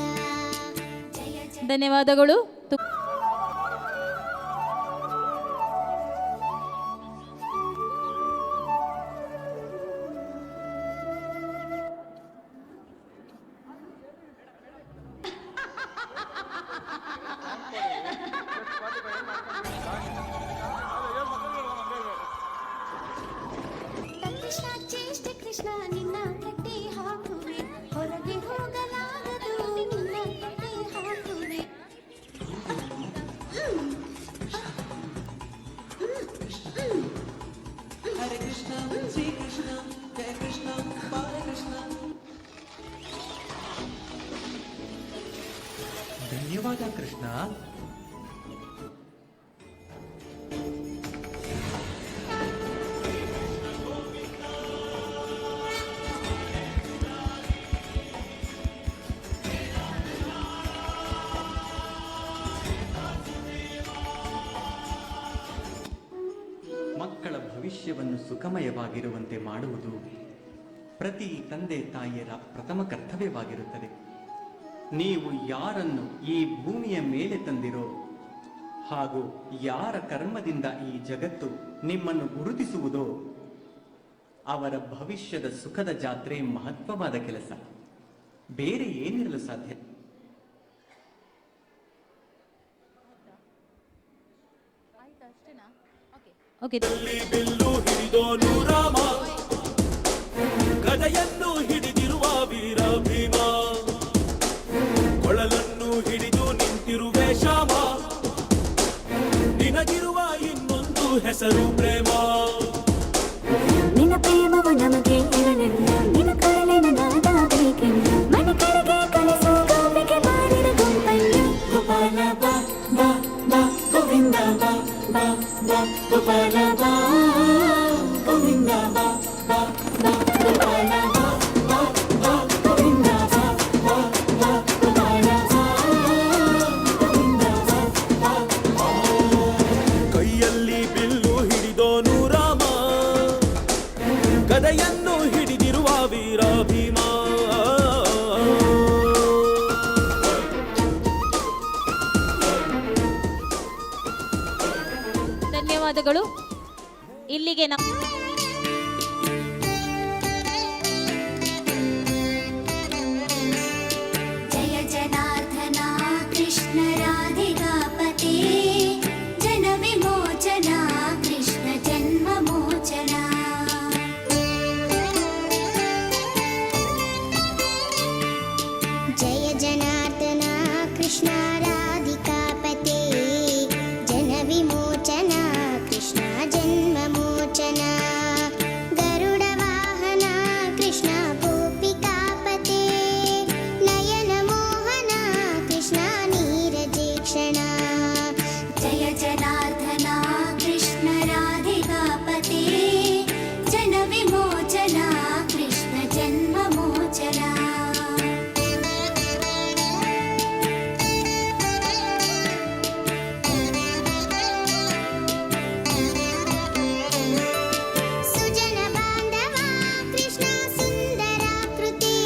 ಧನ್ಯವಾದಗಳು. ಕೃಷ್ಣ ಚೇಷ್ಟೆ ಕೃಷ್ಣ ನಿನ್ನ ಕಟ್ಟಿ ಹಾಕುವೆ, ಹೊರಗೆ ಹೋಗಲಾಗದು ನಿನ್ನ ಕಟ್ಟಿ ಹಾಕುವೆ. ಹರೇ ಕೃಷ್ಣ ಶ್ರೀ ಕೃಷ್ಣ ಜಯ ಕೃಷ್ಣ ಬಾಲ ಕೃಷ್ಣ. ಧನ್ಯವಾದ ಕೃಷ್ಣ. ಭವಿಷ್ಯವನ್ನು ಸುಖಮಯವಾಗಿರುವಂತೆ ಮಾಡುವುದು ಪ್ರತಿ ತಂದೆ ತಾಯಿಯರ ಪ್ರಥಮ ಕರ್ತವ್ಯವಾಗಿರುತ್ತದೆ. ನೀವು ಯಾರನ್ನು ಈ ಭೂಮಿಯ ಮೇಲೆ ತಂದಿರೋ ಹಾಗೂ ಯಾರ ಕರ್ಮದಿಂದ ಈ ಜಗತ್ತು ನಿಮ್ಮನ್ನು ಗುರುತಿಸುವುದೋ ಅವರ ಭವಿಷ್ಯದ ಸುಖದ ಜಾತ್ರೆ ಮಹತ್ವವಾದ ಕೆಲಸ. ಬೇರೆ ಏನಿರಲು ಸಾಧ್ಯ? ಬಿಲ್ಲು ಹಿಡಿದೋನು ರಾಮ, ಗದೆಯನ್ನು ಹಿಡಿದಿರುವ ವೀರ ಭೀಮ, ಕೊಳಲನ್ನು ಹಿಡಿದು ನಿಂತಿರುವೆ ಶ್ಯಾಮ, ನಿನಗಿರುವ ಇನ್ನೊಂದು ಹೆಸರು ಪ್ರೇಮ. ನಿನ್ನ ಪ್ರೇಮವು ನಮಗೆ ಇರಲಿಲ್ಲ, ನಿನ್ನ ಕರಳಿನ ನಾದ ಬೇಕೆಂದು ಮನೆ ಕಡೆಗೆ ಕಲಿಸು ಗೋಪಿಗೆ ಮಾಡಿದ ಗುಂಪನ್ನು. ಗೋಪಾಲ ಬಾ ಬಾ ಬಾ ಗೋವಿಂದ ಬಾ ಬಾ ಬಾ ಗೋಪಾಲ ಬಾ ಗೋವಿಂದ ಬಾ ಬಾ ಬಾ ಗೋಪಾಲ ಬಾ ಬಾ ಬಾ ಗೋವಿಂದ ಬಾ ಬಾ ಬಾ ಗೋಪಾಲ ಬಾ ಗೋವಿಂದ ಬಾ ಬಾ ಬಾ. ಕೈಯಲ್ಲಿ ಬಿಲ್ಲು ಹಿಡಿದೋನು ರಾಮ, ಗದೆಯನ್ನು ಹಿಡಿದಿರುವ ವೀರ ಭೀಮ. ಧನ್ಯವಾದಗಳು. ಇಲ್ಲಿಗೆ ಜಯ ಜನಾರ್ದನ ಕೃಷ್ಣ ರಾಧಿಕಾಪತಿ, ಜನ ವಿಮೋಚನ ಕೃಷ್ಣ ಜನ್ಮ ಮೋಚನ. ಜಯ ಜನಾರ್ದನ ಕೃಷ್ಣ ರಾಧಿಕಾಪತೆ, ಜನ ವಿಮೋಚನ ಕೃಷ್ಣ ಜನ್ಮ ಮೋಚನ. ಗರುಡ ವಾಹನ ಕೃಷ್ಣ ಗೋಪಿಕಾಪತೆ, ನಯನ ಮೋಹನ ಕೃಷ್ಣ ನೀರಜೇಕ್ಷಣ. ಜಯ ಜನಾರ್ದನ ಕೃಷ್ಣ ರಾಧಿಕಾಪತಿ, ಜನ ವಿಮೋಚನ ಕೃಷ್ಣ ಜನ್ಮ ಮೋಚನ. ಸುಜನ ಬಾಂಧವ ಕೃಷ್ಣ ಸುಂದರಾಕೃತಿ,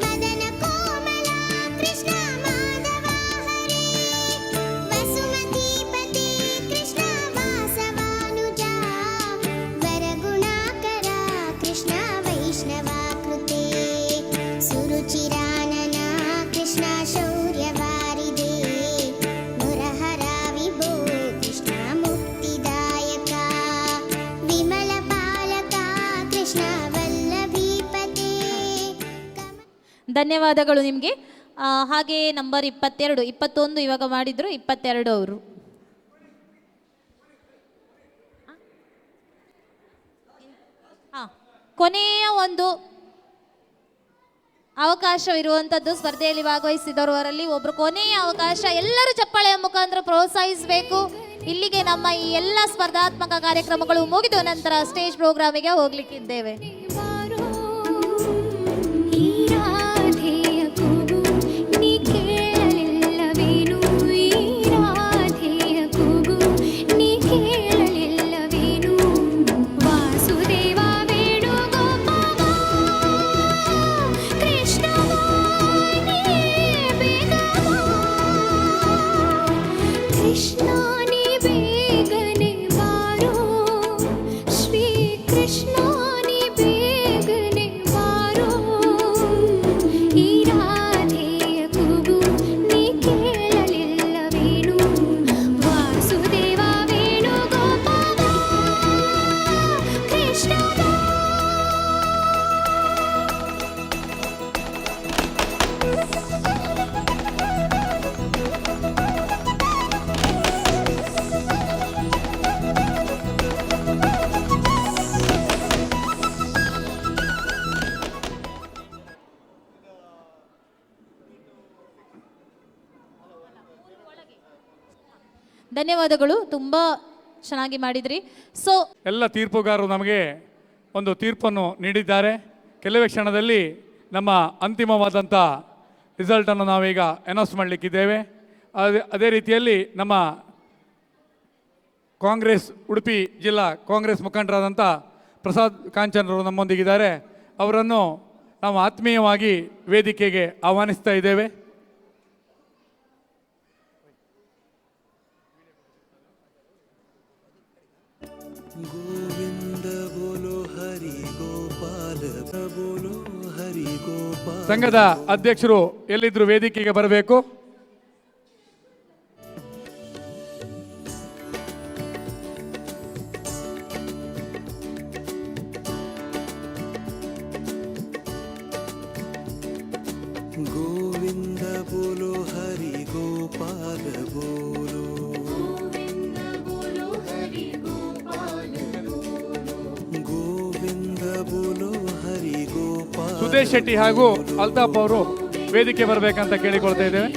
ಮದನ ಕೋಮಲ ಕೃಷ್ಣ ಮಾಧವ ಹರೇ. ವಸುಮತೀಪತಿ ಕೃಷ್ಣ ವಾಸವಾನುಜ, ವರಗುಣಾಕರ ಕೃಷ್ಣ ವೈಷ್ಣವಾಕೃತೆ. ಸುರುಚಿರಾನನ ಕೃಷ್ಣ ಶೌರ್ಯವಾರಿದೆ, ಮುರಹರ ವಿಭೋ ಕೃಷ್ಣ ಮುಕ್ತಿದಾಯಕ. ವಿಮಲ ಪಾಲಕ ಕೃಷ್ಣ ವಲ್ಲಭೀಪತೆ. ಧನ್ಯವಾದಗಳು ನಿಮಗೆ. ಹಾಗೆ ನಂಬರ್ 22, 21 ಇವಾಗ ಮಾಡಿದ್ರು, 22 ಅವರು. ಕೊನೆಯ ಒಂದು ಅವಕಾಶವಿರುವಂಥದ್ದು ಸ್ಪರ್ಧೆಯಲ್ಲಿ ಭಾಗವಹಿಸಿದವರಲ್ಲಿ ಒಬ್ಬರು ಕೊನೆಯ ಅವಕಾಶ. ಎಲ್ಲರೂ ಚಪ್ಪಾಳೆಯ ಮುಖಾಂತರ ಪ್ರೋತ್ಸಾಹಿಸಬೇಕು. ಇಲ್ಲಿಗೆ ನಮ್ಮ ಈ ಎಲ್ಲ ಸ್ಪರ್ಧಾತ್ಮಕ ಕಾರ್ಯಕ್ರಮಗಳು ಮುಗಿದು ನಂತರ ಸ್ಟೇಜ್ ಪ್ರೋಗ್ರಾಮಿಗೆ ಹೋಗ್ಲಿಕ್ಕಿದ್ದೇವೆ. ಈ ರಾಧೆಯ ಕೂಗು ನೀ ಕೇಳಲಿಲ್ಲವೇನು, ಈ ರಾಧೆಯ ಕೂಗು ನೀ ಕೇಳಲಿಲ್ಲವೇನು. ವಾಸುದೇವ ವೇಣುಗೋಪಾಲ ಕೃಷ್ಣ ನೀ ಬೇಗ ಬಾ. ಕೃಷ್ಣ ನೀ ಬೇಗನೆ ಬಾರೋ, ಶ್ರೀ ಕೃಷ್ಣ ನೀ ಬೇಗನೆ ಬಾರೋ. ಈ ರಾಧೆಯ ಕೂಗು ನೀ ಕೇಳಲಿಲ್ಲವೇನು. ವಾಸುದೇವ ವೇಣುಗೋಪಾಲ ಕೃಷ್ಣ ಧನ್ಯವಾದಗಳು, ತುಂಬ ಚೆನ್ನಾಗಿ ಮಾಡಿದ್ರಿ. ಸೊ ಎಲ್ಲ ತೀರ್ಪುಗಾರರು ನಮಗೆ ಒಂದು ತೀರ್ಪನ್ನು ನೀಡಿದ್ದಾರೆ. ಕೆಲವೇ ಕ್ಷಣದಲ್ಲಿ ನಮ್ಮ ಅಂತಿಮವಾದಂಥ ರಿಸಲ್ಟನ್ನು ನಾವೀಗ ಅನೌನ್ಸ್ ಮಾಡಲಿಕ್ಕಿದ್ದೇವೆ. ಅದೇ ರೀತಿಯಲ್ಲಿ ನಮ್ಮ ಕಾಂಗ್ರೆಸ್ ಉಡುಪಿ ಜಿಲ್ಲಾ ಕಾಂಗ್ರೆಸ್ ಮುಖಂಡರಾದಂಥ ಪ್ರಸಾದ್ ಕಾಂಚನ್ರವರು ನಮ್ಮೊಂದಿಗಿದ್ದಾರೆ. ಅವರನ್ನು ನಾವು ಆತ್ಮೀಯವಾಗಿ ವೇದಿಕೆಗೆ ಆಹ್ವಾನಿಸ್ತಾ ಇದ್ದೇವೆ. ಗೋವಿಂದ ಬೋಲೋ ಹರಿ ಗೋಪಾಲ ಬೋಲೋ ಹರಿ ಗೋಪಾಲ. ಸಂಘದ ಅಧ್ಯಕ್ಷರು ಎಲ್ಲಿದ್ರು ವೇದಿಕೆಗೆ ಬರಬೇಕು. ಗೋವಿಂದ ಬೋಲೋ ಹರಿ ಗೋಪಾಲ ಬೋಲೋ. ಗೋವಿಂದ ಬೋಲೋ ಹರಿ ಗೋಪಾಲ. ಸುದೇಶ್ ಶೆಟ್ಟಿ ಹಾಗೂ ಅಲ್ತಾಫ್ ಅವರು ವೇದಿಕೆ ಬರಬೇಕಂತ ಕೇಳಿಕೊಳ್ತಾ ಇದ್ದೇವೆ.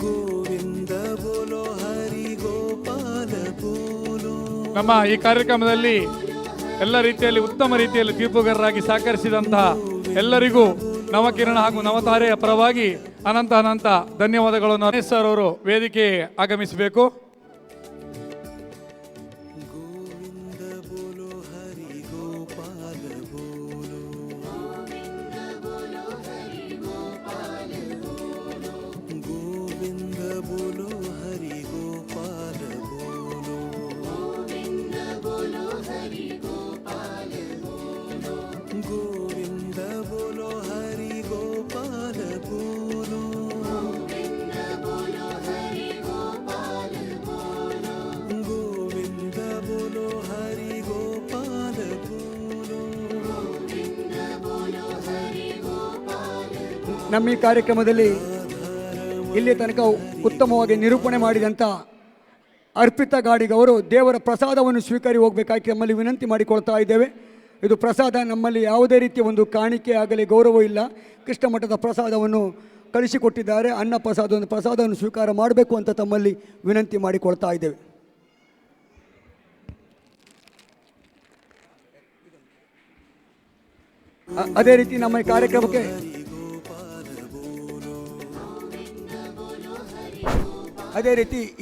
ಗೋವಿಂದ ಬೋಲೋ ಹರಿ ಗೋಪಾಲ ಬೋಲೋ. ನಮ್ಮ ಈ ಕಾರ್ಯಕ್ರಮದಲ್ಲಿ ಎಲ್ಲ ರೀತಿಯಲ್ಲಿ ಉತ್ತಮ ರೀತಿಯಲ್ಲಿ ತೀರ್ಪುಗಾರರಾಗಿ ಸಹಕರಿಸಿದಂತಹ ಎಲ್ಲರಿಗೂ ನವಕಿರಣ ಹಾಗೂ ನವತಾರೆಯ ಪರವಾಗಿ ಅನಂತ ಅನಂತ ಧನ್ಯವಾದಗಳನ್ನು. ಗಣೇಶ್ ಸರ್ ಅವರು ವೇದಿಕೆ ಆಗಮಿಸಬೇಕು. ಗೋವಿಂದ ಬೋಲೋ ಹರಿ ಗೋಪಾಲ ಬೋಲೋ. ಗೋವಿಂದ ಬೋಲೋ ಹರಿ ಗೋಪಾಲ ಬೋಲೋ. ಗೋವಿಂದ ಬೋಲೋ ಹರಿ ಗೋಪಾಲ ಬೋಲೋ. ಗೋವಿಂದ ಬೋಲೋ ಹರಿ ಗೋಪಾಲ ಬೋಲೋ. ನಮ್ಮ ಈ ಕಾರ್ಯಕ್ರಮದಲ್ಲಿ ಇಲ್ಲಿ ತನಕ ಉತ್ತಮವಾಗಿ ನಿರೂಪಣೆ ಮಾಡಿದಂಥ ಅರ್ಪಿತಾ ಗಾಡಿಗೆ ಅವರು ದೇವರ ಪ್ರಸಾದವನ್ನು ಸ್ವೀಕರಿ ಹೋಗಬೇಕಾಗಿ ನಮ್ಮಲ್ಲಿ ವಿನಂತಿ ಮಾಡಿಕೊಳ್ತಾ ಇದ್ದೇವೆ. ಇದು ಪ್ರಸಾದ, ನಮ್ಮಲ್ಲಿ ಯಾವುದೇ ರೀತಿಯ ಒಂದು ಕಾಣಿಕೆ ಆಗಲಿ ಗೌರವ ಇಲ್ಲ. ಕೃಷ್ಣ ಮಠದ ಪ್ರಸಾದವನ್ನು ಕಳಿಸಿಕೊಟ್ಟಿದ್ದಾರೆ. ಅನ್ನ ಪ್ರಸಾದವನ್ನು ಸ್ವೀಕಾರ ಮಾಡಬೇಕು ಅಂತ ತಮ್ಮಲ್ಲಿ ವಿನಂತಿ ಮಾಡಿಕೊಳ್ತಾ ಇದ್ದೇವೆ. ಅದೇ ರೀತಿ ನಮ್ಮ ಈ ಕಾರ್ಯಕ್ರಮಕ್ಕೆ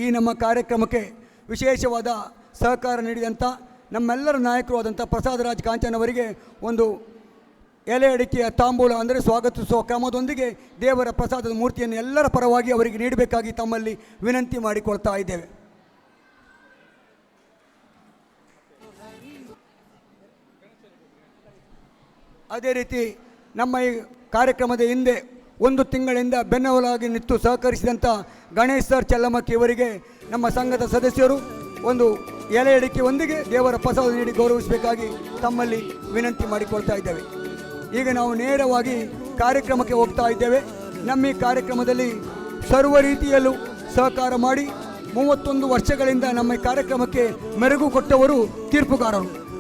ಈ ನಮ್ಮ ಕಾರ್ಯಕ್ರಮಕ್ಕೆ ವಿಶೇಷವಾದ ಸಹಕಾರ ನೀಡಿದಂಥ ನಮ್ಮೆಲ್ಲರ ನಾಯಕರು ಆದಂಥ ಪ್ರಸಾದರಾಜ್ ಕಾಂಚನ್ ಅವರಿಗೆ ಒಂದು ಎಲೆ ಅಡಿಕೆಯ ತಾಂಬೂಲ ಅಂದರೆ ಸ್ವಾಗತಿಸುವ ಕ್ರಮದೊಂದಿಗೆ ದೇವರ ಪ್ರಸಾದದ ಮೂರ್ತಿಯನ್ನು ಎಲ್ಲರ ಪರವಾಗಿ ಅವರಿಗೆ ನೀಡಬೇಕಾಗಿ ತಮ್ಮಲ್ಲಿ ವಿನಂತಿ ಮಾಡಿಕೊಳ್ತಾ ಇದ್ದೇವೆ. ಅದೇ ರೀತಿ ನಮ್ಮ ಈ ಕಾರ್ಯಕ್ರಮದ ಹಿಂದೆ ಒಂದು ತಿಂಗಳಿಂದ ಬೆನ್ನೆಲುಬಾಗಿ ನಿಂತು ಸಹಕರಿಸಿದಂಥ ಗಣೇಶ್ ಸರ್ ಚಲ್ಲಮಕ್ಕಿ ಇವರಿಗೆ ನಮ್ಮ ಸಂಘದ ಸದಸ್ಯರು ಒಂದು ಎಲೆ ಅಡಿಕೆಯೊಂದಿಗೆ ದೇವರ ಪ್ರಸಾದ ನೀಡಿ ಗೌರವಿಸಬೇಕಾಗಿ ತಮ್ಮಲ್ಲಿ ವಿನಂತಿ ಮಾಡಿಕೊಳ್ತಾ ಇದ್ದೇವೆ. ಈಗ ನಾವು ನೇರವಾಗಿ ಕಾರ್ಯಕ್ರಮಕ್ಕೆ ಹೋಗ್ತಾ ಇದ್ದೇವೆ. ನಮ್ಮ ಈ ಕಾರ್ಯಕ್ರಮದಲ್ಲಿ ಸರ್ವ ರೀತಿಯಲ್ಲೂ ಸಹಕಾರ ಮಾಡಿ 31 ವರ್ಷಗಳಿಂದ ನಮ್ಮ ಈ ಕಾರ್ಯಕ್ರಮಕ್ಕೆ ಮೆರುಗು ಕೊಟ್ಟವರು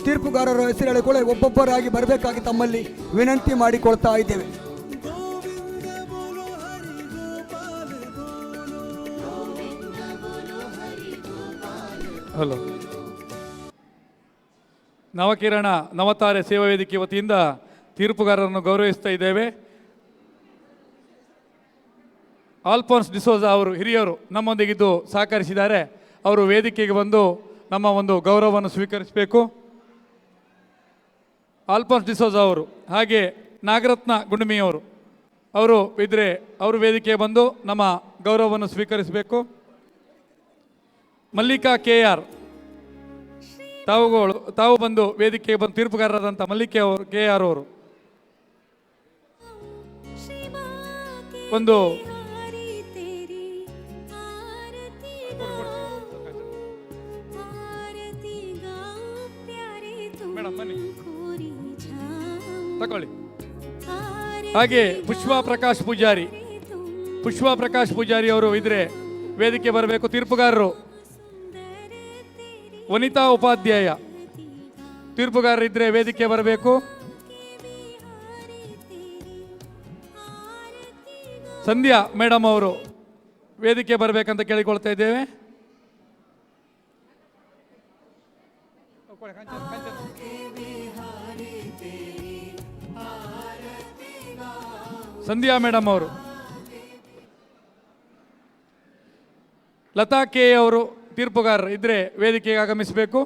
ತೀರ್ಪುಗಾರರ ಹೆಸರು ಹೇಳಿಕೊಳ್ಳೆ ಒಬ್ಬೊಬ್ಬರಾಗಿ ಬರಬೇಕಾಗಿ ತಮ್ಮಲ್ಲಿ ವಿನಂತಿ ಮಾಡಿಕೊಳ್ತಾ ಇದ್ದೇವೆ. ಹಲೋ, ನವಕಿರಣ ನವತಾರೆ ಸೇವಾ ವೇದಿಕೆ ವತಿಯಿಂದ ತೀರ್ಪುಗಾರರನ್ನು ಗೌರವಿಸ್ತಾ ಇದ್ದೇವೆ. ಆಲ್ಫೋನ್ಸ್ ಡಿಸೋಜಾ ಅವರು ಹಿರಿಯರು ನಮ್ಮೊಂದಿಗಿದ್ದು ಸಹಕರಿಸಿದ್ದಾರೆ. ಅವರು ವೇದಿಕೆಗೆ ಬಂದು ನಮ್ಮ ಒಂದು ಗೌರವವನ್ನು ಸ್ವೀಕರಿಸಬೇಕು. ಆಲ್ಫೋನ್ಸ್ ಡಿಸೋಜಾ ಅವರು, ಹಾಗೆ ನಾಗರತ್ನ ಗುಂಡಮಿಯವರು ಅವರು ಇದ್ದರೆ ಅವರು ವೇದಿಕೆಗೆ ಬಂದು ನಮ್ಮ ಗೌರವವನ್ನು ಸ್ವೀಕರಿಸಬೇಕು. ಮಲ್ಲಿಕಾ KR ತಾವು ಬಂದು ವೇದಿಕೆಗೆ ಬಂದು ತೀರ್ಪುಗಾರರಾದಂಥ ಮಲ್ಲಿಕೆ ಅವರು KR ಅವರು ಒಂದು ಮೇಡಮ್ ಬನ್ನಿ ತಗೊಳ್ಳಿ. ಹಾಗೆ ಪುಷ್ಪಾ ಪ್ರಕಾಶ್ ಪೂಜಾರಿ ಅವರು ಇದ್ರೆ ವೇದಿಕೆ ಬರಬೇಕು. ತೀರ್ಪುಗಾರರು ವನಿತಾ ಉಪಾಧ್ಯಾಯ ತೀರ್ಪುಗಾರರಿದ್ದರೆ ವೇದಿಕೆ ಬರಬೇಕು. ಸಂಧ್ಯಾ ಮೇಡಮ್ ಅವರು ವೇದಿಕೆ ಬರಬೇಕಂತ ಕೇಳಿಕೊಳ್ತಾ ಇದ್ದೇವೆ. ಸಂಧ್ಯಾ ಮೇಡಮ್ ಅವರು, ಲತಾ ಕೆ ಅವರು ತೀರ್ಪುಗಾರರು ಇದ್ರೆ ವೇದಿಕೆಗೆ ಆಗಮಿಸಬೇಕು.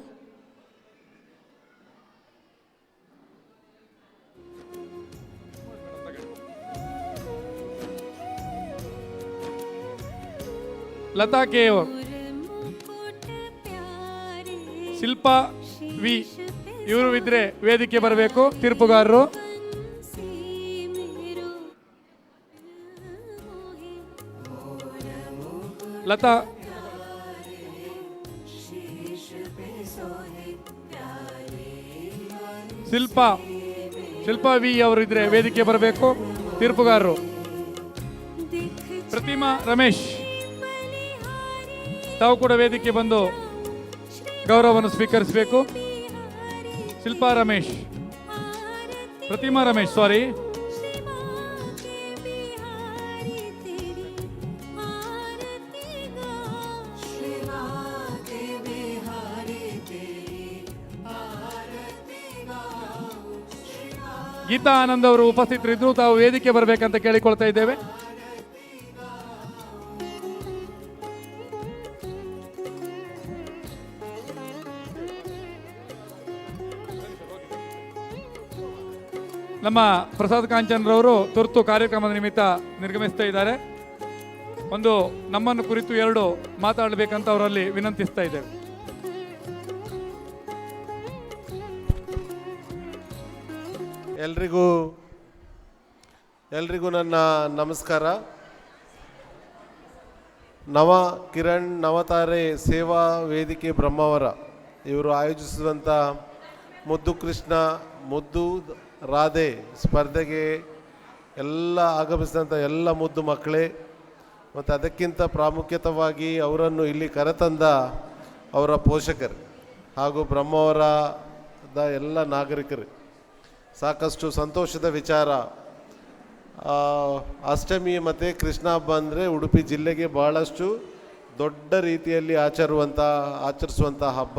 ಲತಾ ಕೆ, ಶಿಲ್ಪಾ ವಿ ಇವರು ಇದ್ರೆ ವೇದಿಕೆ ಬರಬೇಕು ತೀರ್ಪುಗಾರರು. ಲತಾ ಶಿಲ್ಪಾ ವಿ ಅವರು ಇದ್ರೆ ವೇದಿಕೆ ಬರಬೇಕು ತೀರ್ಪುಗಾರರು. ಪ್ರತಿಮಾ ರಮೇಶ್ ತಾವು ಕೂಡ ವೇದಿಕೆ ಬಂದು ಗೌರವವನ್ನು ಸ್ವೀಕರಿಸಬೇಕು. ಪ್ರತಿಮಾ ರಮೇಶ್ ಸಾರಿ. ಗೀತಾ ಆನಂದ್ ಅವರು ಉಪಸ್ಥಿತರಿದ್ದು ತಾವು ವೇದಿಕೆ ಬರಬೇಕಂತ ಕೇಳಿಕೊಳ್ತಾ ಇದ್ದೇವೆ. ನಮ್ಮ ಪ್ರಸಾದ್ ಕಾಂಚನ್ರವರು ತುರ್ತು ಕಾರ್ಯಕ್ರಮದ ನಿಮಿತ್ತ ನಿರ್ಗಮಿಸ್ತಾ ಇದ್ದಾರೆ. ಒಂದು ನಮ್ಮನ್ನು ಕುರಿತು 2 ಮಾತಾಡಬೇಕಂತ ಅವರಲ್ಲಿ ವಿನಂತಿಸ್ತಾ ಇದ್ದೇವೆ. ಎಲ್ರಿಗೂ ನನ್ನ ನಮಸ್ಕಾರ. ನವ ಕಿರಣ್ ನವತಾರೆ ಸೇವಾ ವೇದಿಕೆ ಬ್ರಹ್ಮಾವರ ಇವರು ಆಯೋಜಿಸಿದಂಥ ಮುದ್ದು ಕೃಷ್ಣ ಮುದ್ದು ರಾಧೆ ಸ್ಪರ್ಧೆಗೆ ಎಲ್ಲ ಆಗಮಿಸಿದಂಥ ಎಲ್ಲ ಮುದ್ದು ಮಕ್ಕಳೇ ಮತ್ತು ಅದಕ್ಕಿಂತ ಪ್ರಾಮುಖ್ಯತವಾಗಿ ಅವರನ್ನು ಇಲ್ಲಿ ಕರೆತಂದ ಅವರ ಪೋಷಕರು ಹಾಗೂ ಬ್ರಹ್ಮಾವರದ ಎಲ್ಲ ನಾಗರಿಕರು, ಸಾಕಷ್ಟು ಸಂತೋಷದ ವಿಚಾರ. ಅಷ್ಟಮಿ ಮತ್ತು ಕೃಷ್ಣ ಹಬ್ಬ ಅಂದರೆ ಉಡುಪಿ ಜಿಲ್ಲೆಗೆ ಭಾಳಷ್ಟು ದೊಡ್ಡ ರೀತಿಯಲ್ಲಿ ಆಚರಿಸುವಂಥ ಹಬ್ಬ.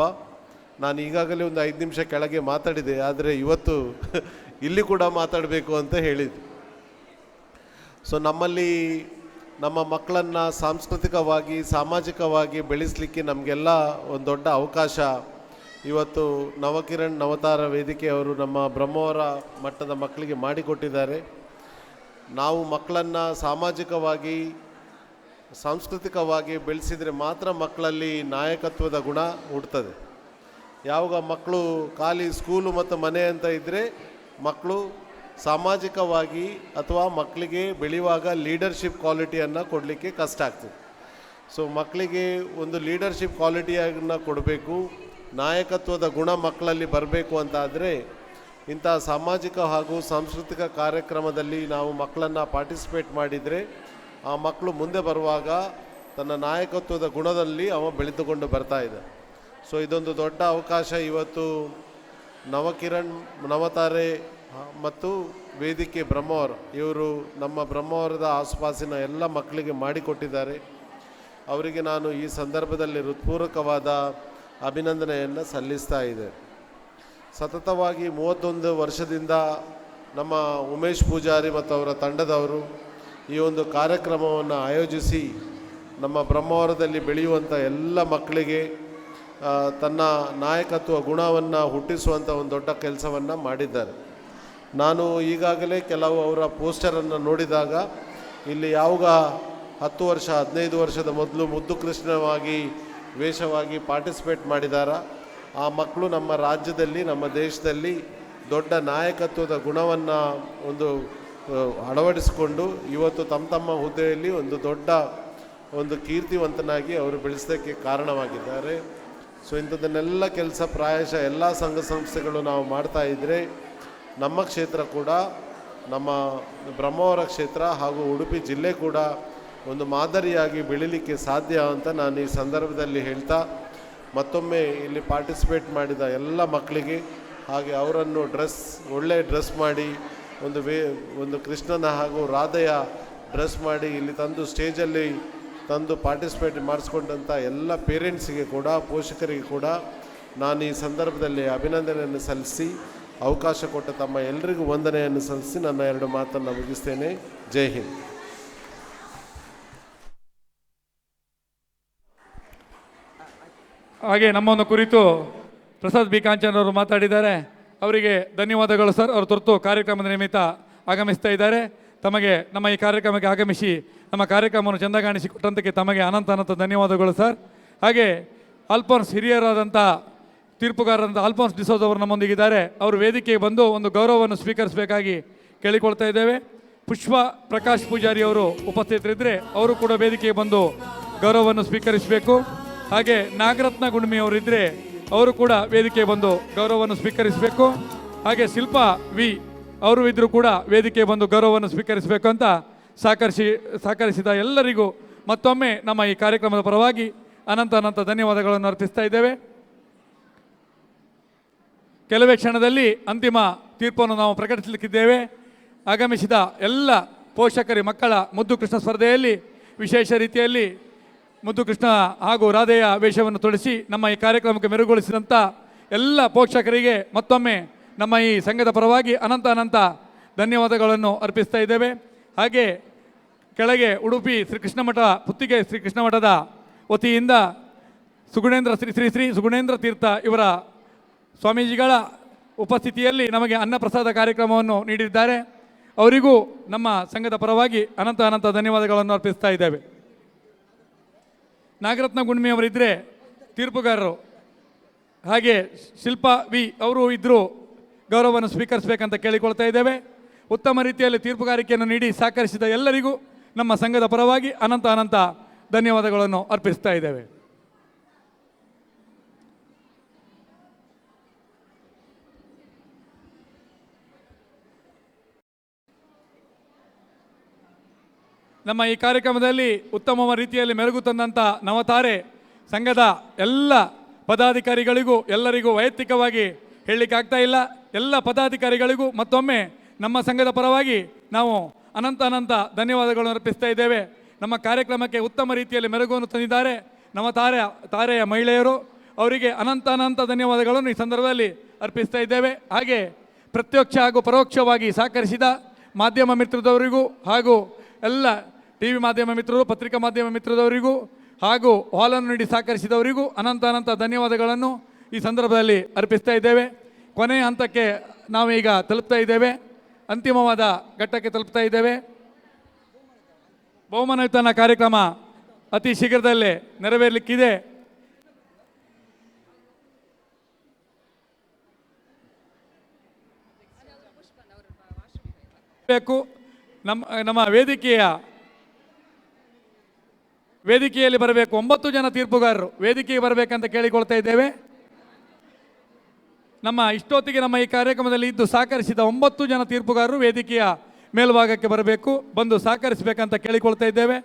ನಾನು ಈಗಾಗಲೇ ಒಂದು 5 ನಿಮಿಷ ಕೆಳಗೆ ಮಾತಾಡಿದೆ, ಆದರೆ ಇವತ್ತು ಇಲ್ಲಿ ಕೂಡ ಮಾತಾಡಬೇಕು ಅಂತ ಹೇಳಿದ್ದು. ಸೊ ನಮ್ಮಲ್ಲಿ ನಮ್ಮ ಮಕ್ಕಳನ್ನು ಸಾಂಸ್ಕೃತಿಕವಾಗಿ ಸಾಮಾಜಿಕವಾಗಿ ಬೆಳೆಸಲಿಕ್ಕೆ ನಮಗೆಲ್ಲ ಒಂದು ದೊಡ್ಡ ಅವಕಾಶ ಇವತ್ತು ನವಕಿರಣ್ ನವತಾರ ವೇದಿಕೆಯವರು ನಮ್ಮ ಬ್ರಹ್ಮಾವರ ಮಟ್ಟದ ಮಕ್ಕಳಿಗೆ ಮಾಡಿಕೊಟ್ಟಿದ್ದಾರೆ. ನಾವು ಮಕ್ಕಳನ್ನು ಸಾಮಾಜಿಕವಾಗಿ ಸಾಂಸ್ಕೃತಿಕವಾಗಿ ಬೆಳೆಸಿದರೆ ಮಾತ್ರ ಮಕ್ಕಳಲ್ಲಿ ನಾಯಕತ್ವದ ಗುಣ ಹುಡ್ತದೆ. ಯಾವಾಗ ಮಕ್ಕಳು ಖಾಲಿ ಸ್ಕೂಲು ಮತ್ತು ಮನೆ ಅಂತ ಇದ್ದರೆ ಮಕ್ಕಳು ಸಾಮಾಜಿಕವಾಗಿ ಅಥವಾ ಮಕ್ಕಳಿಗೆ ಬೆಳೆಯುವಾಗ ಲೀಡರ್ಶಿಪ್ ಕ್ವಾಲಿಟಿಯನ್ನು ಕೊಡಲಿಕ್ಕೆ ಕಷ್ಟ ಆಗ್ತದೆ. ಸೊ ಮಕ್ಕಳಿಗೆ ಒಂದು ಲೀಡರ್ಶಿಪ್ ಕ್ವಾಲಿಟಿಯನ್ನು ಕೊಡಬೇಕು, ನಾಯಕತ್ವದ ಗುಣ ಮಕ್ಕಳಲ್ಲಿ ಬರಬೇಕು ಅಂತ ಆದರೆ ಇಂಥ ಸಾಮಾಜಿಕ ಹಾಗೂ ಸಾಂಸ್ಕೃತಿಕ ಕಾರ್ಯಕ್ರಮದಲ್ಲಿ ನಾವು ಮಕ್ಕಳನ್ನು ಪಾರ್ಟಿಸಿಪೇಟ್ ಮಾಡಿದರೆ ಆ ಮಕ್ಕಳು ಮುಂದೆ ಬರುವಾಗ ತನ್ನ ನಾಯಕತ್ವದ ಗುಣದಲ್ಲಿ ಬೆಳೆದುಕೊಂಡು ಬರ್ತಾ ಇದೆ. ಸೊ ಇದೊಂದು ದೊಡ್ಡ ಅವಕಾಶ ಇವತ್ತು ನವಕಿರಣ್ ನವತಾರೆ ಮತ್ತು ವೇದಿಕೆ ಬ್ರಹ್ಮಾವರ ಇವರು ನಮ್ಮ ಬ್ರಹ್ಮಾವರದ ಆಸುಪಾಸಿನ ಎಲ್ಲ ಮಕ್ಕಳಿಗೆ ಮಾಡಿಕೊಟ್ಟಿದ್ದಾರೆ. ಅವರಿಗೆ ನಾನು ಈ ಸಂದರ್ಭದಲ್ಲಿ ಹೃತ್ಪೂರ್ವಕವಾದ ಅಭಿನಂದನೆಯನ್ನು ಸಲ್ಲಿಸ್ತಾ ಇದೆ. ಸತತವಾಗಿ 31 ವರ್ಷದಿಂದ ನಮ್ಮ ಉಮೇಶ್ ಪೂಜಾರಿ ಮತ್ತು ಅವರ ತಂಡದವರು ಈ ಒಂದು ಕಾರ್ಯಕ್ರಮವನ್ನು ಆಯೋಜಿಸಿ ನಮ್ಮ ಬ್ರಹ್ಮಾವರದಲ್ಲಿ ಬೆಳೆಯುವಂಥ ಎಲ್ಲ ಮಕ್ಕಳಿಗೆ ತನ್ನ ನಾಯಕತ್ವ ಗುಣವನ್ನು ಹುಟ್ಟಿಸುವಂಥ ಒಂದು ದೊಡ್ಡ ಕೆಲಸವನ್ನು ಮಾಡಿದ್ದಾರೆ. ನಾನು ಈಗಾಗಲೇ ಕೆಲವು ಅವರ ಪೋಸ್ಟರನ್ನು ನೋಡಿದಾಗ ಇಲ್ಲಿ ಯಾವಾಗ 10 ವರ್ಷ 15 ವರ್ಷದ ಮೊದಲು ಮುದ್ದು ಕೃಷ್ಣವಾಗಿ ವೇಷವಾಗಿ ಪಾರ್ಟಿಸಿಪೇಟ್ ಮಾಡಿದಾರ ಆ ಮಕ್ಕಳು ನಮ್ಮ ರಾಜ್ಯದಲ್ಲಿ ನಮ್ಮ ದೇಶದಲ್ಲಿ ದೊಡ್ಡ ನಾಯಕತ್ವದ ಗುಣವನ್ನು ಅಳವಡಿಸಿಕೊಂಡು ಇವತ್ತು ತಮ್ಮ ಹುದ್ದೆಯಲ್ಲಿ ಒಂದು ದೊಡ್ಡ ಕೀರ್ತಿವಂತನಾಗಿ ಅವರು ಬೆಳೆಸೋಕ್ಕೆ ಕಾರಣವಾಗಿದ್ದಾರೆ. ಸೊ ಇಂಥದ್ದನ್ನೆಲ್ಲ ಕೆಲಸ ಪ್ರಾಯಶಃ ಎಲ್ಲ ಸಂಘ ಸಂಸ್ಥೆಗಳು ನಾವು ಮಾಡ್ತಾ ಇದ್ದರೆ ನಮ್ಮ ಕ್ಷೇತ್ರ ಕೂಡ ನಮ್ಮ ಬ್ರಹ್ಮಾವರ ಕ್ಷೇತ್ರ ಹಾಗೂ ಉಡುಪಿ ಜಿಲ್ಲೆ ಕೂಡ ಒಂದು ಮಾದರಿಯಾಗಿ ಬೆಳೀಲಿಕ್ಕೆ ಸಾಧ್ಯ ಅಂತ ನಾನು ಈ ಸಂದರ್ಭದಲ್ಲಿ ಹೇಳ್ತಾ ಮತ್ತೊಮ್ಮೆ ಇಲ್ಲಿ ಪಾರ್ಟಿಸಿಪೇಟ್ ಮಾಡಿದ ಎಲ್ಲ ಮಕ್ಕಳಿಗೆ ಹಾಗೆ ಅವರನ್ನು ಒಳ್ಳೆಯ ಡ್ರೆಸ್ ಮಾಡಿ ಒಂದು ಕೃಷ್ಣನ ಹಾಗೂ ರಾಧೆಯ ಡ್ರೆಸ್ ಮಾಡಿ ಇಲ್ಲಿ ತಂದು ಸ್ಟೇಜಲ್ಲಿ ತಂದು ಪಾರ್ಟಿಸಿಪೇಟ್ ಮಾಡಿಸ್ಕೊಂಡಂಥ ಎಲ್ಲ ಪೇರೆಂಟ್ಸಿಗೆ ಕೂಡ ಪೋಷಕರಿಗೆ ಕೂಡ ನಾನು ಈ ಸಂದರ್ಭದಲ್ಲಿ ಅಭಿನಂದನೆಯನ್ನು ಸಲ್ಲಿಸಿ ಅವಕಾಶ ಕೊಟ್ಟ ತಮ್ಮ ಎಲ್ಲರಿಗೂ ವಂದನೆಯನ್ನು ಸಲ್ಲಿಸಿ ನನ್ನ 2 ಮಾತನ್ನು ಮುಗಿಸ್ತೇನೆ. ಜೈ ಹಿಂದ್. ಹಾಗೆ ನಮ್ಮನ್ನು ಕುರಿತು ಪ್ರಸಾದ್ ಬಿ ಕಾಂಚನ್ ಅವರು ಮಾತಾಡಿದ್ದಾರೆ. ಅವರಿಗೆ ಧನ್ಯವಾದಗಳು ಸರ್. ಅವರು ತುರ್ತು ಕಾರ್ಯಕ್ರಮದ ನಿಮಿತ್ತ ಆಗಮಿಸ್ತಾ ಇದ್ದಾರೆ. ತಮಗೆ ನಮ್ಮ ಈ ಕಾರ್ಯಕ್ರಮಕ್ಕೆ ಆಗಮಿಸಿ ನಮ್ಮ ಕಾರ್ಯಕ್ರಮವನ್ನು ಚೆಂದ ಕಾಣಿಸಿಕೊಟ್ಟಂತಕ್ಕೆ ತಮಗೆ ಅನಂತ ಅನಂತ ಧನ್ಯವಾದಗಳು ಸರ್. ಹಾಗೆ ಆಲ್ಫೋನ್ಸ್ ಹಿರಿಯರಾದಂಥ ತೀರ್ಪುಗಾರರಂಥ ಆಲ್ಫೋನ್ಸ್ ಡಿಸೋಜ್ ಅವರು ನಮ್ಮೊಂದಿಗಿದ್ದಾರೆ. ಅವರು ವೇದಿಕೆಗೆ ಬಂದು ಒಂದು ಗೌರವವನ್ನು ಸ್ವೀಕರಿಸಬೇಕಾಗಿ ಕೇಳಿಕೊಳ್ತಾ ಇದ್ದೇವೆ. ಪುಷ್ಪ ಪ್ರಕಾಶ್ ಪೂಜಾರಿ ಅವರು ಉಪಸ್ಥಿತರಿದ್ದರೆ ಅವರು ಕೂಡ ವೇದಿಕೆಗೆ ಬಂದು ಗೌರವವನ್ನು ಸ್ವೀಕರಿಸಬೇಕು. ಹಾಗೆ ನಾಗರತ್ನ ಗುಣ್ಮಿ ಅವರಿದ್ದರೆ ಅವರು ಕೂಡ ವೇದಿಕೆಗೆ ಬಂದು ಗೌರವವನ್ನು ಸ್ವೀಕರಿಸಬೇಕು. ಹಾಗೆ ಶಿಲ್ಪಾ ವಿ ಅವರು ಇದ್ದರೂ ಕೂಡ ವೇದಿಕೆಗೆ ಬಂದು ಗೌರವವನ್ನು ಸ್ವೀಕರಿಸಬೇಕು ಅಂತ ಸಹಕರಿಸಿದ ಎಲ್ಲರಿಗೂ ಮತ್ತೊಮ್ಮೆ ನಮ್ಮ ಈ ಕಾರ್ಯಕ್ರಮದ ಪರವಾಗಿ ಅನಂತ ಅನಂತ ಧನ್ಯವಾದಗಳನ್ನು ಅರ್ಪಿಸ್ತಾ ಇದ್ದೇವೆ. ಕೆಲವೇ ಕ್ಷಣದಲ್ಲಿ ಅಂತಿಮ ತೀರ್ಪನ್ನು ನಾವು ಪ್ರಕಟಿಸಲಿಕ್ಕಿದ್ದೇವೆ. ಆಗಮಿಸಿದ ಎಲ್ಲ ಪೋಷಕರಿ ಮಕ್ಕಳ ಮುದ್ದು ಕೃಷ್ಣ ಸ್ಪರ್ಧೆಯಲ್ಲಿ ವಿಶೇಷ ರೀತಿಯಲ್ಲಿ ಮುದ್ದು ಕೃಷ್ಣ ಹಾಗೂ ರಾಧೆಯ ವೇಷವನ್ನು ತೊಡಿಸಿ ನಮ್ಮ ಈ ಕಾರ್ಯಕ್ರಮಕ್ಕೆ ಮೆರುಗೊಳಿಸಿದಂಥ ಎಲ್ಲ ಪೋಷಕರಿಗೆ ಮತ್ತೊಮ್ಮೆ ನಮ್ಮ ಈ ಸಂಘದ ಪರವಾಗಿ ಅನಂತ ಅನಂತ ಧನ್ಯವಾದಗಳನ್ನು ಅರ್ಪಿಸ್ತಾ ಇದ್ದೇವೆ. ಹಾಗೆ ಕೆಳಗೆ ಉಡುಪಿ ಶ್ರೀಕೃಷ್ಣ ಮಠ ಪುತ್ತಿಗೆ ಶ್ರೀಕೃಷ್ಣ ಮಠದ ವತಿಯಿಂದ ಸುಗುಣೇಂದ್ರ ಶ್ರೀ ಸುಗುಣೇಂದ್ರ ತೀರ್ಥ ಇವರ ಸ್ವಾಮೀಜಿಗಳ ಉಪಸ್ಥಿತಿಯಲ್ಲಿ ನಮಗೆ ಅನ್ನಪ್ರಸಾದ ಕಾರ್ಯಕ್ರಮವನ್ನು ನೀಡಿದ್ದಾರೆ. ಅವರಿಗೂ ನಮ್ಮ ಸಂಘದ ಪರವಾಗಿ ಅನಂತ ಅನಂತ ಧನ್ಯವಾದಗಳನ್ನು ಅರ್ಪಿಸ್ತಾ ಇದ್ದೇವೆ. ನಾಗರತ್ನ ಗುಣ್ಮಿ ಅವರಿದ್ದರೆ ತೀರ್ಪುಗಾರರು. ಹಾಗೆ ಶಿಲ್ಪಾ ವಿ ಅವರು ಇದ್ದರೂ ಗೌರವವನ್ನು ಸ್ವೀಕರಿಸಬೇಕಂತ ಕೇಳಿಕೊಳ್ತಾ ಇದ್ದೇವೆ. ಉತ್ತಮ ರೀತಿಯಲ್ಲಿ ತೀರ್ಪುಗಾರಿಕೆಯನ್ನು ನೀಡಿ ಸಹಕರಿಸಿದ ಎಲ್ಲರಿಗೂ ನಮ್ಮ ಸಂಘದ ಪರವಾಗಿ ಅನಂತ ಅನಂತ ಧನ್ಯವಾದಗಳನ್ನು ಅರ್ಪಿಸ್ತಾ ಇದ್ದೇವೆ. ನಮ್ಮ ಈ ಕಾರ್ಯಕ್ರಮದಲ್ಲಿ ಉತ್ತಮ ರೀತಿಯಲ್ಲಿ ಮೆರುಗು ತಂದಂಥ ನವತಾರೆ ಸಂಘದ ಎಲ್ಲ ಪದಾಧಿಕಾರಿಗಳಿಗೂ ಎಲ್ಲರಿಗೂ ವೈಯಕ್ತಿಕವಾಗಿ ಹೇಳಲಿಕ್ಕೆ ಆಗ್ತಾ ಇಲ್ಲ. ಎಲ್ಲ ಪದಾಧಿಕಾರಿಗಳಿಗೂ ಮತ್ತೊಮ್ಮೆ ನಮ್ಮ ಸಂಘದ ಪರವಾಗಿ ನಾವು ಅನಂತ ಅನಂತ ಧನ್ಯವಾದಗಳನ್ನು ಅರ್ಪಿಸ್ತಾ ಇದ್ದೇವೆ. ನಮ್ಮ ಕಾರ್ಯಕ್ರಮಕ್ಕೆ ಉತ್ತಮ ರೀತಿಯಲ್ಲಿ ಮೆರುಗನ್ನು ತಂದಿದ್ದಾರೆ ತಾರೆಯ ಮಹಿಳೆಯರು. ಅವರಿಗೆ ಅನಂತ ಅನಂತ ಧನ್ಯವಾದಗಳನ್ನು ಈ ಸಂದರ್ಭದಲ್ಲಿ ಅರ್ಪಿಸ್ತಾ ಇದ್ದೇವೆ. ಹಾಗೆ ಪ್ರತ್ಯಕ್ಷ ಹಾಗೂ ಪರೋಕ್ಷವಾಗಿ ಸಹಕರಿಸಿದ ಮಾಧ್ಯಮ ಮಿತ್ರದವರಿಗೂ ಹಾಗೂ ಎಲ್ಲ ಟಿ ವಿ ಮಾಧ್ಯಮ ಮಿತ್ರರು, ಪತ್ರಿಕಾ ಮಾಧ್ಯಮ ಮಿತ್ರದವರಿಗೂ ಹಾಗೂ ಹಾಲನ್ನು ನೀಡಿ ಸಹಕರಿಸಿದವರಿಗೂ ಅನಂತ ಅನಂತ ಧನ್ಯವಾದಗಳನ್ನು ಈ ಸಂದರ್ಭದಲ್ಲಿ ಅರ್ಪಿಸ್ತಾ ಇದ್ದೇವೆ. ಕೊನೆಯ ಹಂತಕ್ಕೆ ನಾವೀಗ ತಲುಪ್ತಾ ಇದ್ದೇವೆ. ಅಂತಿಮವಾದ ಘಟ್ಟಕ್ಕೆ ತಲುಪ್ತಾ ಇದ್ದೇವೆ. ಬಹುಮಾನ ವಿತರಣಾ ಕಾರ್ಯಕ್ರಮ ಅತಿ ಶೀಘ್ರದಲ್ಲೇ ನೆರವೇರಲಿಕ್ಕಿದೆ. ನಮ್ಮ ವೇದಿಕೆಯಲ್ಲಿ ಬರಬೇಕು 9 ಜನ ತೀರ್ಪುಗಾರರು ವೇದಿಕೆಗೆ ಬರಬೇಕಂತ ಕೇಳಿಕೊಳ್ತಾ ಇದ್ದೇವೆ. ನಮ್ಮ ಇಷ್ಟೊತ್ತಿಗೆ ನಮ್ಮ ಈ ಕಾರ್ಯಕ್ರಮದಲ್ಲಿ ಇದ್ದು ಸಹಕರಿಸಿದ 9 ಜನ ತೀರ್ಪುಗಾರರು ವೇದಿಕೆಯ ಮೇಲ್ಭಾಗಕ್ಕೆ ಬರಬೇಕು, ಬಂದು ಸಹಕರಿಸಬೇಕಂತ ಕೇಳಿಕೊಳ್ತಾ ಇದ್ದೇವೆ.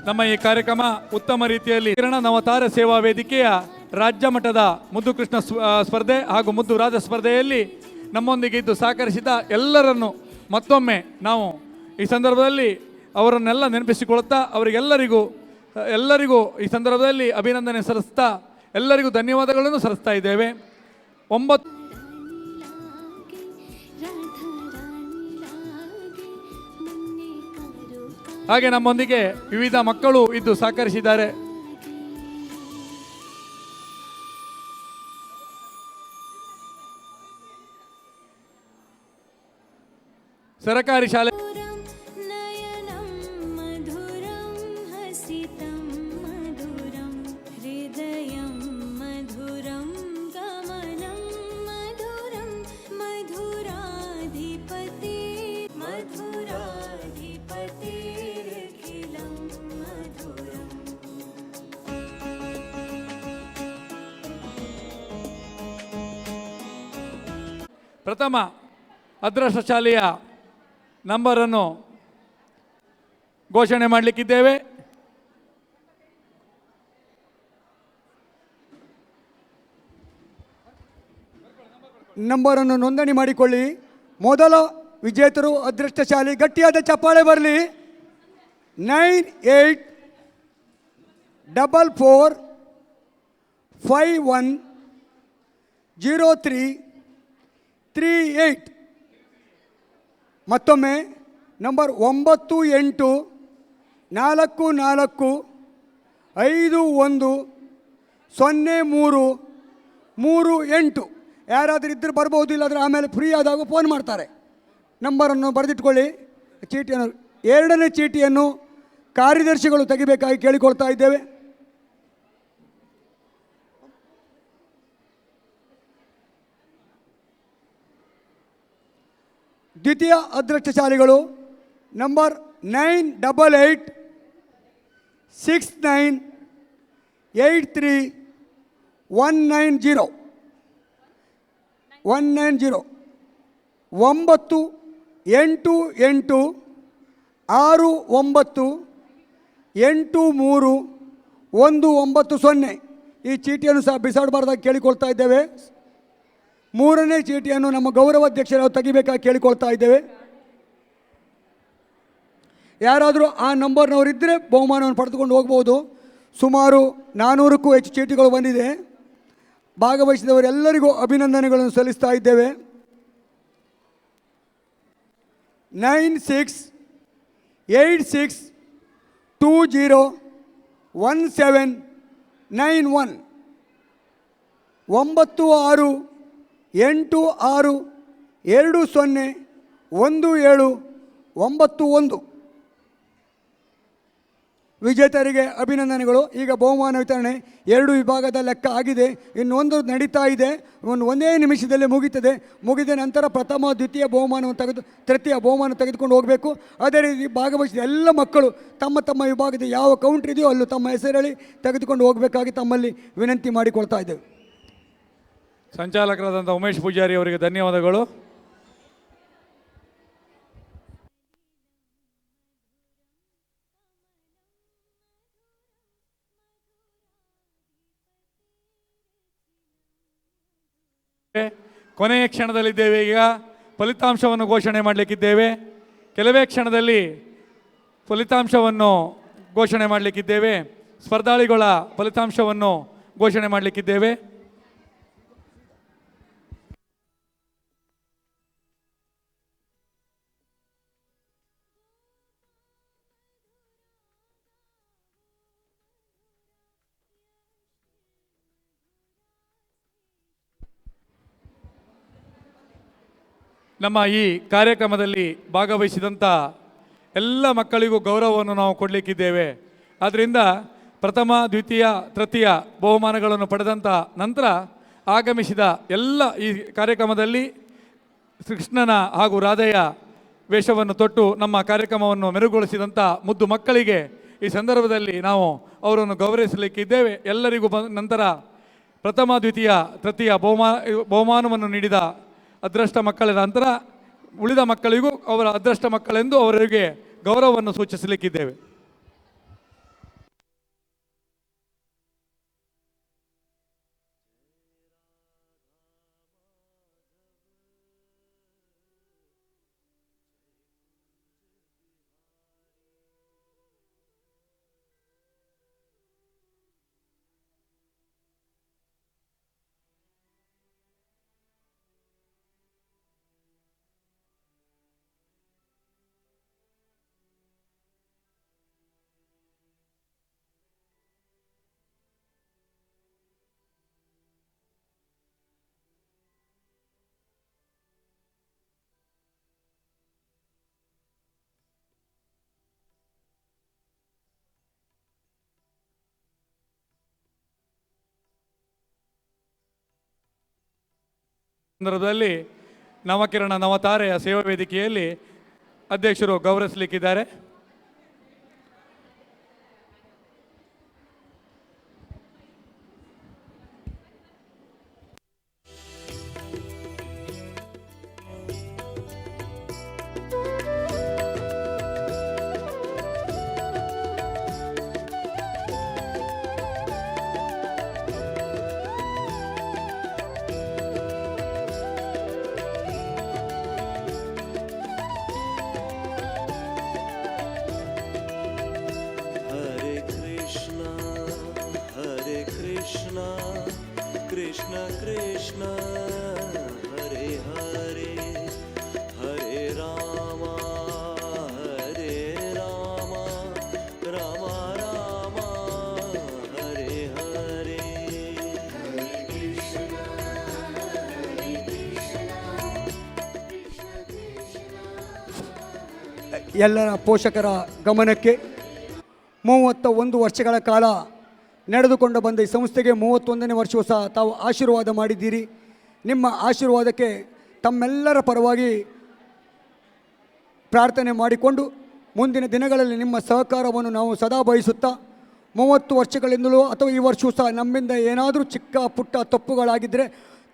ನಮ್ಮ ಈ ಕಾರ್ಯಕ್ರಮ ಉತ್ತಮ ರೀತಿಯಲ್ಲಿ ಕಿರಣ ನವತಾರ ಸೇವಾ ವೇದಿಕೆಯ ರಾಜ್ಯ ಮಟ್ಟದ ಮುದ್ದು ಕೃಷ್ಣ ಸ್ಪರ್ಧೆ ಹಾಗೂ ಮುದ್ದು ರಾಜ ಸ್ಪರ್ಧೆಯಲ್ಲಿ ನಮ್ಮೊಂದಿಗೆ ಇದ್ದು ಸಹಕರಿಸಿದ ಎಲ್ಲರನ್ನು ಮತ್ತೊಮ್ಮೆ ನಾವು ಈ ಸಂದರ್ಭದಲ್ಲಿ ಅವರನ್ನೆಲ್ಲ ನೆನಪಿಸಿಕೊಳ್ಳುತ್ತಾ ಎಲ್ಲರಿಗೂ ಈ ಸಂದರ್ಭದಲ್ಲಿ ಅಭಿನಂದನೆ ಸಲ್ಲಿಸ್ತಾ ಎಲ್ಲರಿಗೂ ಧನ್ಯವಾದಗಳನ್ನು ಸಲ್ಲಿಸ್ತಾ ಇದ್ದೇವೆ. 9 ಹಾಗೆ ನಮ್ಮೊಂದಿಗೆ ವಿವಿಧ ಮಕ್ಕಳು ಇದ್ದು ಸಹಕರಿಸಿದ್ದಾರೆ. ಸರಕಾರಿ ಶಾಲೆ ಪ್ರಥಮ ಅದೃಷ್ಟ ಶಾಲೆಯ ನಂಬರನ್ನು ಘೋಷಣೆ ಮಾಡಲಿಕ್ಕಿದ್ದೇವೆ. ನಂಬರನ್ನು ನೋಂದಣಿ ಮಾಡಿಕೊಳ್ಳಿ. ಮೊದಲ ವಿಜೇತರು ಅದೃಷ್ಟಶಾಲಿ, ಗಟ್ಟಿಯಾದ ಚಪ್ಪಾಳೆ ಬರಲಿ. 98 44510338. ಮತ್ತೊಮ್ಮೆ ನಂಬರ್ 9844510338. ಯಾರಾದರೂ ಇದ್ದರೆ ಬರ್ಬೋದು, ಇಲ್ಲಾಂದರೆ ಆಮೇಲೆ ಫ್ರೀ ಆದಾಗ ಫೋನ್ ಮಾಡ್ತಾರೆ. ನಂಬರನ್ನು ಬರೆದಿಟ್ಕೊಳ್ಳಿ. ಚೀಟಿಯನ್ನು, ಎರಡನೇ ಚೀಟಿಯನ್ನು ಕಾರ್ಯದರ್ಶಿಗಳು ತೆಗಿಬೇಕಾಗಿ ಕೇಳಿಕೊಳ್ತಾ ಇದ್ದೇವೆ. ದ್ವಿತೀಯ ಅದೃಷ್ಟಶಾಲಿಗಳು ನಂಬರ್ 98886983190190 9886983190. ಈ ಚೀಟಿಯನ್ನು ಸಹ ಬಿಸಾಡಬಾರ್ದಾಗಿ ಕೇಳಿಕೊಳ್ತಾ ಇದ್ದೇವೆ. ಮೂರನೇ ಚೀಟಿಯನ್ನು ನಮ್ಮ ಗೌರವಾಧ್ಯಕ್ಷರು ತೆಗಿಬೇಕಾಗಿ ಕೇಳಿಕೊಳ್ತಾ ಇದ್ದೇವೆ. ಯಾರಾದರೂ ಆ ನಂಬರ್ನವರಿದ್ದರೆ ಬಹುಮಾನವನ್ನು ಪಡೆದುಕೊಂಡು ಹೋಗ್ಬೋದು. ಸುಮಾರು 400ಕ್ಕೂ ಹೆಚ್ಚು ಚೀಟಿಗಳು ಬಂದಿದೆ. ಭಾಗವಹಿಸಿದವರೆಲ್ಲರಿಗೂ ಅಭಿನಂದನೆಗಳನ್ನು ಸಲ್ಲಿಸ್ತಾ ಇದ್ದೇವೆ. 9686201791 9686201791 ವಿಜೇತರಿಗೆ ಅಭಿನಂದನೆಗಳು. ಈಗ ಬಹುಮಾನ ವಿತರಣೆ 2 ವಿಭಾಗದ ಲೆಕ್ಕ ಆಗಿದೆ. ಇನ್ನೊಂದು ನಡೀತಾ ಇದೆ. ಒಂದೇ ನಿಮಿಷದಲ್ಲಿ ಮುಗಿದ ನಂತರ ಪ್ರಥಮ ದ್ವಿತೀಯ ಬಹುಮಾನವನ್ನು ತೃತೀಯ ಬಹುಮಾನ ತೆಗೆದುಕೊಂಡು ಹೋಗಬೇಕು. ಅದೇ ರೀತಿ ಭಾಗವಹಿಸಿದ ಎಲ್ಲ ಮಕ್ಕಳು ತಮ್ಮ ತಮ್ಮ ವಿಭಾಗದ ಯಾವ ಕೌಂಟ್ರ್ ಇದೆಯೋ ಅಲ್ಲೂ ತಮ್ಮ ಹೆಸರಲ್ಲಿ ತೆಗೆದುಕೊಂಡು ಹೋಗಬೇಕಾಗಿ ತಮ್ಮಲ್ಲಿ ವಿನಂತಿ ಮಾಡಿಕೊಳ್ತಾ ಇದ್ದೇವೆ. ಸಂಚಾಲಕರಾದಂಥ ಉಮೇಶ್ ಪೂಜಾರಿ ಅವರಿಗೆ ಧನ್ಯವಾದಗಳು. ಕೊನೆಯ ಕ್ಷಣದಲ್ಲಿದ್ದೇವೆ. ಈಗ ಫಲಿತಾಂಶವನ್ನು ಘೋಷಣೆ ಮಾಡಲಿಕ್ಕಿದ್ದೇವೆ. ಕೆಲವೇ ಕ್ಷಣದಲ್ಲಿ ಫಲಿತಾಂಶವನ್ನು ಘೋಷಣೆ ಮಾಡಲಿಕ್ಕಿದ್ದೇವೆ. ಸ್ಪರ್ಧಾಳಿಗಳ ಫಲಿತಾಂಶವನ್ನು ಘೋಷಣೆ ಮಾಡಲಿಕ್ಕಿದ್ದೇವೆ. ನಮ್ಮ ಈ ಕಾರ್ಯಕ್ರಮದಲ್ಲಿ ಭಾಗವಹಿಸಿದಂಥ ಎಲ್ಲ ಮಕ್ಕಳಿಗೂ ಗೌರವವನ್ನು ನಾವು ಕೊಡಲಿಕ್ಕಿದ್ದೇವೆ. ಆದ್ದರಿಂದ ಪ್ರಥಮ ದ್ವಿತೀಯ ತೃತೀಯ ಬಹುಮಾನಗಳನ್ನು ಪಡೆದಂಥ ನಂತರ ಆಗಮಿಸಿದ ಎಲ್ಲ ಈ ಕಾರ್ಯಕ್ರಮದಲ್ಲಿ ಕೃಷ್ಣನ ಹಾಗೂ ರಾಧೆಯ ವೇಷವನ್ನು ತೊಟ್ಟು ನಮ್ಮ ಕಾರ್ಯಕ್ರಮವನ್ನು ಮೆರುಗೊಳಿಸಿದಂಥ ಮುದ್ದು ಮಕ್ಕಳಿಗೆ ಈ ಸಂದರ್ಭದಲ್ಲಿ ನಾವು ಅವರನ್ನು ಗೌರವಿಸಲಿಕ್ಕಿದ್ದೇವೆ. ಎಲ್ಲರಿಗೂ ನಂತರ ಪ್ರಥಮ ದ್ವಿತೀಯ ತೃತೀಯ ಬಹುಮಾನವನ್ನು ನೀಡಿದ ಅದೃಷ್ಟ ಮಕ್ಕಳ ನಂತರ ಉಳಿದ ಮಕ್ಕಳಿಗೂ ಅವರ ಅದೃಷ್ಟ ಮಕ್ಕಳೆಂದು ಅವರಿಗೆ ಗೌರವವನ್ನು ಸೂಚಿಸಲಿಕ್ಕಿದ್ದೇವೆ. ಸಂದರ್ಭದಲ್ಲಿ ನವಕಿರಣ ನವತಾರೆಯ ಸೇವಾ ವೇದಿಕೆಯಲ್ಲಿ ಅಧ್ಯಕ್ಷರು ಗೌರವಿಸಲಿಕ್ಕಿದ್ದಾರೆ. ಎಲ್ಲರ ಪೋಷಕರ ಗಮನಕ್ಕೆ 31 ವರ್ಷಗಳ ಕಾಲ ನಡೆದುಕೊಂಡು ಬಂದ ಈ ಸಂಸ್ಥೆಗೆ 31ನೇ ವರ್ಷವೂ ಸಹ ತಾವು ಆಶೀರ್ವಾದ ಮಾಡಿದ್ದೀರಿ. ನಿಮ್ಮ ಆಶೀರ್ವಾದಕ್ಕೆ ತಮ್ಮೆಲ್ಲರ ಪರವಾಗಿ ಪ್ರಾರ್ಥನೆ ಮಾಡಿಕೊಂಡು ಮುಂದಿನ ದಿನಗಳಲ್ಲಿ ನಿಮ್ಮ ಸಹಕಾರವನ್ನು ನಾವು ಸದಾ ಬಯಸುತ್ತಾ 30 ವರ್ಷಗಳಿಂದಲೂ ಅಥವಾ ಈ ವರ್ಷವೂ ಸಹ ನಮ್ಮಿಂದ ಏನಾದರೂ ಚಿಕ್ಕ ಪುಟ್ಟ ತಪ್ಪುಗಳಾಗಿದ್ದರೆ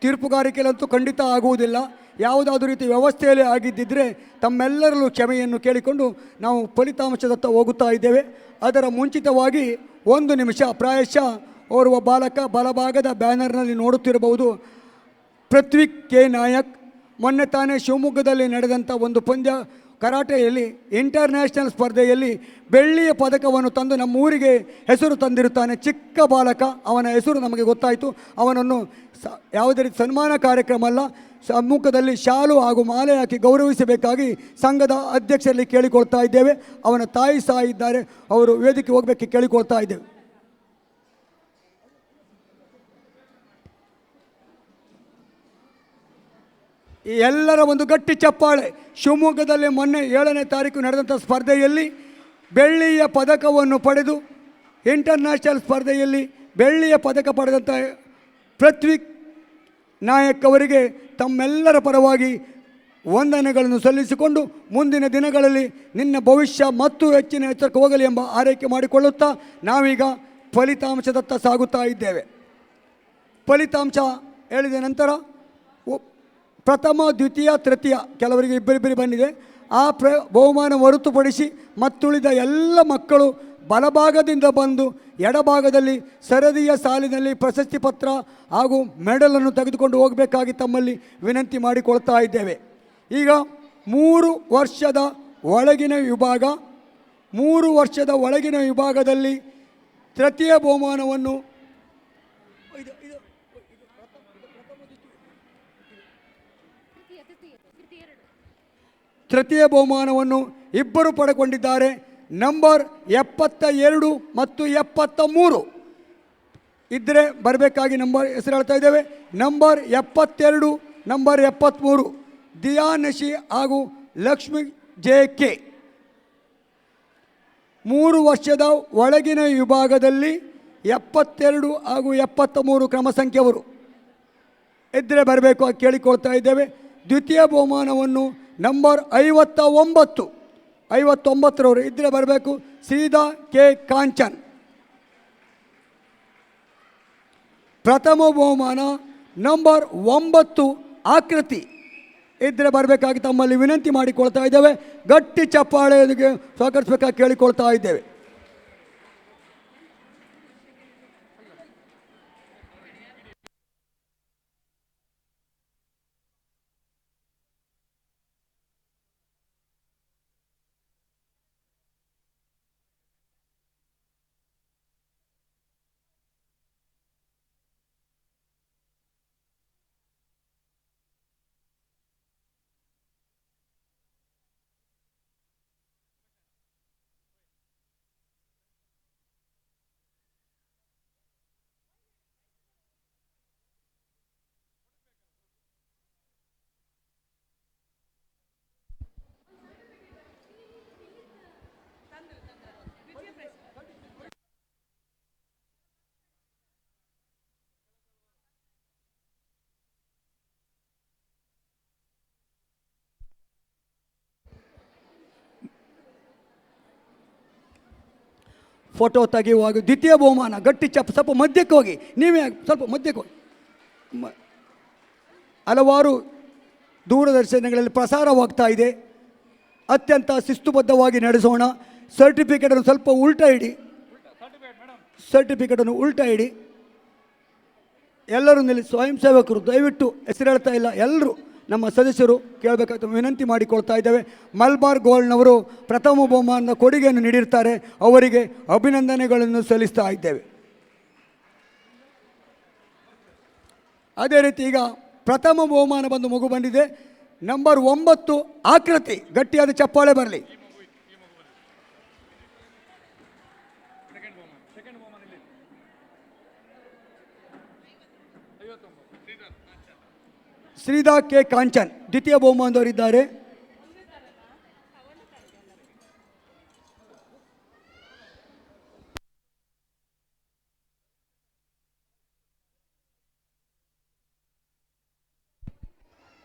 ತೀರ್ಪುಗಾರಿಕೆಯಲ್ಲಂತೂ ಖಂಡಿತ ಆಗುವುದಿಲ್ಲ. ಯಾವುದಾದ್ರೂ ರೀತಿ ವ್ಯವಸ್ಥೆಯಲ್ಲಿ ಆಗಿದ್ದಿದ್ದರೆ ತಮ್ಮೆಲ್ಲರಲ್ಲೂ ಕ್ಷಮೆಯನ್ನು ಕೇಳಿಕೊಂಡು ನಾವು ಫಲಿತಾಂಶದತ್ತ ಹೋಗುತ್ತಾ ಇದ್ದೇವೆ. ಅದರ ಮುಂಚಿತವಾಗಿ 1 ನಿಮಿಷ ಪ್ರಾಯಶಃ ಓರ್ವ ಬಾಲಕ ಬಲಭಾಗದ ಬ್ಯಾನರ್ನಲ್ಲಿ ನೋಡುತ್ತಿರಬಹುದು. ಪೃಥ್ವಿ ಕೆ ನಾಯಕ್ ಮೊನ್ನೆ ತಾನೇ ಶಿವಮೊಗ್ಗದಲ್ಲಿ ನಡೆದಂಥ ಒಂದು ಪಂದ್ಯ ಕರಾಟೆಯಲ್ಲಿ ಇಂಟರ್ನ್ಯಾಷನಲ್ ಸ್ಪರ್ಧೆಯಲ್ಲಿ ಬೆಳ್ಳಿಯ ಪದಕವನ್ನು ತಂದು ನಮ್ಮ ಊರಿಗೆ ಹೆಸರು ತಂದಿರುತ್ತಾನೆ. ಚಿಕ್ಕ ಬಾಲಕ, ಅವನ ಹೆಸರು ನಮಗೆ ಗೊತ್ತಾಯಿತು. ಅವನನ್ನು ಯಾವುದೇ ರೀತಿ ಸನ್ಮಾನ ಕಾರ್ಯಕ್ರಮ ಅಲ್ಲ, ಸಮ್ಮುಖದಲ್ಲಿ ಶಾಲು ಹಾಗೂ ಮಾಲೆ ಹಾಕಿ ಗೌರವಿಸಬೇಕಾಗಿ ಸಂಘದ ಅಧ್ಯಕ್ಷರಲ್ಲಿ ಕೇಳಿಕೊಳ್ತಾ ಇದ್ದೇವೆ. ಅವನ ತಾಯಿ ಸಹ ಇದ್ದಾರೆ, ಅವರು ವೇದಿಕೆ ಹೋಗಬೇಕು ಕೇಳಿಕೊಳ್ತಾ ಇದ್ದೇವೆ. ಈ ಎಲ್ಲರ ಒಂದು ಗಟ್ಟಿ ಚಪ್ಪಾಳೆ. ಶಿವಮೊಗ್ಗದಲ್ಲಿ ಮೊನ್ನೆ 7ನೇ ತಾರೀಕು ನಡೆದಂಥ ಸ್ಪರ್ಧೆಯಲ್ಲಿ ಬೆಳ್ಳಿಯ ಪದಕವನ್ನು ಪಡೆದು ಇಂಟರ್ನ್ಯಾಷನಲ್ ಸ್ಪರ್ಧೆಯಲ್ಲಿ ಬೆಳ್ಳಿಯ ಪದಕ ಪಡೆದಂಥ ಪೃಥ್ವಿ ನಾಯಕ್ ಅವರಿಗೆ ತಮ್ಮೆಲ್ಲರ ಪರವಾಗಿ ವಂದನೆಗಳನ್ನು ಸಲ್ಲಿಸಿಕೊಂಡು ಮುಂದಿನ ದಿನಗಳಲ್ಲಿ ನಿನ್ನ ಭವಿಷ್ಯ ಮತ್ತು ಹೆಚ್ಚಿನ ಎತ್ತರಕ್ಕೆ ಹೋಗಲಿ ಎಂಬ ಆರೈಕೆ ಮಾಡಿಕೊಳ್ಳುತ್ತಾ ನಾವೀಗ ಫಲಿತಾಂಶದತ್ತ ಸಾಗುತ್ತಾ ಇದ್ದೇವೆ. ಫಲಿತಾಂಶ ಹೇಳಿದ ನಂತರ ಪ್ರಥಮ, ದ್ವಿತೀಯ, ತೃತೀಯ ಕೆಲವರಿಗೆ ಇಬ್ಬರಿಬ್ಬರಿ ಬಂದಿದೆ. ಆ ಬಹುಮಾನ ಹೊರತುಪಡಿಸಿ ಮತ್ತುಳಿದ ಎಲ್ಲ ಮಕ್ಕಳು ಬಲಭಾಗದಿಂದ ಬಂದು ಎಡಭಾಗದಲ್ಲಿ ಸರದಿಯ ಸಾಲಿನಲ್ಲಿ ಪ್ರಶಸ್ತಿ ಪತ್ರ ಹಾಗೂ ಮೆಡಲನ್ನು ತೆಗೆದುಕೊಂಡು ಹೋಗಬೇಕಾಗಿ ತಮ್ಮಲ್ಲಿ ವಿನಂತಿ ಮಾಡಿಕೊಳ್ತಾ ಇದ್ದೇವೆ. ಈಗ 3 ವರ್ಷದ ಒಳಗಿನ ವಿಭಾಗ, 3 ವರ್ಷದ ಒಳಗಿನ ವಿಭಾಗದಲ್ಲಿ ತೃತೀಯ ಬಹುಮಾನವನ್ನು ಇಬ್ಬರು ಪಡೆದುಕೊಂಡಿದ್ದಾರೆ. ನಂಬರ್ 72 ಮತ್ತು 73 ಇದ್ದರೆ ಬರಬೇಕಾಗಿ ನಂಬರ್ ಹೆಸರು ಹೇಳ್ತಾ ಇದ್ದೇವೆ. ನಂಬರ್ 72, ನಂಬರ್ 73 ದಿಯಾ ನಶಿ ಹಾಗೂ ಲಕ್ಷ್ಮಿ JK. 3 ವರ್ಷದ ಒಳಗಿನ ವಿಭಾಗದಲ್ಲಿ 72 ಹಾಗೂ 73 ಕ್ರಮ ಸಂಖ್ಯೆಯವರು ಇದ್ದರೆ ಬರಬೇಕು ಆಗಿ ಕೇಳಿಕೊಳ್ತಾ ಇದ್ದೇವೆ. ದ್ವಿತೀಯ ಬಹುಮಾನವನ್ನು ನಂಬರ್ 59ರವರು ಇದ್ದರೆ ಬರಬೇಕು. ಶ್ರೀಧಾ ಕೆ ಕಾಂಚನ್. ಪ್ರಥಮ ಬಹುಮಾನ ನಂಬರ್ 9 ಆಕೃತಿ ಇದ್ದರೆ ಬರಬೇಕಾಗಿ ತಮ್ಮಲ್ಲಿ ವಿನಂತಿ ಮಾಡಿಕೊಳ್ತಾ ಇದ್ದೇವೆ. ಗಟ್ಟಿ ಚಪ್ಪಾಳೆಯೊಂದಿಗೆ ಸ್ವಾಗತಿಸಬೇಕಾಗಿ ಕೇಳಿಕೊಳ್ತಾ ಇದ್ದೇವೆ. ಫೋಟೋ ತೆಗೆಯುವಾಗ ದ್ವಿತೀಯ ಬಹುಮಾನ ಗಟ್ಟಿ ಸ್ವಲ್ಪ ಮಧ್ಯಕ್ಕೆ ಹೋಗಿ, ನೀವೇ ಸ್ವಲ್ಪ ಮಧ್ಯಕ್ಕೆ ಹೋಗಿ. ಹಲವಾರು ದೂರದರ್ಶನಗಳಲ್ಲಿ ಪ್ರಸಾರವಾಗ್ತಾ ಇದೆ. ಅತ್ಯಂತ ಶಿಸ್ತುಬದ್ಧವಾಗಿ ನಡೆಸೋಣ. ಸರ್ಟಿಫಿಕೇಟನ್ನು ಸ್ವಲ್ಪ ಉಲ್ಟಾ ಇಡಿ, ಸರ್ಟಿಫಿಕೇಟನ್ನು ಉಲ್ಟಾ ಇಡಿ. ಎಲ್ಲರೂ ನಿಲ್ಲಿ. ಸ್ವಯಂ ಸೇವಕರು ದಯವಿಟ್ಟು ಹೆಸರು ಹೇಳ್ತಾ ಇಲ್ಲ, ಎಲ್ಲರೂ ನಮ್ಮ ಸದಸ್ಯರು ಕೇಳಬೇಕಾಗ್ತದೆ, ವಿನಂತಿ ಮಾಡಿಕೊಳ್ತಾ ಇದ್ದೇವೆ. ಮಲ್ಬಾರ್ ಗೋಲ್ಡ್ನವರು ಪ್ರಥಮ ಬಹುಮಾನದ ಕೊಡುಗೆಯನ್ನು ನೀಡಿರ್ತಾರೆ, ಅವರಿಗೆ ಅಭಿನಂದನೆಗಳನ್ನು ಸಲ್ಲಿಸ್ತಾ ಇದ್ದೇವೆ. ಅದೇ ರೀತಿ ಈಗ ಪ್ರಥಮ ಬಹುಮಾನ ಬಂದು ಮಗು ಬಂದಿದೆ. ನಂಬರ್ 9 ಆಕೃತಿ. ಗಟ್ಟಿಯಾದ ಚಪ್ಪಾಳೆ ಬರಲಿ. ಶ್ರೀಧಾ ಕೆ ಕಾಂಚನ್ ದ್ವಿತೀಯ ಬಹುಮಾನದವರಿದ್ದಾರೆ.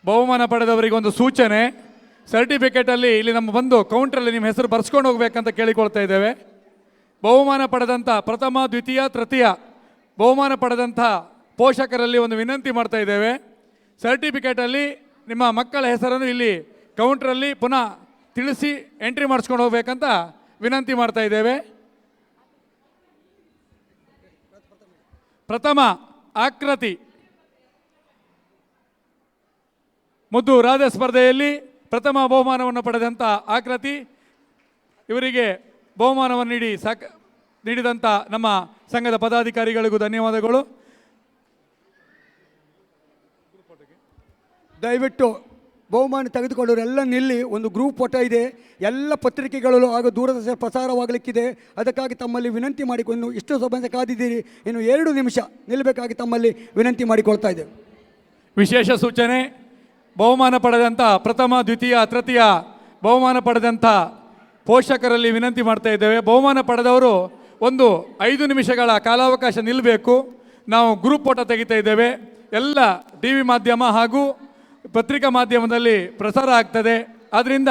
ಬಹುಮಾನ ಪಡೆದವರಿಗೆ ಒಂದು ಸೂಚನೆ, ಸರ್ಟಿಫಿಕೇಟಲ್ಲಿ ಇಲ್ಲಿ ನಮ್ಮ ಬಂದು ಕೌಂಟ್ರಲ್ಲಿ ನಿಮ್ಮ ಹೆಸರು ಬರ್ಸ್ಕೊಂಡು ಹೋಗ್ಬೇಕಂತ ಕೇಳಿಕೊಳ್ತಾ ಇದ್ದೇವೆ. ಬಹುಮಾನ ಪಡೆದಂಥ ಪ್ರಥಮ, ದ್ವಿತೀಯ, ತೃತೀಯ ಬಹುಮಾನ ಪಡೆದಂಥ ಪೋಷಕರಲ್ಲಿ ಒಂದು ವಿನಂತಿ ಮಾಡ್ತಾ ಇದ್ದೇವೆ. ಸರ್ಟಿಫಿಕೇಟಲ್ಲಿ ನಿಮ್ಮ ಮಕ್ಕಳ ಹೆಸರನ್ನು ಇಲ್ಲಿ ಕೌಂಟ್ರಲ್ಲಿ ಪುನಃ ತಿಳಿಸಿ ಎಂಟ್ರಿ ಮಾಡಿಸ್ಕೊಂಡು ಹೋಗ್ಬೇಕಂತ ವಿನಂತಿ ಮಾಡ್ತಾ ಇದ್ದೇವೆ. ಪ್ರಥಮ ಆಕೃತಿ ಮುದ್ದು ರಾಧ ಸ್ಪರ್ಧೆಯಲ್ಲಿ ಪ್ರಥಮ ಬಹುಮಾನವನ್ನು ಪಡೆದಂಥ ಆಕೃತಿ ಇವರಿಗೆ ಬಹುಮಾನವನ್ನು ನೀಡಿದಂಥ ನಮ್ಮ ಸಂಘದ ಪದಾಧಿಕಾರಿಗಳಿಗೂ ಧನ್ಯವಾದಗಳು. ದಯವಿಟ್ಟು ಬಹುಮಾನ ತೆಗೆದುಕೊಳ್ಳೋರೆಲ್ಲ ನಿಲ್ಲಿ. ಒಂದು ಗ್ರೂಪ್ ಫೋಟೋ ಇದೆ, ಎಲ್ಲ ಪತ್ರಿಕೆಗಳಲ್ಲೂ ಹಾಗೂ ದೂರದರ್ಶನ ಪ್ರಸಾರವಾಗಲಿಕ್ಕಿದೆ. ಅದಕ್ಕಾಗಿ ತಮ್ಮಲ್ಲಿ ವಿನಂತಿ ಮಾಡಿಕೊಂಡು ಇಷ್ಟು ಸಮಯ ಕಾದಿದ್ದೀರಿ, ಇನ್ನು 2 ನಿಮಿಷ ನಿಲ್ಲಬೇಕಾಗಿ ತಮ್ಮಲ್ಲಿ ವಿನಂತಿ ಮಾಡಿಕೊಳ್ತಾ ಇದ್ದೇವೆ. ವಿಶೇಷ ಸೂಚನೆ, ಬಹುಮಾನ ಪಡೆದಂಥ ಪ್ರಥಮ, ದ್ವಿತೀಯ, ತೃತೀಯ ಬಹುಮಾನ ಪಡೆದಂಥ ಪೋಷಕರಲ್ಲಿ ವಿನಂತಿ ಮಾಡ್ತಾ ಇದ್ದೇವೆ. ಬಹುಮಾನ ಪಡೆದವರು ಒಂದು 5 ನಿಮಿಷಗಳ ಕಾಲಾವಕಾಶ ನಿಲ್ಲಬೇಕು. ನಾವು ಗ್ರೂಪ್ ಫೋಟೋ ತೆಗಿತಾ ಇದ್ದೇವೆ. ಎಲ್ಲ TV ಮಾಧ್ಯಮ ಹಾಗೂ ಪತ್ರಿಕಾ ಮಾಧ್ಯಮದಲ್ಲಿ ಪ್ರಸಾರ ಆಗ್ತದೆ. ಆದ್ದರಿಂದ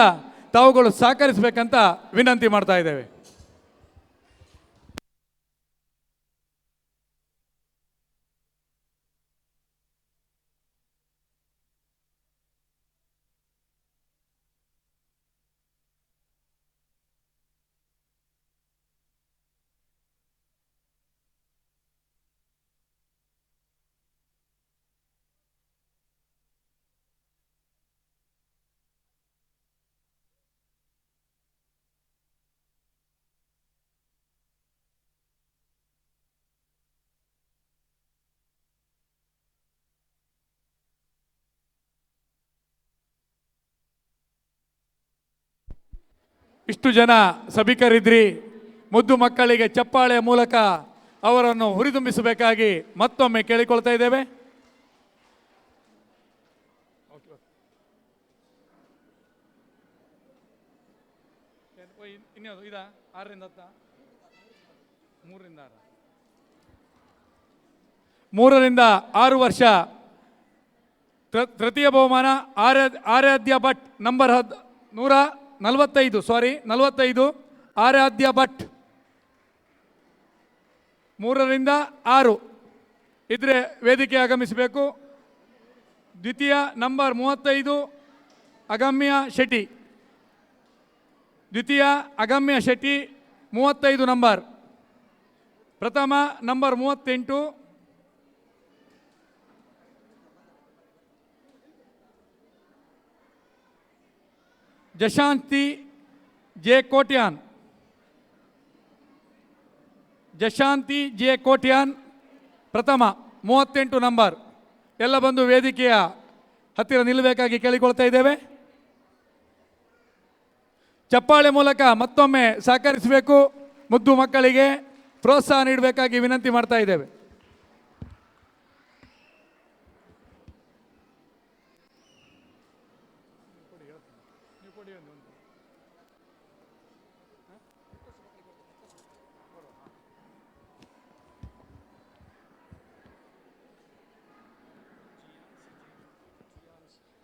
ತಾವುಗಳು ಸಹಕರಿಸಬೇಕಂತ ವಿನಂತಿ ಮಾಡ್ತಾ ಇದ್ದೇವೆ. ಇಷ್ಟು ಜನ ಸಭಿಕರಿದ್ರಿ. ಮುದ್ದು ಮಕ್ಕಳಿಗೆ ಚಪ್ಪಾಳೆಯ ಮೂಲಕ ಅವರನ್ನು ಹುರಿದುಂಬಿಸಬೇಕಾಗಿ ಮತ್ತೊಮ್ಮೆ ಕೇಳಿಕೊಳ್ತಾ ಇದ್ದೇವೆ. ಇನ್ಯಾವುದು ಇದಾ 6ರಿಂದ 10 3ರಿಂದ 6 ವರ್ಷ ತೃತೀಯ ಬಹುಮಾನ ಆರಾಧ್ಯ ಭಟ್ ನಂಬರ್ 45 ಆರಾಧ್ಯ ಭಟ್ 3ರಿಂದ 6 ಇದ್ರೆ ವೇದಿಕೆ ಆಗಮಿಸಬೇಕು. ದ್ವಿತೀಯ ನಂಬರ್ 35 ಅಗಮ್ಯ ಶೆಟ್ಟಿ, ದ್ವಿತೀಯ ಅಗಮ್ಯ ಶೆಟ್ಟಿ 35 ನಂಬರ್. ಪ್ರಥಮ number 38 Jashanti J Kotian, Jashanti J Kotian ಪ್ರಥಮ 38 ನಂಬರ್. ಎಲ್ಲ ಬಂದು ವೇದಿಕೆಯ ಹತ್ತಿರ ನಿಲ್ಲಬೇಕಾಗಿ ಕೇಳಿಕೊಳ್ತಾ ಇದ್ದೇವೆ. ಚಪ್ಪಾಳೆ ಮೂಲಕ ಮತ್ತೊಮ್ಮೆ ಸಹಕರಿಸಬೇಕು. ಮುದ್ದು ಮಕ್ಕಳಿಗೆ ಪ್ರೋತ್ಸಾಹ ನೀಡಬೇಕಾಗಿ ವಿನಂತಿ ಮಾಡ್ತಾ ಇದ್ದೇವೆ.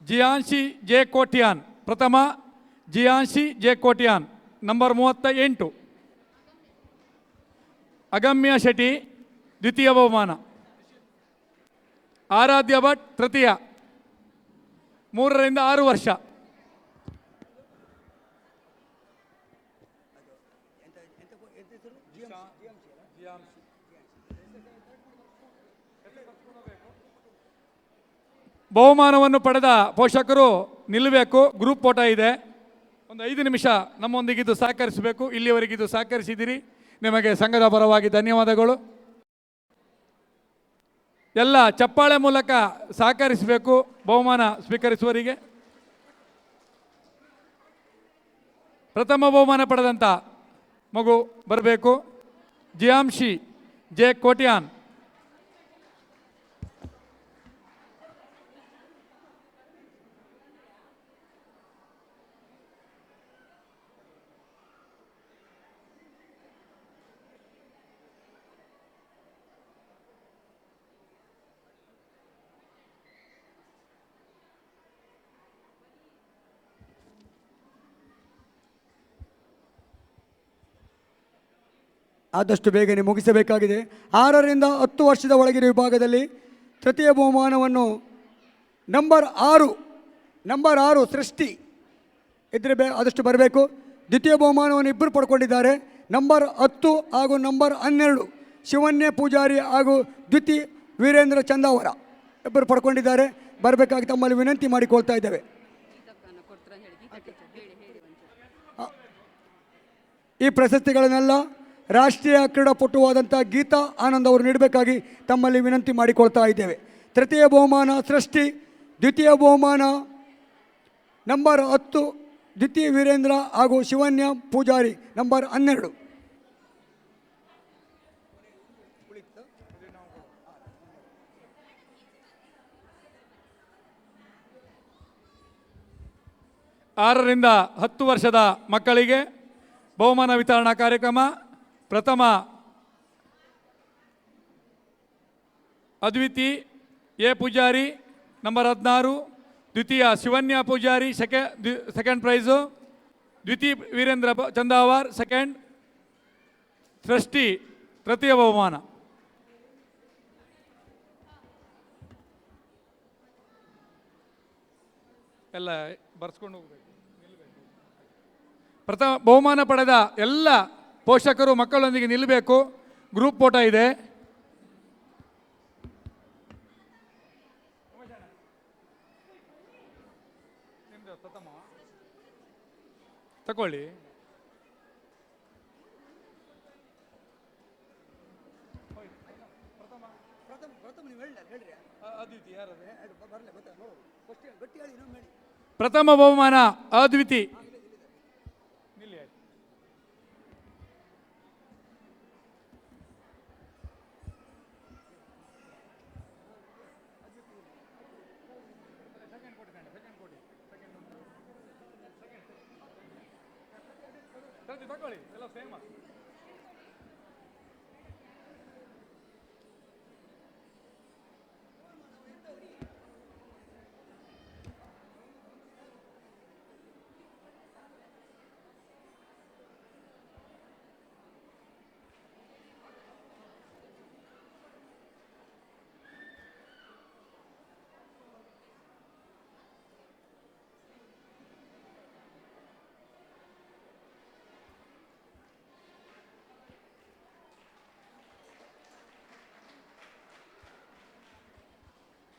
ಜಿಯಾನ್ಶಿ ಜೆ ಕೋಟ್ಯಾನ್ ಪ್ರಥಮ, ಜಿಯಾನ್ಶಿ ಜೆ ಕೋಟ್ಯಾನ್ ನಂಬರ್ 38. ಅಗಮ್ಯ ಶೆಟ್ಟಿ ದ್ವಿತೀಯ ಬಹುಮಾನ. ಆರಾಧ್ಯ ಭಟ್ ತೃತೀಯ, 3ರಿಂದ 6 ವರ್ಷ. ಬಹುಮಾನವನ್ನು ಪಡೆದ ಪೋಷಕರು ನಿಲ್ಲಬೇಕು. ಗ್ರೂಪ್ ಫೋಟೋ ಇದೆ. ಒಂದು 5 ನಿಮಿಷ ನಮ್ಮೊಂದಿಗಿದ್ದು ಸಹಕರಿಸಬೇಕು. ಇಲ್ಲಿಯವರೆಗಿದ್ದು ಸಹಕರಿಸಿದ್ದೀರಿ, ನಿಮಗೆ ಸಂಘದ ಪರವಾಗಿ ಧನ್ಯವಾದಗಳು. ಎಲ್ಲ ಚಪ್ಪಾಳೆ ಮೂಲಕ ಸಹಕರಿಸಬೇಕು. ಬಹುಮಾನ ಸ್ವೀಕರಿಸುವವರಿಗೆ ಪ್ರಥಮ ಬಹುಮಾನ ಪಡೆದಂಥ ಮಗು ಬರಬೇಕು. ಜಿಯಾನ್ಶಿ ಜೆ ಕೋಟ್ಯಾನ್. ಆದಷ್ಟು ಬೇಗನೆ ಮುಗಿಸಬೇಕಾಗಿದೆ. 6ರಿಂದ 10 ವರ್ಷದ ಒಳಗಿನ ವಿಭಾಗದಲ್ಲಿ ತೃತೀಯ ಬಹುಮಾನವನ್ನು ನಂಬರ್ 6 ಸೃಷ್ಟಿ ಇದ್ರೆ ಆದಷ್ಟು ಬರಬೇಕು. ದ್ವಿತೀಯ ಬಹುಮಾನವನ್ನು ಇಬ್ಬರು ಪಡ್ಕೊಂಡಿದ್ದಾರೆ. ನಂಬರ್ 10 ಹಾಗೂ ನಂಬರ್ 12 ಶಿವನ್ಯ ಪೂಜಾರಿ ಹಾಗೂ ದ್ವಿತಿ ವೀರೇಂದ್ರ ಚಂದಾವರ ಇಬ್ಬರು ಪಡ್ಕೊಂಡಿದ್ದಾರೆ. ಬರಬೇಕಾಗಿ ತಮ್ಮಲ್ಲಿ ವಿನಂತಿ ಮಾಡಿಕೊಳ್ತಾ ಇದ್ದೇವೆ. ಈ ಪ್ರಶಸ್ತಿಗಳನ್ನೆಲ್ಲ ರಾಷ್ಟ್ರೀಯ ಕ್ರೀಡಾಪಟುವಾದಂಥ ಗೀತಾ ಆನಂದ್ ಅವರು ನೀಡಬೇಕಾಗಿ ತಮ್ಮಲ್ಲಿ ವಿನಂತಿ ಮಾಡಿಕೊಳ್ತಾ ಇದ್ದೇವೆ. ತೃತೀಯ ಬಹುಮಾನ ಸೃಷ್ಟಿ, ದ್ವಿತೀಯ ಬಹುಮಾನ ನಂಬರ್ 10 ದ್ವಿತಿ ವೀರೇಂದ್ರ ಹಾಗೂ ಶಿವನ್ಯ ಪೂಜಾರಿ ನಂಬರ್ 12. ಆರರಿಂದ 10 ವರ್ಷದ ಮಕ್ಕಳಿಗೆ ಬಹುಮಾನ ವಿತರಣಾ ಕಾರ್ಯಕ್ರಮ. ಪ್ರಥಮ ಅದ್ವಿತಿ ಎ ಪೂಜಾರಿ ನಂಬರ್ 16, ದ್ವಿತೀಯ ಶಿವನ್ಯ ಪೂಜಾರಿ ಸೆಕೆಂಡ್ ಪ್ರೈಸು, ದ್ವಿತೀಯ ವೀರೇಂದ್ರ ಚಂದಾವರ್ ಸೆಕೆಂಡ್, ಸೃಷ್ಟಿ ತೃತೀಯ ಬಹುಮಾನ. ಎಲ್ಲ ಬರ್ಸ್ಕೊಂಡು ಹೋಗ್ಬೇಕು. ಪ್ರಥಮ ಬಹುಮಾನ ಪಡೆದ ಎಲ್ಲ ಪೋಷಕರು ಮಕ್ಕಳೊಂದಿಗೆ ನಿಲ್ಲಬೇಕು. ಗ್ರೂಪ್ ಫೋಟೋ ಇದೆ. ತಗೊಳ್ಳಿ. ಪ್ರಥಮ ಬಹುಮಾನ ಅದ್ವಿತಿ. ತಗೊಳ್ಳಿ, ಎಲ್ಲ ಸೇಮ್.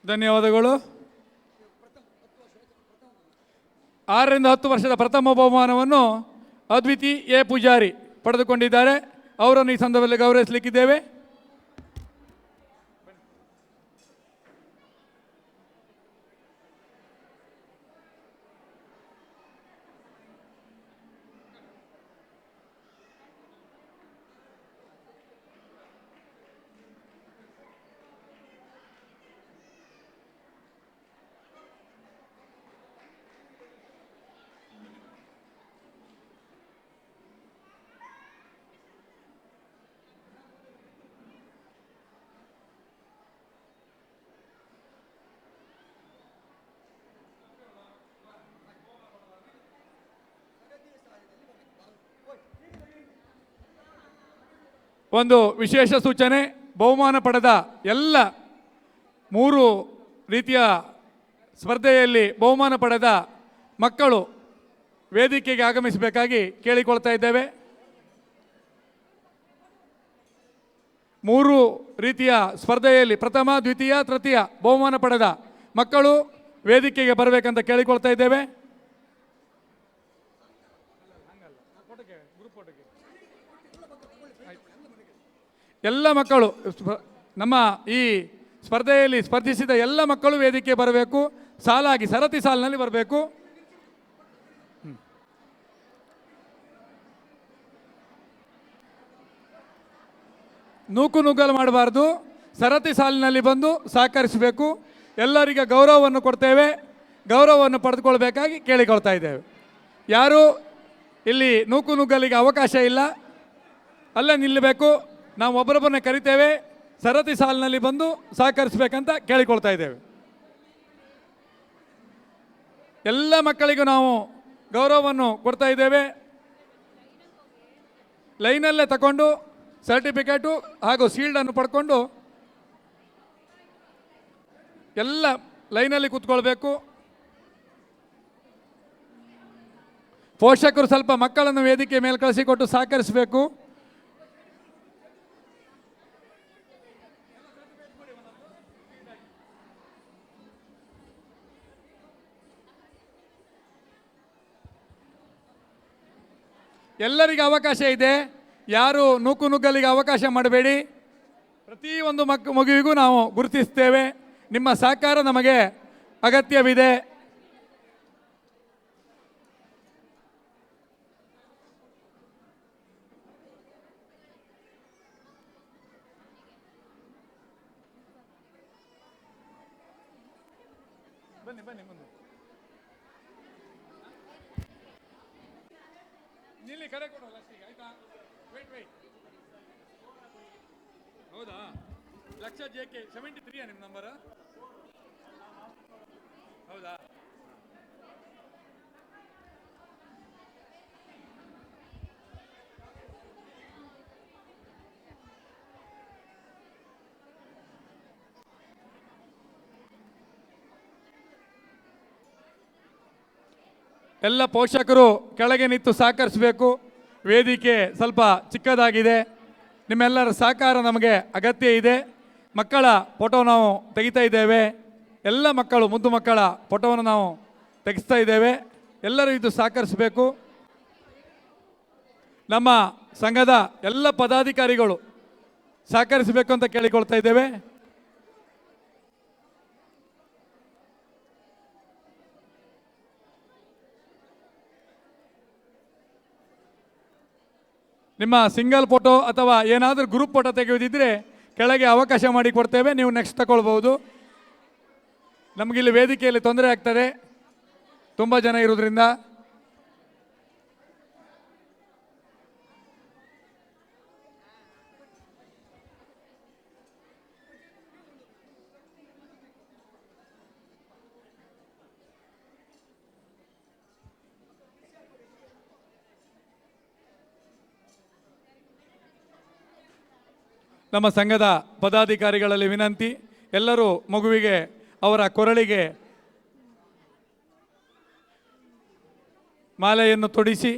ಧನ್ಯವಾದಗಳು. 6ರಿಂದ 10 ವರ್ಷದ ಪ್ರಥಮ ಬಹುಮಾನವನ್ನು ಅದ್ವಿತಿ ಎ ಪೂಜಾರಿ ಪಡೆದುಕೊಂಡಿದ್ದಾರೆ. ಅವರನ್ನು ಈ ಸಂದರ್ಭದಲ್ಲಿ ಗೌರವಿಸಲಿಕ್ಕಿದ್ದೇವೆ. ಒಂದು ವಿಶೇಷ ಸೂಚನೆ, ಬಹುಮಾನ ಪಡೆದ ಎಲ್ಲ 3 ರೀತಿಯ ಸ್ಪರ್ಧೆಯಲ್ಲಿ ಬಹುಮಾನ ಪಡೆದ ಮಕ್ಕಳು ವೇದಿಕೆಗೆ ಆಗಮಿಸಬೇಕಾಗಿ ಕೇಳಿಕೊಳ್ತಾ ಇದ್ದೇವೆ. 3 ರೀತಿಯ ಸ್ಪರ್ಧೆಯಲ್ಲಿ ಪ್ರಥಮ, ದ್ವಿತೀಯ, ತೃತೀಯ ಬಹುಮಾನ ಪಡೆದ ಮಕ್ಕಳು ವೇದಿಕೆಗೆ ಬರಬೇಕಂತ ಕೇಳಿಕೊಳ್ತಾ ಇದ್ದೇವೆ. ಎಲ್ಲ ಮಕ್ಕಳು ನಮ್ಮ ಈ ಸ್ಪರ್ಧೆಯಲ್ಲಿ ಸ್ಪರ್ಧಿಸಿದ ಎಲ್ಲ ಮಕ್ಕಳು ವೇದಿಕೆ ಬರಬೇಕು. ಸಾಲಾಗಿ ಸರತಿ ಸಾಲಿನಲ್ಲಿ ಬರಬೇಕು. ನೂಕು ನುಗ್ಗಲು ಮಾಡಬಾರ್ದು. ಸರತಿ ಸಾಲಿನಲ್ಲಿ ಬಂದು ಸಹಕರಿಸಬೇಕು. ಎಲ್ಲರಿಗೆ ಗೌರವವನ್ನು ಕೊಡ್ತೇವೆ. ಗೌರವವನ್ನು ಪಡೆದುಕೊಳ್ಬೇಕಾಗಿ ಕೇಳಿಕೊಳ್ತಾ ಇದ್ದೇವೆ. ಯಾರೂ ಇಲ್ಲಿ ನೂಕು ನುಗ್ಗಲಿಗೆ ಅವಕಾಶ ಇಲ್ಲ. ಅಲ್ಲೇ ನಿಲ್ಲಬೇಕು. ನಾವು ಒಬ್ಬರೊಬ್ಬರನ್ನೇ ಕರಿತೇವೆ. ಸರತಿ ಸಾಲಿನಲ್ಲಿ ಬಂದು ಸಹಕರಿಸಬೇಕಂತ ಕೇಳಿಕೊಳ್ತಾ ಇದ್ದೇವೆ. ಎಲ್ಲ ಮಕ್ಕಳಿಗೂ ನಾವು ಗೌರವವನ್ನು ಕೊಡ್ತಾ ಇದ್ದೇವೆ. ಲೈನಲ್ಲೇ ತಗೊಂಡು ಸರ್ಟಿಫಿಕೇಟು ಹಾಗೂ ಶೀಲ್ಡನ್ನು ಪಡ್ಕೊಂಡು ಎಲ್ಲ ಲೈನಲ್ಲಿ ಕೂತ್ಕೊಳ್ಬೇಕು. ಪೋಷಕರು ಸ್ವಲ್ಪ ಮಕ್ಕಳನ್ನು ವೇದಿಕೆ ಮೇಲೆ ಕಳಿಸಿಕೊಟ್ಟು ಸಹಕರಿಸಬೇಕು. ಎಲ್ಲರಿಗೆ ಅವಕಾಶ ಇದೆ, ಯಾರು ನೂಕುನುಗ್ಗಲಿಗೆ ಅವಕಾಶ ಮಾಡಬೇಡಿ. ಪ್ರತಿಯೊಂದು ಮಗುವಿಗೂ ನಾವು ಗುರುತಿಸ್ತೇವೆ. ನಿಮ್ಮ ಸಹಕಾರ ನಮಗೆ ಅಗತ್ಯವಿದೆ. ಬನ್ನಿ ಬನ್ನಿ ಮುಂದೆ ನಿಲ್ಲಿ, ಕಡೆ ಕೊಡೋಲ್ಲ ಅಷ್ಟಿಗೆ, ಆಯ್ತಾ? ವೇಟ್. ಹೌದಾ? ಲಕ್ಷ JK 73 ನಿಮ್ಮ ನಂಬರ್? ಹೌದಾ? ಎಲ್ಲ ಪೋಷಕರು ಕೆಳಗೆ ನಿಂತು ಸಹಕರಿಸಬೇಕು. ವೇದಿಕೆ ಸ್ವಲ್ಪ ಚಿಕ್ಕದಾಗಿದೆ, ನಿಮ್ಮೆಲ್ಲರ ಸಹಕಾರ ನಮಗೆ ಅಗತ್ಯ ಇದೆ. ಮಕ್ಕಳ ಫೋಟೋ ನಾವು ತೆಗಿತಾ ಇದ್ದೇವೆ. ಎಲ್ಲ ಮಕ್ಕಳು, ಮುದ್ದು ಮಕ್ಕಳ ಫೋಟೋವನ್ನು ನಾವು ತೆಗೆಸ್ತಾ ಇದ್ದೇವೆ. ಎಲ್ಲರೂ ಇದು ಸಹಕರಿಸಬೇಕು. ನಮ್ಮ ಸಂಘದ ಎಲ್ಲ ಪದಾಧಿಕಾರಿಗಳು ಸಹಕರಿಸಬೇಕು ಅಂತ ಕೇಳಿಕೊಳ್ತಾ ಇದ್ದೇವೆ. ನಿಮ್ಮ ಸಿಂಗಲ್ ಫೋಟೋ ಅಥವಾ ಏನಾದರೂ ಗ್ರೂಪ್ ಫೋಟೋ ತೆಗೆಯೋದಿದ್ದರೆ ಕೆಳಗೆ ಅವಕಾಶ ಮಾಡಿ ಕೊಡ್ತೇವೆ, ನೀವು ನೆಕ್ಸ್ಟ್ ತಗೊಳ್ಬೋದು. ನಮಗಿಲ್ಲಿ ವೇದಿಕೆಯಲ್ಲಿ ತೊಂದರೆ ಆಗ್ತದೆ, ತುಂಬ ಜನ ಇರೋದ್ರಿಂದ. ನಮ್ಮ ಸಂಘದ ಪದಾಧಿಕಾರಿಗಳಲ್ಲಿ ವಿನಂತಿ, ಎಲ್ಲರೂ ಮಗುವಿಗೆ ಅವರ ಕೊರಳಿಗೆ ಮಾಲೆಯನ್ನು ತೊಡಿಸಿ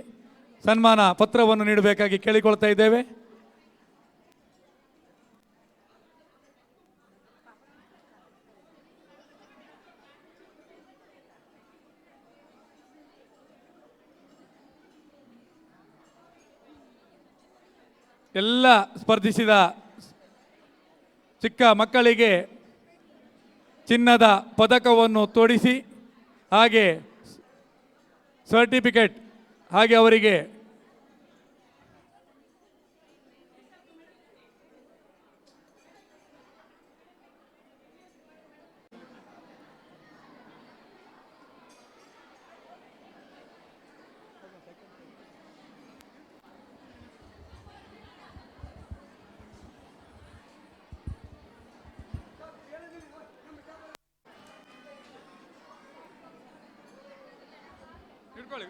ಸನ್ಮಾನ ಪತ್ರವನ್ನು ನೀಡಬೇಕಾಗಿ ಕೇಳಿಕೊಳ್ತಾ ಇದ್ದೇವೆ. ಎಲ್ಲ ಸ್ಪರ್ಧಿಸಿದ ಚಿಕ್ಕ ಮಕ್ಕಳಿಗೆ ಚಿನ್ನದ ಪದಕವನ್ನು ತೊಡಿಸಿ ಹಾಗೆ ಸರ್ಟಿಫಿಕೇಟ್ ಹಾಗೆ ಅವರಿಗೆ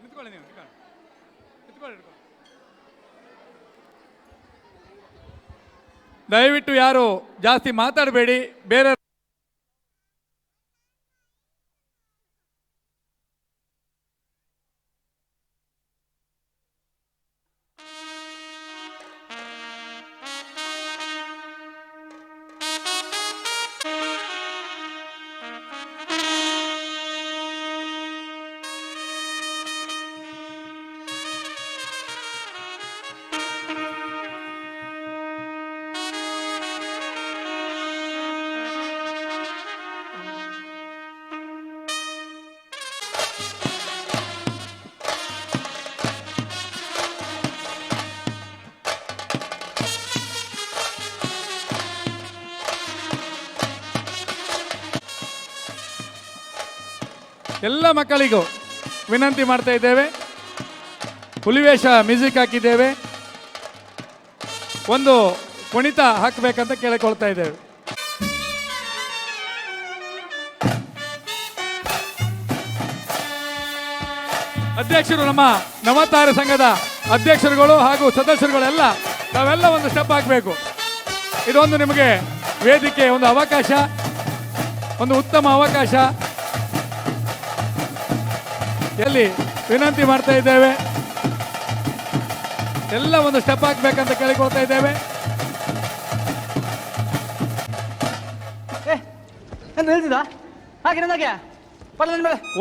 ನಿಂತ್ಕೊಳ್ಳಿ ನೀವು ದಯವಿಟ್ಟು ಯಾರು ಜಾಸ್ತಿ ಮಾತಾಡಬೇಡಿ. ಬೇರೆ ಎಲ್ಲ ಮಕ್ಕಳಿಗೂ ವಿನಂತಿ ಮಾಡ್ತಾ ಇದ್ದೇವೆ. ಹುಲಿವೇಷ ಮ್ಯೂಸಿಕ್ ಹಾಕಿದ್ದೇವೆ, ಒಂದು ಕುಣಿತ ಹಾಕಬೇಕಂತ ಕೇಳಿಕೊಳ್ತಾ ಇದ್ದೇವೆ. ಅಧ್ಯಕ್ಷರು, ನಮ್ಮ ನವತಾರ ಸಂಘದ ಅಧ್ಯಕ್ಷರುಗಳು ಹಾಗೂ ಸದಸ್ಯರುಗಳೆಲ್ಲ ನಾವೆಲ್ಲ ಒಂದು ಸ್ಟೆಪ್ ಹಾಕಬೇಕು. ಇದೊಂದು ನಿಮಗೆ ವೇದಿಕೆ, ಒಂದು ಅವಕಾಶ, ಒಂದು ಉತ್ತಮ ಅವಕಾಶ. ಎಲ್ಲಿ ವಿನಂತಿ ಮಾಡ್ತಾ ಇದ್ದೇವೆ, ಎಲ್ಲ ಒಂದು ಸ್ಟೆಪ್ ಹಾಕ್ಬೇಕಂತ ಕೇಳಿಕೊಳ್ತಾ ಇದ್ದೇವೆ. ಹೇಳ್ತಿದ್ದ ಹಾಗೆ ನನಗೆ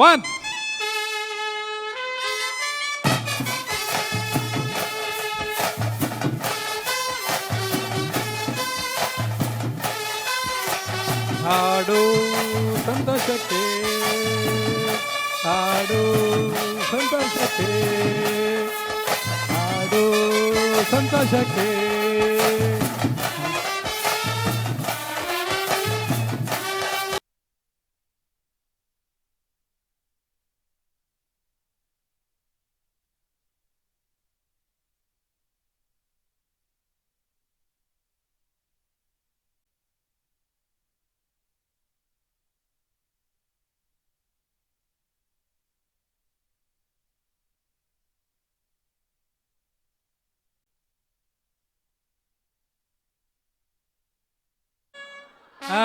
ಒನ್ ಹಾಡು ಸಂತೋಷಕ್ಕೆ, ಹಾಡು ಸಂತೋಷಕ್ಕೆ, ಹಾಡು ಸಂತೋಷಕ್ಕೆ. ಹಾ,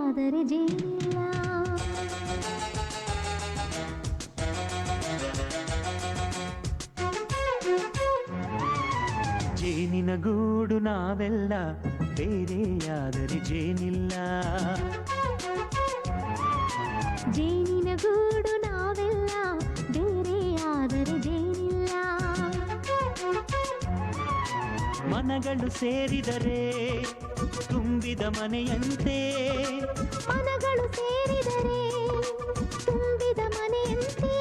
ಆದರೆ ಜೇನಿಲ್ಲ ಜೇನಿನ ಗೂಡು ನಾವೆಲ್ಲ, ಬೇರೆಯಾದರೆ ಜೇನಿಲ್ಲ. ಜೇನಿನ ಗೂಡು ನಾವೆಲ್ಲ, ಬೇರೆಯಾದರೆ ಜೇನಿಲ್ಲ. ಮನಗಳು ಸೇರಿದರೆ ತುಂಬಿದ ಮನೆಯಂತೆ, ಮನಗಳು ಸೇರಿದರೆ ತುಂಬಿದ ಮನೆಯಂತೆ,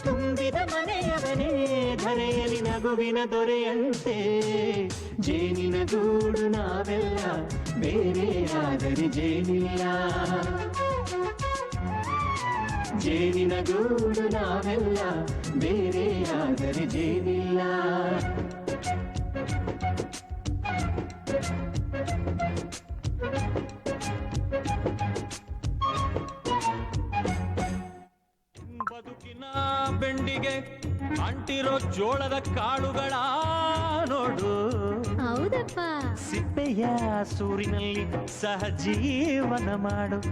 ತುಂಬಿದ ಮನೆಯವನೇ ಧರೆಯಲ್ಲಿ ನಗುವಿನ ದೊರೆಯಂತೆ. ಜೇನಿನ ಗೂಡು ನಾವೆಲ್ಲ, ಬೇರೆಯಾದರೆ ಜೇನಿಲ್ಲ. ಜೇನಿನ ಗೂಡು ನಾವೆಲ್ಲ, ಬೇರೆಯಾದರೆ ಜೇನಿಲ್ಲ. ಬದುಕಿನ ಬೆಂಡಿಗೆ ಅಂಟಿರೋ ಜೋಳದ ಕಾಳುಗಳ ನೋಡು, ಹೌದಪ್ಪ. ಸಿಪ್ಪೆಯ ಸೂರಿನಲ್ಲಿ ಸಹಜೀವನ ಮಾಡು.